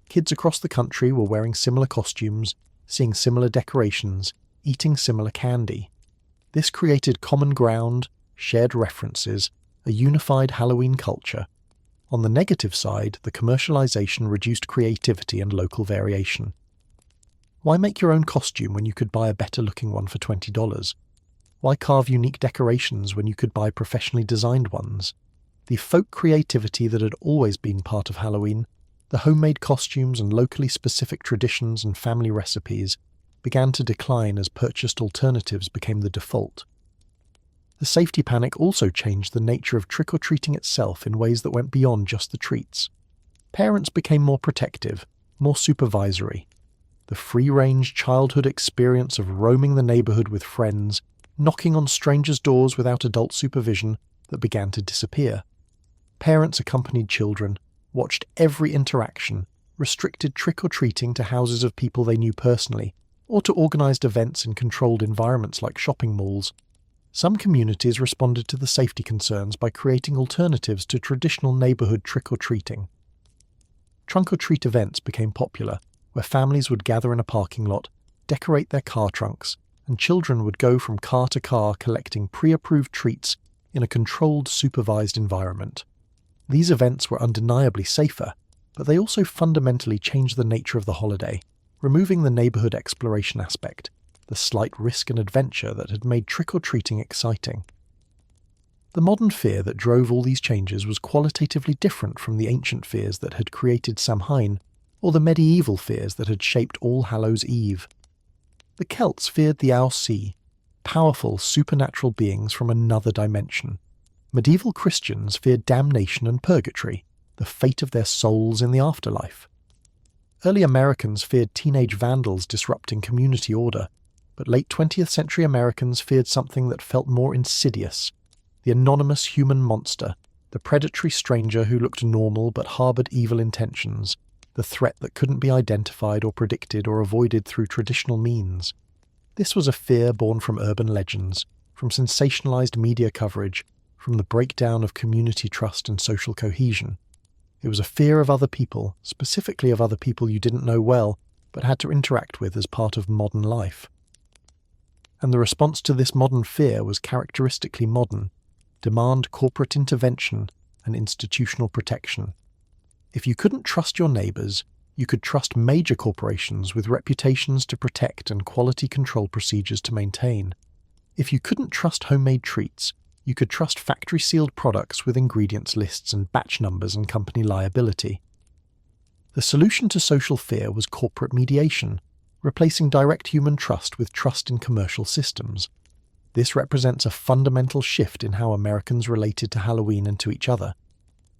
Kids across the country were wearing similar costumes, seeing similar decorations, eating similar candy. This created common ground, shared references, a unified Halloween culture. On the negative side, the commercialization reduced creativity and local variation. Why make your own costume when you could buy a better-looking one for $20? Why carve unique decorations when you could buy professionally designed ones? The folk creativity that had always been part of Halloween, the homemade costumes and locally specific traditions and family recipes, began to decline as purchased alternatives became the default. The safety panic also changed the nature of trick-or-treating itself in ways that went beyond just the treats. Parents became more protective, more supervisory. The free-range childhood experience of roaming the neighborhood with friends, knocking on strangers' doors without adult supervision, that began to disappear. Parents accompanied children, watched every interaction, restricted trick-or-treating to houses of people they knew personally, or to organized events in controlled environments like shopping malls. Some communities responded to the safety concerns by creating alternatives to traditional neighborhood trick-or-treating. Trunk-or-treat events became popular, where families would gather in a parking lot, decorate their car trunks, and children would go from car to car collecting pre-approved treats in a controlled, supervised environment. These events were undeniably safer, but they also fundamentally changed the nature of the holiday, removing the neighborhood exploration aspect, the slight risk and adventure that had made trick-or-treating exciting. The modern fear that drove all these changes was qualitatively different from the ancient fears that had created Samhain, or the medieval fears that had shaped All Hallows Eve. The Celts feared the Owl-Sea, powerful supernatural beings from another dimension. Medieval Christians feared damnation and purgatory, the fate of their souls in the afterlife. Early Americans feared teenage vandals disrupting community order, but late 20th century Americans feared something that felt more insidious: the anonymous human monster, the predatory stranger who looked normal but harbored evil intentions, the threat that couldn't be identified or predicted or avoided through traditional means. This was a fear born from urban legends, from sensationalized media coverage, from the breakdown of community trust and social cohesion. It was a fear of other people, specifically of other people you didn't know well, but had to interact with as part of modern life. And the response to this modern fear was characteristically modern: demand corporate intervention and institutional protection. If you couldn't trust your neighbors, You could trust major corporations with reputations to protect and quality control procedures to maintain. If you couldn't trust homemade treats, you could trust factory-sealed products with ingredients lists and batch numbers and company liability. The solution to social fear was corporate mediation, replacing direct human trust with trust in commercial systems. This represents a fundamental shift in how Americans related to Halloween and to each other.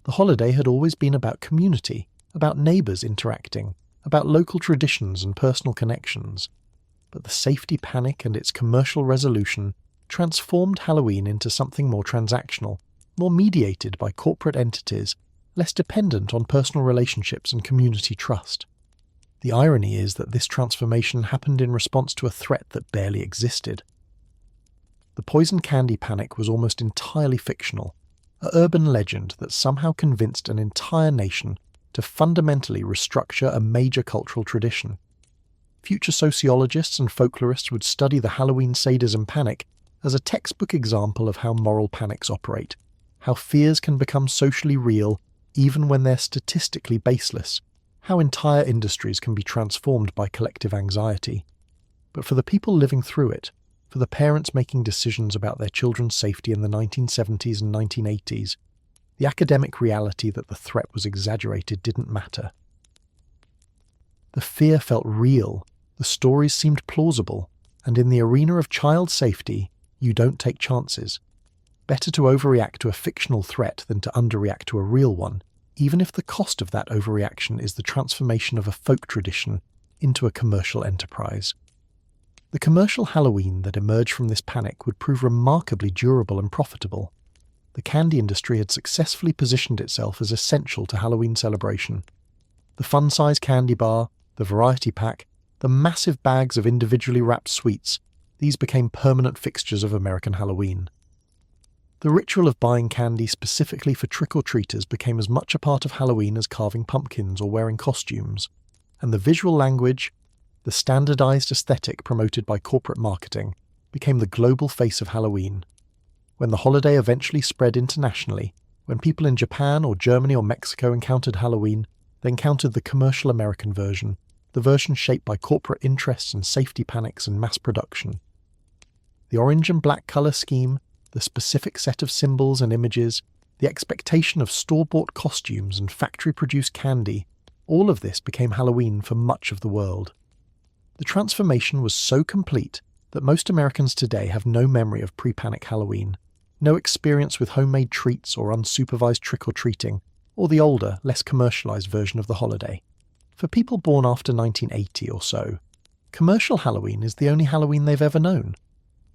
The holiday had always been about community, about neighbours interacting, about local traditions and personal connections. But the safety panic and its commercial resolution transformed Halloween into something more transactional, more mediated by corporate entities, less dependent on personal relationships and community trust. The irony is that this transformation happened in response to a threat that barely existed. The poison candy panic was almost entirely fictional, an urban legend that somehow convinced an entire nation to fundamentally restructure a major cultural tradition. Future sociologists and folklorists would study the Halloween sadism panic as a textbook example of how moral panics operate, how fears can become socially real even when they're statistically baseless, how entire industries can be transformed by collective anxiety. But for the people living through it, for the parents making decisions about their children's safety in the 1970s and 1980s, the academic reality that the threat was exaggerated didn't matter. The fear felt real, the stories seemed plausible, and in the arena of child safety, you don't take chances. Better to overreact to a fictional threat than to underreact to a real one, even if the cost of that overreaction is the transformation of a folk tradition into a commercial enterprise. The commercial Halloween that emerged from this panic would prove remarkably durable and profitable. The candy industry had successfully positioned itself as essential to Halloween celebration. The fun-size candy bar, the variety pack, the massive bags of individually wrapped sweets, these became permanent fixtures of American Halloween. The ritual of buying candy specifically for trick-or-treaters became as much a part of Halloween as carving pumpkins or wearing costumes, and the visual language, the standardized aesthetic promoted by corporate marketing, became the global face of Halloween. When the holiday eventually spread internationally, when people in Japan or Germany or Mexico encountered Halloween, they encountered the commercial American version, the version shaped by corporate interests and safety panics and mass production. The orange and black colour scheme, the specific set of symbols and images, the expectation of store-bought costumes and factory-produced candy, all of this became Halloween for much of the world. The transformation was so complete that most Americans today have no memory of pre-panic Halloween, no experience with homemade treats or unsupervised trick-or-treating, or the older, less commercialized version of the holiday. For people born after 1980 or so, commercial Halloween is the only Halloween they've ever known.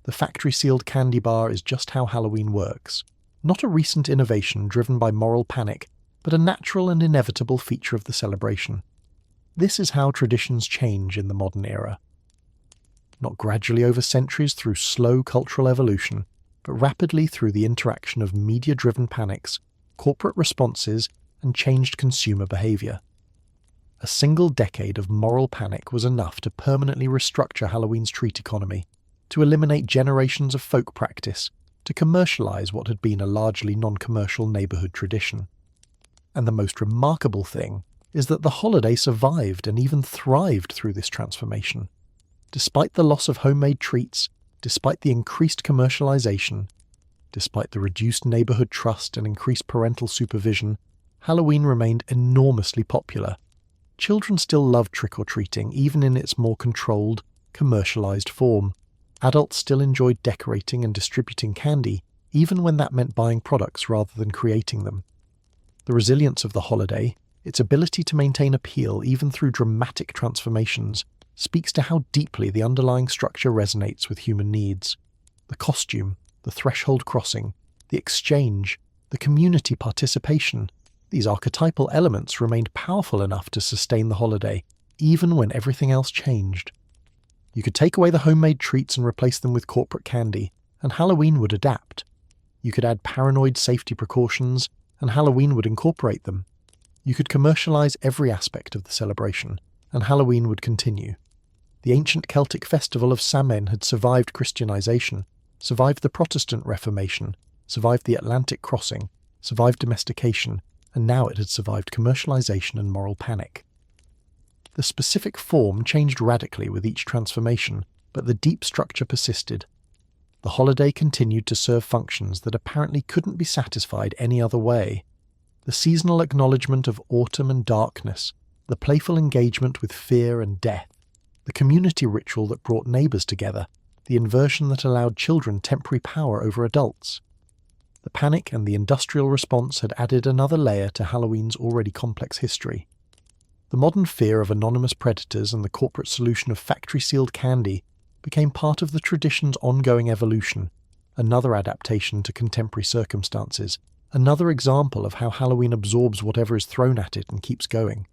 The factory-sealed candy bar is just how Halloween works, not a recent innovation driven by moral panic, but a natural and inevitable feature of the celebration. This is how traditions change in the modern era. Not gradually over centuries through slow cultural evolution, but rapidly through the interaction of media-driven panics, corporate responses, and changed consumer behavior. A single decade of moral panic was enough to permanently restructure Halloween's treat economy, to eliminate generations of folk practice, to commercialize what had been a largely non-commercial neighborhood tradition. And the most remarkable thing is that the holiday survived and even thrived through this transformation. Despite the loss of homemade treats, despite the increased commercialization, despite the reduced neighborhood trust and increased parental supervision, Halloween remained enormously popular. Children still loved trick-or-treating, even in its more controlled, commercialized form. Adults still enjoyed decorating and distributing candy, even when that meant buying products rather than creating them. The resilience of the holiday, its ability to maintain appeal even through dramatic transformations, speaks to how deeply the underlying structure resonates with human needs. The costume, the threshold crossing, the exchange, the community participation, these archetypal elements remained powerful enough to sustain the holiday, even when everything else changed. You could take away the homemade treats and replace them with corporate candy, and Halloween would adapt. You could add paranoid safety precautions, and Halloween would incorporate them. You could commercialize every aspect of the celebration, and Halloween would continue. The ancient Celtic festival of Samhain had survived Christianization, survived the Protestant Reformation, survived the Atlantic crossing, survived domestication, and now it had survived commercialization and moral panic. The specific form changed radically with each transformation, but the deep structure persisted. The holiday continued to serve functions that apparently couldn't be satisfied any other way. The seasonal acknowledgement of autumn and darkness, the playful engagement with fear and death, the community ritual that brought neighbours together, the inversion that allowed children temporary power over adults. The panic and the industrial response had added another layer to Halloween's already complex history. The modern fear of anonymous predators and the corporate solution of factory-sealed candy became part of the tradition's ongoing evolution, another adaptation to contemporary circumstances, another example of how Halloween absorbs whatever is thrown at it and keeps going.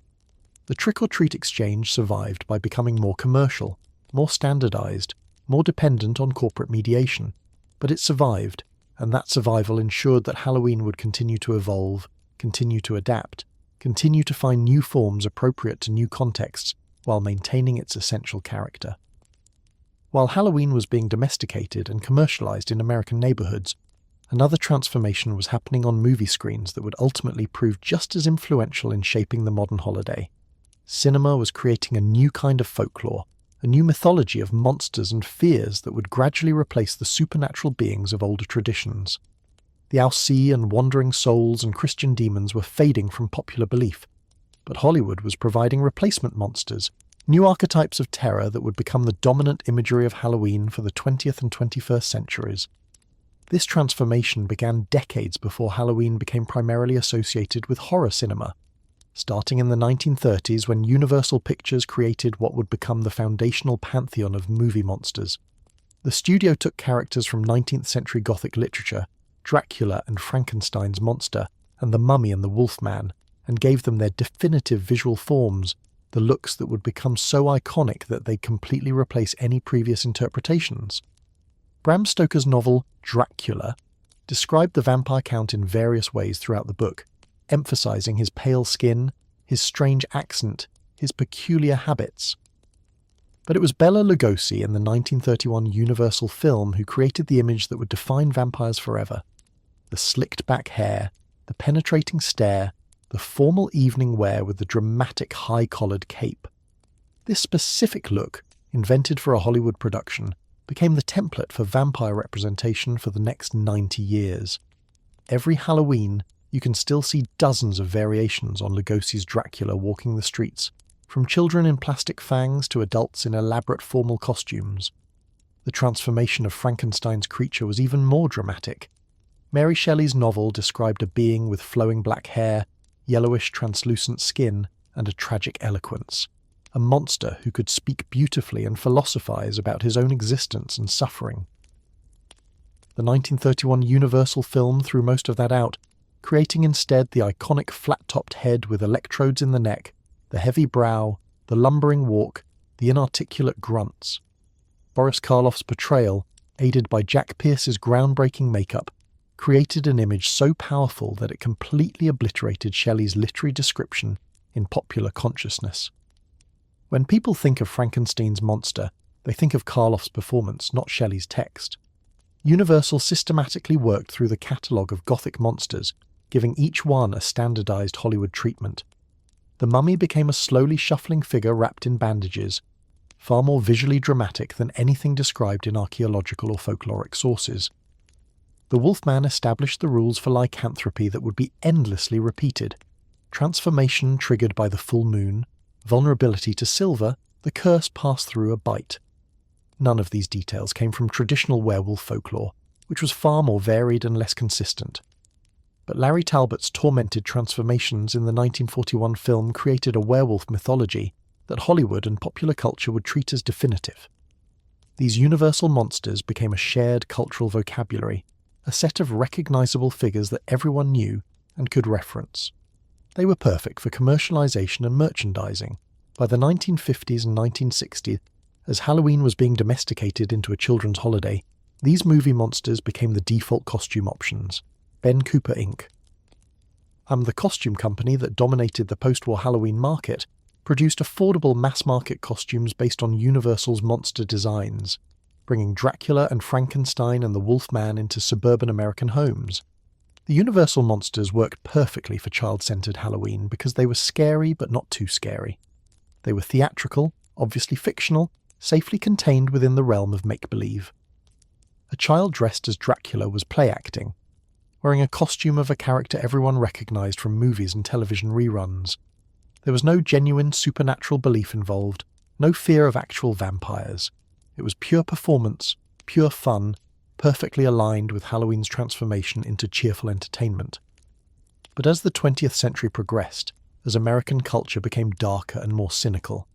The trick-or-treat exchange survived by becoming more commercial, more standardized, more dependent on corporate mediation, but it survived, and that survival ensured that Halloween would continue to evolve, continue to adapt, continue to find new forms appropriate to new contexts while maintaining its essential character. While Halloween was being domesticated and commercialized in American neighborhoods, another transformation was happening on movie screens that would ultimately prove just as influential in shaping the modern holiday. Cinema was creating a new kind of folklore, a new mythology of monsters and fears that would gradually replace the supernatural beings of older traditions. The Alcee and wandering souls and Christian demons were fading from popular belief, but Hollywood was providing replacement monsters, new archetypes of terror that would become the dominant imagery of Halloween for the 20th and 21st centuries. This transformation began decades before Halloween became primarily associated with horror cinema, starting in the 1930s when Universal Pictures created what would become the foundational pantheon of movie monsters. The studio took characters from 19th century Gothic literature, Dracula and Frankenstein's monster, and the Mummy and the Wolfman, and gave them their definitive visual forms, the looks that would become so iconic that they'd completely replace any previous interpretations. Bram Stoker's novel Dracula described the vampire count in various ways throughout the book, emphasizing his pale skin, his strange accent, his peculiar habits. But it was Bela Lugosi in the 1931 Universal film who created the image that would define vampires forever. The slicked-back hair, the penetrating stare, the formal evening wear with the dramatic high-collared cape. This specific look, invented for a Hollywood production, became the template for vampire representation for the next 90 years. Every Halloween, you can still see dozens of variations on Lugosi's Dracula walking the streets, from children in plastic fangs to adults in elaborate formal costumes. The transformation of Frankenstein's creature was even more dramatic. Mary Shelley's novel described a being with flowing black hair, yellowish translucent skin, and a tragic eloquence. A monster who could speak beautifully and philosophize about his own existence and suffering. The 1931 Universal film threw most of that out, creating instead the iconic flat-topped head with electrodes in the neck, the heavy brow, the lumbering walk, the inarticulate grunts. Boris Karloff's portrayal, aided by Jack Pierce's groundbreaking makeup, created an image so powerful that it completely obliterated Shelley's literary description in popular consciousness. When people think of Frankenstein's monster, they think of Karloff's performance, not Shelley's text. Universal systematically worked through the catalogue of Gothic monsters, giving each one a standardized Hollywood treatment. The Mummy became a slowly shuffling figure wrapped in bandages, far more visually dramatic than anything described in archaeological or folkloric sources. The Wolfman established the rules for lycanthropy that would be endlessly repeated. Transformation triggered by the full moon, vulnerability to silver, the curse passed through a bite. None of these details came from traditional werewolf folklore, which was far more varied and less consistent. But Larry Talbot's tormented transformations in the 1941 film created a werewolf mythology that Hollywood and popular culture would treat as definitive. These universal monsters became a shared cultural vocabulary, a set of recognizable figures that everyone knew and could reference. They were perfect for commercialization and merchandising. By the 1950s and 1960s, as Halloween was being domesticated into a children's holiday, these movie monsters became the default costume options. Ben Cooper, Inc. The costume company that dominated the post-war Halloween market, produced affordable mass-market costumes based on Universal's monster designs, bringing Dracula and Frankenstein and the Wolfman into suburban American homes. The Universal monsters worked perfectly for child-centered Halloween because they were scary but not too scary. They were theatrical, obviously fictional, safely contained within the realm of make-believe. A child dressed as Dracula was play-acting, wearing a costume of a character everyone recognised from movies and television reruns. There was no genuine supernatural belief involved, no fear of actual vampires. It was pure performance, pure fun, perfectly aligned with Halloween's transformation into cheerful entertainment. But as the 20th century progressed, as American culture became darker and more cynical,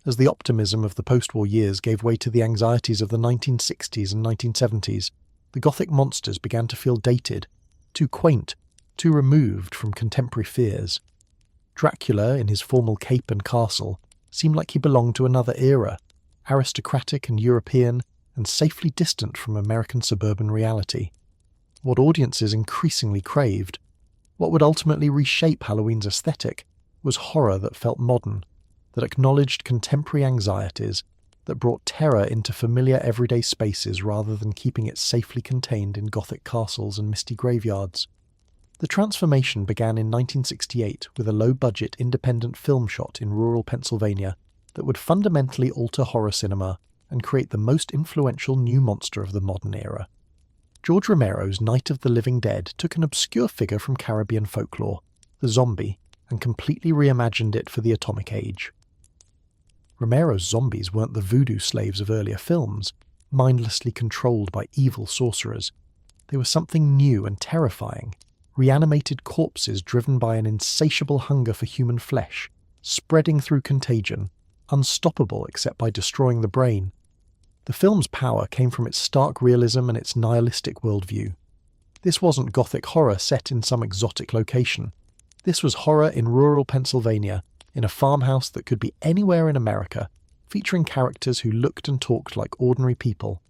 as the optimism of the post-war years gave way to the anxieties of the 1960s and 1970s, the Gothic monsters began to feel dated, too quaint, too removed from contemporary fears. Dracula, in his formal cape and castle, seemed like he belonged to another era, aristocratic and European, and safely distant from American suburban reality. What audiences increasingly craved, what would ultimately reshape Halloween's aesthetic, was horror that felt modern, that acknowledged contemporary anxieties, that brought terror into familiar everyday spaces rather than keeping it safely contained in Gothic castles and misty graveyards. The transformation began in 1968 with a low-budget independent film shot in rural Pennsylvania that would fundamentally alter horror cinema and create the most influential new monster of the modern era. George Romero's Night of the Living Dead took an obscure figure from Caribbean folklore, the zombie, and completely reimagined it for the atomic age. Romero's zombies weren't the voodoo slaves of earlier films, mindlessly controlled by evil sorcerers. They were something new and terrifying, reanimated corpses driven by an insatiable hunger for human flesh, spreading through contagion, unstoppable except by destroying the brain. The film's power came from its stark realism and its nihilistic worldview. This wasn't Gothic horror set in some exotic location. This was horror in rural Pennsylvania, in a farmhouse that could be anywhere in America, featuring characters who looked and talked like ordinary people.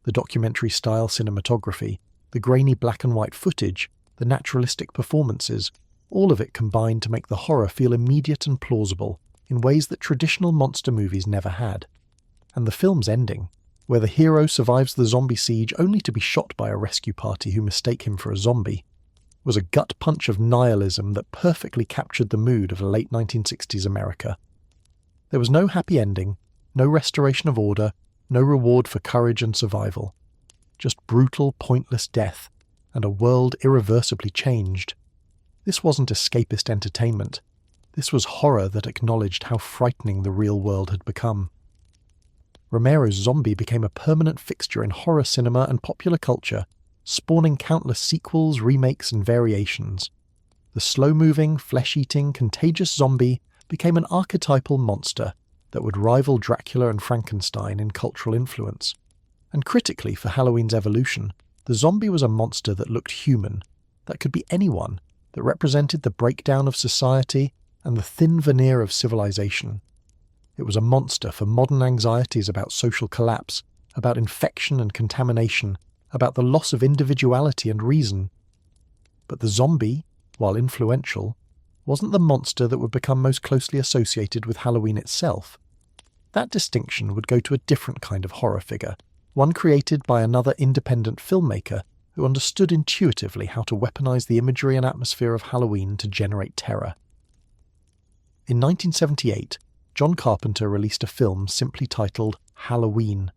The documentary-style cinematography, the grainy black and white footage, the naturalistic performances, all of it combined to make the horror feel immediate and plausible, in ways that traditional monster movies never had. And the film's ending, where the hero survives the zombie siege only to be shot by a rescue party who mistake him for a zombie, was a gut punch of nihilism that perfectly captured the mood of a late 1960s America. There was no happy ending, no restoration of order, no reward for courage and survival. Just brutal, pointless death, and a world irreversibly changed. This wasn't escapist entertainment. This was horror that acknowledged how frightening the real world had become. Romero's zombie became a permanent fixture in horror cinema and popular culture, spawning countless sequels, remakes, and variations. The slow-moving, flesh-eating, contagious zombie became an archetypal monster that would rival Dracula and Frankenstein in cultural influence. And critically for Halloween's evolution, the zombie was a monster that looked human, that could be anyone, that represented the breakdown of society and the thin veneer of civilization. It was a monster for modern anxieties about social collapse, about infection and contamination, about the loss of individuality and reason. But the zombie, while influential, wasn't the monster that would become most closely associated with Halloween itself. That distinction would go to a different kind of horror figure, one created by another independent filmmaker who understood intuitively how to weaponize the imagery and atmosphere of Halloween to generate terror. In 1978, John Carpenter released a film simply titled Halloween,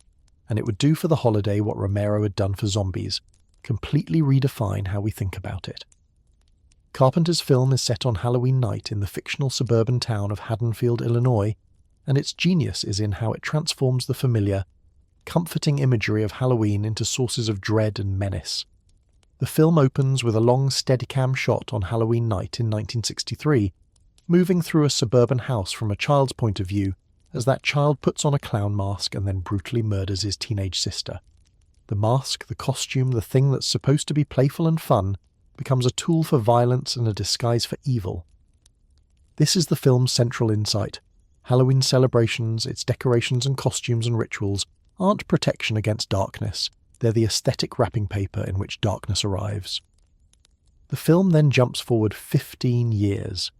and it would do for the holiday what Romero had done for zombies, completely redefine how we think about it. Carpenter's film is set on Halloween night in the fictional suburban town of Haddonfield, Illinois, and its genius is in how it transforms the familiar, comforting imagery of Halloween into sources of dread and menace. The film opens with a long Steadicam shot on Halloween night in 1963, moving through a suburban house from a child's point of view as that child puts on a clown mask and then brutally murders his teenage sister. The mask, the costume, the thing that's supposed to be playful and fun, becomes a tool for violence and a disguise for evil. This is the film's central insight. Halloween celebrations, its decorations and costumes and rituals, aren't protection against darkness. They're the aesthetic wrapping paper in which darkness arrives. The film then jumps forward 15 years.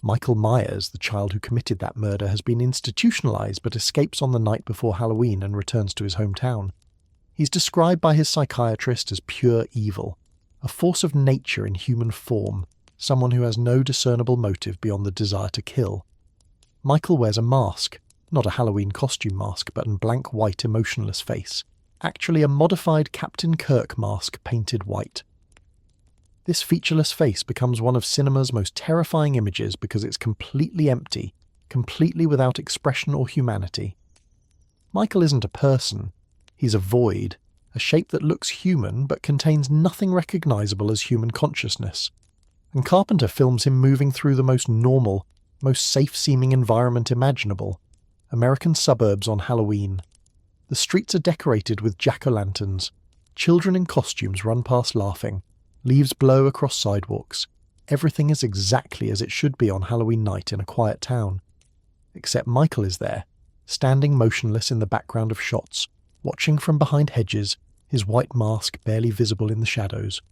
Michael Myers, the child who committed that murder, has been institutionalized but escapes on the night before Halloween and returns to his hometown. He's described by his psychiatrist as pure evil, a force of nature in human form, someone who has no discernible motive beyond the desire to kill. Michael wears a mask, not a Halloween costume mask, but a blank white emotionless face, actually a modified Captain Kirk mask painted white. This featureless face becomes one of cinema's most terrifying images because it's completely empty, completely without expression or humanity. Michael isn't a person, he's a void, a shape that looks human but contains nothing recognizable as human consciousness. And Carpenter films him moving through the most normal, most safe-seeming environment imaginable, American suburbs on Halloween. The streets are decorated with jack-o'-lanterns, children in costumes run past laughing, leaves blow across sidewalks. Everything is exactly as it should be on Halloween night in a quiet town. Except Michael is there, standing motionless in the background of shots, watching from behind hedges, his white mask barely visible in the shadows.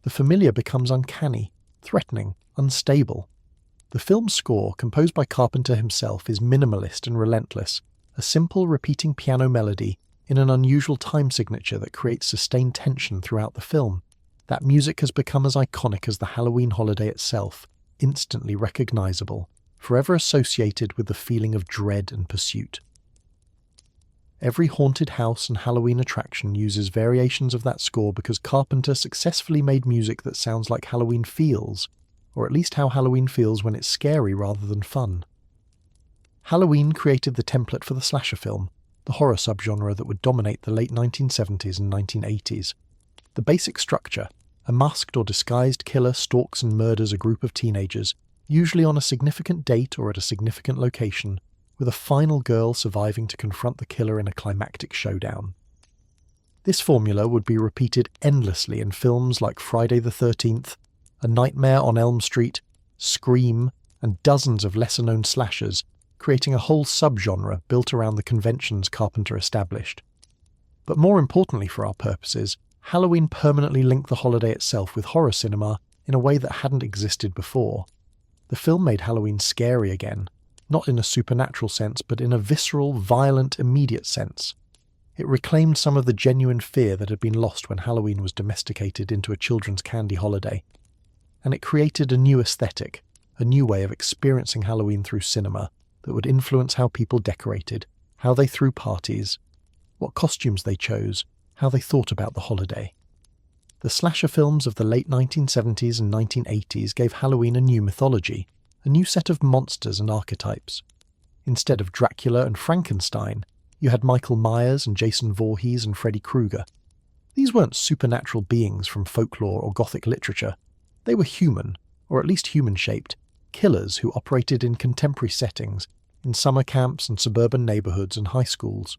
The familiar becomes uncanny, threatening, unstable. The film's score, composed by Carpenter himself, is minimalist and relentless, a simple repeating piano melody in an unusual time signature that creates sustained tension throughout the film. That music has become as iconic as the Halloween holiday itself, instantly recognizable, forever associated with the feeling of dread and pursuit. Every haunted house and Halloween attraction uses variations of that score because Carpenter successfully made music that sounds like Halloween feels, or at least how Halloween feels when it's scary rather than fun. Halloween created the template for the slasher film, the horror subgenre that would dominate the late 1970s and 1980s. The basic structure, a masked or disguised killer stalks and murders a group of teenagers, usually on a significant date or at a significant location, with a final girl surviving to confront the killer in a climactic showdown. This formula would be repeated endlessly in films like Friday the 13th, A Nightmare on Elm Street, Scream, and dozens of lesser-known slashers, creating a whole subgenre built around the conventions Carpenter established. But more importantly for our purposes, Halloween permanently linked the holiday itself with horror cinema in a way that hadn't existed before. The film made Halloween scary again, not in a supernatural sense, but in a visceral, violent, immediate sense. It reclaimed some of the genuine fear that had been lost when Halloween was domesticated into a children's candy holiday. And it created a new aesthetic, a new way of experiencing Halloween through cinema that would influence how people decorated, how they threw parties, what costumes they chose, how they thought about the holiday. The slasher films of the late 1970s and 1980s gave Halloween a new mythology, a new set of monsters and archetypes. Instead of Dracula and Frankenstein, you had Michael Myers and Jason Voorhees and Freddy Krueger. These weren't supernatural beings from folklore or Gothic literature. They were human, or at least human-shaped, killers who operated in contemporary settings, in summer camps and suburban neighborhoods and high schools.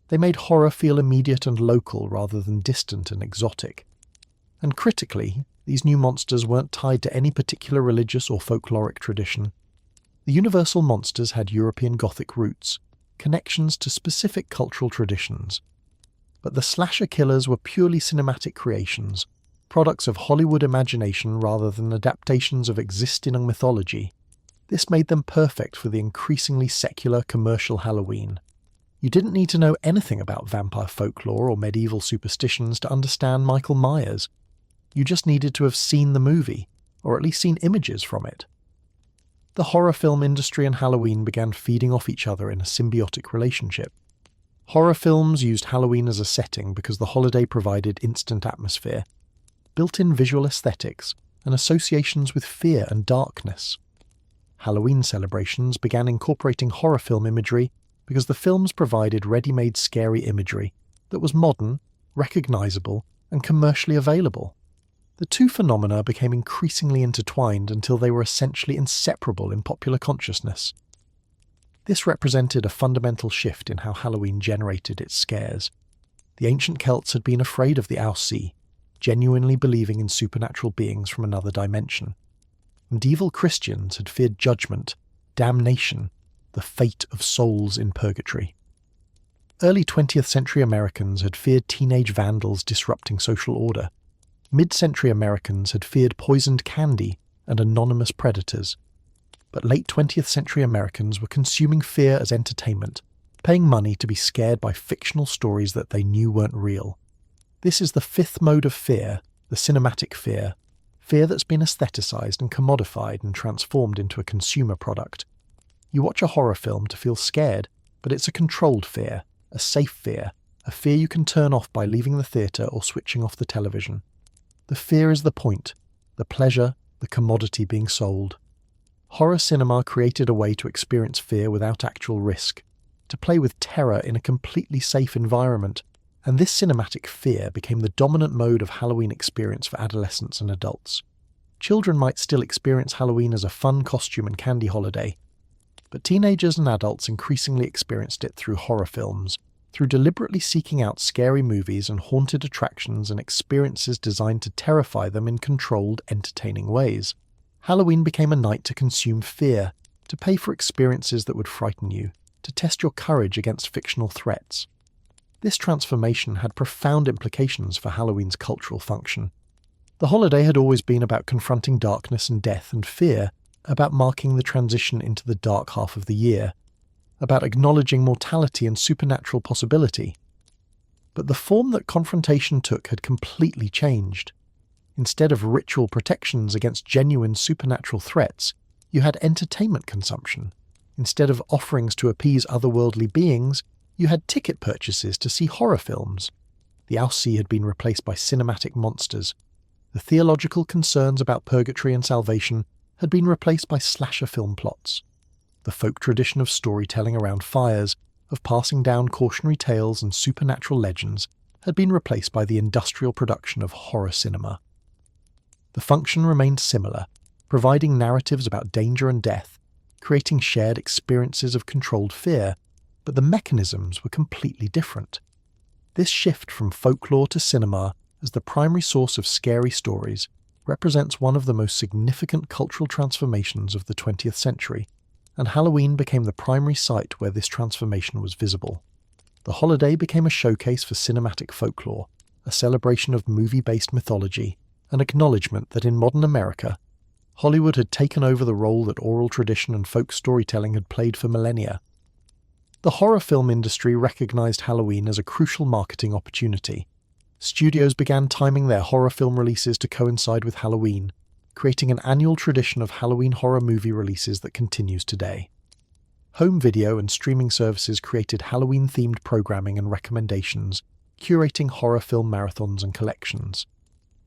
They made horror feel immediate and local rather than distant and exotic. And critically, these new monsters weren't tied to any particular religious or folkloric tradition. The Universal monsters had European Gothic roots, connections to specific cultural traditions. But the slasher killers were purely cinematic creations, products of Hollywood imagination rather than adaptations of existing mythology. This made them perfect for the increasingly secular commercial Halloween. You didn't need to know anything about vampire folklore or medieval superstitions to understand Michael Myers. You just needed to have seen the movie, or at least seen images from it. The horror film industry and Halloween began feeding off each other in a symbiotic relationship. Horror films used Halloween as a setting because the holiday provided instant atmosphere, built-in visual aesthetics, and associations with fear and darkness. Halloween celebrations began incorporating horror film imagery because the films provided ready-made scary imagery that was modern, recognizable, and commercially available. The two phenomena became increasingly intertwined until they were essentially inseparable in popular consciousness. This represented a fundamental shift in how Halloween generated its scares. The ancient Celts had been afraid of the Aussee, genuinely believing in supernatural beings from another dimension. Medieval Christians had feared judgment, damnation, the fate of souls in purgatory. Early 20th century Americans had feared teenage vandals disrupting social order. Mid-century Americans had feared poisoned candy and anonymous predators. But late 20th century Americans were consuming fear as entertainment, paying money to be scared by fictional stories that they knew weren't real. This is the fifth mode of fear, the cinematic fear, fear that's been aestheticized and commodified and transformed into a consumer product. You watch a horror film to feel scared, but it's a controlled fear, a safe fear, a fear you can turn off by leaving the theatre or switching off the television. The fear is the point, the pleasure, the commodity being sold. Horror cinema created a way to experience fear without actual risk, to play with terror in a completely safe environment, and this cinematic fear became the dominant mode of Halloween experience for adolescents and adults. Children might still experience Halloween as a fun costume and candy holiday, but teenagers and adults increasingly experienced it through horror films, through deliberately seeking out scary movies and haunted attractions and experiences designed to terrify them in controlled, entertaining ways. Halloween became a night to consume fear, to pay for experiences that would frighten you, to test your courage against fictional threats. This transformation had profound implications for Halloween's cultural function. The holiday had always been about confronting darkness and death and fear, about marking the transition into the dark half of the year, about acknowledging mortality and supernatural possibility. But the form that confrontation took had completely changed. Instead of ritual protections against genuine supernatural threats, you had entertainment consumption. Instead of offerings to appease otherworldly beings, you had ticket purchases to see horror films. The Aussie had been replaced by cinematic monsters. The theological concerns about purgatory and salvation had been replaced by slasher film plots. The folk tradition of storytelling around fires, of passing down cautionary tales and supernatural legends, had been replaced by the industrial production of horror cinema. The function remained similar, providing narratives about danger and death, creating shared experiences of controlled fear, but the mechanisms were completely different. This shift from folklore to cinema as the primary source of scary stories represents one of the most significant cultural transformations of the 20th century, and Halloween became the primary site where this transformation was visible. The holiday became a showcase for cinematic folklore, a celebration of movie-based mythology, an acknowledgement that in modern America, Hollywood had taken over the role that oral tradition and folk storytelling had played for millennia. The horror film industry recognized Halloween as a crucial marketing opportunity. Studios began timing their horror film releases to coincide with Halloween, creating an annual tradition of Halloween horror movie releases that continues today. Home video and streaming services created Halloween-themed programming and recommendations, curating horror film marathons and collections.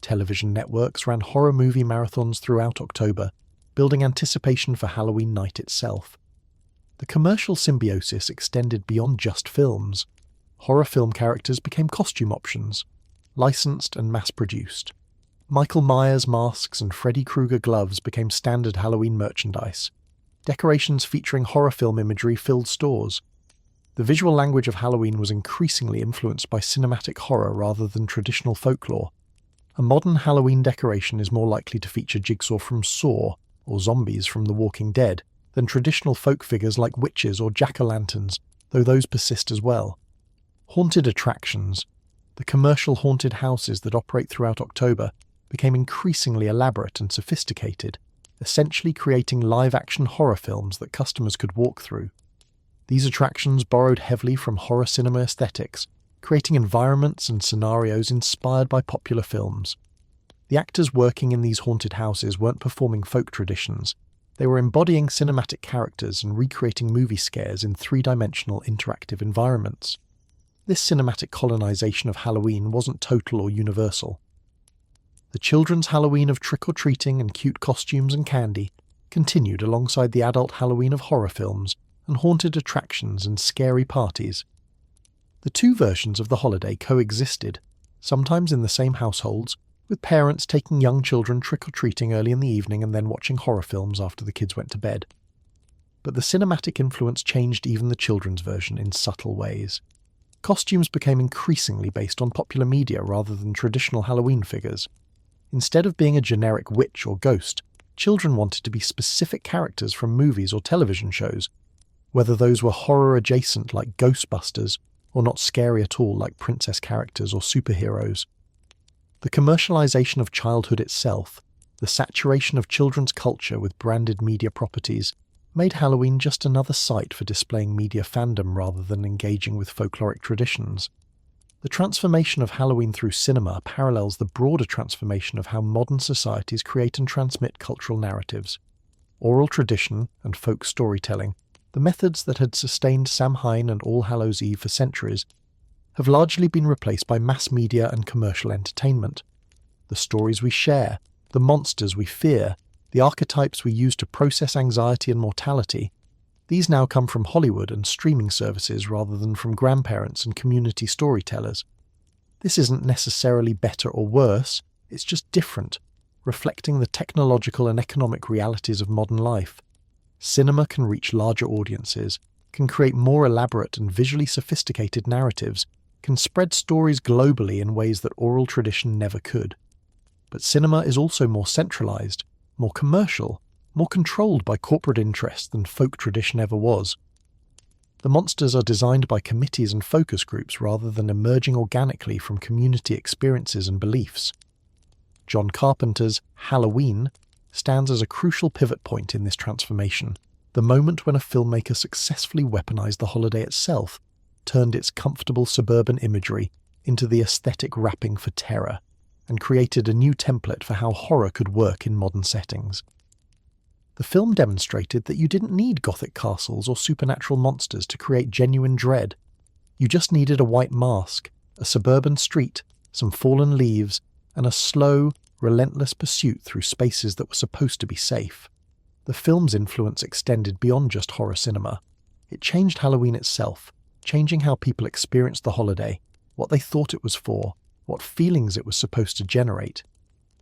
Television networks ran horror movie marathons throughout October, building anticipation for Halloween night itself. The commercial symbiosis extended beyond just films. Horror film characters became costume options, licensed and mass-produced. Michael Myers masks and Freddy Krueger gloves became standard Halloween merchandise. Decorations featuring horror film imagery filled stores. The visual language of Halloween was increasingly influenced by cinematic horror rather than traditional folklore. A modern Halloween decoration is more likely to feature Jigsaw from Saw or zombies from The Walking Dead than traditional folk figures like witches or jack-o'-lanterns, though those persist as well. Haunted attractions, the commercial haunted houses that operate throughout October, became increasingly elaborate and sophisticated, essentially creating live-action horror films that customers could walk through. These attractions borrowed heavily from horror cinema aesthetics, creating environments and scenarios inspired by popular films. The actors working in these haunted houses weren't performing folk traditions. They were embodying cinematic characters and recreating movie scares in three-dimensional interactive environments. This cinematic colonization of Halloween wasn't total or universal. The children's Halloween of trick-or-treating and cute costumes and candy continued alongside the adult Halloween of horror films and haunted attractions and scary parties. The two versions of the holiday coexisted, sometimes in the same households, with parents taking young children trick-or-treating early in the evening and then watching horror films after the kids went to bed. But the cinematic influence changed even the children's version in subtle ways. Costumes became increasingly based on popular media rather than traditional Halloween figures. Instead of being a generic witch or ghost, children wanted to be specific characters from movies or television shows, whether those were horror-adjacent like Ghostbusters or not scary at all like princess characters or superheroes. The commercialization of childhood itself, the saturation of children's culture with branded media properties, made Halloween just another site for displaying media fandom rather than engaging with folkloric traditions. The transformation of Halloween through cinema parallels the broader transformation of how modern societies create and transmit cultural narratives. Oral tradition and folk storytelling The methods that had sustained Samhain and All Hallows Eve for centuries have largely been replaced by mass media and commercial entertainment. The stories we share, the monsters we fear, the archetypes we use to process anxiety and mortality, these now come from Hollywood and streaming services rather than from grandparents and community storytellers. This isn't necessarily better or worse, it's just different, reflecting the technological and economic realities of modern life. Cinema can reach larger audiences, can create more elaborate and visually sophisticated narratives, can spread stories globally in ways that oral tradition never could. But cinema is also more centralized, more commercial, more controlled by corporate interests than folk tradition ever was. The monsters are designed by committees and focus groups rather than emerging organically from community experiences and beliefs. John Carpenter's Halloween stands as a crucial pivot point in this transformation, the moment when a filmmaker successfully weaponized the holiday itself, turned its comfortable suburban imagery into the aesthetic wrapping for terror, and created a new template for how horror could work in modern settings. The film demonstrated that you didn't need gothic castles or supernatural monsters to create genuine dread. You just needed a white mask, a suburban street, some fallen leaves, and a slow, relentless pursuit through spaces that were supposed to be safe. The film's influence extended beyond just horror cinema. It changed Halloween itself, changing how people experienced the holiday, what they thought it was for, what feelings it was supposed to generate.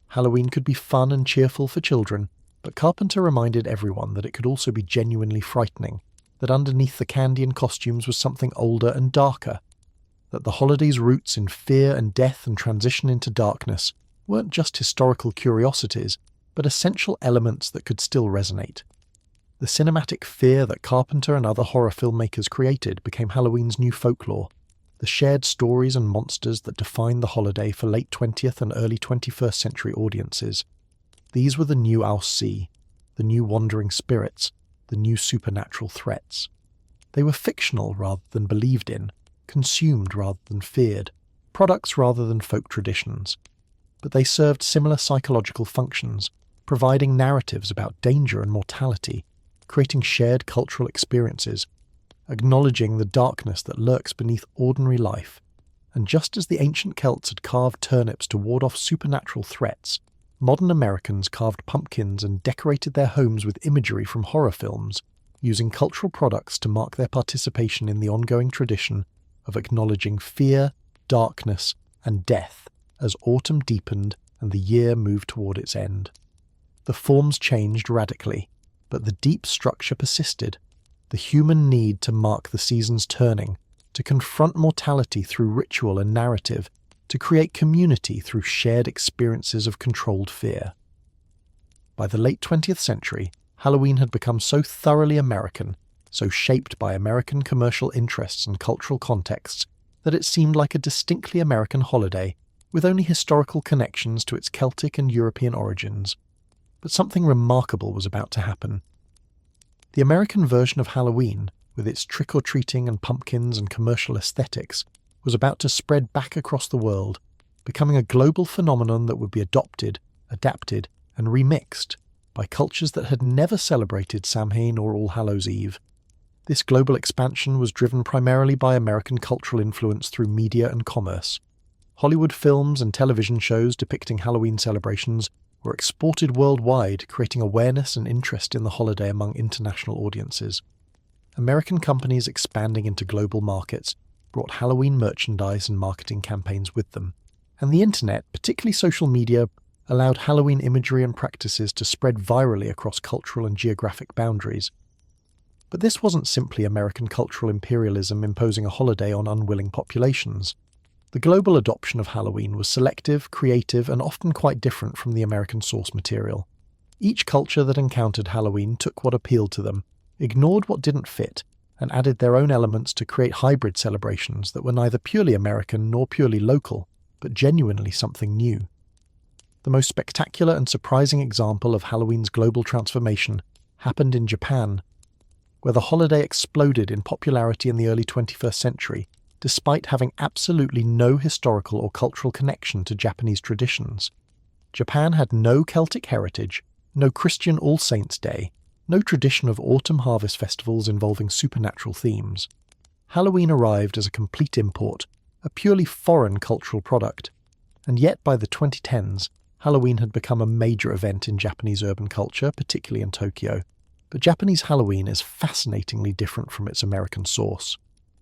Halloween could be fun and cheerful for children, but Carpenter reminded everyone that it could also be genuinely frightening, that underneath the candy and costumes was something older and darker, that the holiday's roots in fear and death and transition into darkness weren't just historical curiosities, but essential elements that could still resonate. The cinematic fear that Carpenter and other horror filmmakers created became Halloween's new folklore, the shared stories and monsters that defined the holiday for late 20th and early 21st century audiences. These were the new Aussee, the new wandering spirits, the new supernatural threats. They were fictional rather than believed in, consumed rather than feared, products rather than folk traditions. But they served similar psychological functions, providing narratives about danger and mortality, creating shared cultural experiences, acknowledging the darkness that lurks beneath ordinary life. And just as the ancient Celts had carved turnips to ward off supernatural threats, modern Americans carved pumpkins and decorated their homes with imagery from horror films, using cultural products to mark their participation in the ongoing tradition of acknowledging fear, darkness, and death as autumn deepened and the year moved toward its end. The forms changed radically, but the deep structure persisted, the human need to mark the season's turning, to confront mortality through ritual and narrative, to create community through shared experiences of controlled fear. By the late 20th century, Halloween had become so thoroughly American, so shaped by American commercial interests and cultural contexts, that it seemed like a distinctly American holiday, with only historical connections to its Celtic and European origins. But something remarkable was about to happen. The American version of Halloween, with its trick-or-treating and pumpkins and commercial aesthetics, was about to spread back across the world, becoming a global phenomenon that would be adopted, adapted, and remixed by cultures that had never celebrated Samhain or All Hallows Eve. This global expansion was driven primarily by American cultural influence through media and commerce. Hollywood films and television shows depicting Halloween celebrations were exported worldwide, creating awareness and interest in the holiday among international audiences. American companies expanding into global markets brought Halloween merchandise and marketing campaigns with them, and the internet, particularly social media, allowed Halloween imagery and practices to spread virally across cultural and geographic boundaries. But this wasn't simply American cultural imperialism imposing a holiday on unwilling populations. The global adoption of Halloween was selective, creative, and often quite different from the American source material. Each culture that encountered Halloween took what appealed to them, ignored what didn't fit, and added their own elements to create hybrid celebrations that were neither purely American nor purely local, but genuinely something new. The most spectacular and surprising example of Halloween's global transformation happened in Japan, where the holiday exploded in popularity in the early 21st century, despite having absolutely no historical or cultural connection to Japanese traditions. Japan had no Celtic heritage, no Christian All Saints' Day, no tradition of autumn harvest festivals involving supernatural themes. Halloween arrived as a complete import, a purely foreign cultural product, and yet by the 2010s, Halloween had become a major event in Japanese urban culture, particularly in Tokyo. But Japanese Halloween is fascinatingly different from its American source.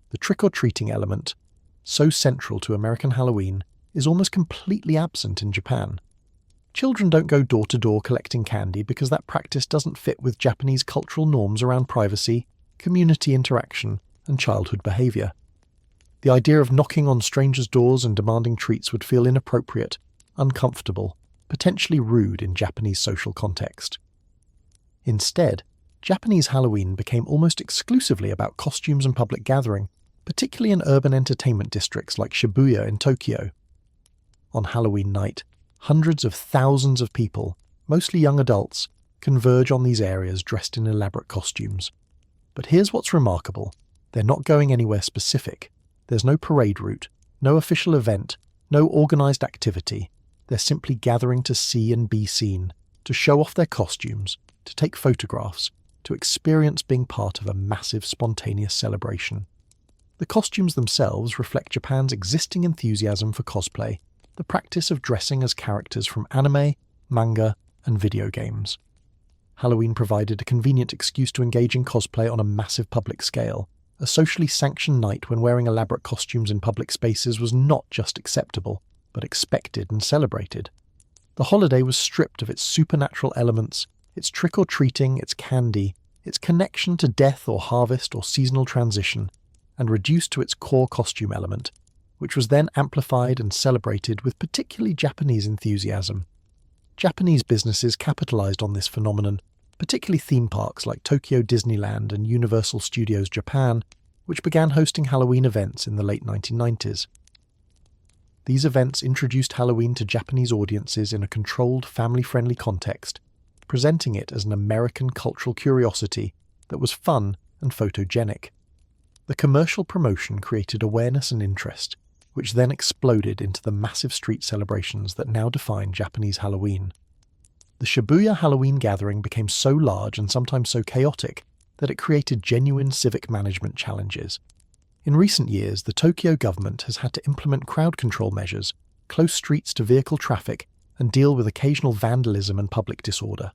The trick-or-treating element, so central to American Halloween, is almost completely absent in Japan. Children don't go door-to-door collecting candy because that practice doesn't fit with Japanese cultural norms around privacy, community interaction, and childhood behaviour. The idea of knocking on strangers' doors and demanding treats would feel inappropriate, uncomfortable, potentially rude in Japanese social context. Instead, Japanese Halloween became almost exclusively about costumes and public gathering, particularly in urban entertainment districts like Shibuya in Tokyo. On Halloween night, hundreds of thousands of people, mostly young adults, converge on these areas dressed in elaborate costumes. But here's what's remarkable. They're not going anywhere specific. There's no parade route, no official event, no organised activity. They're simply gathering to see and be seen, to show off their costumes, to take photographs, to experience being part of a massive spontaneous celebration. The costumes themselves reflect Japan's existing enthusiasm for cosplay, the practice of dressing as characters from anime, manga, and video games. Halloween provided a convenient excuse to engage in cosplay on a massive public scale. A socially sanctioned night when wearing elaborate costumes in public spaces was not just acceptable, but expected and celebrated. The holiday was stripped of its supernatural elements, its trick-or-treating, its candy, its connection to death or harvest or seasonal transition, and reduced to its core costume element, which was then amplified and celebrated with particularly Japanese enthusiasm. Japanese businesses capitalized on this phenomenon, particularly theme parks like Tokyo Disneyland and Universal Studios Japan, which began hosting Halloween events in the late 1990s. These events introduced Halloween to Japanese audiences in a controlled, family-friendly context, presenting it as an American cultural curiosity that was fun and photogenic. The commercial promotion created awareness and interest, which then exploded into the massive street celebrations that now define Japanese Halloween. The Shibuya Halloween gathering became so large and sometimes so chaotic that it created genuine civic management challenges. In recent years, the Tokyo government has had to implement crowd control measures, close streets to vehicle traffic, and deal with occasional vandalism and public disorder.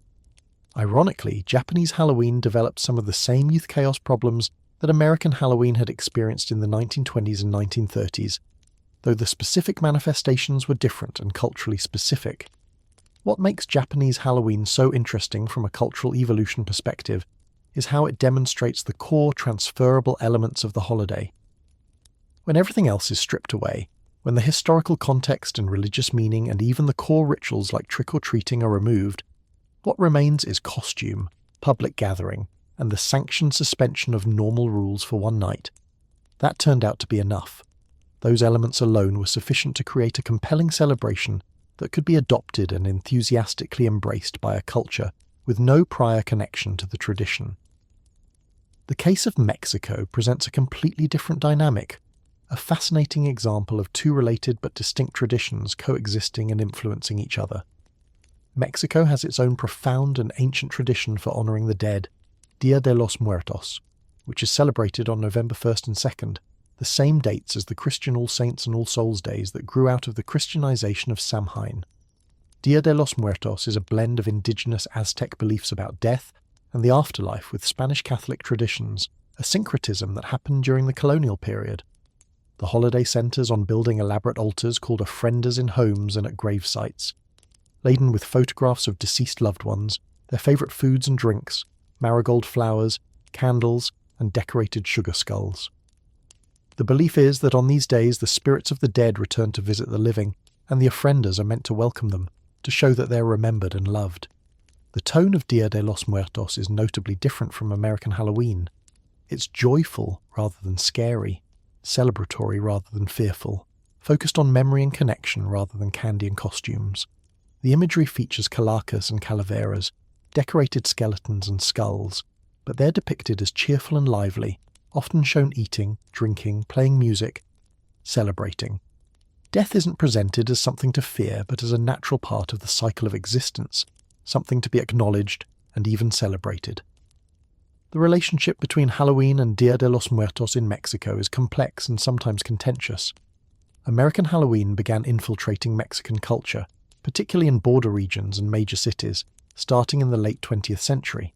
Ironically, Japanese Halloween developed some of the same youth chaos problems that American Halloween had experienced in the 1920s and 1930s, though the specific manifestations were different and culturally specific. What makes Japanese Halloween so interesting from a cultural evolution perspective is how it demonstrates the core transferable elements of the holiday. When everything else is stripped away, when the historical context and religious meaning and even the core rituals like trick-or-treating are removed, what remains is costume, public gathering, and the sanctioned suspension of normal rules for one night. That turned out to be enough. Those elements alone were sufficient to create a compelling celebration that could be adopted and enthusiastically embraced by a culture with no prior connection to the tradition. The case of Mexico presents a completely different dynamic, a fascinating example of two related but distinct traditions coexisting and influencing each other. Mexico has its own profound and ancient tradition for honouring the dead, Dia de los Muertos, which is celebrated on November 1st and 2nd, the same dates as the Christian All Saints and All Souls Days that grew out of the Christianization of Samhain. Dia de los Muertos is a blend of indigenous Aztec beliefs about death and the afterlife with Spanish Catholic traditions, a syncretism that happened during the colonial period. The holiday centres on building elaborate altars called ofrendas in homes and at grave sites, laden with photographs of deceased loved ones, their favourite foods and drinks, marigold flowers, candles, and decorated sugar skulls. The belief is that on these days the spirits of the dead return to visit the living, and the ofrendas are meant to welcome them, to show that they are remembered and loved. The tone of Dia de los Muertos is notably different from American Halloween. It's joyful rather than scary, celebratory rather than fearful, focused on memory and connection rather than candy and costumes. The imagery features calacas and calaveras, decorated skeletons and skulls, but they're depicted as cheerful and lively, often shown eating, drinking, playing music, celebrating. Death isn't presented as something to fear, but as a natural part of the cycle of existence, something to be acknowledged and even celebrated. The relationship between Halloween and Dia de los Muertos in Mexico is complex and sometimes contentious. American Halloween began infiltrating Mexican culture, particularly in border regions and major cities, starting in the late 20th century.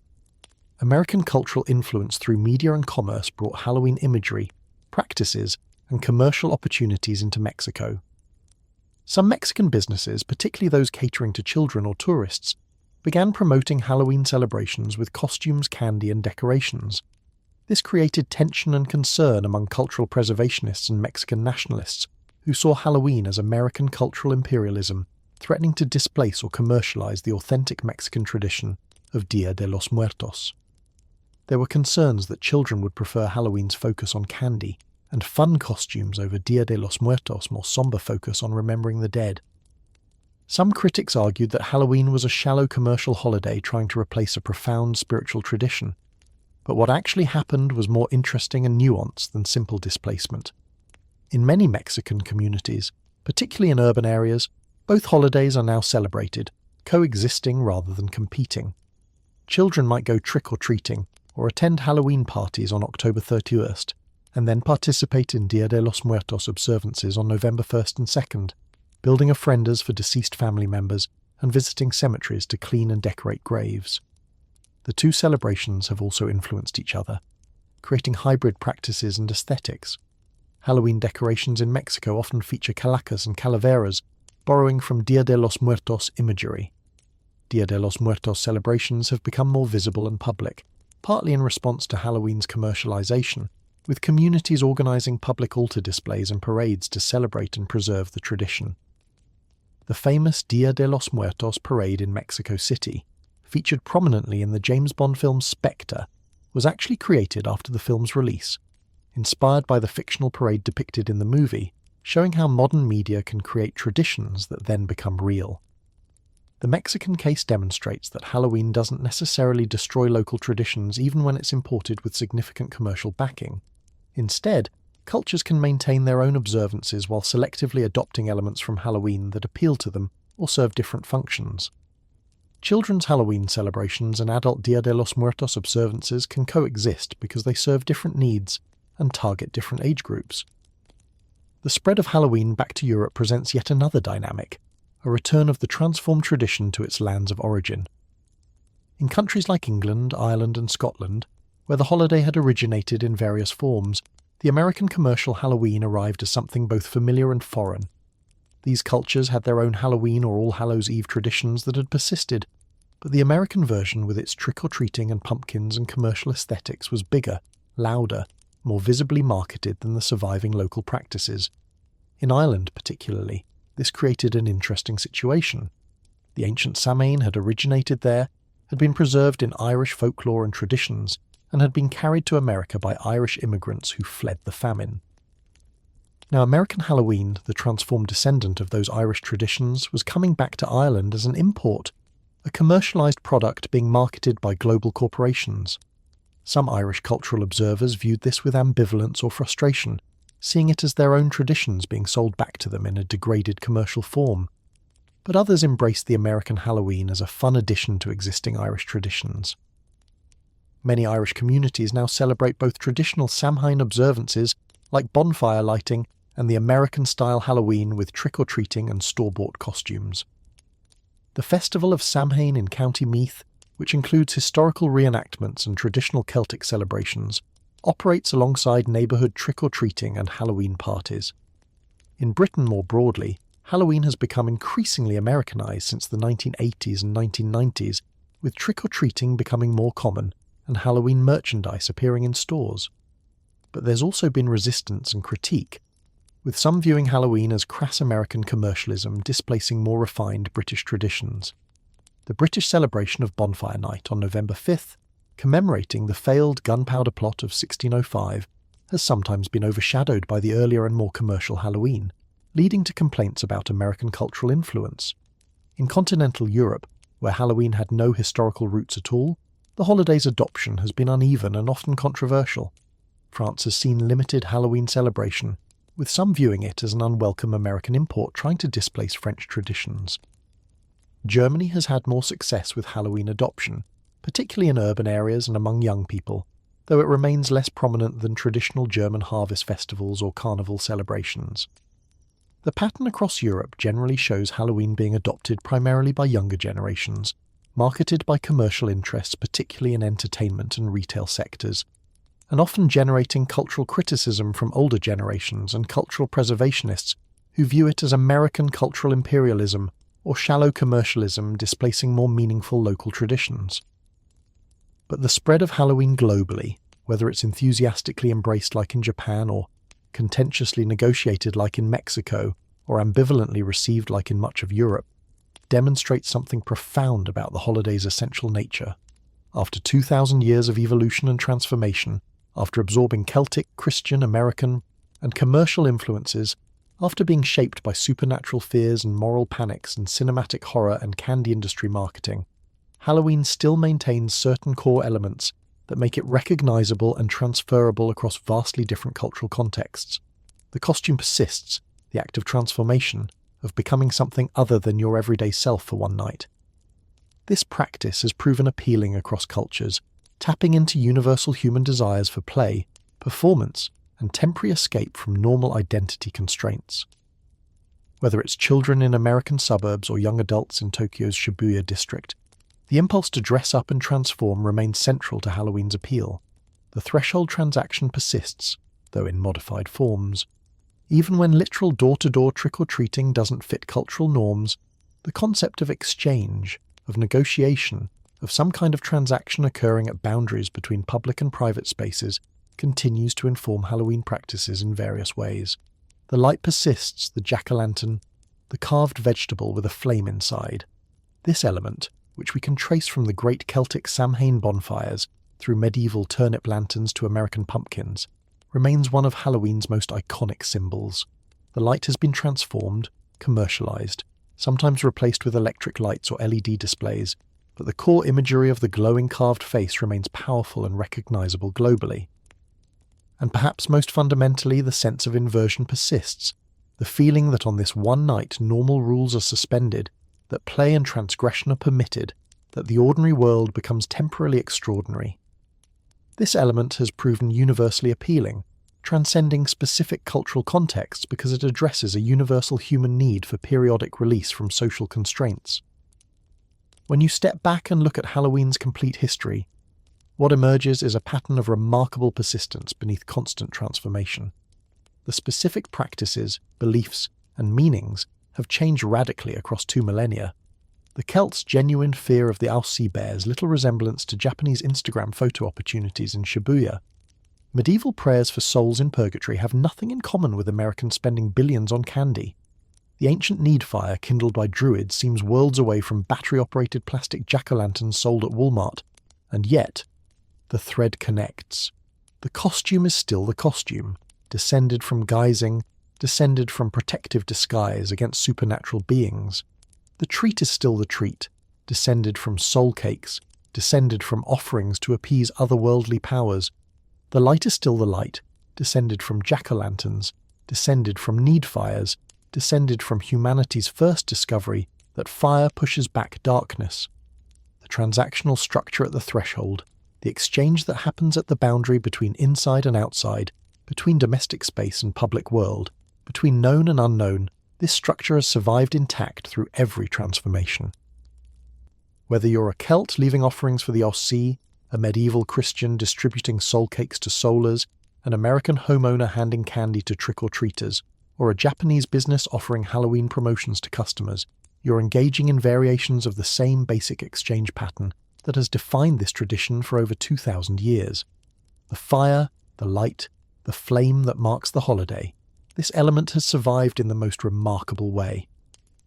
American cultural influence through media and commerce brought Halloween imagery, practices, and commercial opportunities into Mexico. Some Mexican businesses, particularly those catering to children or tourists, began promoting Halloween celebrations with costumes, candy, and decorations. This created tension and concern among cultural preservationists and Mexican nationalists, who saw Halloween as American cultural imperialism, threatening to displace or commercialize the authentic Mexican tradition of Dia de los Muertos. There were concerns that children would prefer Halloween's focus on candy and fun costumes over Dia de los Muertos' more somber focus on remembering the dead. Some critics argued that Halloween was a shallow commercial holiday trying to replace a profound spiritual tradition, but what actually happened was more interesting and nuanced than simple displacement. In many Mexican communities, particularly in urban areas, both holidays are now celebrated, coexisting rather than competing. Children might go trick-or-treating or attend Halloween parties on October 31st, and then participate in Dia de los Muertos observances on November 1st and 2nd, building ofrendas for deceased family members and visiting cemeteries to clean and decorate graves. The two celebrations have also influenced each other, creating hybrid practices and aesthetics. Halloween decorations in Mexico often feature calacas and calaveras, borrowing from Dia de los Muertos imagery. Dia de los Muertos celebrations have become more visible and public, partly in response to Halloween's commercialization, with communities organizing public altar displays and parades to celebrate and preserve the tradition. The famous Dia de los Muertos parade in Mexico City, featured prominently in the James Bond film Spectre, was actually created after the film's release, inspired by the fictional parade depicted in the movie, showing how modern media can create traditions that then become real. The Mexican case demonstrates that Halloween doesn't necessarily destroy local traditions even when it's imported with significant commercial backing. Instead, cultures can maintain their own observances while selectively adopting elements from Halloween that appeal to them or serve different functions. Children's Halloween celebrations and adult Dia de los Muertos observances can coexist because they serve different needs and target different age groups. The spread of Halloween back to Europe presents yet another dynamic, a return of the transformed tradition to its lands of origin. In countries like England, Ireland, and Scotland, where the holiday had originated in various forms, the American commercial Halloween arrived as something both familiar and foreign. These cultures had their own Halloween or All Hallows Eve traditions that had persisted, but the American version with its trick-or-treating and pumpkins and commercial aesthetics was bigger, louder, more visibly marketed than the surviving local practices. In Ireland, particularly, this created an interesting situation. The ancient Samhain had originated there, had been preserved in Irish folklore and traditions, and had been carried to America by Irish immigrants who fled the famine. Now, American Halloween, the transformed descendant of those Irish traditions, was coming back to Ireland as an import, a commercialised product being marketed by global corporations. Some Irish cultural observers viewed this with ambivalence or frustration, seeing it as their own traditions being sold back to them in a degraded commercial form. But others embraced the American Halloween as a fun addition to existing Irish traditions. Many Irish communities now celebrate both traditional Samhain observances, like bonfire lighting, and the American-style Halloween with trick-or-treating and store-bought costumes. The festival of Samhain in County Meath, which includes historical reenactments and traditional Celtic celebrations, operates alongside neighbourhood trick-or-treating and Halloween parties. In Britain more broadly, Halloween has become increasingly Americanised since the 1980s and 1990s, with trick-or-treating becoming more common and Halloween merchandise appearing in stores. But there's also been resistance and critique, with some viewing Halloween as crass American commercialism displacing more refined British traditions. The British celebration of Bonfire Night on November 5th, commemorating the failed gunpowder plot of 1605, has sometimes been overshadowed by the earlier and more commercial Halloween, leading to complaints about American cultural influence. In continental Europe, where Halloween had no historical roots at all, the holiday's adoption has been uneven and often controversial. France has seen limited Halloween celebration, with some viewing it as an unwelcome American import trying to displace French traditions. Germany has had more success with Halloween adoption, particularly in urban areas and among young people, though it remains less prominent than traditional German harvest festivals or carnival celebrations. The pattern across Europe generally shows Halloween being adopted primarily by younger generations, marketed by commercial interests particularly in entertainment and retail sectors, and often generating cultural criticism from older generations and cultural preservationists who view it as American cultural imperialism or shallow commercialism displacing more meaningful local traditions. But the spread of Halloween globally, whether it's enthusiastically embraced like in Japan or contentiously negotiated like in Mexico or ambivalently received like in much of Europe, demonstrates something profound about the holiday's essential nature. After 2,000 years of evolution and transformation, after absorbing Celtic, Christian, American, and commercial influences, after being shaped by supernatural fears and moral panics and cinematic horror and candy industry marketing, Halloween still maintains certain core elements that make it recognizable and transferable across vastly different cultural contexts. The costume persists, the act of transformation, of becoming something other than your everyday self for one night. This practice has proven appealing across cultures, tapping into universal human desires for play, performance, and temporary escape from normal identity constraints. Whether it's children in American suburbs or young adults in Tokyo's Shibuya district, the impulse to dress up and transform remains central to Halloween's appeal. The threshold transaction persists, though in modified forms. Even when literal door-to-door trick-or-treating doesn't fit cultural norms, the concept of exchange, of negotiation, of some kind of transaction occurring at boundaries between public and private spaces continues to inform Halloween practices in various ways. The light persists, the jack-o'-lantern, the carved vegetable with a flame inside. This element, which we can trace from the great Celtic Samhain bonfires through medieval turnip lanterns to American pumpkins, remains one of Halloween's most iconic symbols. The light has been transformed, commercialized, sometimes replaced with electric lights or LED displays, but the core imagery of the glowing carved face remains powerful and recognizable globally. And perhaps most fundamentally, the sense of inversion persists, the feeling that on this one night normal rules are suspended, that play and transgression are permitted, that the ordinary world becomes temporarily extraordinary. This element has proven universally appealing, transcending specific cultural contexts because it addresses a universal human need for periodic release from social constraints. When you step back and look at Halloween's complete history, what emerges is a pattern of remarkable persistence beneath constant transformation. The specific practices, beliefs, and meanings have changed radically across 2 millennia. The Celts' genuine fear of the Aussie bears little resemblance to Japanese Instagram photo opportunities in Shibuya. Medieval prayers for souls in purgatory have nothing in common with Americans spending billions on candy. The ancient need fire kindled by druids seems worlds away from battery-operated plastic jack-o'-lanterns sold at Walmart, and yet, the thread connects. The costume is still the costume, descended from guising, descended from protective disguise against supernatural beings. The treat is still the treat, descended from soul cakes, descended from offerings to appease otherworldly powers. The light is still the light, descended from jack-o'-lanterns, descended from need fires, descended from humanity's first discovery that fire pushes back darkness. The transactional structure at the threshold, the exchange that happens at the boundary between inside and outside, between domestic space and public world, between known and unknown, this structure has survived intact through every transformation. Whether you're a Celt leaving offerings for the Aussie, a medieval Christian distributing soul cakes to soulers, an American homeowner handing candy to trick-or-treaters, or a Japanese business offering Halloween promotions to customers, you're engaging in variations of the same basic exchange pattern that has defined this tradition for over 2,000 years. The fire, the light, the flame that marks the holiday, this element has survived in the most remarkable way.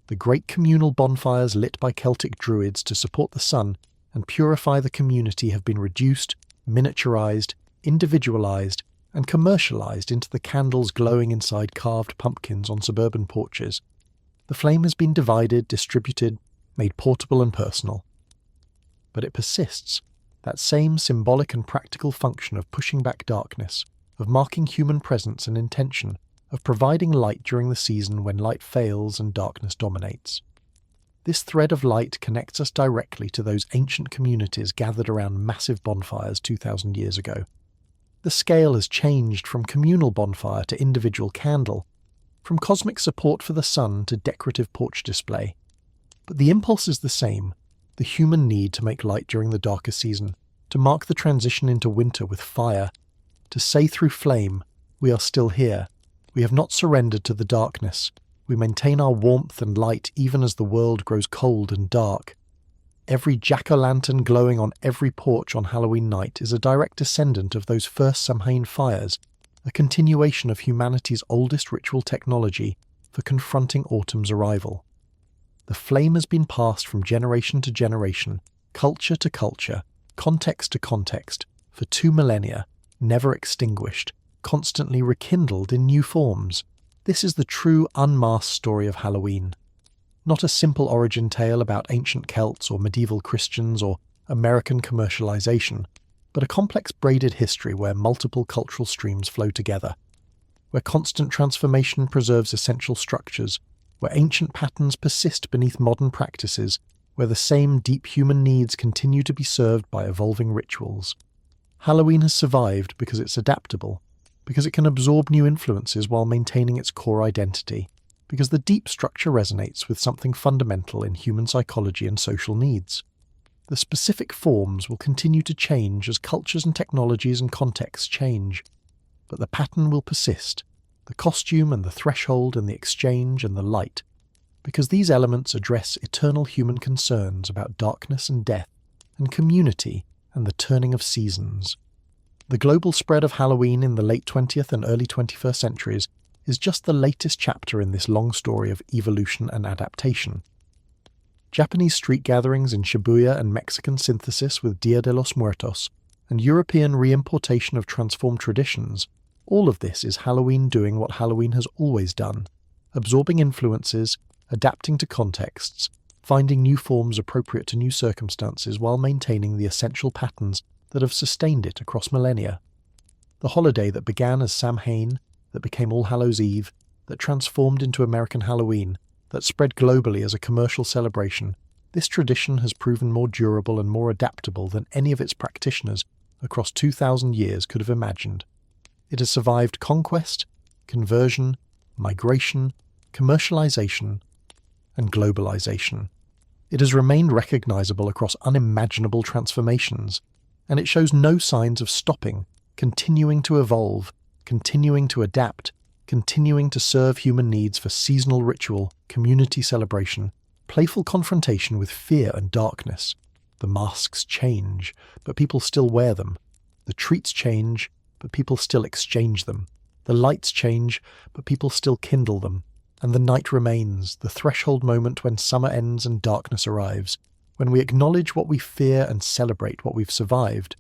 The great communal bonfires lit by Celtic druids to support the sun and purify the community have been reduced, miniaturized, individualized, and commercialized into the candles glowing inside carved pumpkins on suburban porches. The flame has been divided, distributed, made portable and personal. But it persists, that same symbolic and practical function of pushing back darkness, of marking human presence and intention, of providing light during the season when light fails and darkness dominates. This thread of light connects us directly to those ancient communities gathered around massive bonfires 2,000 years ago. The scale has changed from communal bonfire to individual candle, from cosmic support for the sun to decorative porch display. But the impulse is the same, the human need to make light during the darker season, to mark the transition into winter with fire, to say through flame, we are still here, we have not surrendered to the darkness, we maintain our warmth and light even as the world grows cold and dark. Every jack-o'-lantern glowing on every porch on Halloween night is a direct descendant of those first Samhain fires, a continuation of humanity's oldest ritual technology for confronting autumn's arrival. The flame has been passed from generation to generation, culture to culture, context to context, for 2 millennia, never extinguished, constantly rekindled in new forms. This is the true unmasked story of Halloween. Not a simple origin tale about ancient Celts or medieval Christians or American commercialization, but a complex braided history where multiple cultural streams flow together, where constant transformation preserves essential structures, where ancient patterns persist beneath modern practices, where the same deep human needs continue to be served by evolving rituals. Halloween has survived because it's adaptable, because it can absorb new influences while maintaining its core identity, because the deep structure resonates with something fundamental in human psychology and social needs. The specific forms will continue to change as cultures and technologies and contexts change, but the pattern will persist, the costume and the threshold and the exchange and the light, because these elements address eternal human concerns about darkness and death, and community and the turning of seasons. The global spread of Halloween in the late 20th and early 21st centuries is just the latest chapter in this long story of evolution and adaptation. Japanese street gatherings in Shibuya and Mexican synthesis with Dia de los Muertos, and European reimportation of transformed traditions, all of this is Halloween doing what Halloween has always done, absorbing influences, adapting to contexts, finding new forms appropriate to new circumstances while maintaining the essential patterns that have sustained it across millennia. The holiday that began as Samhain, that became All Hallows Eve, that transformed into American Halloween, that spread globally as a commercial celebration, this tradition has proven more durable and more adaptable than any of its practitioners across 2,000 years could have imagined. It has survived conquest, conversion, migration, commercialization, and globalization. It has remained recognizable across unimaginable transformations, and it shows no signs of stopping, continuing to evolve, continuing to adapt, continuing to serve human needs for seasonal ritual, community celebration, playful confrontation with fear and darkness. The masks change, but people still wear them. The treats change, but people still exchange them. The lights change, but people still kindle them. And the night remains, the threshold moment when summer ends and darkness arrives, when we acknowledge what we fear and celebrate what we've survived,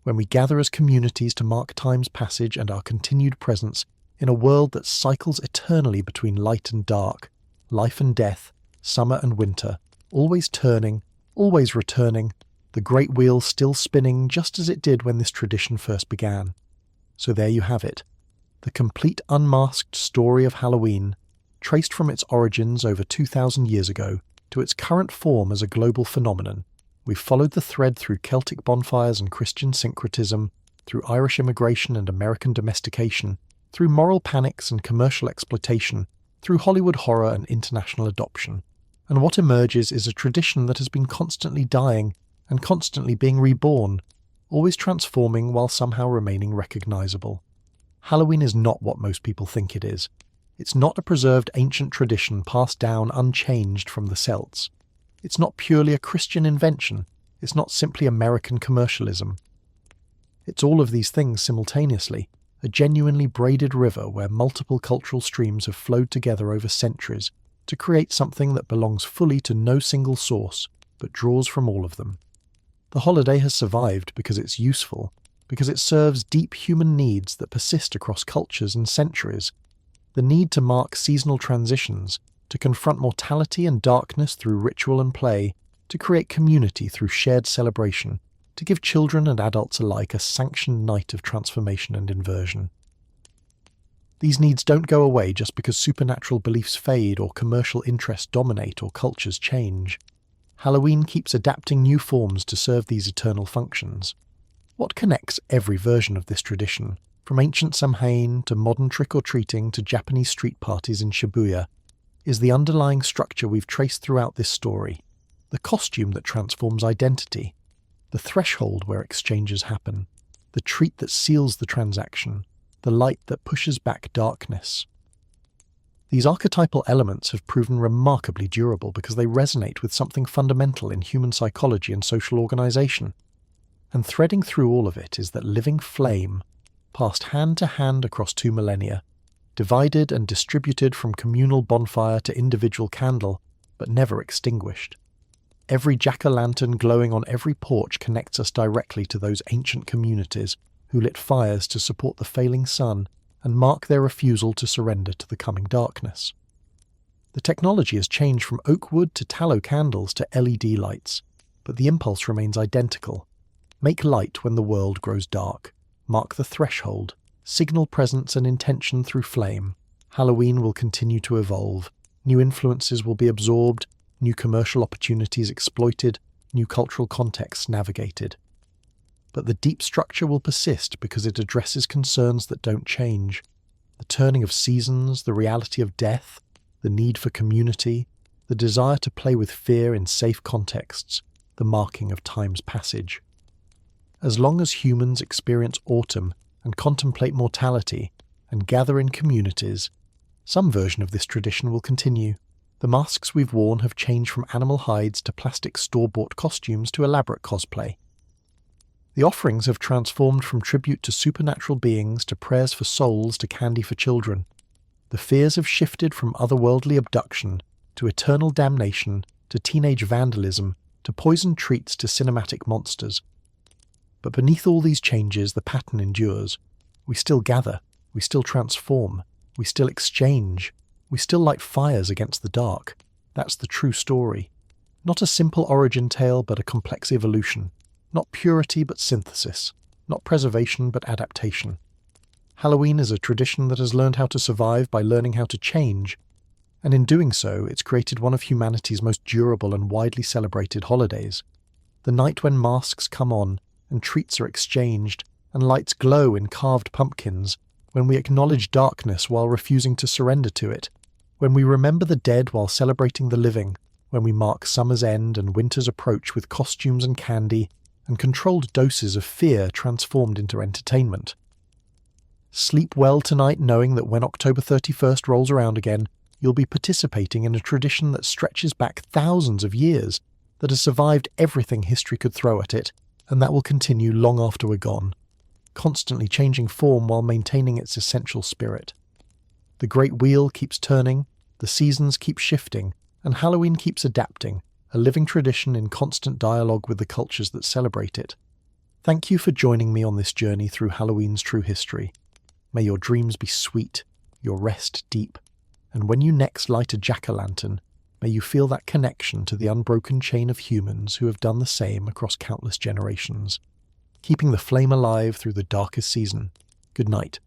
when we gather as communities to mark time's passage and our continued presence in a world that cycles eternally between light and dark, life and death, summer and winter, always turning, always returning, the great wheel still spinning just as it did when this tradition first began. So there you have it, the complete unmasked story of Halloween, traced from its origins over 2,000 years ago to its current form as a global phenomenon. We've followed the thread through Celtic bonfires and Christian syncretism, through Irish immigration and American domestication, through moral panics and commercial exploitation, through Hollywood horror and international adoption. And what emerges is a tradition that has been constantly dying and constantly being reborn, always transforming while somehow remaining recognizable. Halloween is not what most people think it is. It's not a preserved ancient tradition passed down unchanged from the Celts. It's not purely a Christian invention. It's not simply American commercialism. It's all of these things simultaneously, a genuinely braided river where multiple cultural streams have flowed together over centuries to create something that belongs fully to no single source, but draws from all of them. The holiday has survived because it's useful, because it serves deep human needs that persist across cultures and centuries. The need to mark seasonal transitions, to confront mortality and darkness through ritual and play, to create community through shared celebration, to give children and adults alike a sanctioned night of transformation and inversion. These needs don't go away just because supernatural beliefs fade or commercial interests dominate or cultures change. Halloween keeps adapting new forms to serve these eternal functions. What connects every version of this tradition, from ancient Samhain to modern trick-or-treating to Japanese street parties in Shibuya, is the underlying structure we've traced throughout this story. The costume that transforms identity, the threshold where exchanges happen, the treat that seals the transaction, the light that pushes back darkness. These archetypal elements have proven remarkably durable because they resonate with something fundamental in human psychology and social organization. And threading through all of it is that living flame, passed hand to hand across 2 millennia, divided and distributed from communal bonfire to individual candle, but never extinguished. Every jack-o'-lantern glowing on every porch connects us directly to those ancient communities who lit fires to support the failing sun and mark their refusal to surrender to the coming darkness. The technology has changed from oak wood to tallow candles to LED lights, but the impulse remains identical. Make light when the world grows dark. Mark the threshold. Signal presence and intention through flame. Halloween will continue to evolve. New influences will be absorbed, new commercial opportunities exploited, new cultural contexts navigated. But the deep structure will persist because it addresses concerns that don't change. The turning of seasons, the reality of death, the need for community, the desire to play with fear in safe contexts, the marking of time's passage. As long as humans experience autumn and contemplate mortality and gather in communities, some version of this tradition will continue. The masks we've worn have changed from animal hides to plastic store-bought costumes to elaborate cosplay. The offerings have transformed from tribute to supernatural beings to prayers for souls to candy for children. The fears have shifted from otherworldly abduction to eternal damnation to teenage vandalism to poisoned treats to cinematic monsters. But beneath all these changes, the pattern endures. We still gather, we still transform, we still exchange, we still light fires against the dark. That's the true story. Not a simple origin tale, but a complex evolution. Not purity, but synthesis. Not preservation, but adaptation. Halloween is a tradition that has learned how to survive by learning how to change, and in doing so, it's created one of humanity's most durable and widely celebrated holidays. The night when masks come on, and treats are exchanged, and lights glow in carved pumpkins, when we acknowledge darkness while refusing to surrender to it, when we remember the dead while celebrating the living, when we mark summer's end and winter's approach with costumes and candy, and controlled doses of fear transformed into entertainment. Sleep well tonight knowing that when October 31st rolls around again, you'll be participating in a tradition that stretches back thousands of years, that has survived everything history could throw at it, and that will continue long after we're gone, constantly changing form while maintaining its essential spirit. The great wheel keeps turning, the seasons keep shifting, and Halloween keeps adapting, a living tradition in constant dialogue with the cultures that celebrate it. Thank you for joining me on this journey through Halloween's true history. May your dreams be sweet, your rest deep, and when you next light a jack-o'-lantern, may you feel that connection to the unbroken chain of humans who have done the same across countless generations, keeping the flame alive through the darkest season. Good night.